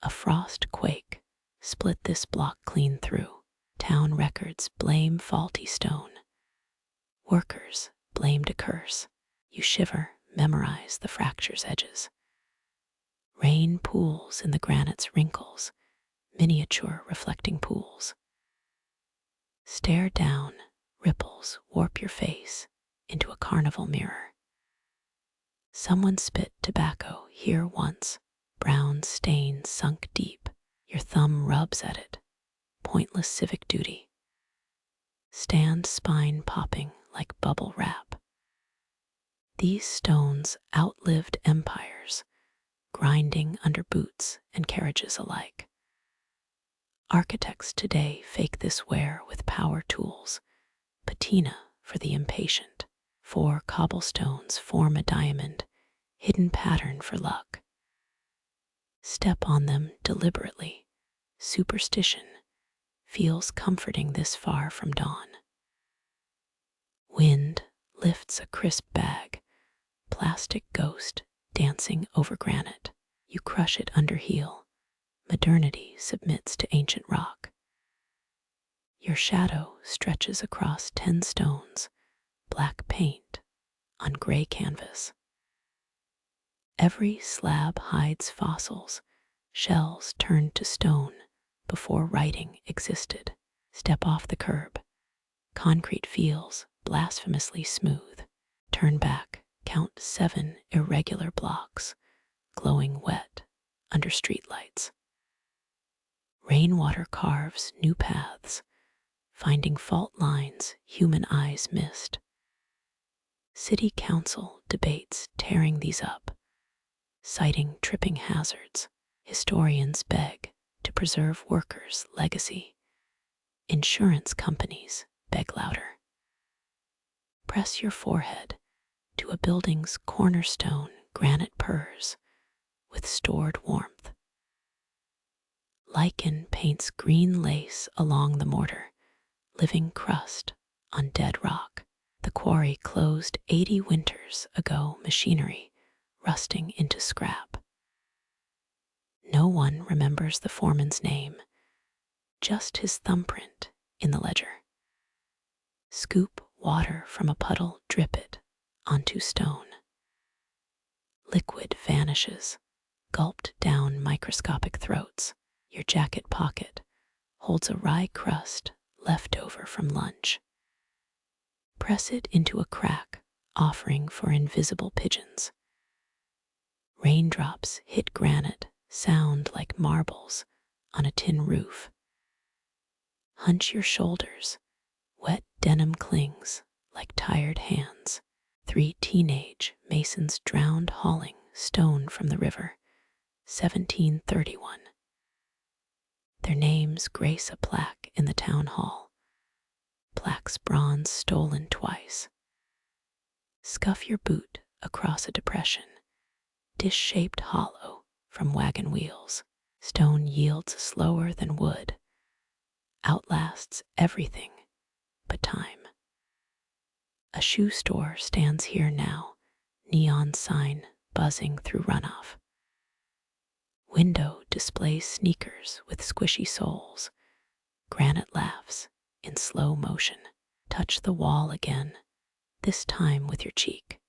a frost quake split this block clean through. Town records blame faulty stone. Workers blamed a curse. You shiver, memorize the fracture's edges. Rain pools in the granite's wrinkles, miniature reflecting pools. Stare down, ripples warp your face into a carnival mirror. Someone spit tobacco here once, brown stains sunk deep. Your thumb rubs at it, pointless civic duty. Stand spine popping like bubble wrap. These stones outlived empires, grinding under boots and carriages alike. Architects today fake this wear with power tools, patina for the impatient. 4 cobblestones form a diamond, hidden pattern for luck. Step on them deliberately. Superstition feels comforting this far from dawn. Wind lifts a crisp bag, plastic ghost dancing over granite. You crush it under heel. Modernity submits to ancient rock. Your shadow stretches across 10 stones, black paint on gray canvas. Every slab hides fossils, shells turned to stone before writing existed. Step off the curb. Concrete feels blasphemously smooth. Turn back, count 7 irregular blocks, glowing wet under streetlights. Rainwater carves new paths, finding fault lines human eyes missed. City council debates tearing these up, citing tripping hazards. Historians beg to preserve workers' legacy. Insurance companies beg louder. Press your forehead to a building's cornerstone, granite purrs with stored warmth. Lichen paints green lace along the mortar, living crust on dead rock. The quarry closed 80 winters ago, machinery rusting into scrap. No one remembers the foreman's name, just his thumbprint in the ledger. Scoop water from a puddle, drip it onto stone. Liquid vanishes, gulped down microscopic throats. Your jacket pocket holds a rye crust left over from lunch. Press it into a crack, offering for invisible pigeons. Raindrops hit granite, sound like marbles on a tin roof. Hunch your shoulders, wet denim clings like tired hands. 3 teenage masons drowned hauling stone from the river, 1731. Their names grace a plaque in the town hall. Plaque's bronze stolen twice. Scuff your boot across a depression, dish-shaped hollow from wagon wheels. Stone yields slower than wood, outlasts everything but time. A shoe store stands here now, neon sign buzzing through runoff. Window displays sneakers with squishy soles. Granite laughs in slow motion. Touch the wall again, this time with your cheek.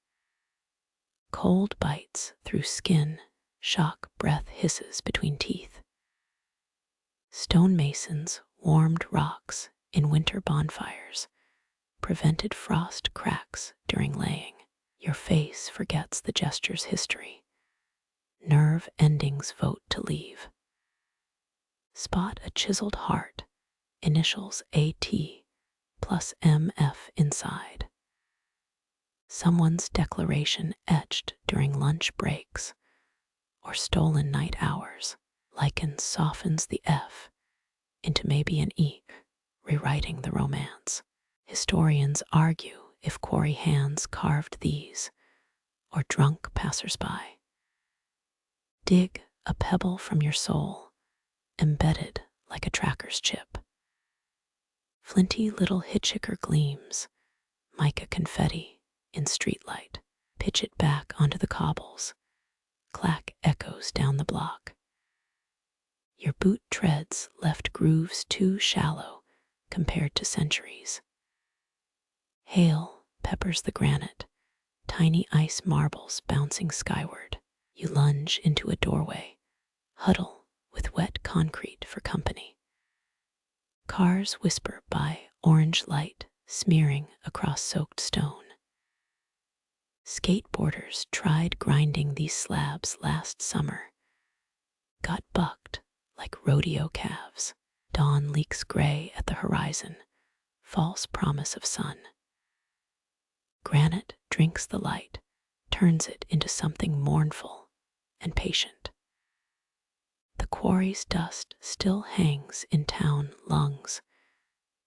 Cold bites through skin, shock breath hisses between teeth. Stonemasons warmed rocks in winter bonfires, prevented frost cracks during laying. Your face forgets the gesture's history. Nerve endings vote to leave. Spot a chiseled heart, initials AT plus MF inside. Someone's declaration etched during lunch breaks or stolen night hours. Lichen softens the F into maybe an E, rewriting the romance. Historians argue if quarry hands carved these or drunk passersby. Dig a pebble from your soul, embedded like a tracker's chip. Flinty little hitchhiker gleams, mica confetti in streetlight. Pitch it back onto the cobbles. Clack echoes down the block. Your boot treads left grooves too shallow compared to centuries. Hail peppers the granite, tiny ice marbles bouncing skyward. You lunge into a doorway, huddle with wet concrete for company. Cars whisper by, orange light smearing across soaked stone. Skateboarders tried grinding these slabs last summer. Got bucked like rodeo calves. Dawn leaks gray at the horizon, false promise of sun. Granite drinks the light, turns it into something mournful and patient. The quarry's dust still hangs in town lungs,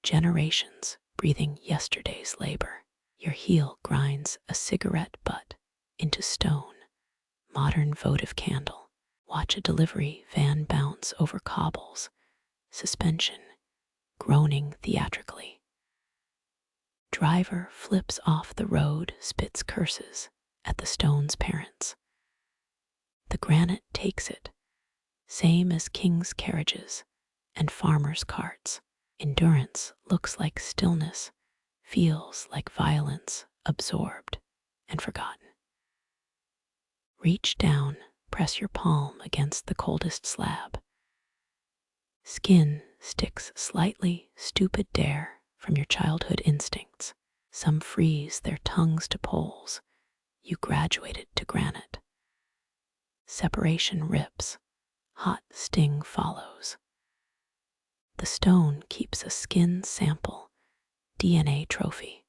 generations breathing yesterday's labor. Your heel grinds a cigarette butt into stone, modern votive candle. Watch a delivery van bounce over cobbles, suspension, groaning theatrically. Driver flips off the road, spits curses at the stone's parents. The granite takes it, same as king's carriages and farmers' carts. Endurance looks like stillness, feels like violence, absorbed and forgotten. Reach down, press your palm against the coldest slab. Skin sticks slightly, stupid dare from your childhood instincts. Some freeze their tongues to poles. You graduated to granite. Separation rips. Hot sting follows. The stone keeps a skin sample, DNA trophy.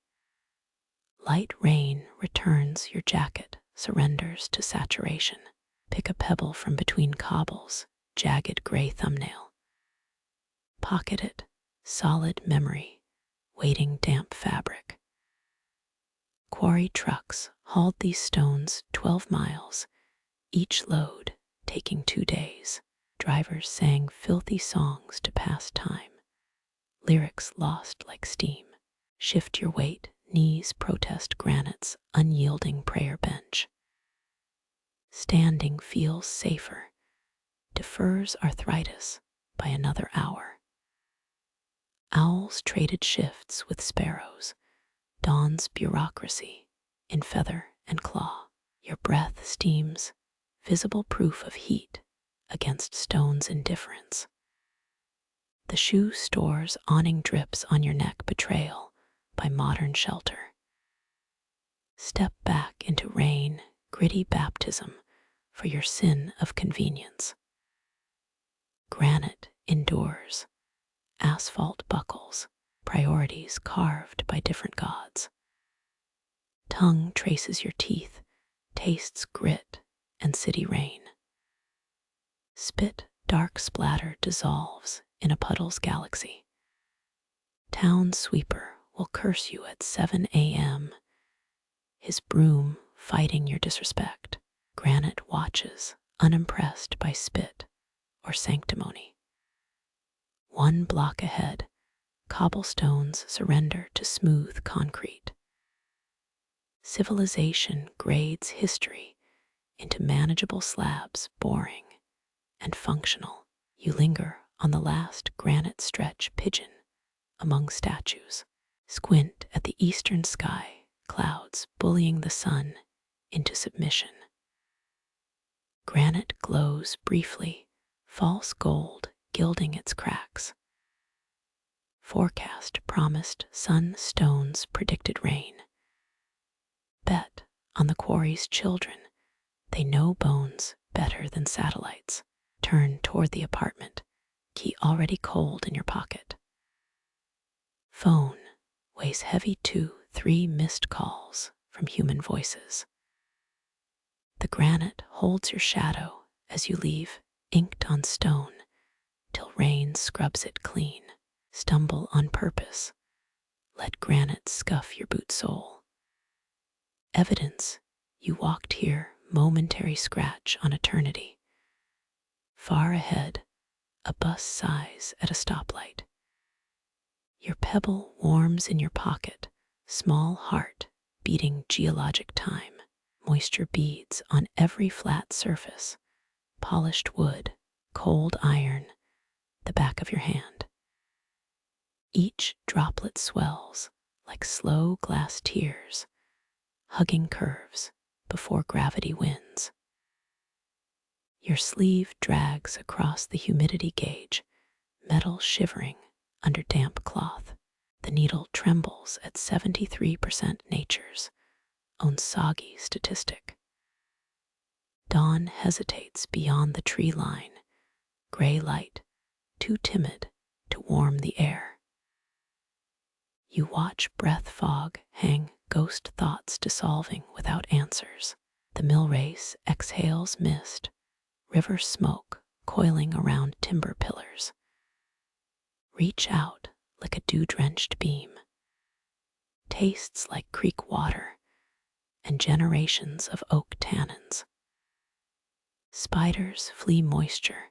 Light rain returns your jacket, surrenders to saturation. Pick a pebble from between cobbles, jagged gray thumbnail. Pocket it, solid memory, waiting damp fabric. Quarry trucks hauled these stones 12 miles, each load taking 2 days. Drivers sang filthy songs to pass time, lyrics lost like steam. Shift your weight, knees protest granite's unyielding prayer bench. Standing feels safer, defers arthritis by another hour. Owls traded shifts with sparrows, dawn's bureaucracy in feather and claw. Your breath steams, visible proof of heat against stone's indifference. The shoe store's awning drips on your neck betrayal by modern shelter. Step back into rain, gritty baptism for your sin of convenience. Granite endures, asphalt buckles, priorities carved by different gods. Tongue traces your teeth, tastes grit and city rain. Spit dark splatter dissolves in a puddle's galaxy. Town sweeper will curse you at 7 a.m., his broom fighting your disrespect. Granite watches, unimpressed by spit or sanctimony. One block ahead, cobblestones surrender to smooth concrete. Civilization grades history into manageable slabs, boring and functional. You linger on the last granite stretch pigeon among statues. Squint at the eastern sky, clouds bullying the sun into submission. Granite glows briefly, false gold gilding its cracks. Forecast promised sun, stones predicted rain. Bet on the quarry's children, they know bones better than satellites. Turn toward the apartment, key already cold in your pocket. Phone weighs heavy 2-3 missed calls from human voices. The granite holds your shadow as you leave, inked on stone, till rain scrubs it clean. Stumble on purpose, let granite scuff your boot sole. Evidence you walked here, momentary scratch on eternity. Far ahead, a bus sighs at a stoplight. Your pebble warms in your pocket, small heart beating geologic time. Moisture beads on every flat surface, polished wood, cold iron, the back of your hand. Each droplet swells like slow glass tears, hugging curves before gravity wins. Your sleeve drags across the humidity gauge, metal shivering under damp cloth. The needle trembles at 73% nature's own soggy statistic. Dawn hesitates beyond the tree line, gray light, too timid to warm the air. You watch breath fog hang, ghost thoughts dissolving without answers. The Millrace exhales mist, river smoke coiling around timber pillars. Reach out like a dew-drenched beam. Tastes like creek water and generations of oak tannins. Spiders flee moisture,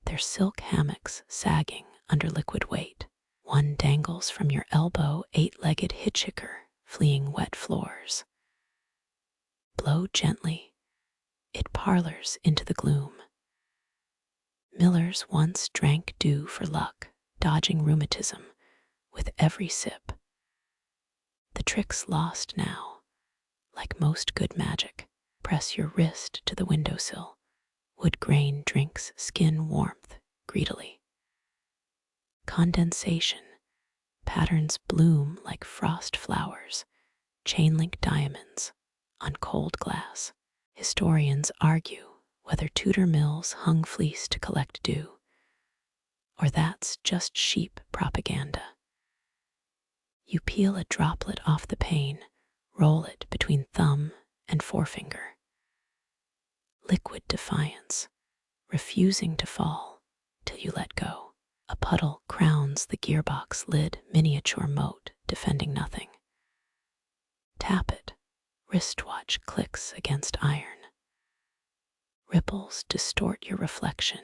their silk hammocks sagging under liquid weight. One dangles from your elbow, 8-legged hitchhiker fleeing wet floors. Blow gently, it parlors into the gloom. Millers once drank dew for luck, dodging rheumatism with every sip. The trick's lost now, like most good magic. Press your wrist to the windowsill. Wood grain drinks skin warmth greedily. Condensation, patterns bloom like frost flowers, chain-link diamonds on cold glass. Historians argue whether Tudor mills hung fleece to collect dew, or that's just sheep propaganda. You peel a droplet off the pane, roll it between thumb and forefinger. Liquid defiance, refusing to fall till you let go. A puddle crowns the gearbox lid, miniature moat defending nothing. Tap it, wristwatch clicks against iron. Ripples distort your reflection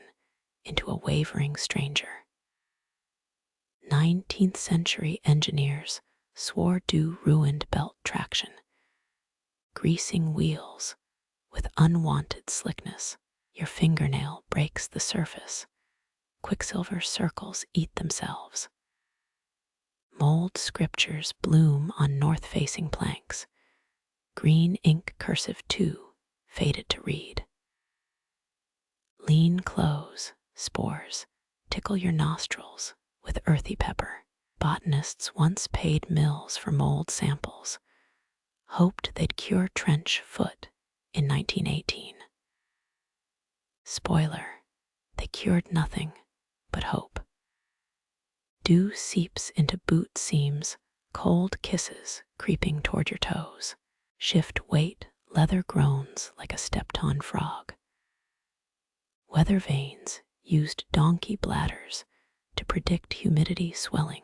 into a wavering stranger. 19th century engineers swore dew ruined belt traction. Greasing wheels with unwanted slickness, your fingernail breaks the surface. Quicksilver circles eat themselves. Mold scriptures bloom on north-facing planks. Green ink cursive too, faded to read. spores tickle your nostrils with earthy pepper. Botanists once paid mills for mold samples, hoped they'd cure trench foot in 1918. Spoiler, they cured nothing but hope. Dew seeps into boot seams, cold kisses creeping toward your toes. Shift weight, leather groans like a stepped-on frog. Weather vanes used donkey bladders to predict humidity swelling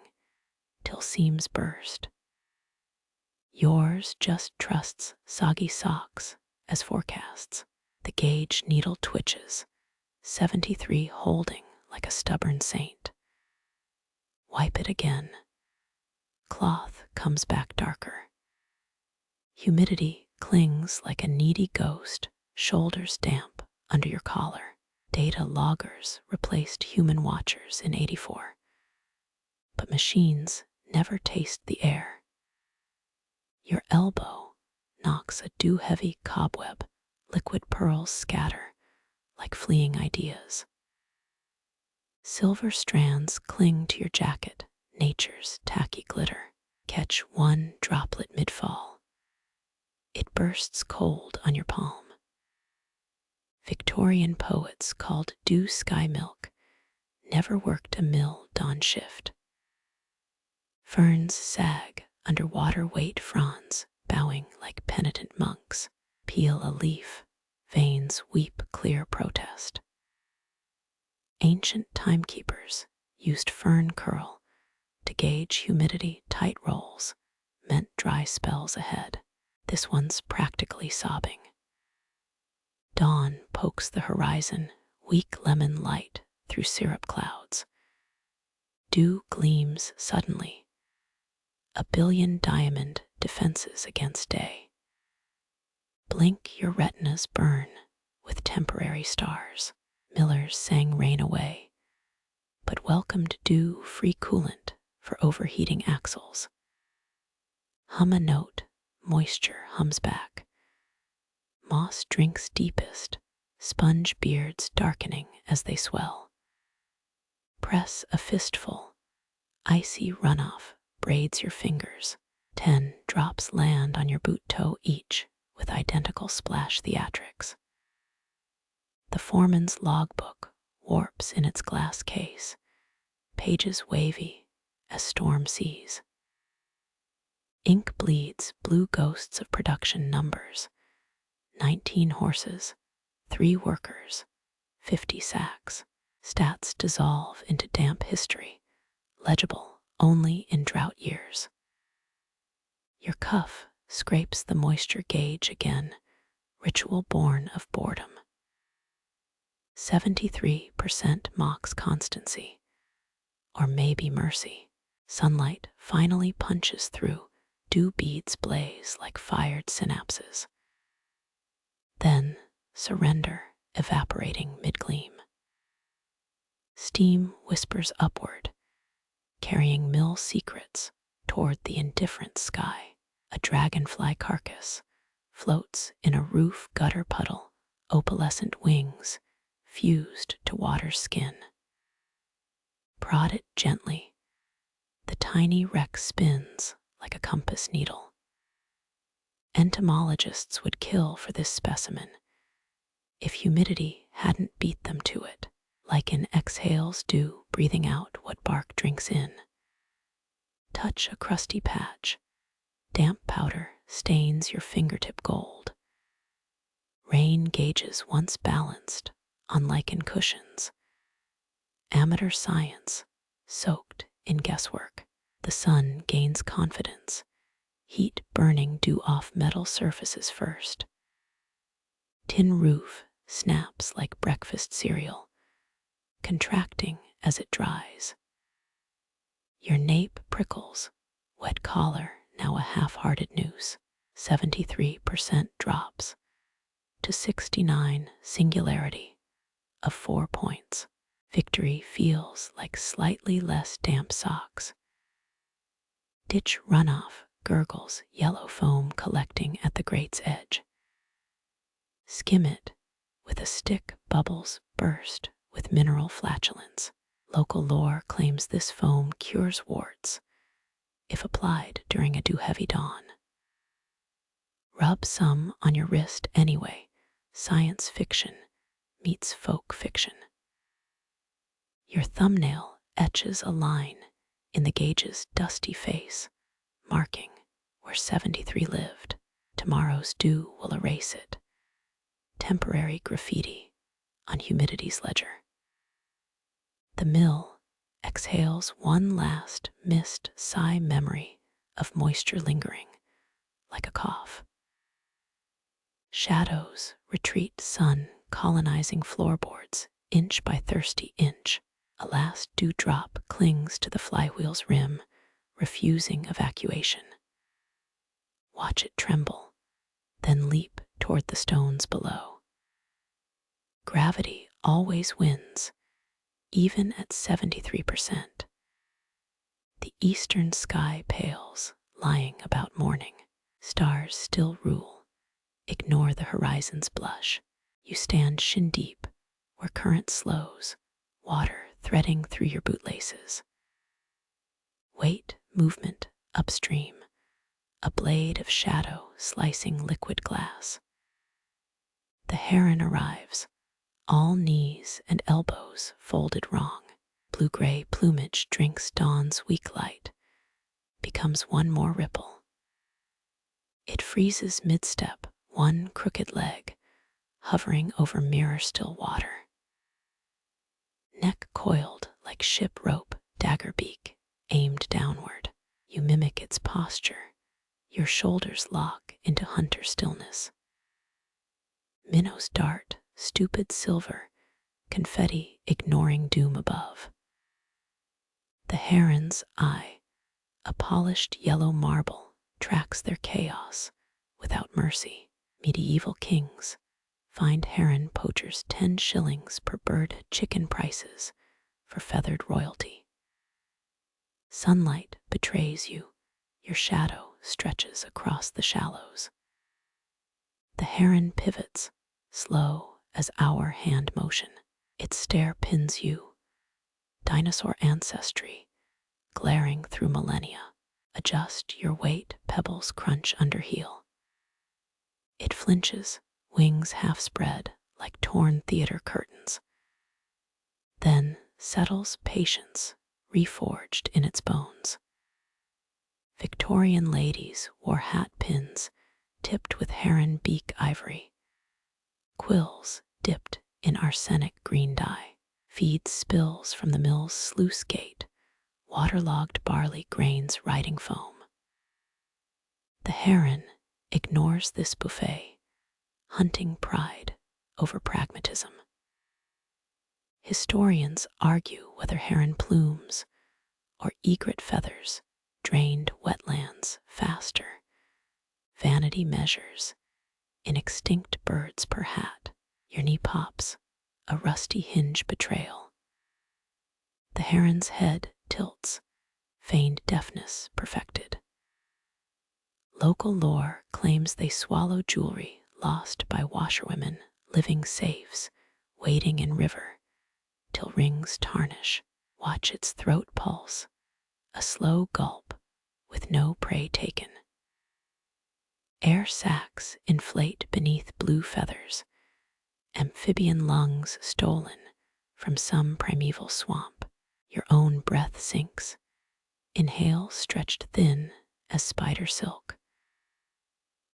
till seams burst. Yours just trusts soggy socks as forecasts. The gauge needle twitches, 73 holding like a stubborn saint. Wipe it again. Cloth comes back darker. Humidity clings like a needy ghost, shoulders damp under your collar. Data loggers replaced human watchers in '84. But machines never taste the air. Your elbow knocks a dew-heavy cobweb, liquid pearls scatter like fleeing ideas. Silver strands cling to your jacket, nature's tacky glitter. Catch one droplet mid-fall. It bursts cold on your palm. Victorian poets called dew sky milk never worked a mill dawn shift. Ferns sag under water weight fronds, bowing like penitent monks. Peel a leaf, veins weep clear protest. Ancient timekeepers used fern curl to gauge humidity. Tight rolls meant dry spells ahead. This one's practically sobbing. Dawn pokes the horizon, weak lemon light through syrup clouds. Dew gleams suddenly, a billion diamond defenses against day. Blink, your retinas burn with temporary stars. Millers sang rain away, but welcomed dew free coolant for overheating axles. Hum a note, moisture hums back. Moss drinks deepest, sponge beards darkening as they swell. Press a fistful, icy runoff braids your fingers. 10 drops land on your boot toe each with identical splash theatrics. The foreman's logbook warps in its glass case, pages wavy as storm seas. Ink bleeds blue ghosts of production numbers. 19 horses, 3 workers, 50 sacks. Stats dissolve into damp history, legible only in drought years. Your cuff scrapes the moisture gauge again, ritual born of boredom. 73% mocks constancy, or maybe mercy. Sunlight finally punches through, dew beads blaze like fired synapses. Then surrender evaporating mid-gleam. Steam whispers upward, carrying mill secrets toward the indifferent sky. A dragonfly carcass floats in a roof gutter puddle, opalescent wings fused to water's skin. Prod it gently. The tiny wreck spins like a compass needle. Entomologists would kill for this specimen if humidity hadn't beat them to it. Lichen exhales dew, breathing out what bark drinks in. Touch a crusty patch. Damp powder stains your fingertip gold. Rain gauges once balanced on lichen cushions. Amateur science soaked in guesswork. The sun gains confidence, heat burning dew off metal surfaces first. Tin roof snaps like breakfast cereal, contracting as it dries. Your nape prickles, wet collar now a half-hearted noose. 73% drops to 69 singularity of 4 points. Victory feels like slightly less damp socks. Ditch runoff gurgles yellow foam collecting at the grate's edge. Skim it with a stick, bubbles burst with mineral flatulence. Local lore claims this foam cures warts if applied during a dew-heavy dawn. Rub some on your wrist anyway. Science fiction meets folk fiction. Your thumbnail etches a line in the gauge's dusty face, marking where 73 lived. Tomorrow's dew will erase it. Temporary graffiti on humidity's ledger. The mill exhales one last mist sigh memory of moisture lingering like a cough. Shadows retreat, sun colonizing floorboards inch by thirsty inch. A last dewdrop clings to the flywheel's rim, refusing evacuation. Watch it tremble, then leap toward the stones below. Gravity always wins, even at 73%. The eastern sky pales, lying about morning. Stars still rule. Ignore the horizon's blush. You stand shin deep where current slows, water threading through your bootlaces. Weight, movement, upstream, a blade of shadow slicing liquid glass. The heron arrives, all knees and elbows folded wrong. Blue-gray plumage drinks dawn's weak light, becomes one more ripple. It freezes mid-step, one crooked leg, hovering over mirror-still water. Neck coiled like ship rope, dagger beak, aimed downward. You mimic its posture. Your shoulders lock into hunter stillness. Minnows dart, stupid silver, confetti ignoring doom above. The heron's eye, a polished yellow marble, tracks their chaos without mercy. Medieval kings find heron poachers 10 shillings per bird, chicken prices for feathered royalty. Sunlight betrays you. Your shadow stretches across the shallows. The heron pivots, slow as our hand motion. Its stare pins you. Dinosaur ancestry, glaring through millennia. Adjust your weight, pebbles crunch under heel. It flinches, wings half spread like torn theater curtains. Then settles patience, reforged in its bones. Victorian ladies wore hat pins tipped with heron beak ivory. Quills dipped in arsenic green dye. Feed spills from the mill's sluice gate, waterlogged barley grains riding foam. The heron ignores this buffet, hunting pride over pragmatism. Historians argue whether heron plumes or egret feathers drained wetlands faster. Vanity measures in extinct birds per hat. Your knee pops, a rusty hinge betrayal. The heron's head tilts, feigned deafness perfected. Local lore claims they swallow jewelry lost by washerwomen, living safes, wading in river, till rings tarnish. Watch its throat pulse, a slow gulp with no prey taken. Air sacs inflate beneath blue feathers, amphibian lungs stolen from some primeval swamp. Your own breath sinks, inhale stretched thin as spider silk.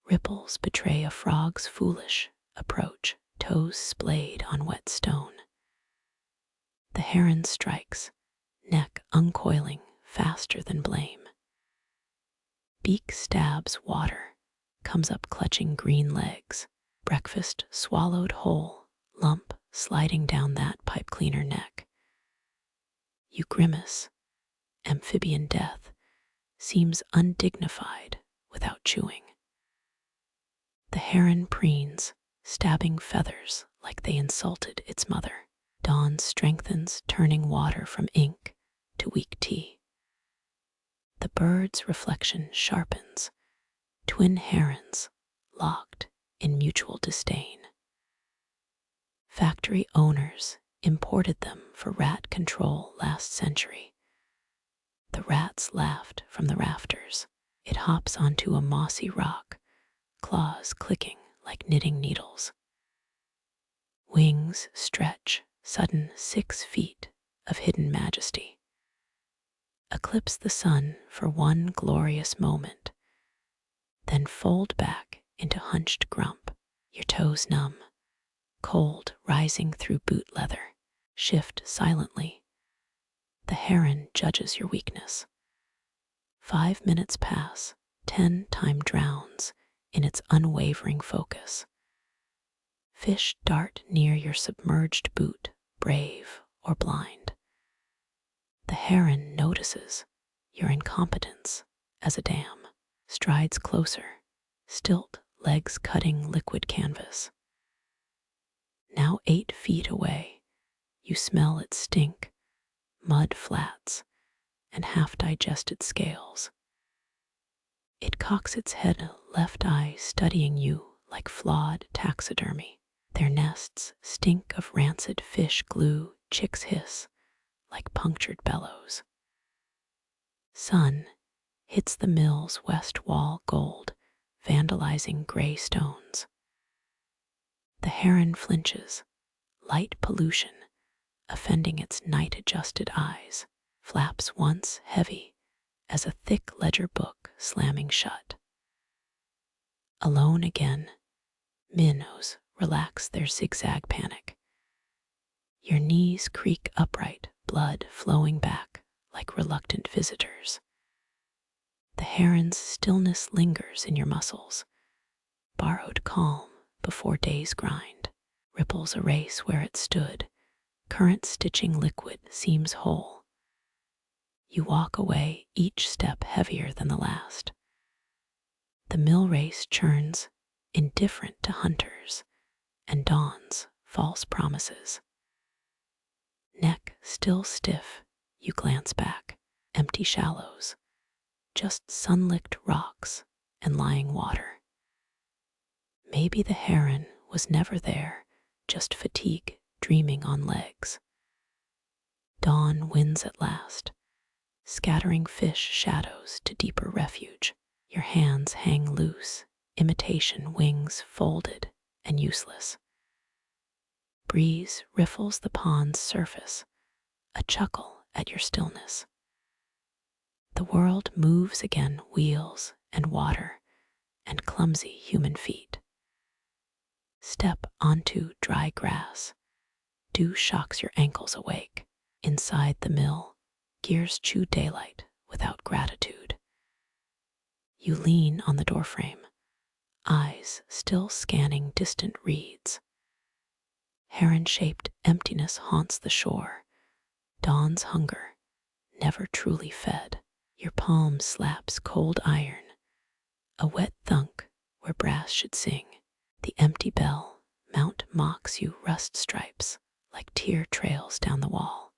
Ripples betray a frog's foolish approach, toes splayed on wet stone. The heron strikes, neck uncoiling faster than blame. Beak stabs water, comes up clutching green legs. Breakfast swallowed whole, lump sliding down that pipe cleaner neck. You grimace. Amphibian death seems undignified without chewing. The heron preens, stabbing feathers like they insulted its mother. Dawn strengthens, turning water from ink to weak tea. The bird's reflection sharpens, twin herons locked in mutual disdain. Factory owners imported them for rat control last century. The rats laughed from the rafters. It hops onto a mossy rock, claws clicking like knitting needles. Wings stretch, sudden 6 feet of hidden majesty. Eclipse the sun for one glorious moment, then fold back into hunched grump, your toes numb, cold rising through boot leather. Shift silently. The heron judges your weakness. 5 minutes pass, 10 time drowns in its unwavering focus. Fish dart near your submerged boot, brave or blind. The heron notices your incompetence as a dam, strides closer, stilt legs cutting liquid canvas. Now 8 feet away, you smell its stink, mud flats, and half-digested scales. It cocks its head, left eye studying you like flawed taxidermy. Their nests stink of rancid fish glue, chicks hiss like punctured bellows. Sun hits the mill's west wall gold, vandalizing gray stones. The heron flinches, light pollution offending its night-adjusted eyes, flaps once heavy as a thick ledger book slamming shut. Alone again, minnows relax their zigzag panic. Your knees creak upright, blood flowing back like reluctant visitors. The heron's stillness lingers in your muscles, borrowed calm before day's grind. Ripples erase where it stood, current stitching liquid seems whole. You walk away, each step heavier than the last. The Millrace churns, indifferent to hunters, and dawns false promises. Neck still stiff, you glance back, empty shallows, just sun-licked rocks and lying water. Maybe the heron was never there, just fatigue dreaming on legs. Dawn wins at last, scattering fish shadows to deeper refuge. Your hands hang loose, imitation wings folded and useless. Breeze riffles the pond's surface, a chuckle at your stillness. The world moves again, wheels and water and clumsy human feet. Step onto dry grass. Dew shocks your ankles awake. Inside the mill, gears chew daylight without gratitude. You lean on the doorframe, eyes still scanning distant reeds. Heron-shaped emptiness haunts the shore. Dawn's hunger, never truly fed. Your palm slaps cold iron, a wet thunk where brass should sing. The empty bell mount mocks you, rust stripes like tear trails down the wall.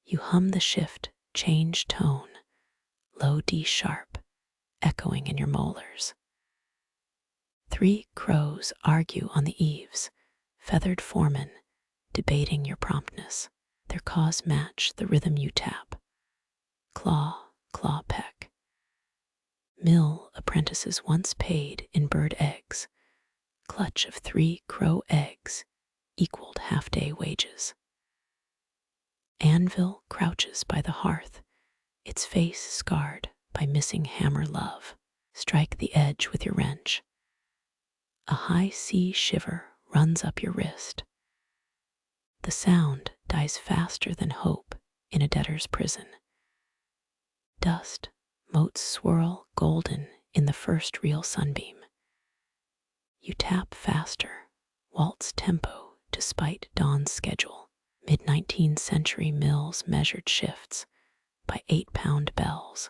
You hum the shift, change tone, low D sharp, echoing in your molars. 3 crows argue on the eaves, feathered foremen debating your promptness. Their caws match the rhythm you tap. Claw, claw peck. Mill apprentices once paid in bird eggs. Clutch of 3 crow eggs equaled half-day wages. Anvil crouches by the hearth, its face scarred by missing hammer love. Strike the edge with your wrench. A high sea shiver runs up your wrist. The sound dies faster than hope in a debtor's prison. Dust motes swirl golden in the first real sunbeam. You tap faster, waltz tempo despite dawn's schedule. Mid-19th century mills measured shifts by 8-pound bells.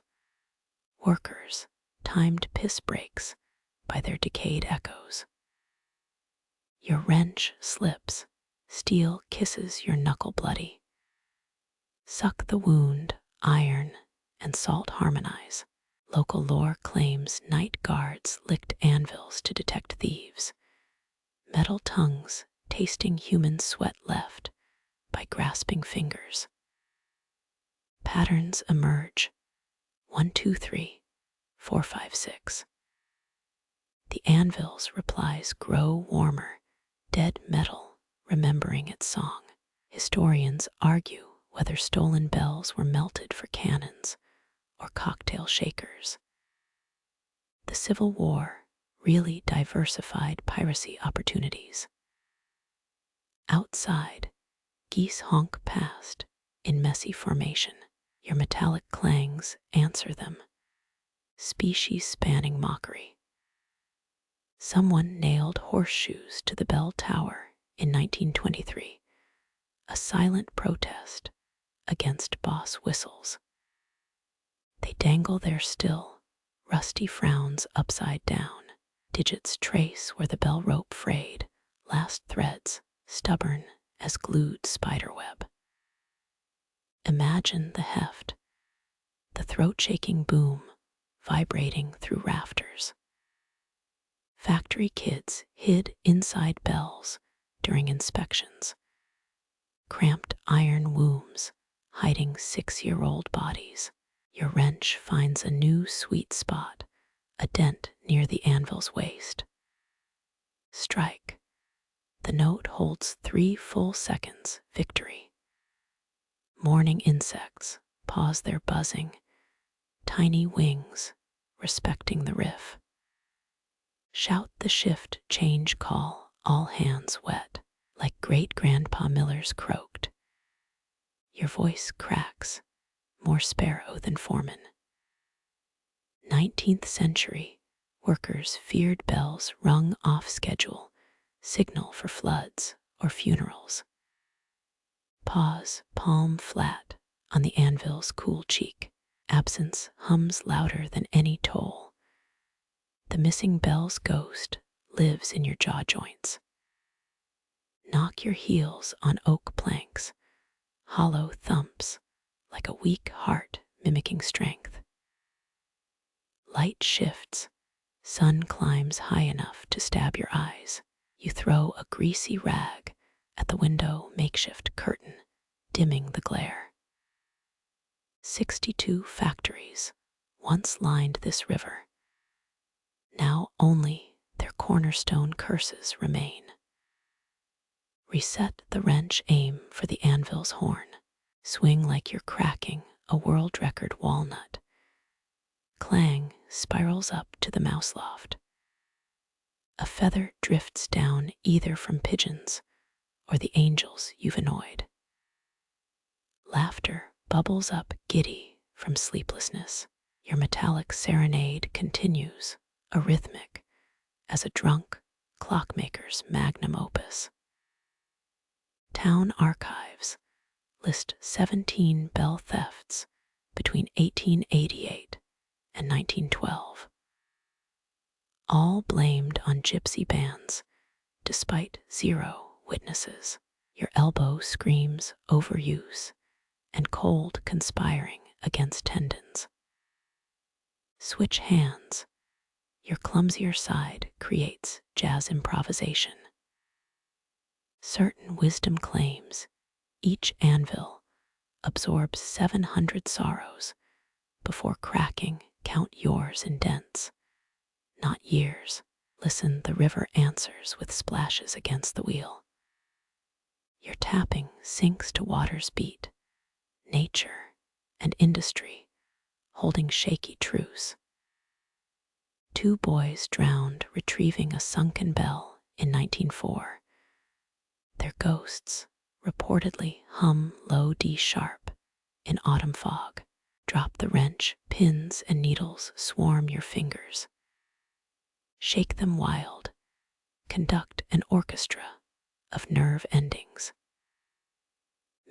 Workers timed piss breaks by their decayed echoes. Your wrench slips, steel kisses your knuckle bloody. Suck the wound, iron and salt harmonize. Local lore claims night guards licked anvils to detect thieves. Metal tongues tasting human sweat left by grasping fingers. Patterns emerge. 1, 2, 3, 4, 5, 6. The anvil's replies grow warmer, dead metal remembering its song. Historians argue whether stolen bells were melted for cannons or cocktail shakers. The Civil War really diversified piracy opportunities. Outside, geese honk past in messy formation. Your metallic clangs answer them, species-spanning mockery. Someone nailed horseshoes to the bell tower in 1923, a silent protest against boss whistles. They dangle there still, rusty frowns upside down, digits trace where the bell rope frayed, last threads stubborn as glued spiderweb. Imagine the heft, the throat-shaking boom vibrating through rafters. Factory kids hid inside bells during inspections, cramped iron wombs hiding 6-year-old bodies. Your wrench finds a new sweet spot, a dent near the anvil's waist. Strike. The note holds 3 full seconds, victory. Morning insects pause their buzzing, tiny wings respecting the riff. Shout the shift change call, all hands wet, like great-grandpa Miller's croaked. Your voice cracks, more sparrow than foreman. 19th century, workers feared bells rung off schedule, signal for floods or funerals. Pause, palm flat on the anvil's cool cheek. Absence hums louder than any toll. The missing bell's ghost lives in your jaw joints. Knock your heels on oak planks, hollow thumps like a weak heart mimicking strength. Light shifts, sun climbs high enough to stab your eyes. You throw a greasy rag at the window makeshift curtain, dimming the glare. 62 factories once lined this river. Now only their cornerstone curses remain. Reset the wrench, aim for the anvil's horn. Swing like you're cracking a world record walnut. Clang spirals up to the mouse loft. A feather drifts down either from pigeons or the angels you've annoyed. Laughter bubbles up giddy from sleeplessness. Your metallic serenade continues, arrhythmic, as a drunk clockmaker's magnum opus. Town archives list 17 bell thefts between 1888 and 1912, all blamed on gypsy bands, despite 0 witnesses. Your elbow screams overuse and cold conspiring against tendons. Switch hands. Your clumsier side creates jazz improvisation. Certain wisdom claims each anvil absorbs 700 sorrows before cracking. Count yours in dents, not years. Listen, the river answers with splashes against the wheel. Your tapping sinks to water's beat, nature and industry holding shaky truce. 2 boys drowned retrieving a sunken bell in 1904. Their ghosts reportedly hum low D sharp in autumn fog. Drop the wrench, pins and needles swarm your fingers. Shake them wild, conduct an orchestra of nerve endings.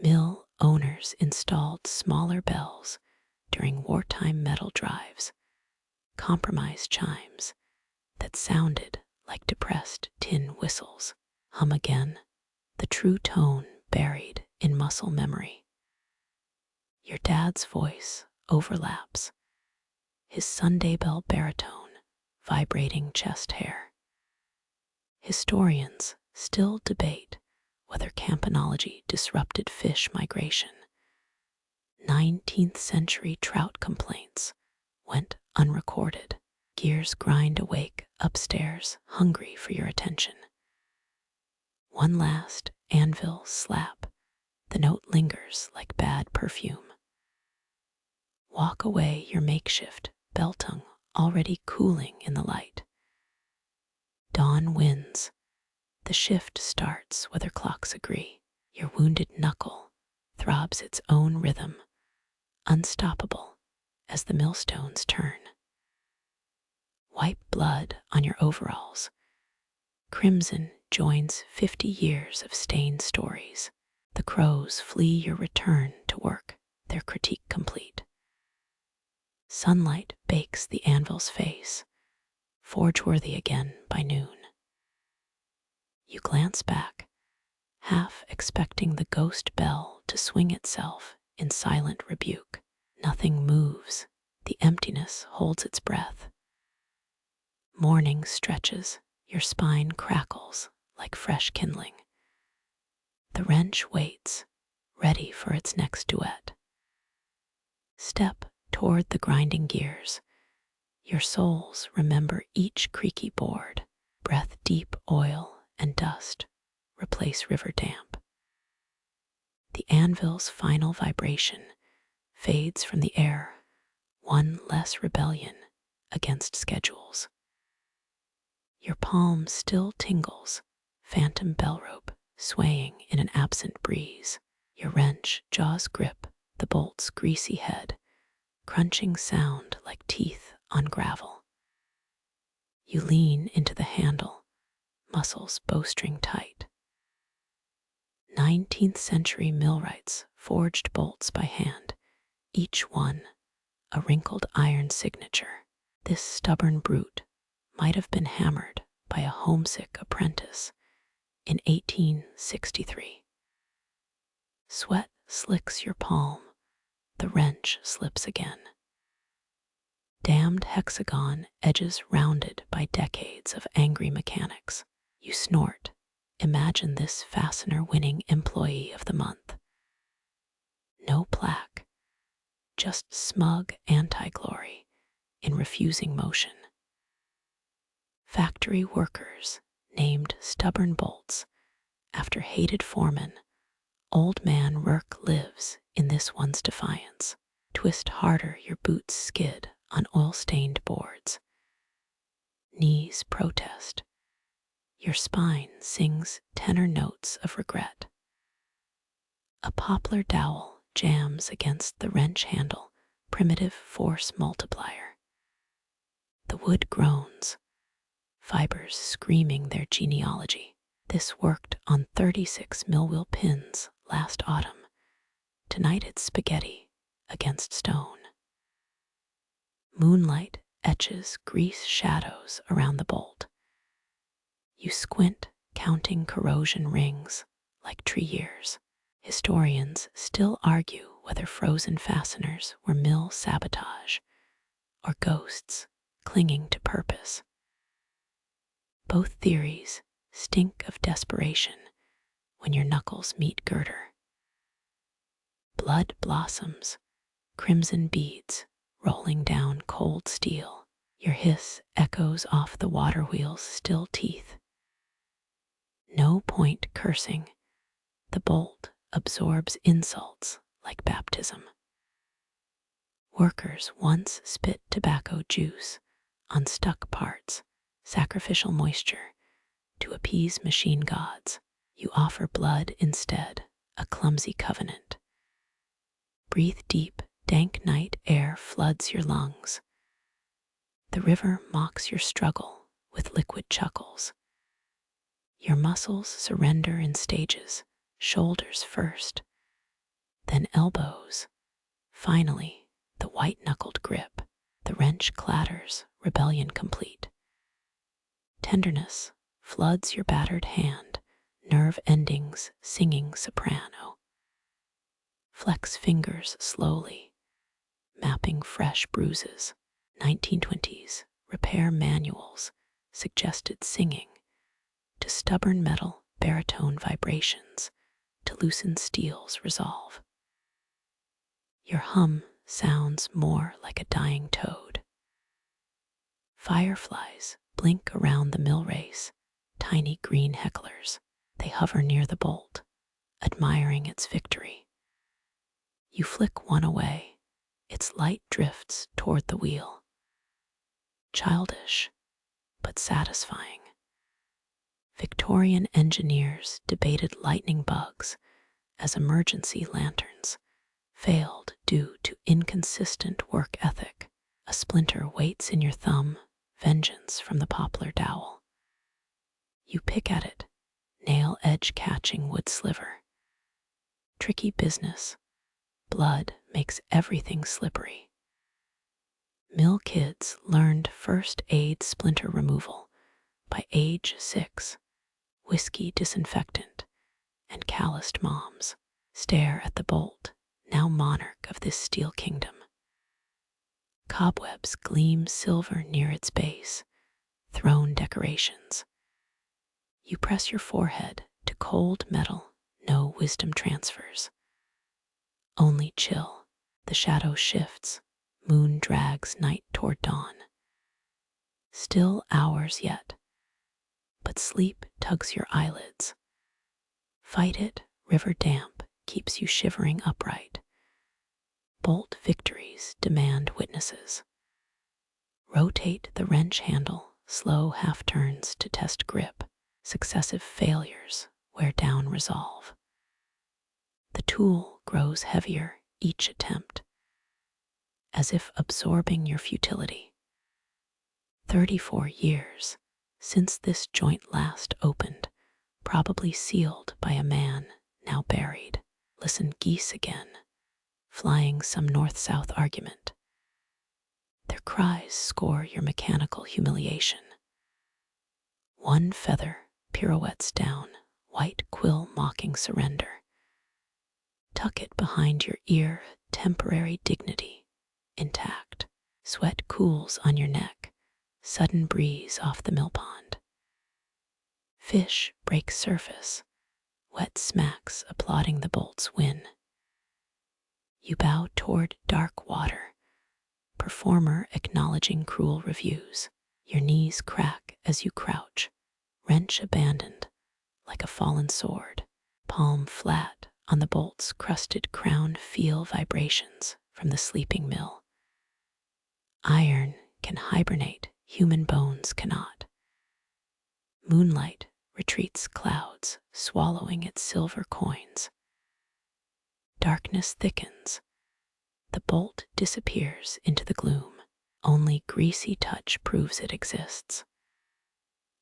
Mill owners installed smaller bells during wartime metal drives, compromise chimes that sounded like depressed tin whistles. Hum again, the true tone buried in muscle memory. Your dad's voice overlaps, his Sunday bell baritone vibrating chest hair. Historians still debate whether campanology disrupted fish migration. 19th century trout complaints went unrecorded. Gears grind awake upstairs, hungry for your attention. One last anvil slap, the note lingers like bad perfume. Walk away your makeshift bell tongue already cooling in the light. Dawn wins. The shift starts whether clocks agree. Your wounded knuckle throbs its own rhythm, unstoppable as the millstones turn. Wipe blood on your overalls. Crimson joins 50 years of stained stories. The crows flee your return to work, their critique complete. Sunlight bakes the anvil's face, forge-worthy again by noon. You glance back, half expecting the ghost bell to swing itself in silent rebuke. Nothing moves, the emptiness holds its breath. Morning stretches, your spine crackles like fresh kindling. The wrench waits, ready for its next duet. Step toward the grinding gears. Your soles remember each creaky board. Breath deep oil and dust replace river damp. The anvil's final vibration fades from the air, one less rebellion against schedules. Your palm still tingles, phantom bell rope swaying in an absent breeze. Your wrench jaws grip the bolt's greasy head, crunching sound like teeth on gravel. You lean into the handle, muscles bowstring tight. 19th century millwrights forged bolts by hand, each one a wrinkled iron signature. This stubborn brute might have been hammered by a homesick apprentice in 1863. Sweat slicks your palm, the wrench slips again. Damned hexagon edges rounded by decades of angry mechanics. You snort. Imagine this fastener winning employee of the month. No plaque, just smug anti-glory in refusing motion. Factory workers named stubborn bolts after hated foremen. Old man Lurk lives in this one's defiance. Twist harder, your boots skid on oil-stained boards. Knees protest. Your spine sings tenor notes of regret. A poplar dowel jams against the wrench handle, primitive force multiplier. The wood groans, fibers screaming their genealogy. This worked on 36 millwheel pins last autumn. Tonight it's spaghetti against stone. Moonlight etches grease shadows around the bolt. You squint, counting corrosion rings like tree years. Historians still argue whether frozen fasteners were mill sabotage or ghosts clinging to purpose. Both theories stink of desperation when your knuckles meet girder. Blood blossoms, crimson beads rolling down cold steel. Your hiss echoes off the water wheel's still teeth. No point cursing. The bolt absorbs insults like baptism. Workers once spit tobacco juice on stuck parts, sacrificial moisture to appease machine gods. You offer blood instead, a clumsy covenant. Breathe deep, dank night air floods your lungs. The river mocks your struggle with liquid chuckles. Your muscles surrender in stages, shoulders first, then elbows. Finally, the white-knuckled grip. The wrench clatters, rebellion complete. Tenderness floods your battered hand, nerve endings singing soprano. Flex fingers slowly, mapping fresh bruises. 1920s repair manuals suggested singing to stubborn metal baritone vibrations to loosen steel's resolve. Your hum sounds more like a dying toad. Fireflies blink around the Millrace, tiny green hecklers. They hover near the bolt, admiring its victory. You flick one away, its light drifts toward the wheel. Childish, but satisfying. Victorian engineers debated lightning bugs as emergency lanterns, failed due to inconsistent work ethic. A splinter waits in your thumb, vengeance from the poplar dowel. You pick at it, nail edge catching wood sliver. Tricky business. Blood makes everything slippery. Mill kids learned first aid splinter removal by age 6, whiskey disinfectant, and calloused moms stare at the bolt, now monarch of this steel kingdom. Cobwebs gleam silver near its base, throne decorations. You press your forehead to cold metal, no wisdom transfers. Only chill. The shadow shifts, moon drags night toward dawn. Still hours yet, but sleep tugs your eyelids. Fight it, river damp keeps you shivering upright. Bolt victories demand witnesses. Rotate the wrench handle, slow half turns to test grip. Successive failures wear down resolve. The tool grows heavier each attempt, as if absorbing your futility. 34 years since this joint last opened, probably sealed by a man now buried. Listen, geese again, flying some north-south argument. Their cries score your mechanical humiliation. One feather pirouettes down, white quill mocking surrender. Tuck it behind your ear, temporary dignity intact. Sweat cools on your neck, sudden breeze off the mill pond. Fish break surface, wet smacks applauding the bolt's win. You bow toward dark water, performer acknowledging cruel reviews. Your knees crack as you crouch, wrench abandoned like a fallen sword. Palm flat on the bolt's crusted crown, feel vibrations from the sleeping mill. Iron can hibernate, human bones cannot. Moonlight retreats clouds, swallowing its silver coins. Darkness thickens. The bolt disappears into the gloom. Only greasy touch proves it exists.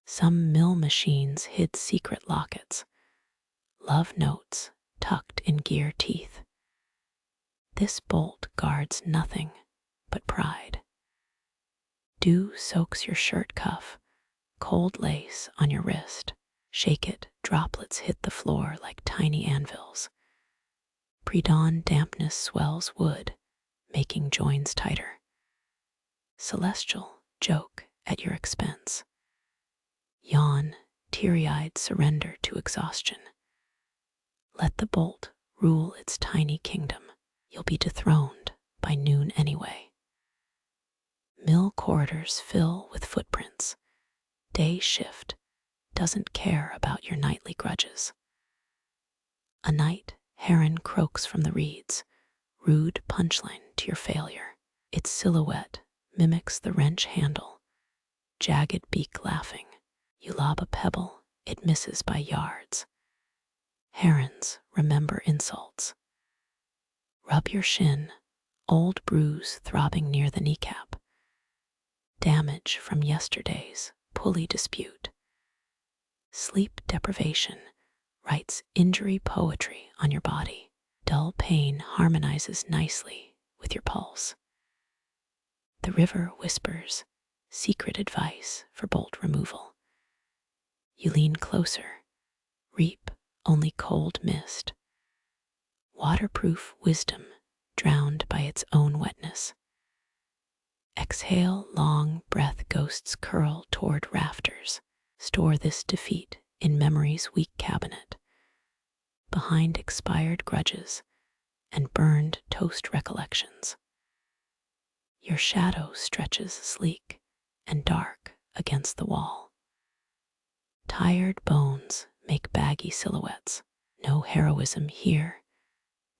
Some mill machines hid secret lockets, love notes tucked in gear teeth. This bolt guards nothing but pride. Dew soaks your shirt cuff, cold lace on your wrist. Shake it, droplets hit the floor like tiny anvils. Pre-dawn dampness swells wood, making joins tighter. Celestial joke at your expense. Yawn, teary-eyed surrender to exhaustion. Let the bolt rule its tiny kingdom. You'll be dethroned by noon anyway. Mill corridors fill with footprints. Day shift doesn't care about your nightly grudges. A night heron croaks from the reeds, rude punchline to your failure. Its silhouette mimics the wrench handle, jagged beak laughing. You lob a pebble, it misses by yards. Herons remember insults. Rub your shin, old bruise throbbing near the kneecap. Damage from yesterday's pulley dispute. Sleep deprivation writes injury poetry on your body. Dull pain harmonizes nicely with your pulse. The river whispers secret advice for bolt removal. You lean closer, reap only cold mist. Waterproof wisdom drowned by its own wetness. Exhale, long breath, ghosts curl toward rafters. Store this defeat in memory's weak cabinet, behind expired grudges and burned toast recollections. Your shadow stretches sleek and dark against the wall. Tired bones make baggy silhouettes. No heroism here,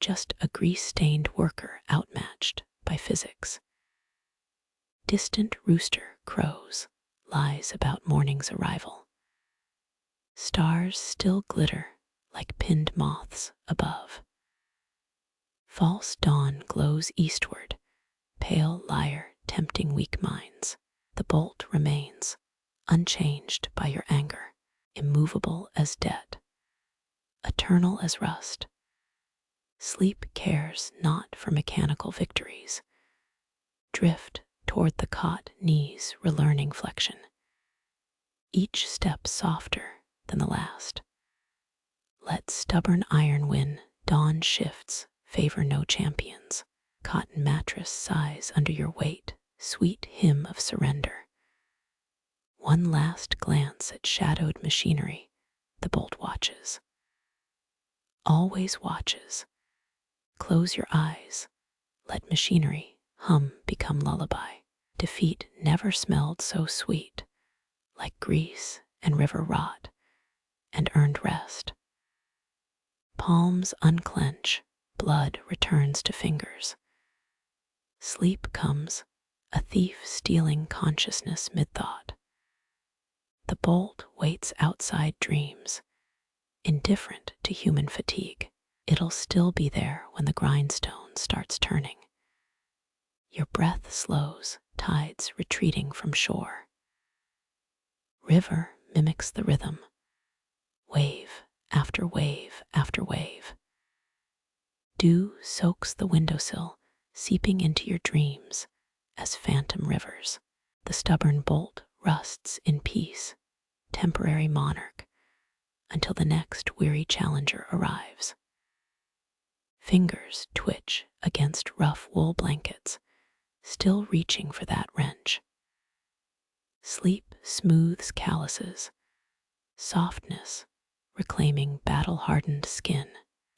just a grease-stained worker outmatched by physics. Distant rooster crows, lies about morning's arrival. Stars still glitter like pinned moths above. False dawn glows eastward, pale liar tempting weak minds. The bolt remains, unchanged by your anger, immovable as debt, eternal as rust. Sleep cares not for mechanical victories. Drift toward the cot knees relearning flexion, each step softer than the last. Let stubborn iron win, dawn shifts favor no champions. Cotton mattress sighs under your weight, sweet hymn of surrender. One last glance at shadowed machinery, the bolt watches. Always watches. Close your eyes, let machinery hum become lullaby. Defeat never smelled so sweet, like grease and river rot and earned rest. Palms unclench, blood returns to fingers. Sleep comes, a thief stealing consciousness mid-thought. The bolt waits outside dreams, indifferent to human fatigue. It'll still be there when the grindstone starts turning. Your breath slows, tides retreating from shore. River mimics the rhythm, wave after wave after wave. Dew soaks the windowsill, seeping into your dreams as phantom rivers. The stubborn bolt rusts in peace, temporary monarch, until the next weary challenger arrives. Fingers twitch against rough wool blankets, still reaching for that wrench. Sleep smooths calluses, softness reclaiming battle-hardened skin.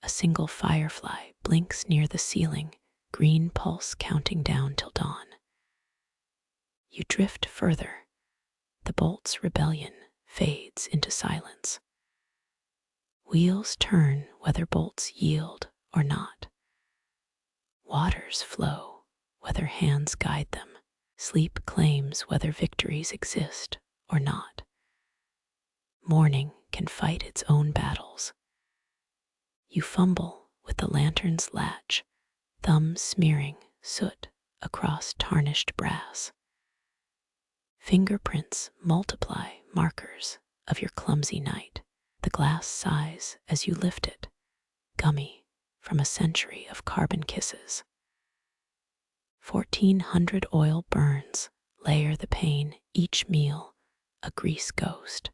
A single firefly blinks near the ceiling, green pulse counting down till dawn. You drift further. The bolt's rebellion fades into silence. Wheels turn whether bolts yield or not. Waters flow whether hands guide them. Sleep claims whether victories exist or not. Morning can fight its own battles. You fumble with the lantern's latch, thumbs smearing soot across tarnished brass. Fingerprints multiply markers of your clumsy night. The glass sighs as you lift it, gummy from a century of carbon kisses. 1,400 oil burns layer the pain, each meal a grease ghost.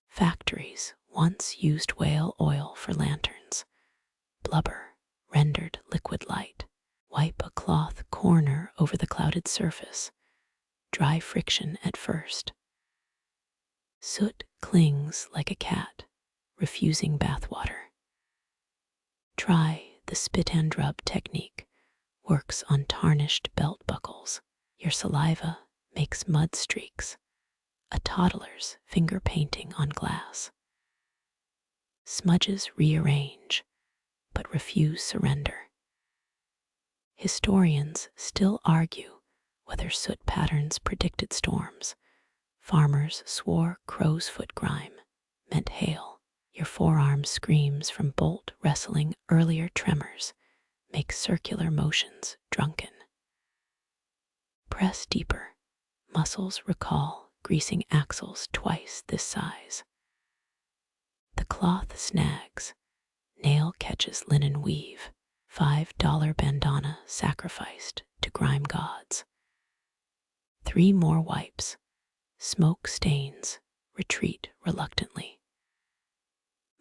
Factories once used whale oil for lanterns. Blubber rendered liquid light. Wipe a cloth corner over the clouded surface. Dry friction at first. Soot clings like a cat, refusing bathwater. Try the spit and rub technique. Works on tarnished belt buckles. Your saliva makes mud streaks. A toddler's finger painting on glass. Smudges rearrange, but refuse surrender. Historians still argue whether soot patterns predicted storms. Farmers swore crow's foot grime meant hail. Your forearm screams from bolt wrestling. Earlier tremors make circular motions drunken. Press deeper. Muscles recall greasing axles twice this size. The cloth snags. Nail catches linen weave. $5 bandana sacrificed to grime gods. 3 more wipes. Smoke stains retreat reluctantly.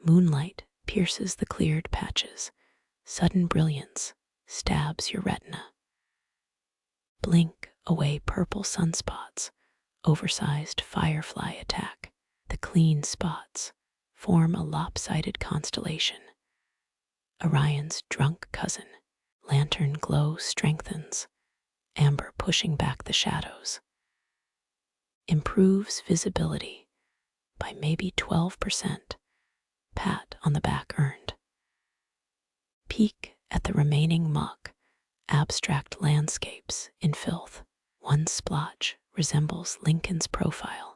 Moonlight pierces the cleared patches. Sudden brilliance stabs your retina. Blink away purple sunspots. Oversized firefly attack. The clean spots form a lopsided constellation. Orion's drunk cousin. Lantern glow strengthens, amber pushing back the shadows. Improves visibility by maybe 12%. Pat on the back earned. Peek at the remaining muck. Abstract landscapes in filth. One splotch resembles Lincoln's profile.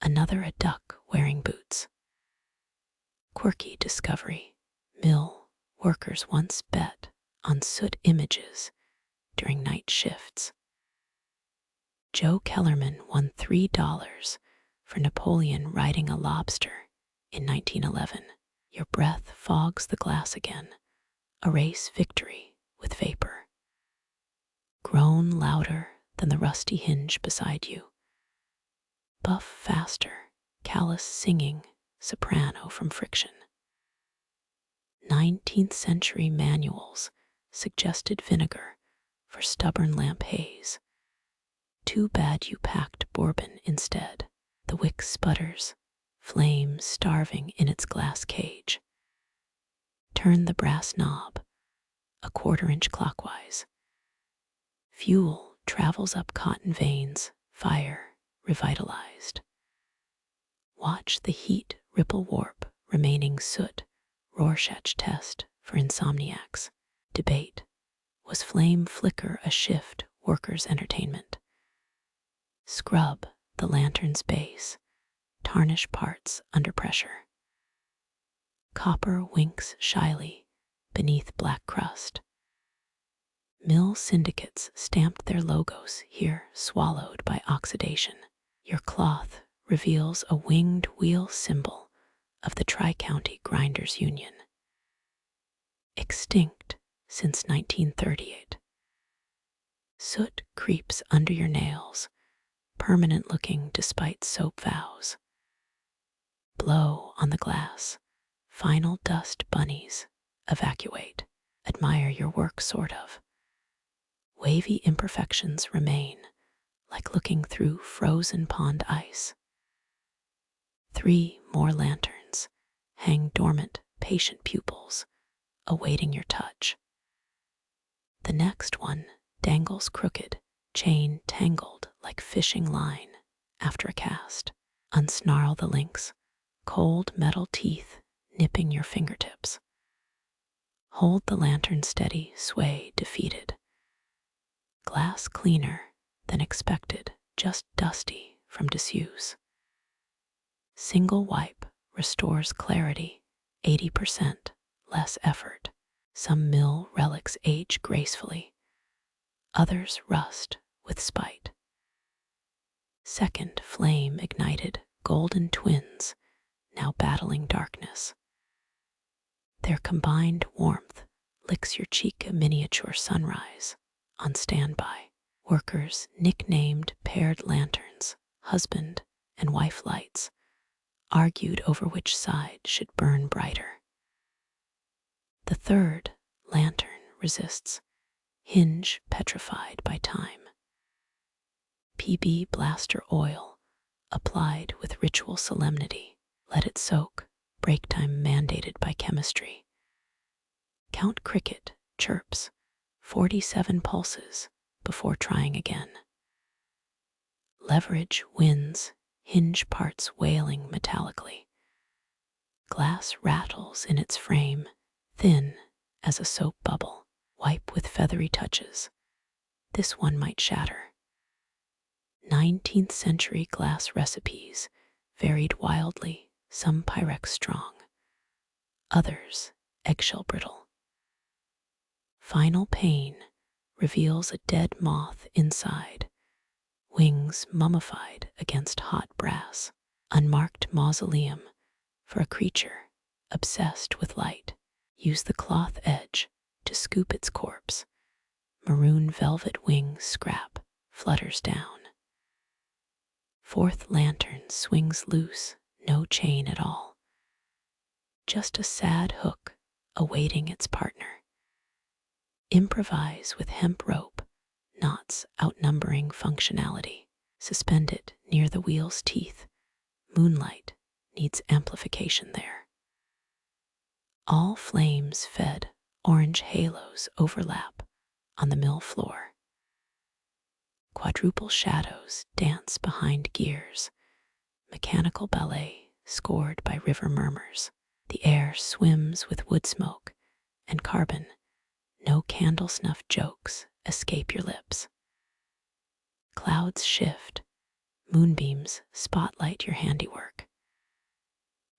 Another a duck wearing boots. Quirky discovery. Mill workers once bet on soot images during night shifts. Joe Kellerman won $3 for Napoleon riding a lobster in 1911. Your breath fogs the glass again. Erase victory with vapor. Groan louder than the rusty hinge beside you. Buff faster, callous singing, soprano from friction. 19th century manuals suggested vinegar for stubborn lamp haze. Too bad you packed bourbon instead. The wick sputters, flame starving in its glass cage. Turn the brass knob, a 1/4 inch clockwise. Fuel travels up cotton veins, fire revitalized. Watch the heat ripple warp remaining soot, Rorschach test for insomniacs. Debate, was flame flicker a shift workers' entertainment? Scrub the lantern's base, tarnish parts under pressure. Copper winks shyly beneath black crust. Mill syndicates stamped their logos here, swallowed by oxidation. Your cloth reveals a winged wheel symbol of the Tri-County Grinders Union. Extinct since 1938. Soot creeps under your nails, permanent looking despite soap vows. Blow on the glass, final dust bunnies, evacuate. Admire your work, sort of. Wavy imperfections remain, like looking through frozen pond ice. 3 more lanterns hang dormant, patient pupils, awaiting your touch. The next one dangles crooked, chain tangled like fishing line after a cast. Unsnarl the links, cold metal teeth nipping your fingertips. Hold the lantern steady, sway defeated. Glass cleaner than expected, just dusty from disuse. Single wipe restores clarity, 80% less effort. Some mill relics age gracefully, others rust with spite. Second flame ignited, golden twins, now battling darkness. Their combined warmth licks your cheek, a miniature sunrise on standby. Workers nicknamed paired lanterns, husband and wife lights, argued over which side should burn brighter. The third lantern resists, hinge petrified by time. PB blaster oil applied with ritual solemnity. Let it soak, break time mandated by chemistry. Count cricket chirps, 47 pulses before trying again. Leverage wins, hinge parts wailing metallically. Glass rattles in its frame, thin as a soap bubble. Wipe with feathery touches. This one might shatter. 19th century glass recipes varied wildly, some Pyrex strong, others eggshell brittle. Final pain reveals a dead moth inside, wings mummified against hot brass. Unmarked mausoleum for a creature obsessed with light. Use the cloth edge to scoop its corpse. Maroon velvet wing scrap flutters down. Fourth lantern swings loose, no chain at all. Just a sad hook awaiting its partner. Improvise with hemp rope, knots outnumbering functionality. Suspend it near the wheel's teeth, Moonlight needs amplification there. All flames fed orange halos overlap on the mill floor. Quadruple shadows dance behind gears, mechanical ballet scored by river murmurs. The air swims with wood smoke and carbon. No candle snuff jokes escape your lips. Clouds shift, moonbeams spotlight your handiwork.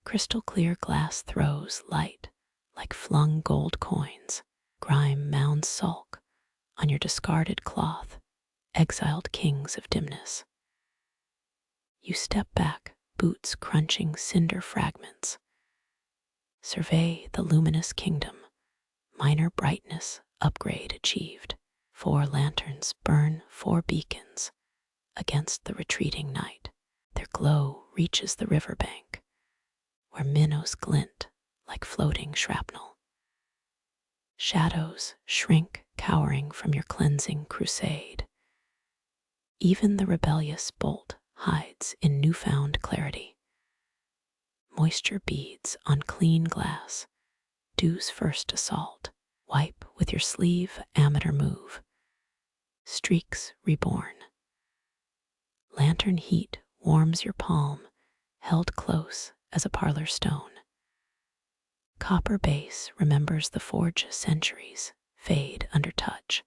Crystal clear glass throws light like flung gold coins. Grime mounds sulk on your discarded cloth, exiled kings of dimness. You step back, boots crunching cinder fragments. Survey the luminous kingdom, minor brightness upgrade achieved. 4 lanterns burn 4 beacons against the retreating night. Their glow reaches the riverbank, where minnows glint like floating shrapnel. Shadows shrink, cowering from your cleansing crusade. Even the rebellious bolt hides in newfound clarity. Moisture beads on clean glass, dew's first assault. Wipe with your sleeve, amateur move. Streaks reborn. Lantern heat warms your palm, held close as a parlor stone. Copper base remembers the forge centuries fade under touch.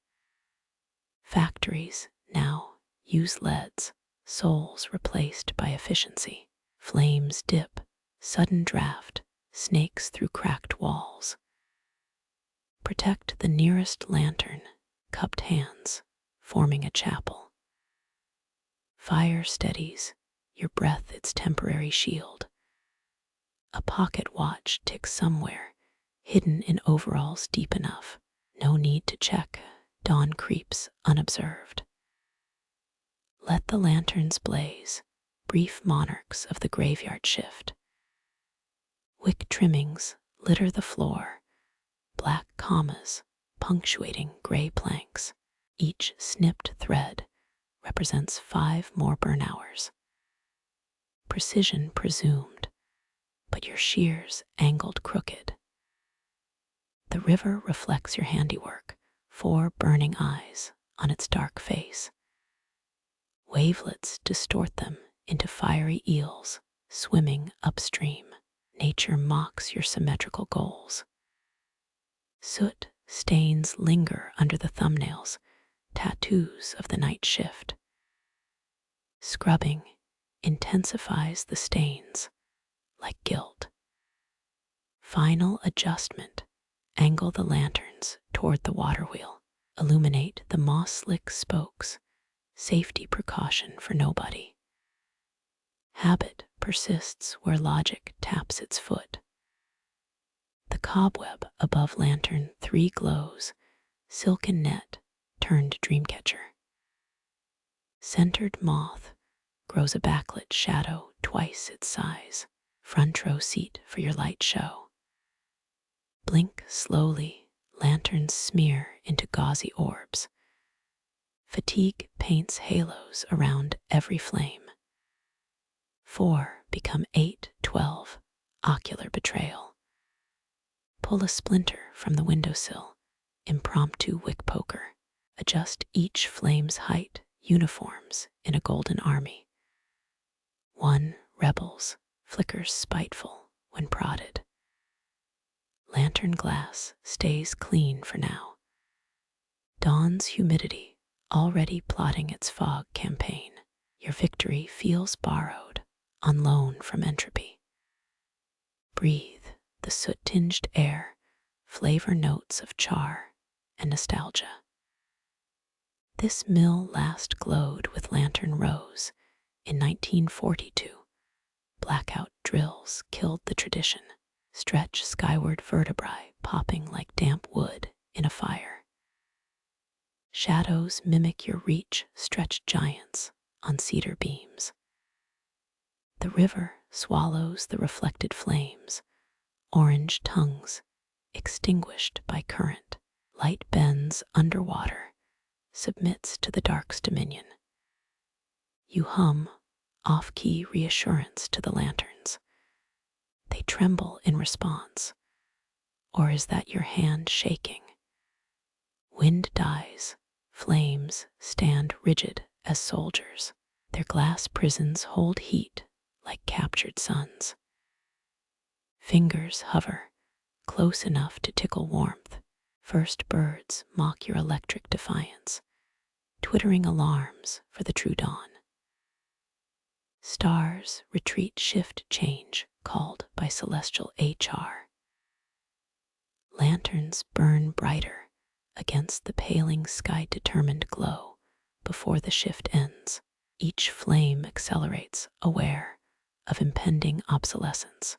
Factories now use leads, souls replaced by efficiency. Flames dip, sudden draft snakes through cracked walls. Protect the nearest lantern, cupped hands, forming a chapel. Fire steadies, your breath its temporary shield. A pocket watch ticks somewhere, hidden in overalls deep enough. No need to check, dawn creeps unobserved. Let the lanterns blaze, brief monarchs of the graveyard shift. Wick trimmings litter the floor, black commas punctuating gray planks. Each snipped thread represents 5 more burn hours. Precision presumed, but your shears angled crooked. The river reflects your handiwork, 4 burning eyes on its dark face. Wavelets distort them into fiery eels swimming upstream. Nature mocks your symmetrical goals. Soot stains linger under the thumbnails, tattoos of the night shift. Scrubbing intensifies the stains like guilt. Final adjustment, angle the lanterns toward the water wheel. Illuminate the moss-slick spokes, safety precaution for nobody. Habit persists where logic taps its foot. The cobweb above lantern 3 glows, silken net turned dreamcatcher. Centered moth grows a backlit shadow twice its size, front row seat for your light show. Blink slowly, lanterns smear into gauzy orbs. Fatigue paints halos around every flame. 4 become 8, 12, ocular betrayal. Pull a splinter from the windowsill, impromptu wick poker. Adjust each flame's height, uniforms in a golden army. 1 rebels, flickers spiteful when prodded. Lantern glass stays clean for now. Dawn's humidity already plotting its fog campaign. Your victory feels borrowed, on loan from entropy. Breathe the soot-tinged air, flavor notes of char and nostalgia. This mill last glowed with lantern rose in 1942. Blackout drills killed the tradition. Stretch skyward vertebrae popping like damp wood in a fire. Shadows mimic your reach, stretched giants on cedar beams. The river swallows the reflected flames, orange tongues extinguished by current. Light bends underwater, submits to the dark's dominion. You hum off-key reassurance to the lanterns. They tremble in response. Or is that your hand shaking? Wind dies, flames stand rigid as soldiers. Their glass prisons hold heat like captured suns. Fingers hover, close enough to tickle warmth. First birds mock your electric defiance, twittering alarms for the true dawn. Stars retreat, shift, change, called by celestial HR. Lanterns burn brighter against the paling sky-determined glow before the shift ends. Each flame accelerates, aware of impending obsolescence.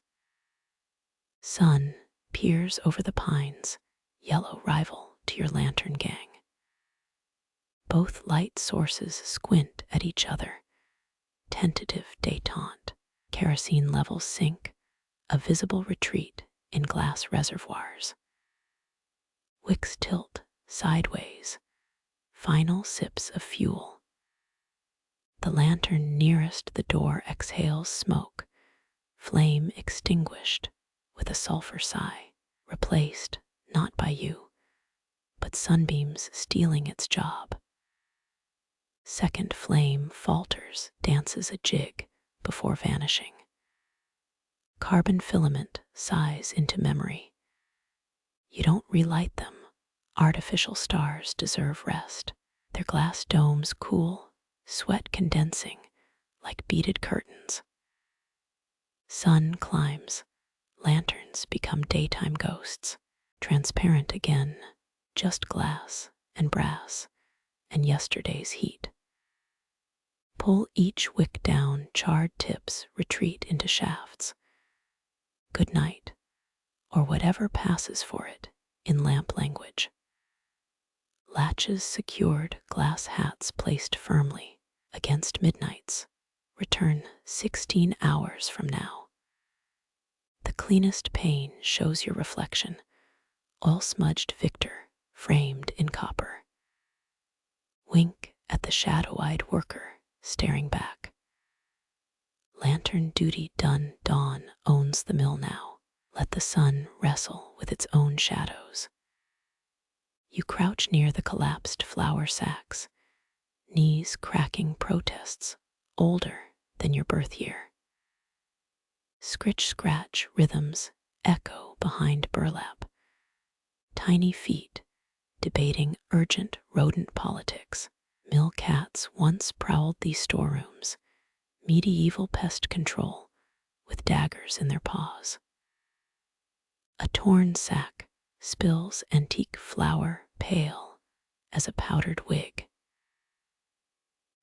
Sun peers over the pines, yellow rival to your lantern gang. Both light sources squint at each other, tentative détente. Kerosene levels sink, a visible retreat in glass reservoirs. Wicks tilt sideways, final sips of fuel. The lantern nearest the door exhales smoke, flame extinguished with a sulfur sigh, replaced not by you, but sunbeams stealing its job. Second flame falters, dances a jig before vanishing. Carbon filament sighs into memory. You don't relight them. Artificial stars deserve rest. Their glass domes cool, sweat condensing like beaded curtains. Sun climbs, lanterns become daytime ghosts, transparent again, just glass and brass and yesterday's heat. Pull each wick down, charred tips retreat into shafts. Good night, or whatever passes for it in lamp language. Latches secured, glass hats placed firmly against midnights. Return 16 hours from now. The cleanest pane shows your reflection, oil-smudged victor framed in copper. Wink at the shadow-eyed worker staring back. Lantern duty done, dawn owns the mill now. Let the sun wrestle with its own shadows. You crouch near the collapsed flour sacks, knees cracking protests older than your birth year. Scritch-scratch rhythms echo behind burlap. Tiny feet debating urgent rodent politics. Mill cats once prowled these storerooms, medieval pest control with daggers in their paws. A torn sack spills antique flour pale as a powdered wig.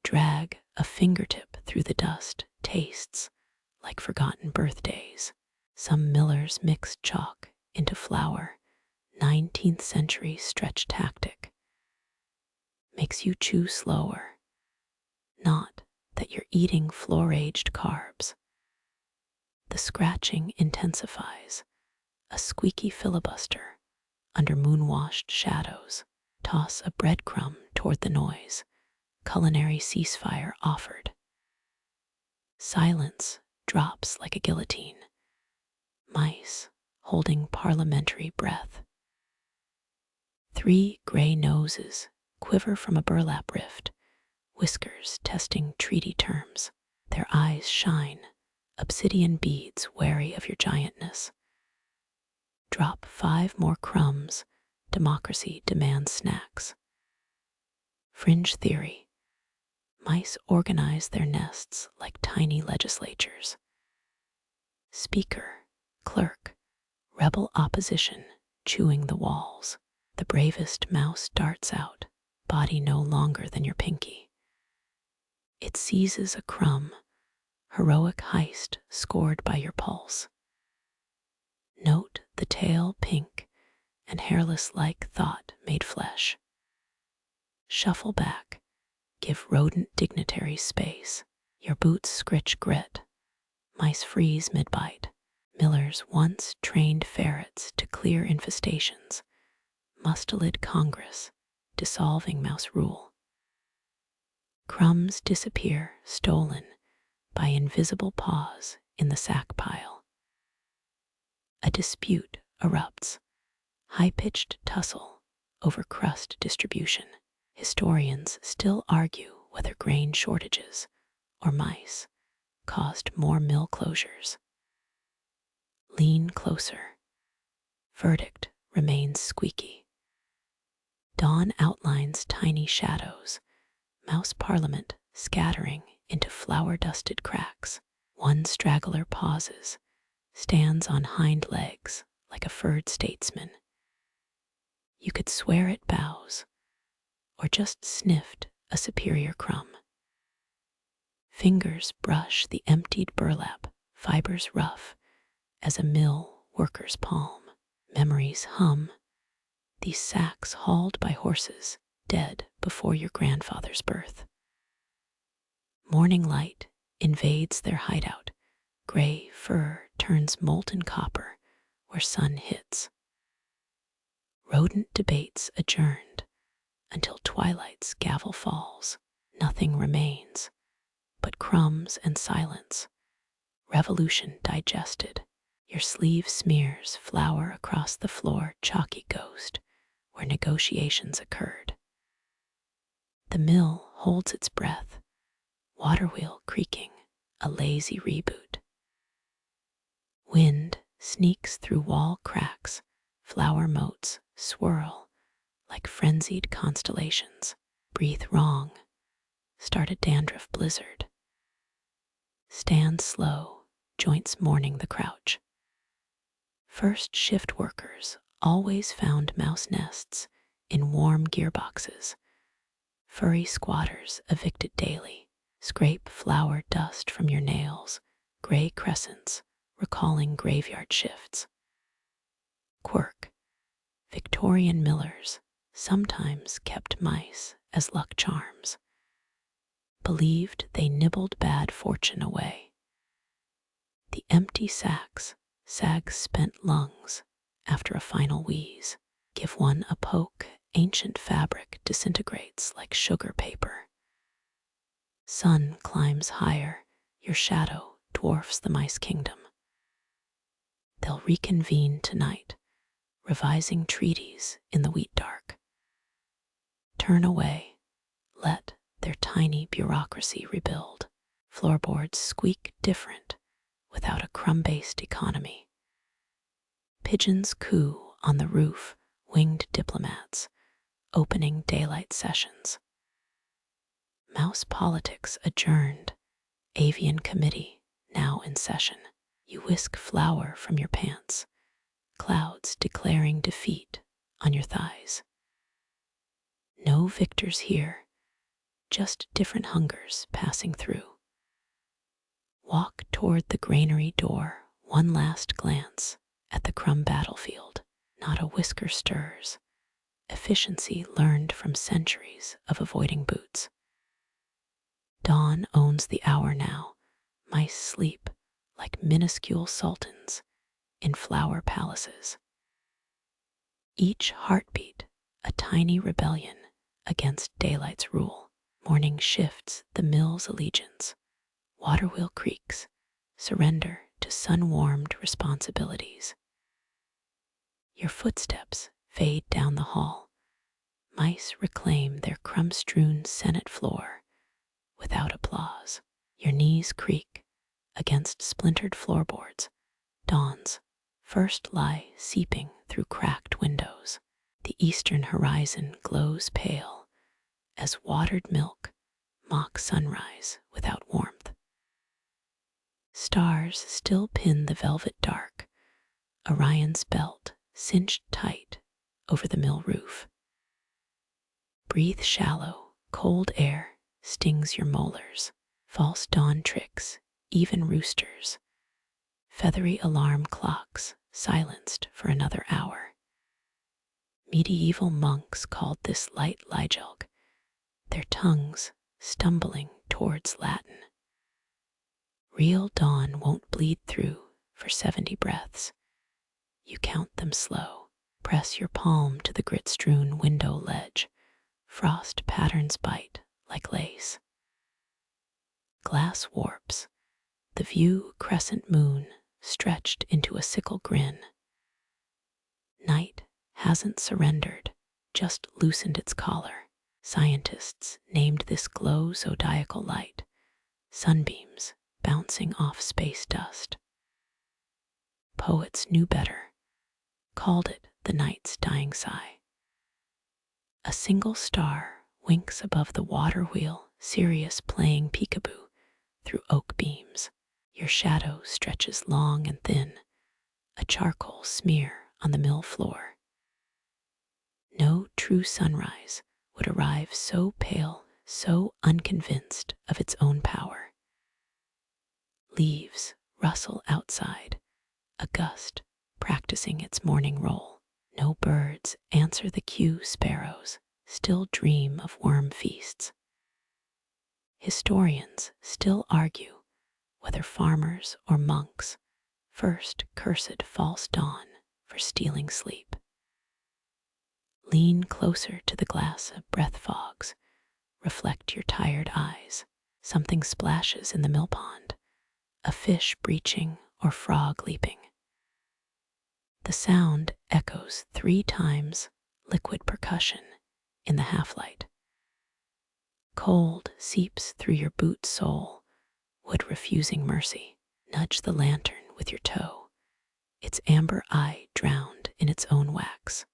Drag a fingertip through the dust, tastes like forgotten birthdays. Some millers mix chalk into flour, 19th century stretch tactic. Makes you chew slower, not that you're eating floor-aged carbs. The scratching intensifies, a squeaky filibuster under moon-washed shadows. Toss a breadcrumb toward the noise, culinary ceasefire offered. Silence drops like a guillotine, mice holding parliamentary breath. 3 gray noses quiver from a burlap rift, whiskers testing treaty terms. Their eyes shine, obsidian beads wary of your giantness. Drop 5 more crumbs, democracy demands snacks. Fringe theory. Mice organize their nests like tiny legislatures. Speaker, clerk, rebel opposition chewing the walls. The bravest mouse darts out, body no longer than your pinky. It seizes a crumb, heroic heist scored by your pulse. Note the tail pink and hairless like thought made flesh. Shuffle back, give rodent dignitaries space. Your boots scritch grit, mice freeze mid-bite. Millers once trained ferrets to clear infestations. Mustelid Congress, dissolving mouse rule. Crumbs disappear, stolen, by invisible paws in the sack pile. A dispute erupts, high-pitched tussle over crust distribution. Historians still argue whether grain shortages or mice caused more mill closures. Lean closer. Verdict remains squeaky. Dawn outlines tiny shadows, mouse parliament scattering into flour-dusted cracks. One straggler pauses, stands on hind legs like a furred statesman. You could swear it bows, or just sniffed a superior crumb. Fingers brush the emptied burlap, fibers rough as a mill worker's palm. Memories hum, these sacks hauled by horses dead before your grandfather's birth. Morning light invades their hideout. Gray fur turns molten copper where sun hits. Rodent debates adjourned until twilight's gavel falls. Nothing remains but crumbs and silence. Revolution digested. Your sleeve smears flour across the floor, chalky ghost where negotiations occurred. The mill holds its breath, waterwheel creaking, a lazy reboot. Wind sneaks through wall cracks, flour motes swirl like frenzied constellations. Breathe wrong, start a dandruff blizzard. Stand slow, joints mourning the crouch. First shift workers always found mouse nests in warm gearboxes. Furry squatters evicted daily. Scrape flour dust from your nails, gray crescents recalling graveyard shifts. Quirk. Victorian millers sometimes kept mice as luck charms. Believed they nibbled bad fortune away. The empty sacks sag spent lungs after a final wheeze. Give one a poke, ancient fabric disintegrates like sugar paper. Sun climbs higher, your shadow dwarfs the mice kingdom. They'll reconvene tonight, revising treaties in the wheat dark. Turn away, let their tiny bureaucracy rebuild. Floorboards squeak different without a crumb-based economy. Pigeons coo on the roof, winged diplomats, opening daylight sessions. Mouse politics adjourned, avian committee now in session. You whisk flour from your pants, clouds declaring defeat on your thighs. No victors here, just different hungers passing through. Walk toward the granary door, one last glance at the crumb battlefield. Not a whisker stirs. Efficiency learned from centuries of avoiding boots. Dawn owns the hour now. Mice sleep like minuscule sultans in flower palaces. Each heartbeat a tiny rebellion against daylight's rule. Morning shifts the mill's allegiance. Waterwheel creaks, surrender to sun-warmed responsibilities. Your footsteps fade down the hall. Mice reclaim their crumb-strewn Senate floor without applause. Your knees creak against splintered floorboards. Dawn's first lie seeping through cracked windows. The eastern horizon glows pale as watered milk mocks sunrise without warmth. Stars still pin the velvet dark, Orion's belt cinched tight over the mill roof. Breathe shallow, cold air stings your molars. False dawn tricks, even roosters. Feathery alarm clocks silenced for another hour. Medieval monks called this light Ligelg, their tongues stumbling towards Latin. Real dawn won't bleed through for 70 breaths. You count them slow. Press your palm to the grit-strewn window ledge. Frost patterns bite like lace. Glass warps, The view crescent moon stretched into a sickle grin. Night hasn't surrendered, just loosened its collar. Scientists named this glow zodiacal light, sunbeams bouncing off space dust. Poets knew better, called it the night's dying sigh. A single star winks above the water wheel, Sirius playing peekaboo through oak beams. Your shadow stretches long and thin, a charcoal smear on the mill floor. No true sunrise would arrive so pale, so unconvinced of its own power. Leaves rustle outside, a gust practicing its morning roll. No birds answer the cue. Sparrows still dream of worm feasts. Historians still argue whether farmers or monks first cursed false dawn for stealing sleep. Lean closer to the glass of breath fogs. Reflect your tired eyes. Something splashes in the mill pond, a fish breaching or frog leaping. The sound echoes 3 times, liquid percussion in the half-light. Cold seeps through your boot sole, wood refusing mercy. Nudge the lantern with your toe, its amber eye drowned in its own wax.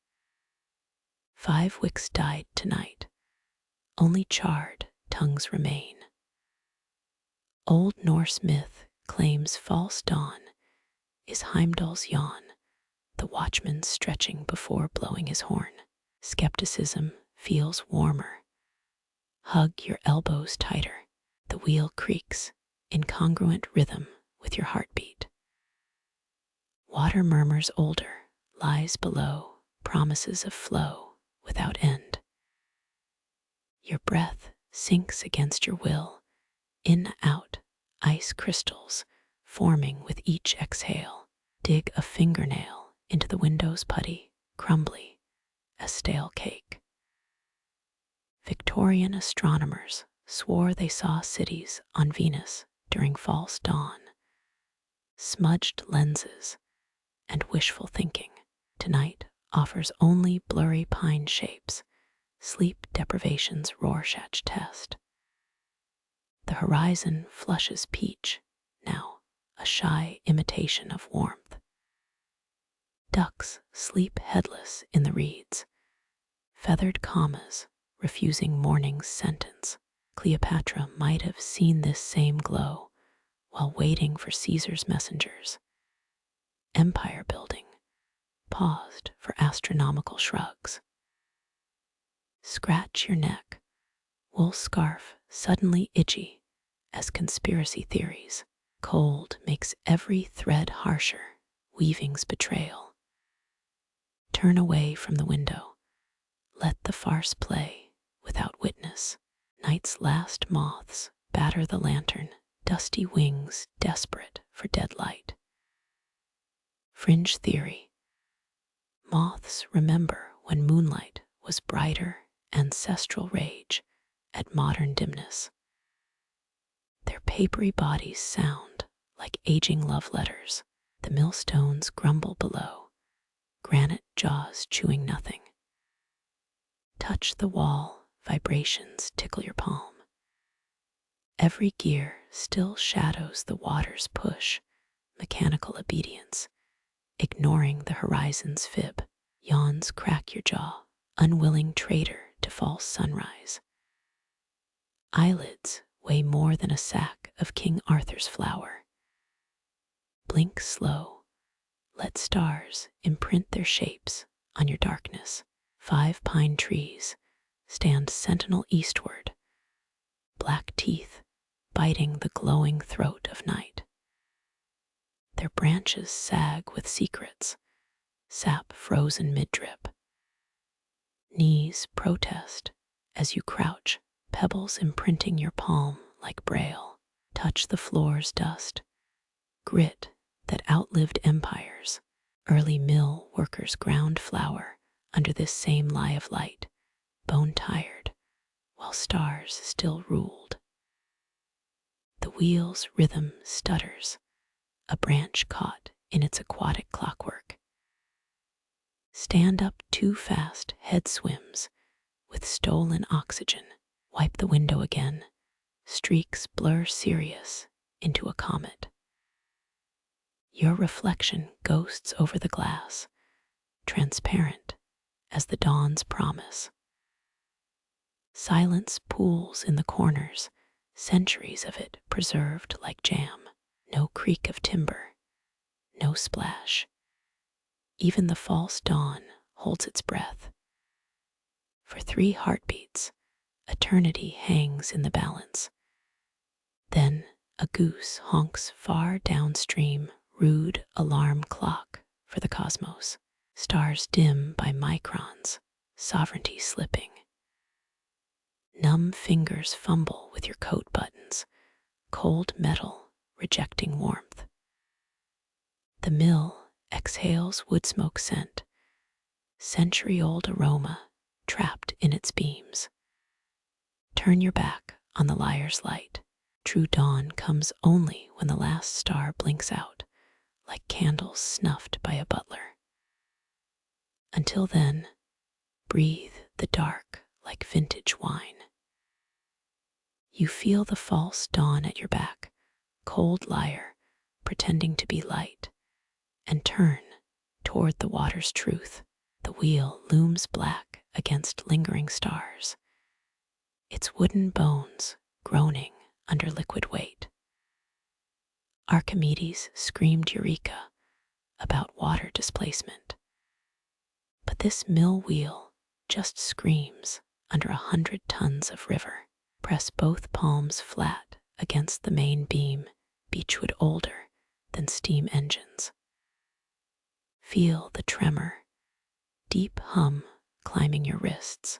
5 wicks died tonight, only charred tongues remain. Old Norse myth claims false dawn is Heimdall's yawn, the watchman stretching before blowing his horn. Skepticism feels warmer. Hug your elbows tighter. The wheel creaks, incongruent rhythm with your heartbeat. Water murmurs older, lies below, promises of flow without end. Your breath sinks against your will, in, out, ice crystals forming with each exhale. Dig a fingernail into the window's putty, crumbly as stale cake. Victorian astronomers swore they saw cities on Venus during false dawn. Smudged lenses and wishful thinking. Tonight offers only blurry pine shapes, sleep deprivation's Rorschach test. The horizon flushes peach, now a shy imitation of warmth. Ducks sleep headless in the reeds, feathered commas refusing morning's sentence. Cleopatra might have seen this same glow while waiting for Caesar's messengers. Empire building paused for astronomical shrugs. Scratch your neck, wool scarf suddenly itchy as conspiracy theories. Cold makes every thread harsher, weaving's betrayal. Turn away from the window. Let the farce play without witness. Night's last moths batter the lantern, dusty wings desperate for dead light. Fringe theory. Moths remember when moonlight was brighter, ancestral rage at modern dimness. Their papery bodies sound like aging love letters. The millstones grumble below, granite jaws chewing nothing. Touch the wall, vibrations tickle your palm. Every gear still shadows the water's push, mechanical obedience, ignoring the horizon's fib. Yawns crack your jaw, unwilling traitor to false sunrise. Eyelids weigh more than a sack of King Arthur's flour. Blink slow, let stars imprint their shapes on your darkness. 5 pine trees stand sentinel eastward, black teeth biting the glowing throat of night. Their branches sag with secrets, sap frozen mid-drip. Knees protest as you crouch, pebbles imprinting your palm like braille. Touch the floor's dust, grit that outlived empires. Early mill workers ground flour under this same lie of light, bone tired, while stars still ruled. The wheel's rhythm stutters, a branch caught in its aquatic clockwork. Stand up too fast, head swims with stolen oxygen. Wipe the window again, streaks blur Sirius into a comet. Your reflection ghosts over the glass, transparent as the dawn's promise. Silence pools in the corners, centuries of it preserved like jam. No creak of timber, no splash. Even the false dawn holds its breath. For 3 heartbeats, eternity hangs in the balance. Then a goose honks far downstream, rude alarm clock for the cosmos. Stars dim by microns, sovereignty slipping. Numb fingers fumble with your coat buttons, cold metal rejecting warmth. The mill exhales wood smoke scent, century-old aroma trapped in its beams. Turn your back on the liar's light. True dawn comes only when the last star blinks out, like candles snuffed by a butler. Until then, breathe the dark like vintage wine. You feel the false dawn at your back, cold liar pretending to be light, and turn toward the water's truth. The wheel looms black against lingering stars, its wooden bones groaning under liquid weight. Archimedes screamed eureka about water displacement, but this mill wheel just screams under 100 tons of river. Press both palms flat against the main beam, beechwood older than steam engines. Feel the tremor, deep hum climbing your wrists.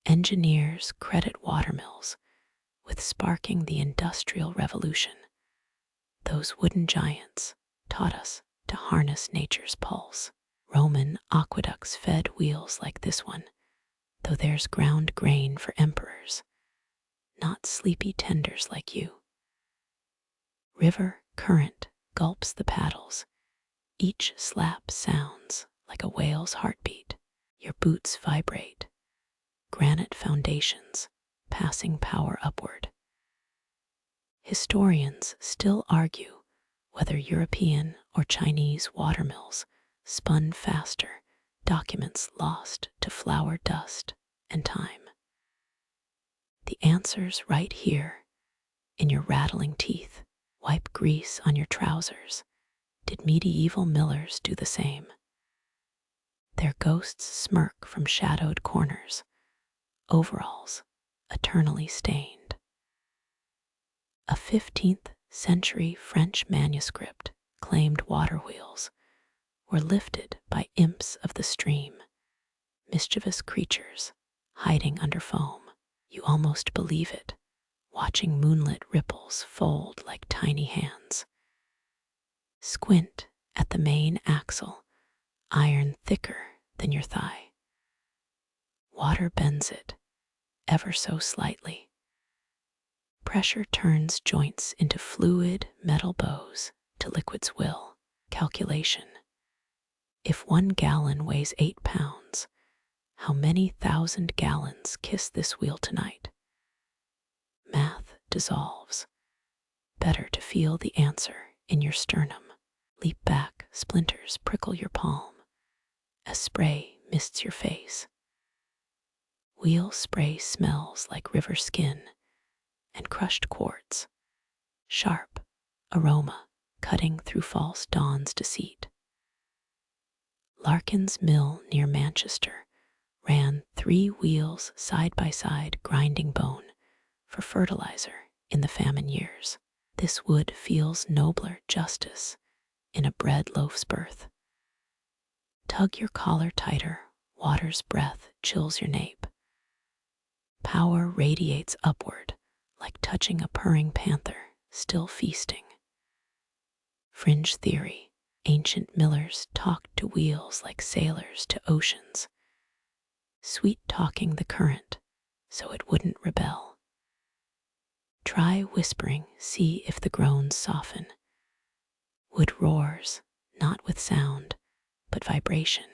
Engineers credit watermills with sparking the Industrial Revolution. Those wooden giants taught us to harness nature's pulse. Roman aqueducts fed wheels like this one, though there's ground grain for emperors, not sleepy tenders like you. River current gulps the paddles. Each slap sounds like a whale's heartbeat. Your boots vibrate, granite foundations passing power upward. Historians still argue whether European or Chinese watermills spun faster, documents lost to flour dust and time. The answer's right here, in your rattling teeth. Wipe grease on your trousers. Did medieval millers do the same? Their ghosts smirk from shadowed corners, overalls eternally stained. A 15th century French manuscript claimed water wheels were lifted by imps of the stream, mischievous creatures hiding under foam. You almost believe it, watching moonlit ripples fold like tiny hands. Squint at the main axle, iron thicker than your thigh. Water bends it, ever so slightly. Pressure turns joints into fluid metal bows to liquid's will. Calculation. If 1 gallon weighs 8 pounds, how many thousand gallons kiss this wheel tonight? Math dissolves. Better to feel the answer in your sternum. Leap back, splinters prickle your palm as spray mists your face. Wheel spray smells like river skin and crushed quartz, sharp aroma cutting through false dawn's deceit. Larkin's mill near Manchester ran 3 wheels side by side grinding bone for fertilizer in the famine years. This wood feels nobler justice in a bread loaf's birth. Tug your collar tighter, water's breath chills your nape. Power radiates upward like touching a purring panther still feasting. Fringe theory. Ancient millers talked to wheels like sailors to oceans, sweet-talking the current so it wouldn't rebel. Try whispering, see if the groans soften. Wood roars, not with sound, but vibration,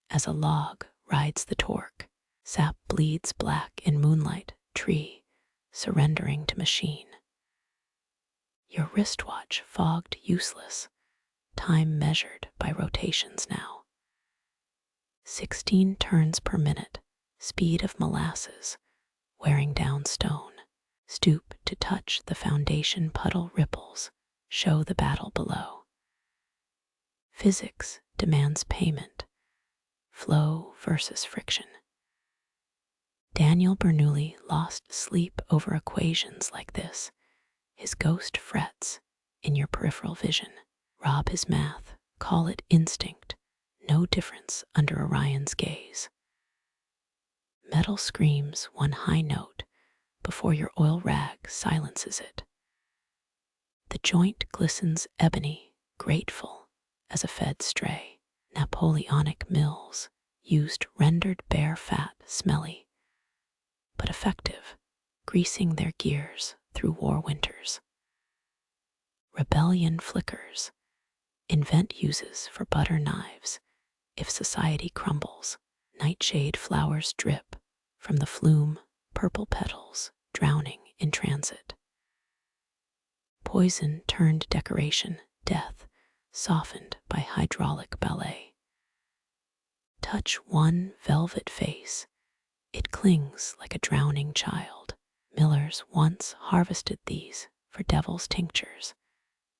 as a log rides the torque. Sap bleeds black in moonlight, tree surrendering to machine. Your wristwatch fogged useless, time measured by rotations now. 16 turns per minute, speed of molasses, wearing down stone. Stoop to touch the foundation, puddle ripples show the battle below. Physics demands payment, flow versus friction. Daniel Bernoulli lost sleep over equations like this. His ghost frets in your peripheral vision. Rob his math, call it instinct, no difference under Orion's gaze. Metal screams one high note before your oil rag silences it. The joint glistens ebony, grateful as a fed stray. Napoleonic mills used rendered bare fat, smelly, but effective, greasing their gears through war winters. Rebellion flickers, invent uses for butter knives if society crumbles. Nightshade flowers drip from the flume, purple petals drowning in transit. Poison turned decoration, death softened by hydraulic ballet. Touch one velvet face, it clings like a drowning child. Millers once harvested these for devil's tinctures,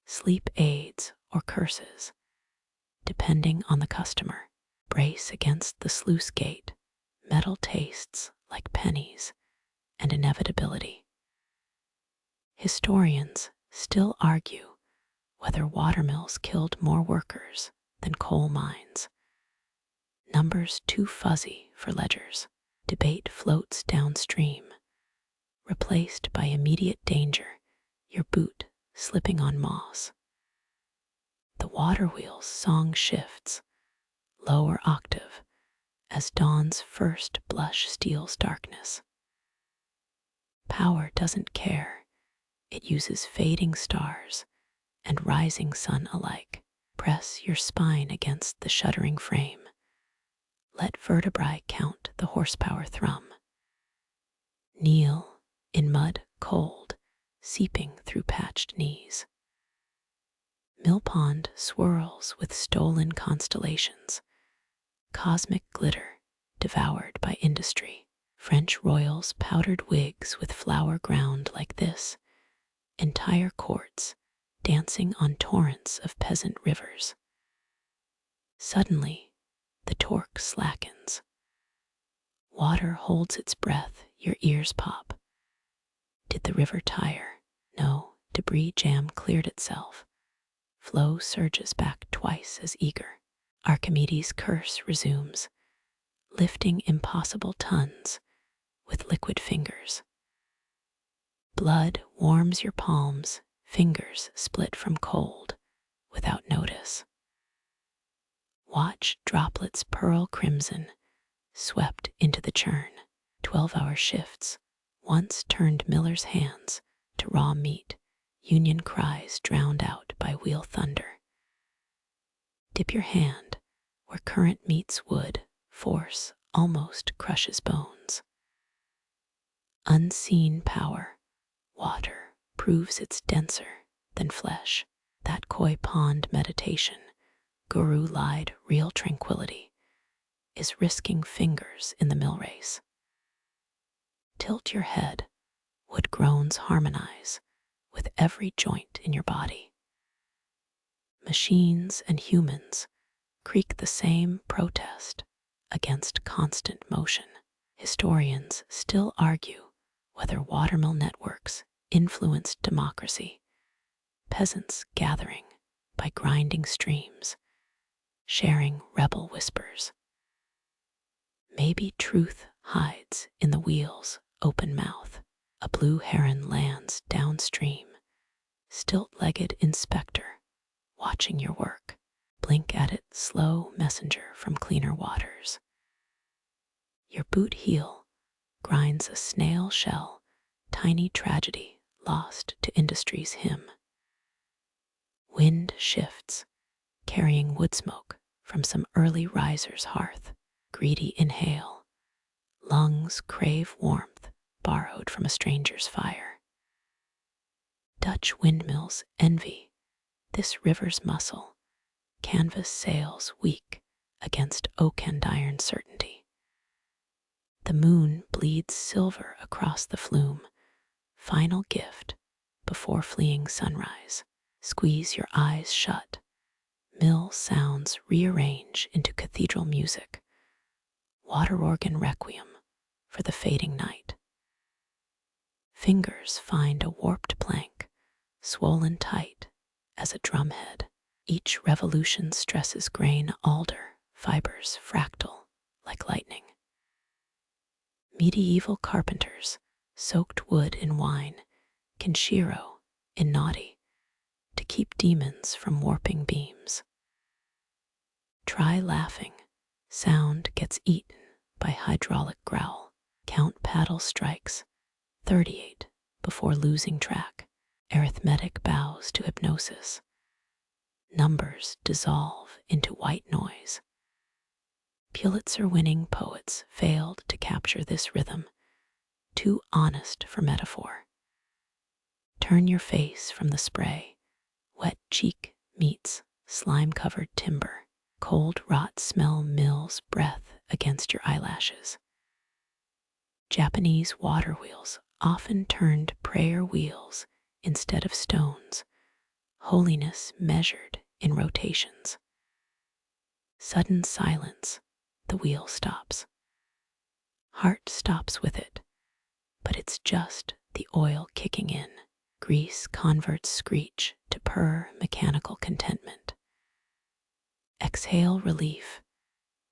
sleep aids or curses, depending on the customer. Brace against the sluice gate, metal tastes like pennies and inevitability. Historians still argue whether watermills killed more workers than coal mines. Numbers too fuzzy for ledgers. Debate floats downstream, replaced by immediate danger, your boot slipping on moss. The water wheel's song shifts, lower octave, as dawn's first blush steals darkness. Power doesn't care. It uses fading stars and rising sun alike. Press your spine against the shuddering frame. Let vertebrae count the horsepower thrum. Kneel in mud cold, seeping through patched knees. Mill pond swirls with stolen constellations, cosmic glitter devoured by industry. French royals powdered wigs with flour ground like this, entire courts dancing on torrents of peasant rivers. Suddenly, the torque slackens. Water holds its breath, your ears pop. Did the river tire? No, debris jam cleared itself. Flow surges back twice as eager. Archimedes' curse resumes, lifting impossible tons with liquid fingers. Blood warms your palms, fingers split from cold without notice. Watch droplets pearl crimson, swept into the churn. 12-hour shifts once turned Miller's hands to raw meat, union cries drowned out by wheel thunder. Dip your hand where current meets wood, force almost crushes bones. Unseen power, water proves it's denser than flesh. That koi pond meditation, guru lied real tranquility, is risking fingers in the Millrace. Tilt your head, wood groans harmonize with every joint in your body. Machines and humans creak the same protest against constant motion. Historians still argue whether watermill networks influenced democracy. Peasants gathering by grinding streams, sharing rebel whispers. Maybe truth hides in the wheel's open mouth. A blue heron lands downstream, stilt-legged inspector watching your work. Blink at it, slow messenger from cleaner waters. Your boot heel grinds a snail shell, tiny tragedy lost to industry's hymn. Wind shifts, carrying wood smoke from some early riser's hearth. Greedy inhale, lungs crave warmth borrowed from a stranger's fire. Dutch windmills envy this river's muscle, canvas sails weak against oak and iron certainty. The moon bleeds silver across the flume, final gift before fleeing sunrise. Squeeze your eyes shut. Mill sounds rearrange into cathedral music, water organ requiem for the fading night. Fingers find a warped plank, swollen tight as a drumhead. Each revolution stresses grain alder, fibers fractal like lightning. Medieval carpenters soaked wood in wine, Kinshiro in naughty, to keep demons from warping beams. Try laughing, sound gets eaten by hydraulic growl. Count paddle strikes, 38 before losing track. Arithmetic bows to hypnosis. Numbers dissolve into white noise. Pulitzer-winning poets failed to capture this rhythm, too honest for metaphor. Turn your face from the spray. Wet cheek meets slime-covered timber. Cold rot smell mills breath against your eyelashes. Japanese water wheels often turned prayer wheels instead of stones, holiness measured in rotations. Sudden silence, the wheel stops. Heart stops with it, but it's just the oil kicking in. Grease converts screech to purr mechanical contentment. Exhale relief,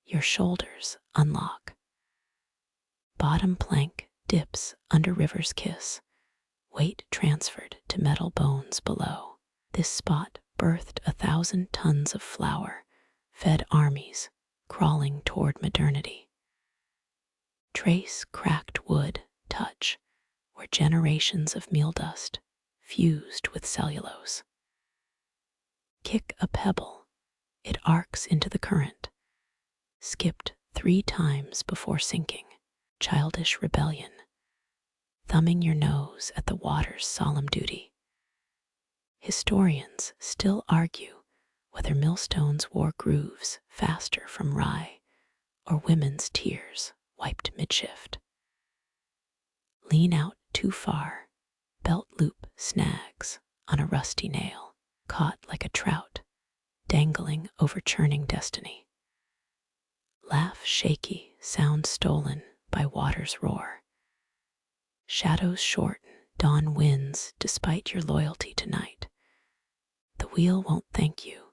your shoulders unlock. Bottom plank dips under river's kiss, weight transferred to metal bones below. This spot birthed 1,000 tons of flour, fed armies crawling toward modernity. Trace cracked wood touch where generations of meal dust fused with cellulose. Kick a pebble, it arcs into the current, skipped 3 times before sinking. Childish rebellion, thumbing your nose at the water's solemn duty. Historians still argue whether millstones wore grooves faster from rye or women's tears wiped midshift. Lean out too far, belt loop snags on a rusty nail, caught like a trout, dangling over churning destiny. Laugh shaky, sound stolen by water's roar. Shadows shorten, dawn wins despite your loyalty to night. The wheel won't thank you,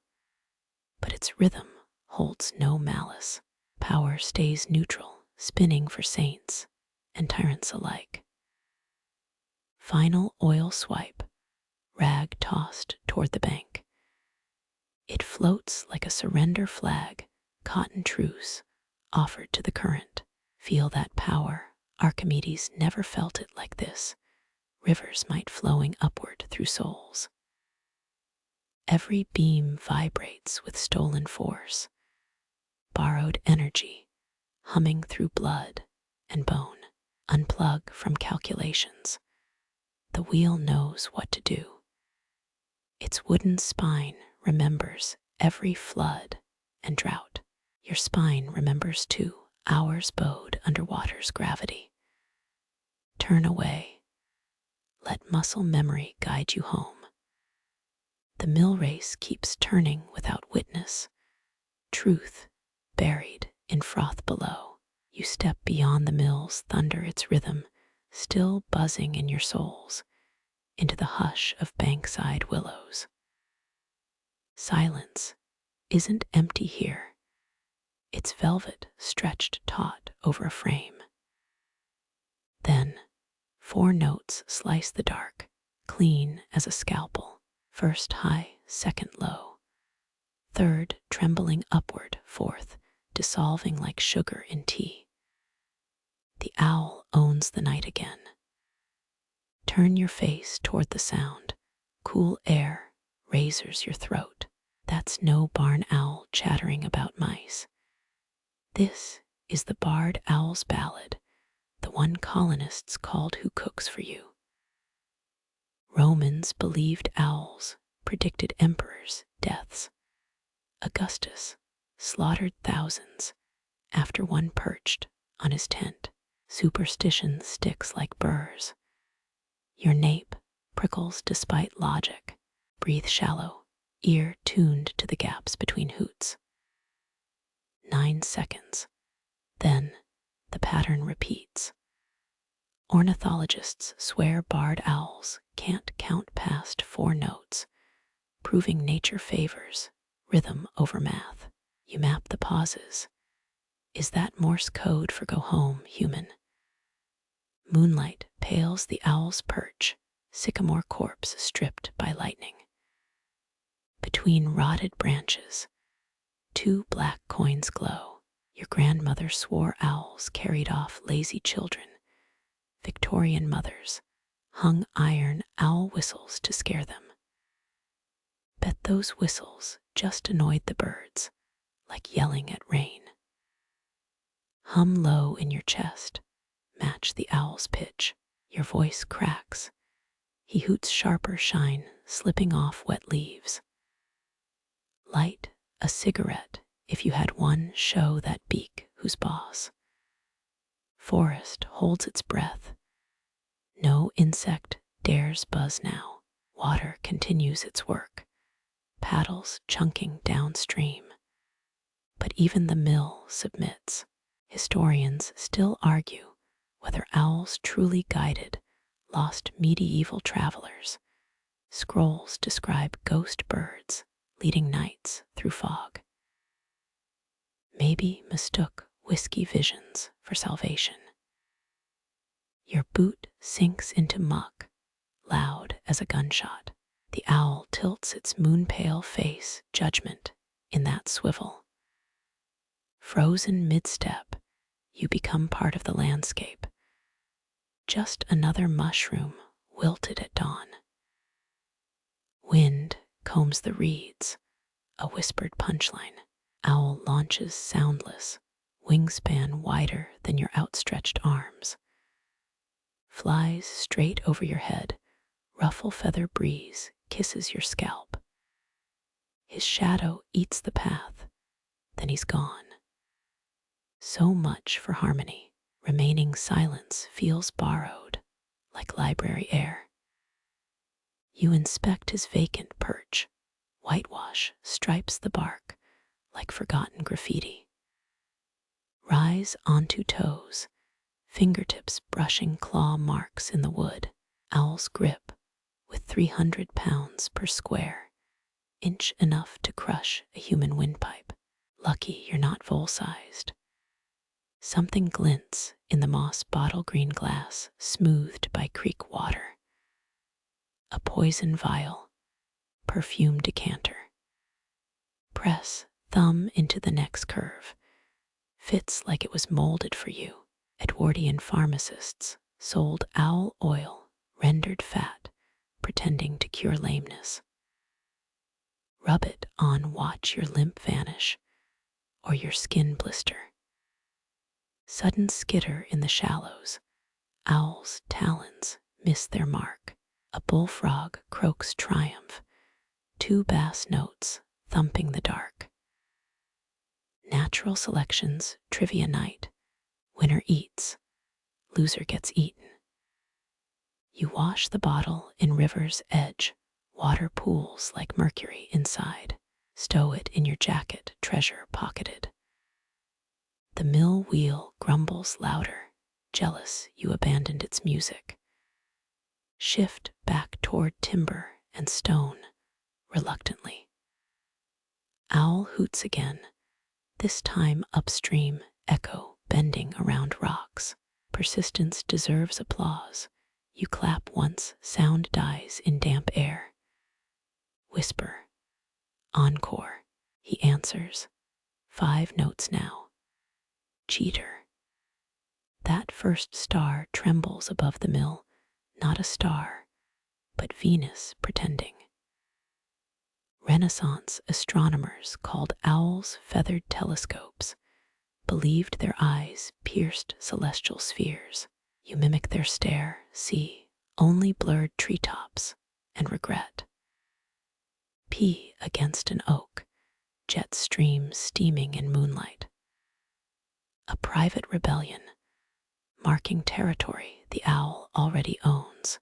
but its rhythm holds no malice. Power stays neutral, spinning for saints and tyrants alike. Final oil swipe, rag tossed toward the bank. It floats like a surrender flag, cotton truce offered to the current. Feel that power. Archimedes never felt it like this. Rivers might flowing upward through souls. Every beam vibrates with stolen force, borrowed energy, humming through blood and bone. Unplug from calculations. The wheel knows what to do. Its wooden spine remembers every flood and drought. Your spine remembers too, hours bowed under water's gravity. Turn away. Let muscle memory guide you home. The Millrace keeps turning without witness. Truth buried in froth below. You step beyond the mill's thunder, its rhythm still buzzing in your souls, into the hush of bankside willows. Silence isn't empty here. It's velvet stretched taut over a frame. Then 4 notes slice the dark, clean as a scalpel. First high, second low. Third trembling upward, fourth dissolving like sugar in tea. The owl owns the night again. Turn your face toward the sound. Cool air razors your throat. That's no barn owl chattering about mice. This is the barred owl's ballad, the one colonists called Who Cooks for You. Romans believed owls predicted emperors' deaths. Augustus slaughtered thousands after one perched on his tent. Superstition sticks like burrs. Your nape prickles despite logic. Breathe shallow, ear tuned to the gaps between hoots. 9 seconds. Then the pattern repeats. Ornithologists swear barred owls can't count past 4 notes, proving nature favors rhythm over math. You map the pauses. Is that Morse code for go home, human? Moonlight pales the owl's perch, sycamore corpse stripped by lightning. Between rotted branches, 2 black coins glow. Your grandmother swore owls carried off lazy children. Victorian mothers hung iron owl whistles to scare them. Bet those whistles just annoyed the birds, like yelling at rain. Hum low in your chest, match the owl's pitch. Your voice cracks. He hoots sharper shine, slipping off wet leaves. Light a cigarette if you had one, show that beak who's boss. Forest holds its breath. No insect dares buzz now. Water continues its work, paddles chunking downstream. But even the mill submits. Historians still argue whether owls truly guided lost medieval travelers. Scrolls describe ghost birds leading nights through fog. Maybe mistook whiskey visions for salvation. Your boot sinks into muck, loud as a gunshot. The owl tilts its moon-pale face, judgment, in that swivel. Frozen mid-step, you become part of the landscape. Just another mushroom wilted at dawn. Wind combs the reeds, a whispered punchline. Owl launches soundless, wingspan wider than your outstretched arms. Flies straight over your head, ruffle feather breeze kisses your scalp. His shadow eats the path, then he's gone. So much for harmony. Remaining silence feels borrowed, like library air. You inspect his vacant perch. Whitewash stripes the bark like forgotten graffiti. Rise onto toes, fingertips brushing claw marks in the wood. Owl's grip with 300 pounds per square, inch enough to crush a human windpipe. Lucky you're not vole-sized. Something glints in the moss bottle green glass, smoothed by creek water. A poison vial, perfume decanter. Press thumb into the next curve. Fits like it was molded for you. Edwardian pharmacists sold owl oil, rendered fat, pretending to cure lameness. Rub it on, watch your limp vanish, or your skin blister. Sudden skitter in the shallows. Owl's talons miss their mark. A bullfrog croaks triumph. 2 bass notes thumping the dark. Natural selections, trivia night. Winner eats, loser gets eaten. You wash the bottle in river's edge. Water pools like mercury inside. Stow it in your jacket, treasure pocketed. The mill wheel grumbles louder, jealous you abandoned its music. Shift back toward timber and stone, reluctantly. Owl hoots again, this time upstream, echo bending around rocks. Persistence deserves applause. You clap once, sound dies in damp air. Whisper, encore. He answers, 5 notes now. Cheater. That first star trembles above the mill, not a star, but Venus pretending. Renaissance astronomers called owls feathered telescopes, believed their eyes pierced celestial spheres. You mimic their stare, see only blurred treetops and regret. Pee against an oak, jet streams steaming in moonlight. A private rebellion, marking territory the owl already owns.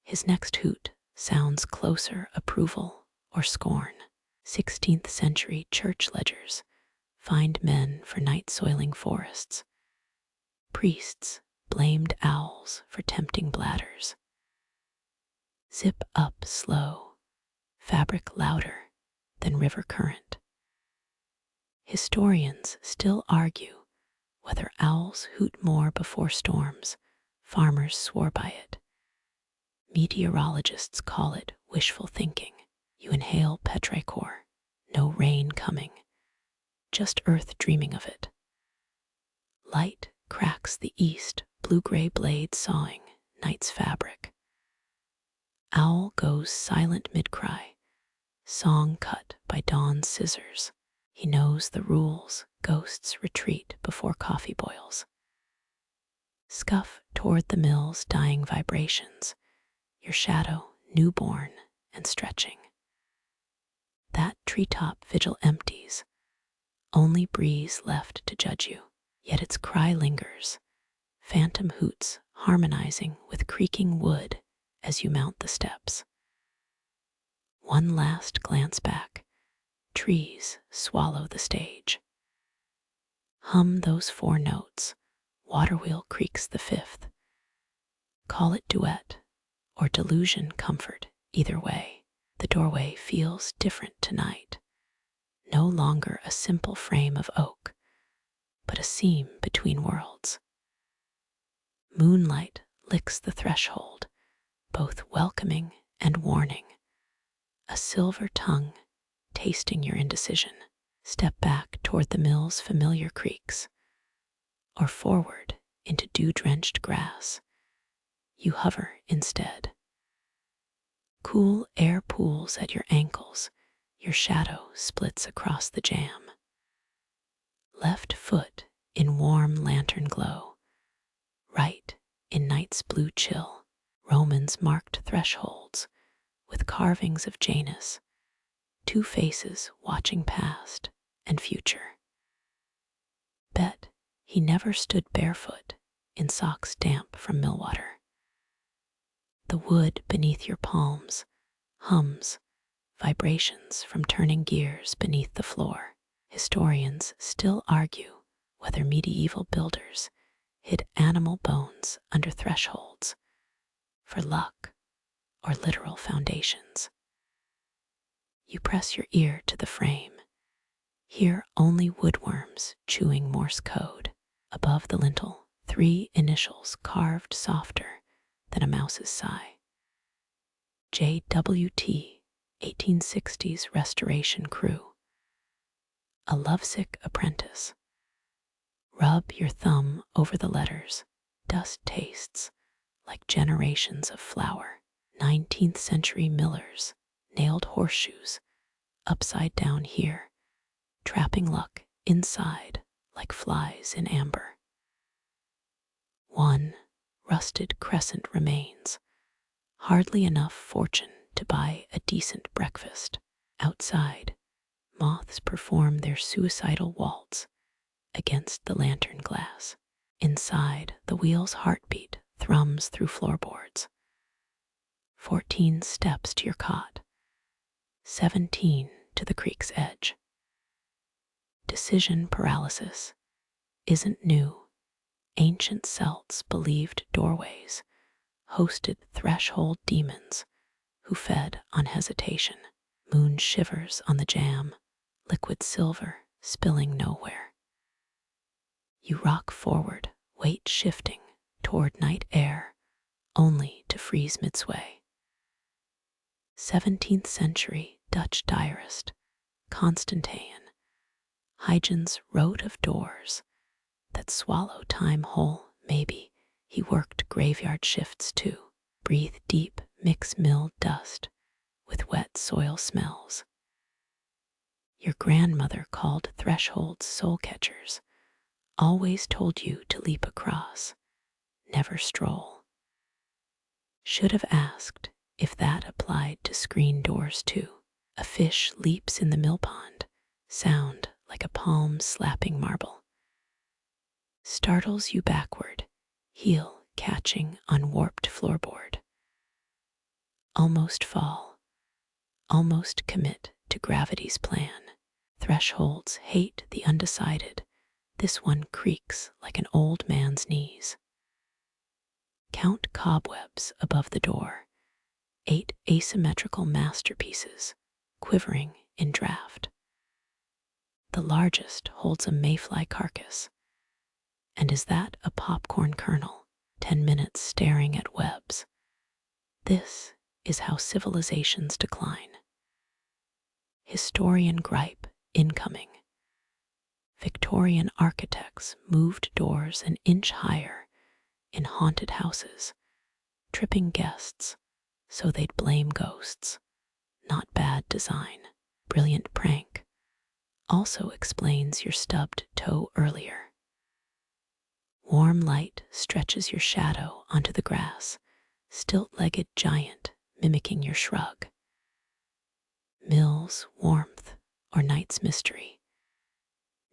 His next hoot sounds closer approval or scorn. 16th century church ledgers fined men for night-soiling forests. Priests blamed owls for tempting bladders. Zip up slow, fabric louder than river current. Historians still argue whether owls hoot more before storms. Farmers swore by it. Meteorologists call it wishful thinking. You inhale petrichor, no rain coming, just earth dreaming of it. Light cracks the east, blue-gray blade sawing night's fabric. Owl goes silent mid-cry, song cut by dawn's scissors. He knows the rules, ghosts retreat before coffee boils. Scuff toward the mill's dying vibrations, your shadow newborn and stretching. That treetop vigil empties, only breeze left to judge you, yet its cry lingers, phantom hoots harmonizing with creaking wood as you mount the steps. One last glance back, trees swallow the stage. Hum those 4 notes, Watermill creaks the 5th. Call it duet or delusion comfort, either way. The doorway feels different tonight. No longer a simple frame of oak, but a seam between worlds. Moonlight licks the threshold, both welcoming and warning. A silver tongue tasting your indecision. Step back toward the mill's familiar creaks, or forward into dew-drenched grass. You hover instead. Cool air pools at your ankles, your shadow splits across the jam. Left foot in warm lantern glow, right in night's blue chill. Romans marked thresholds with carvings of Janus, 2 faces watching past and future. Bet he never stood barefoot in socks damp from millwater. The wood beneath your palms hums, vibrations from turning gears beneath the floor. Historians still argue whether medieval builders hid animal bones under thresholds for luck or literal foundations. You press your ear to the frame, hear only woodworms chewing Morse code. Above the lintel, 3 initials carved softer than a mouse's sigh. JWT, 1860s restoration crew. A lovesick apprentice. Rub your thumb over the letters. Dust tastes like generations of flour. 19th century millers nailed horseshoes upside down here, trapping luck inside like flies in amber. 1 rusted crescent remains, hardly enough fortune to buy a decent breakfast. Outside, moths perform their suicidal waltz against the lantern glass. Inside, the wheel's heartbeat thrums through floorboards. 14 steps to your cot, 17 to the creek's edge. Decision paralysis isn't new. Ancient Celts believed doorways hosted threshold demons who fed on hesitation. Moon shivers on the jam, liquid silver spilling nowhere. You rock forward, weight shifting toward night air, only to freeze midsway. 17th century Dutch diarist Confronting Huygens wrote of doors that swallow time whole, maybe He worked graveyard shifts too. Breathe deep, mix mill dust with wet soil smells. Your grandmother called thresholds soul catchers, always told you to leap across, never stroll. Should have asked if that applied to screen doors too. A fish leaps in the mill pond, sound like a palm slapping marble. Startles you backward, heel catching on warped floorboard. Almost fall, almost commit to gravity's plan. Thresholds hate the undecided. This one creaks like an old man's knees. Count cobwebs above the door. 8 asymmetrical masterpieces, quivering in draft. The largest holds a mayfly carcass. And is that a popcorn kernel? 10 minutes staring at webs. This is how civilizations decline. Historian gripe incoming. Victorian architects moved doors an inch higher in haunted houses, tripping guests so they'd blame ghosts. Not bad design. Brilliant prank. Also explains your stubbed toe earlier. Warm light stretches your shadow onto the grass, stilt-legged giant mimicking your shrug. Mill's warmth or night's mystery.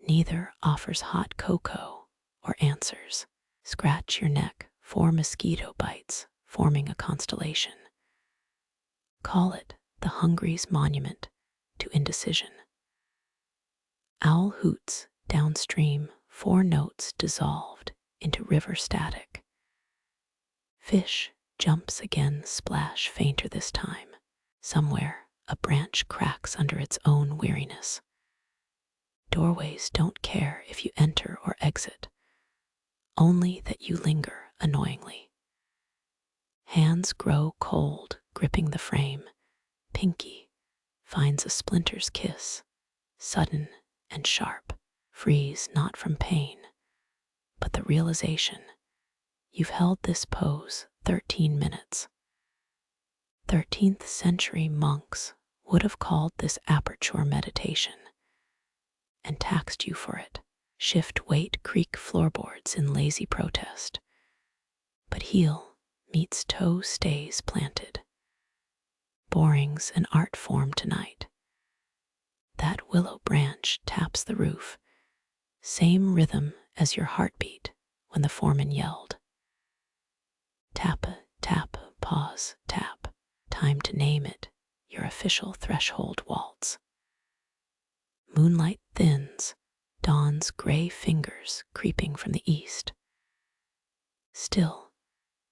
Neither offers hot cocoa or answers. Scratch your neck, 4 mosquito bites forming a constellation. Call it the hungry's monument to indecision. Owl hoots downstream, 4 notes dissolved into river static. Fish jumps again, splash fainter this time. Somewhere a branch cracks under its own weariness. Doorways don't care if you enter or exit, only that you linger annoyingly. Hands grow cold, gripping the frame. Pinky finds a splinter's kiss, sudden and sharp. Freeze not from pain, but the realization you've held this pose 13 minutes. 13th century monks would have called this aperture meditation and taxed you for it. Shift weight creak floorboards in lazy protest, but heel meets toe stays planted. Boring's an art form tonight. That willow branch taps the roof, same rhythm as your heartbeat when the foreman yelled. Tap, tap, pause, tap. Time to name it, your official threshold waltz. Moonlight thins, dawn's gray fingers creeping from the east. Still,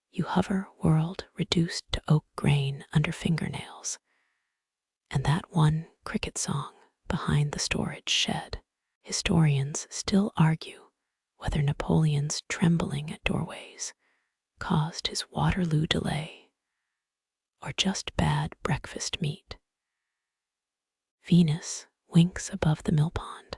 you hover, world reduced to oak grain under fingernails, and that one cricket song behind the storage shed. Historians still argue whether Napoleon's trembling at doorways caused his Waterloo delay or just bad breakfast meat. Venus winks above the mill pond.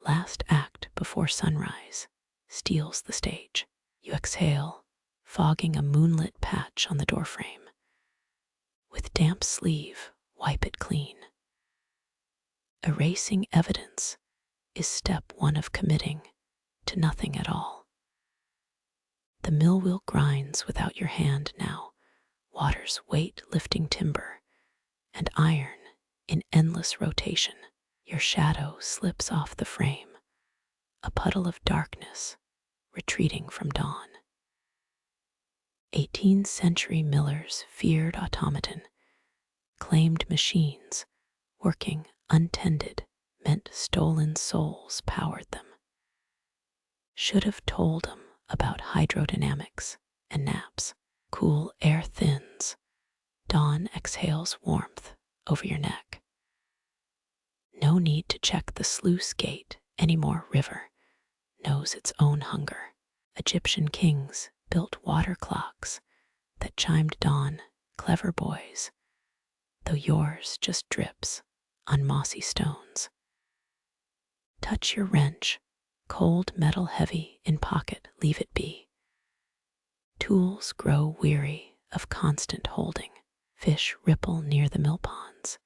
Last act before sunrise steals the stage. You exhale, fogging a moonlit patch on the doorframe. With damp sleeve, wipe it clean. Erasing evidence is step 1 of committing to nothing at all. The mill wheel grinds without your hand now, water's weight lifting timber and iron in endless rotation. Your shadow slips off the frame, a puddle of darkness retreating from dawn. 18th century millers feared automaton, claimed machines working untended meant stolen souls powered them. Should have told them about hydrodynamics and naps. Cool air thins, dawn exhales warmth over your neck. No need to check the sluice gate anymore. River knows its own hunger. Egyptian kings built water clocks that chimed dawn, clever boys, though yours just drips on mossy stones. Touch your wrench, cold metal heavy in pocket, leave it be. Tools grow weary of constant holding. Fish ripple near the mill ponds.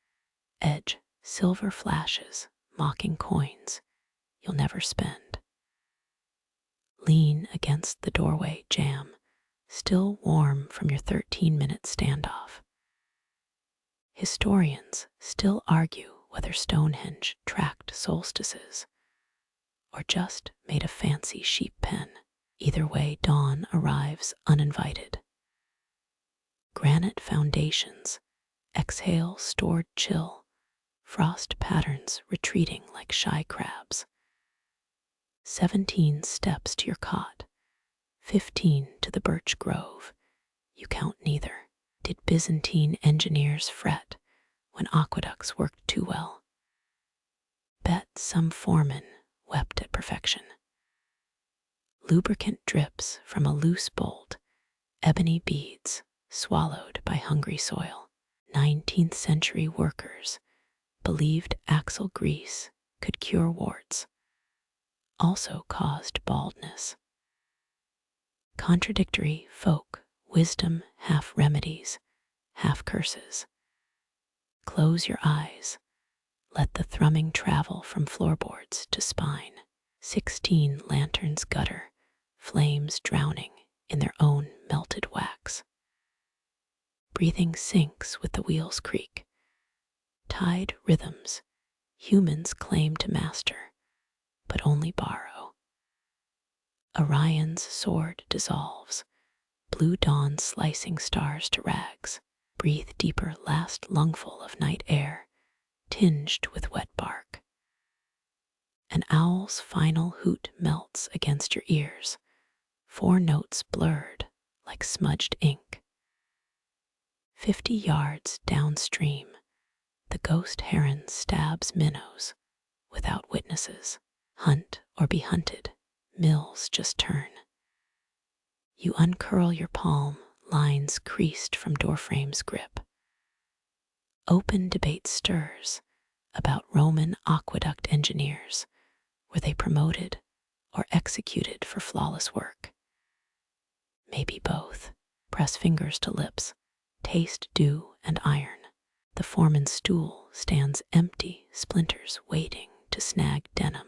Edge silver flashes, mocking coins you'll never spend. Lean against the doorway jam, still warm from your 13-minute standoff. Historians still argue whether Stonehenge tracked solstices or just made a fancy sheep pen. Either way, dawn arrives uninvited. Granite foundations exhale stored chill, frost patterns retreating like shy crabs. 17 steps to your cot, 15 to the birch grove. You count neither. Did Byzantine engineers fret when aqueducts worked too well? Bet some foreman wept at perfection. Lubricant drips from a loose bolt, ebony beads swallowed by hungry soil. 19th century workers believed axle grease could cure warts, also caused baldness. Contradictory folk wisdom, half remedies, half curses. Close your eyes, let the thrumming travel from floorboards to spine. 16 lanterns gutter, flames drowning in their own melted wax. Breathing sinks with the wheels creak. Tide rhythms humans claim to master, but only borrow. Orion's sword dissolves, blue dawn slicing stars to rags. Breathe deeper, last lungful of night air, tinged with wet bark. An owl's final hoot melts against your ears, 4 notes blurred like smudged ink. 50 yards downstream, the ghost heron stabs minnows without witnesses. Hunt or be hunted, mills just turn. You uncurl your palm, lines creased from doorframe's grip. Open debate stirs about Roman aqueduct engineers. Were they promoted or executed for flawless work? Maybe both. Press fingers to lips, taste dew and iron. The foreman's stool stands empty, splinters waiting to snag denim.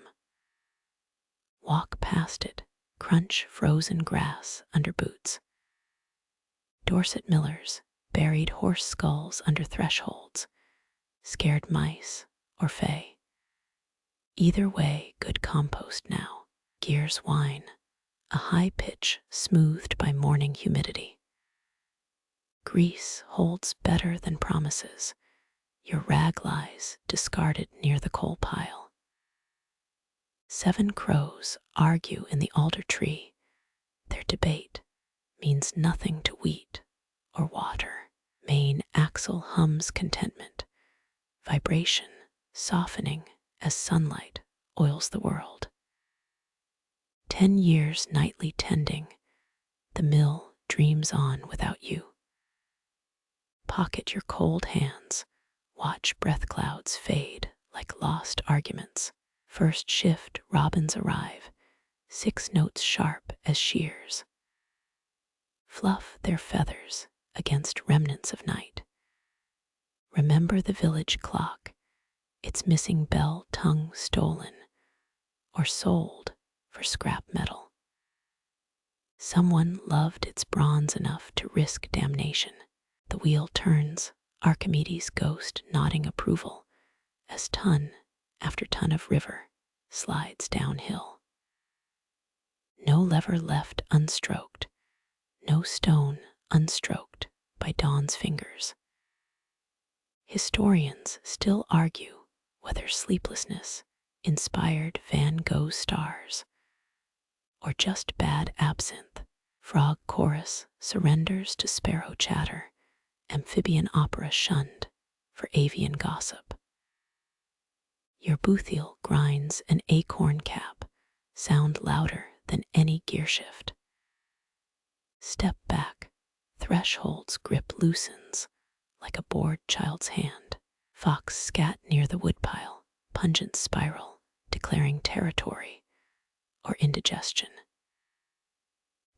Walk past it, crunch frozen grass under boots. Dorset millers buried horse skulls under thresholds, scared mice or fay. Either way, good compost now. Gears whine, a high pitch smoothed by morning humidity. Grease holds better than promises. Your rag lies discarded near the coal pile. 7 crows argue in the alder tree. Their debate means nothing to wheat or water. Main axle hums contentment, vibration softening as sunlight oils the world. 10 years nightly tending, the mill dreams on without you. Pocket your cold hands, watch breath clouds fade like lost arguments. First shift robins arrive, 6 notes sharp as shears. Fluff their feathers against remnants of night. Remember the village clock, its missing bell tongue stolen or sold for scrap metal. Someone loved its bronze enough to risk damnation. The wheel turns, Archimedes' ghost nodding approval as ton after ton of river slides downhill. No lever left unstroked, no stone unstroked by dawn's fingers. Historians still argue whether sleeplessness inspired Van Gogh's stars or just bad absinthe. Frog chorus surrenders to sparrow chatter, amphibian opera shunned for avian gossip. Your boothiel grinds an acorn cap, sound louder than any gear shift. Step back, threshold's grip loosens like a bored child's hand. Fox scat near the woodpile, pungent spiral, declaring territory or indigestion.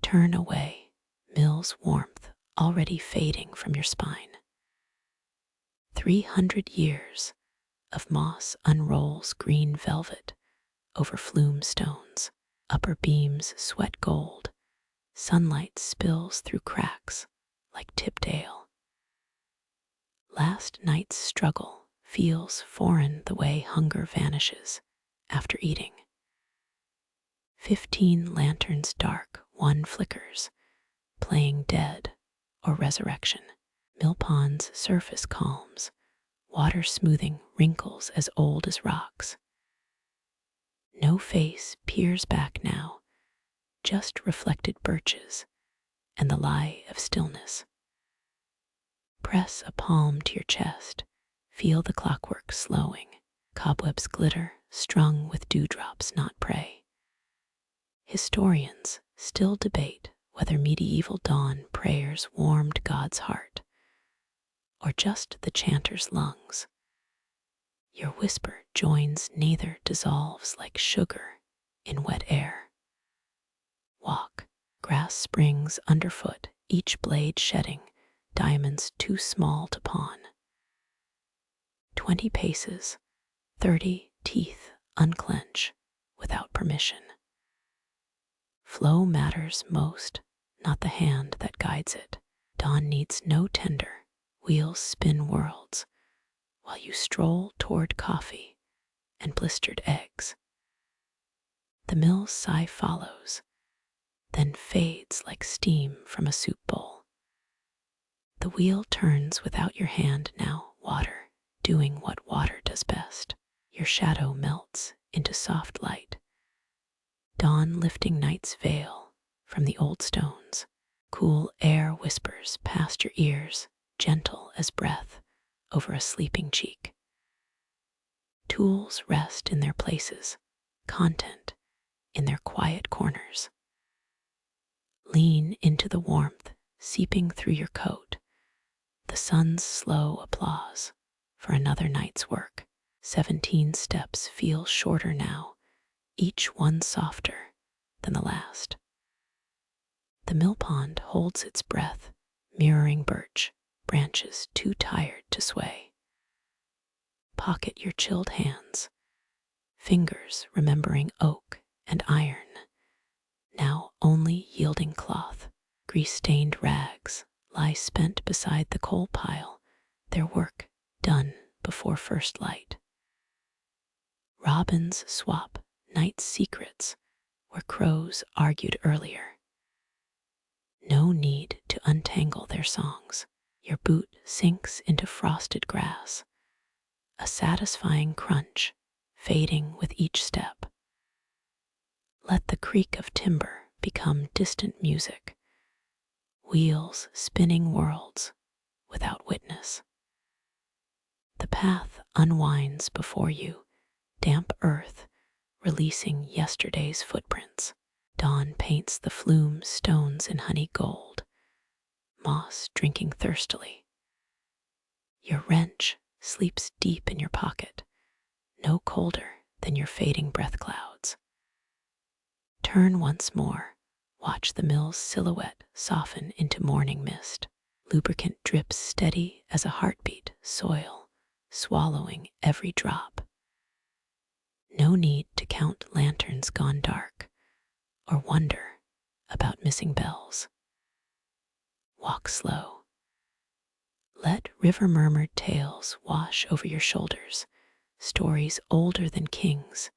Turn away, mill's warmth already fading from your spine. 300 years of moss unrolls green velvet over flume stones. Upper beams sweat gold. Sunlight spills through cracks like tipped ale. Last night's struggle feels foreign the way hunger vanishes after eating. 15 lanterns dark, one flickers, playing dead or resurrection. Mill pond's surface calms, water smoothing wrinkles as old as rocks. No face peers back now, just reflected birches and the lie of stillness. Press a palm to your chest, feel the clockwork slowing. Cobwebs glitter, strung with dewdrops, not prey. Historians still debate whether medieval dawn prayers warmed God's heart, or just the chanter's lungs. Your whisper joins neither, dissolves like sugar in wet air. Walk, grass springs underfoot, each blade shedding diamonds too small to pawn. 20 paces, 30 teeth unclench without permission. Flow matters most, not the hand that guides it. Dawn needs no tender, wheels spin worlds, while you stroll toward coffee and blistered eggs. The mill's sigh follows, then fades like steam from a soup bowl. The wheel turns without your hand now, water, doing what water does best. Your shadow melts into soft light. Dawn lifting night's veil from the old stones. Cool air whispers past your ears, gentle as breath over a sleeping cheek. Tools rest in their places, content in their quiet corners. Lean into the warmth seeping through your coat, the sun's slow applause for another night's work. 17 steps feel shorter now, each one softer than the last. The mill pond holds its breath, mirroring birch, branches too tired to sway. Pocket your chilled hands, fingers remembering oak and iron, now only yielding cloth. Grease-stained rags lie spent beside the coal pile, their work done before first light. Robins swap night's secrets where crows argued earlier. No need to untangle their songs. Your boot sinks into frosted grass, a satisfying crunch fading with each step. Let the creak of timber become distant music, wheels spinning worlds without witness. The path unwinds before you, damp earth releasing yesterday's footprints. Dawn paints the flume stones in honey gold, moss drinking thirstily. Your wrench sleeps deep in your pocket, no colder than your fading breath clouds. Turn once more, watch the mill's silhouette soften into morning mist. Lubricant drips steady as a heartbeat, soil swallowing every drop. No need to count lanterns gone dark or wonder about missing bells. Walk slow. Let river-murmured tales wash over your shoulders, stories older than kings,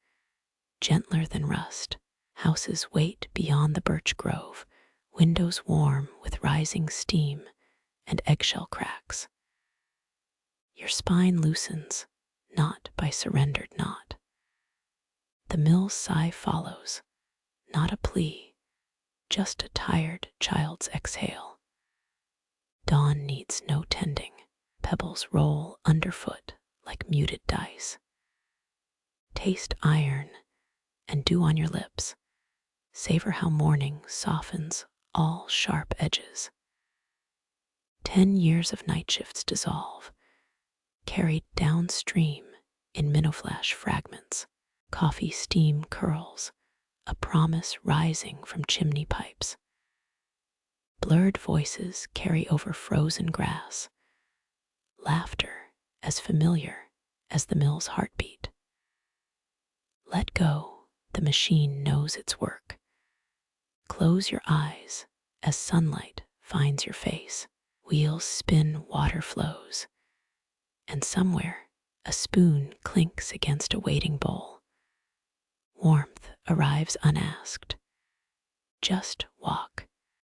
gentler than rust. Houses wait beyond the birch grove, windows warm with rising steam and eggshell cracks. Your spine loosens, not by surrendered knot. The mill's sigh follows, not a plea, just a tired child's exhale. Dawn needs no tending. Pebbles roll underfoot like muted dice. Taste iron and dew on your lips. Savor how morning softens all sharp edges. 10 years of night shifts dissolve, carried downstream in minnow-flash fragments. Coffee steam curls, a promise rising from chimney pipes. Blurred voices carry over frozen grass, laughter as familiar as the mill's heartbeat. Let go, the machine knows its work. Close your eyes as sunlight finds your face. Wheels spin, water flows, and somewhere a spoon clinks against a waiting bowl. Warmth arrives unasked. Just walk,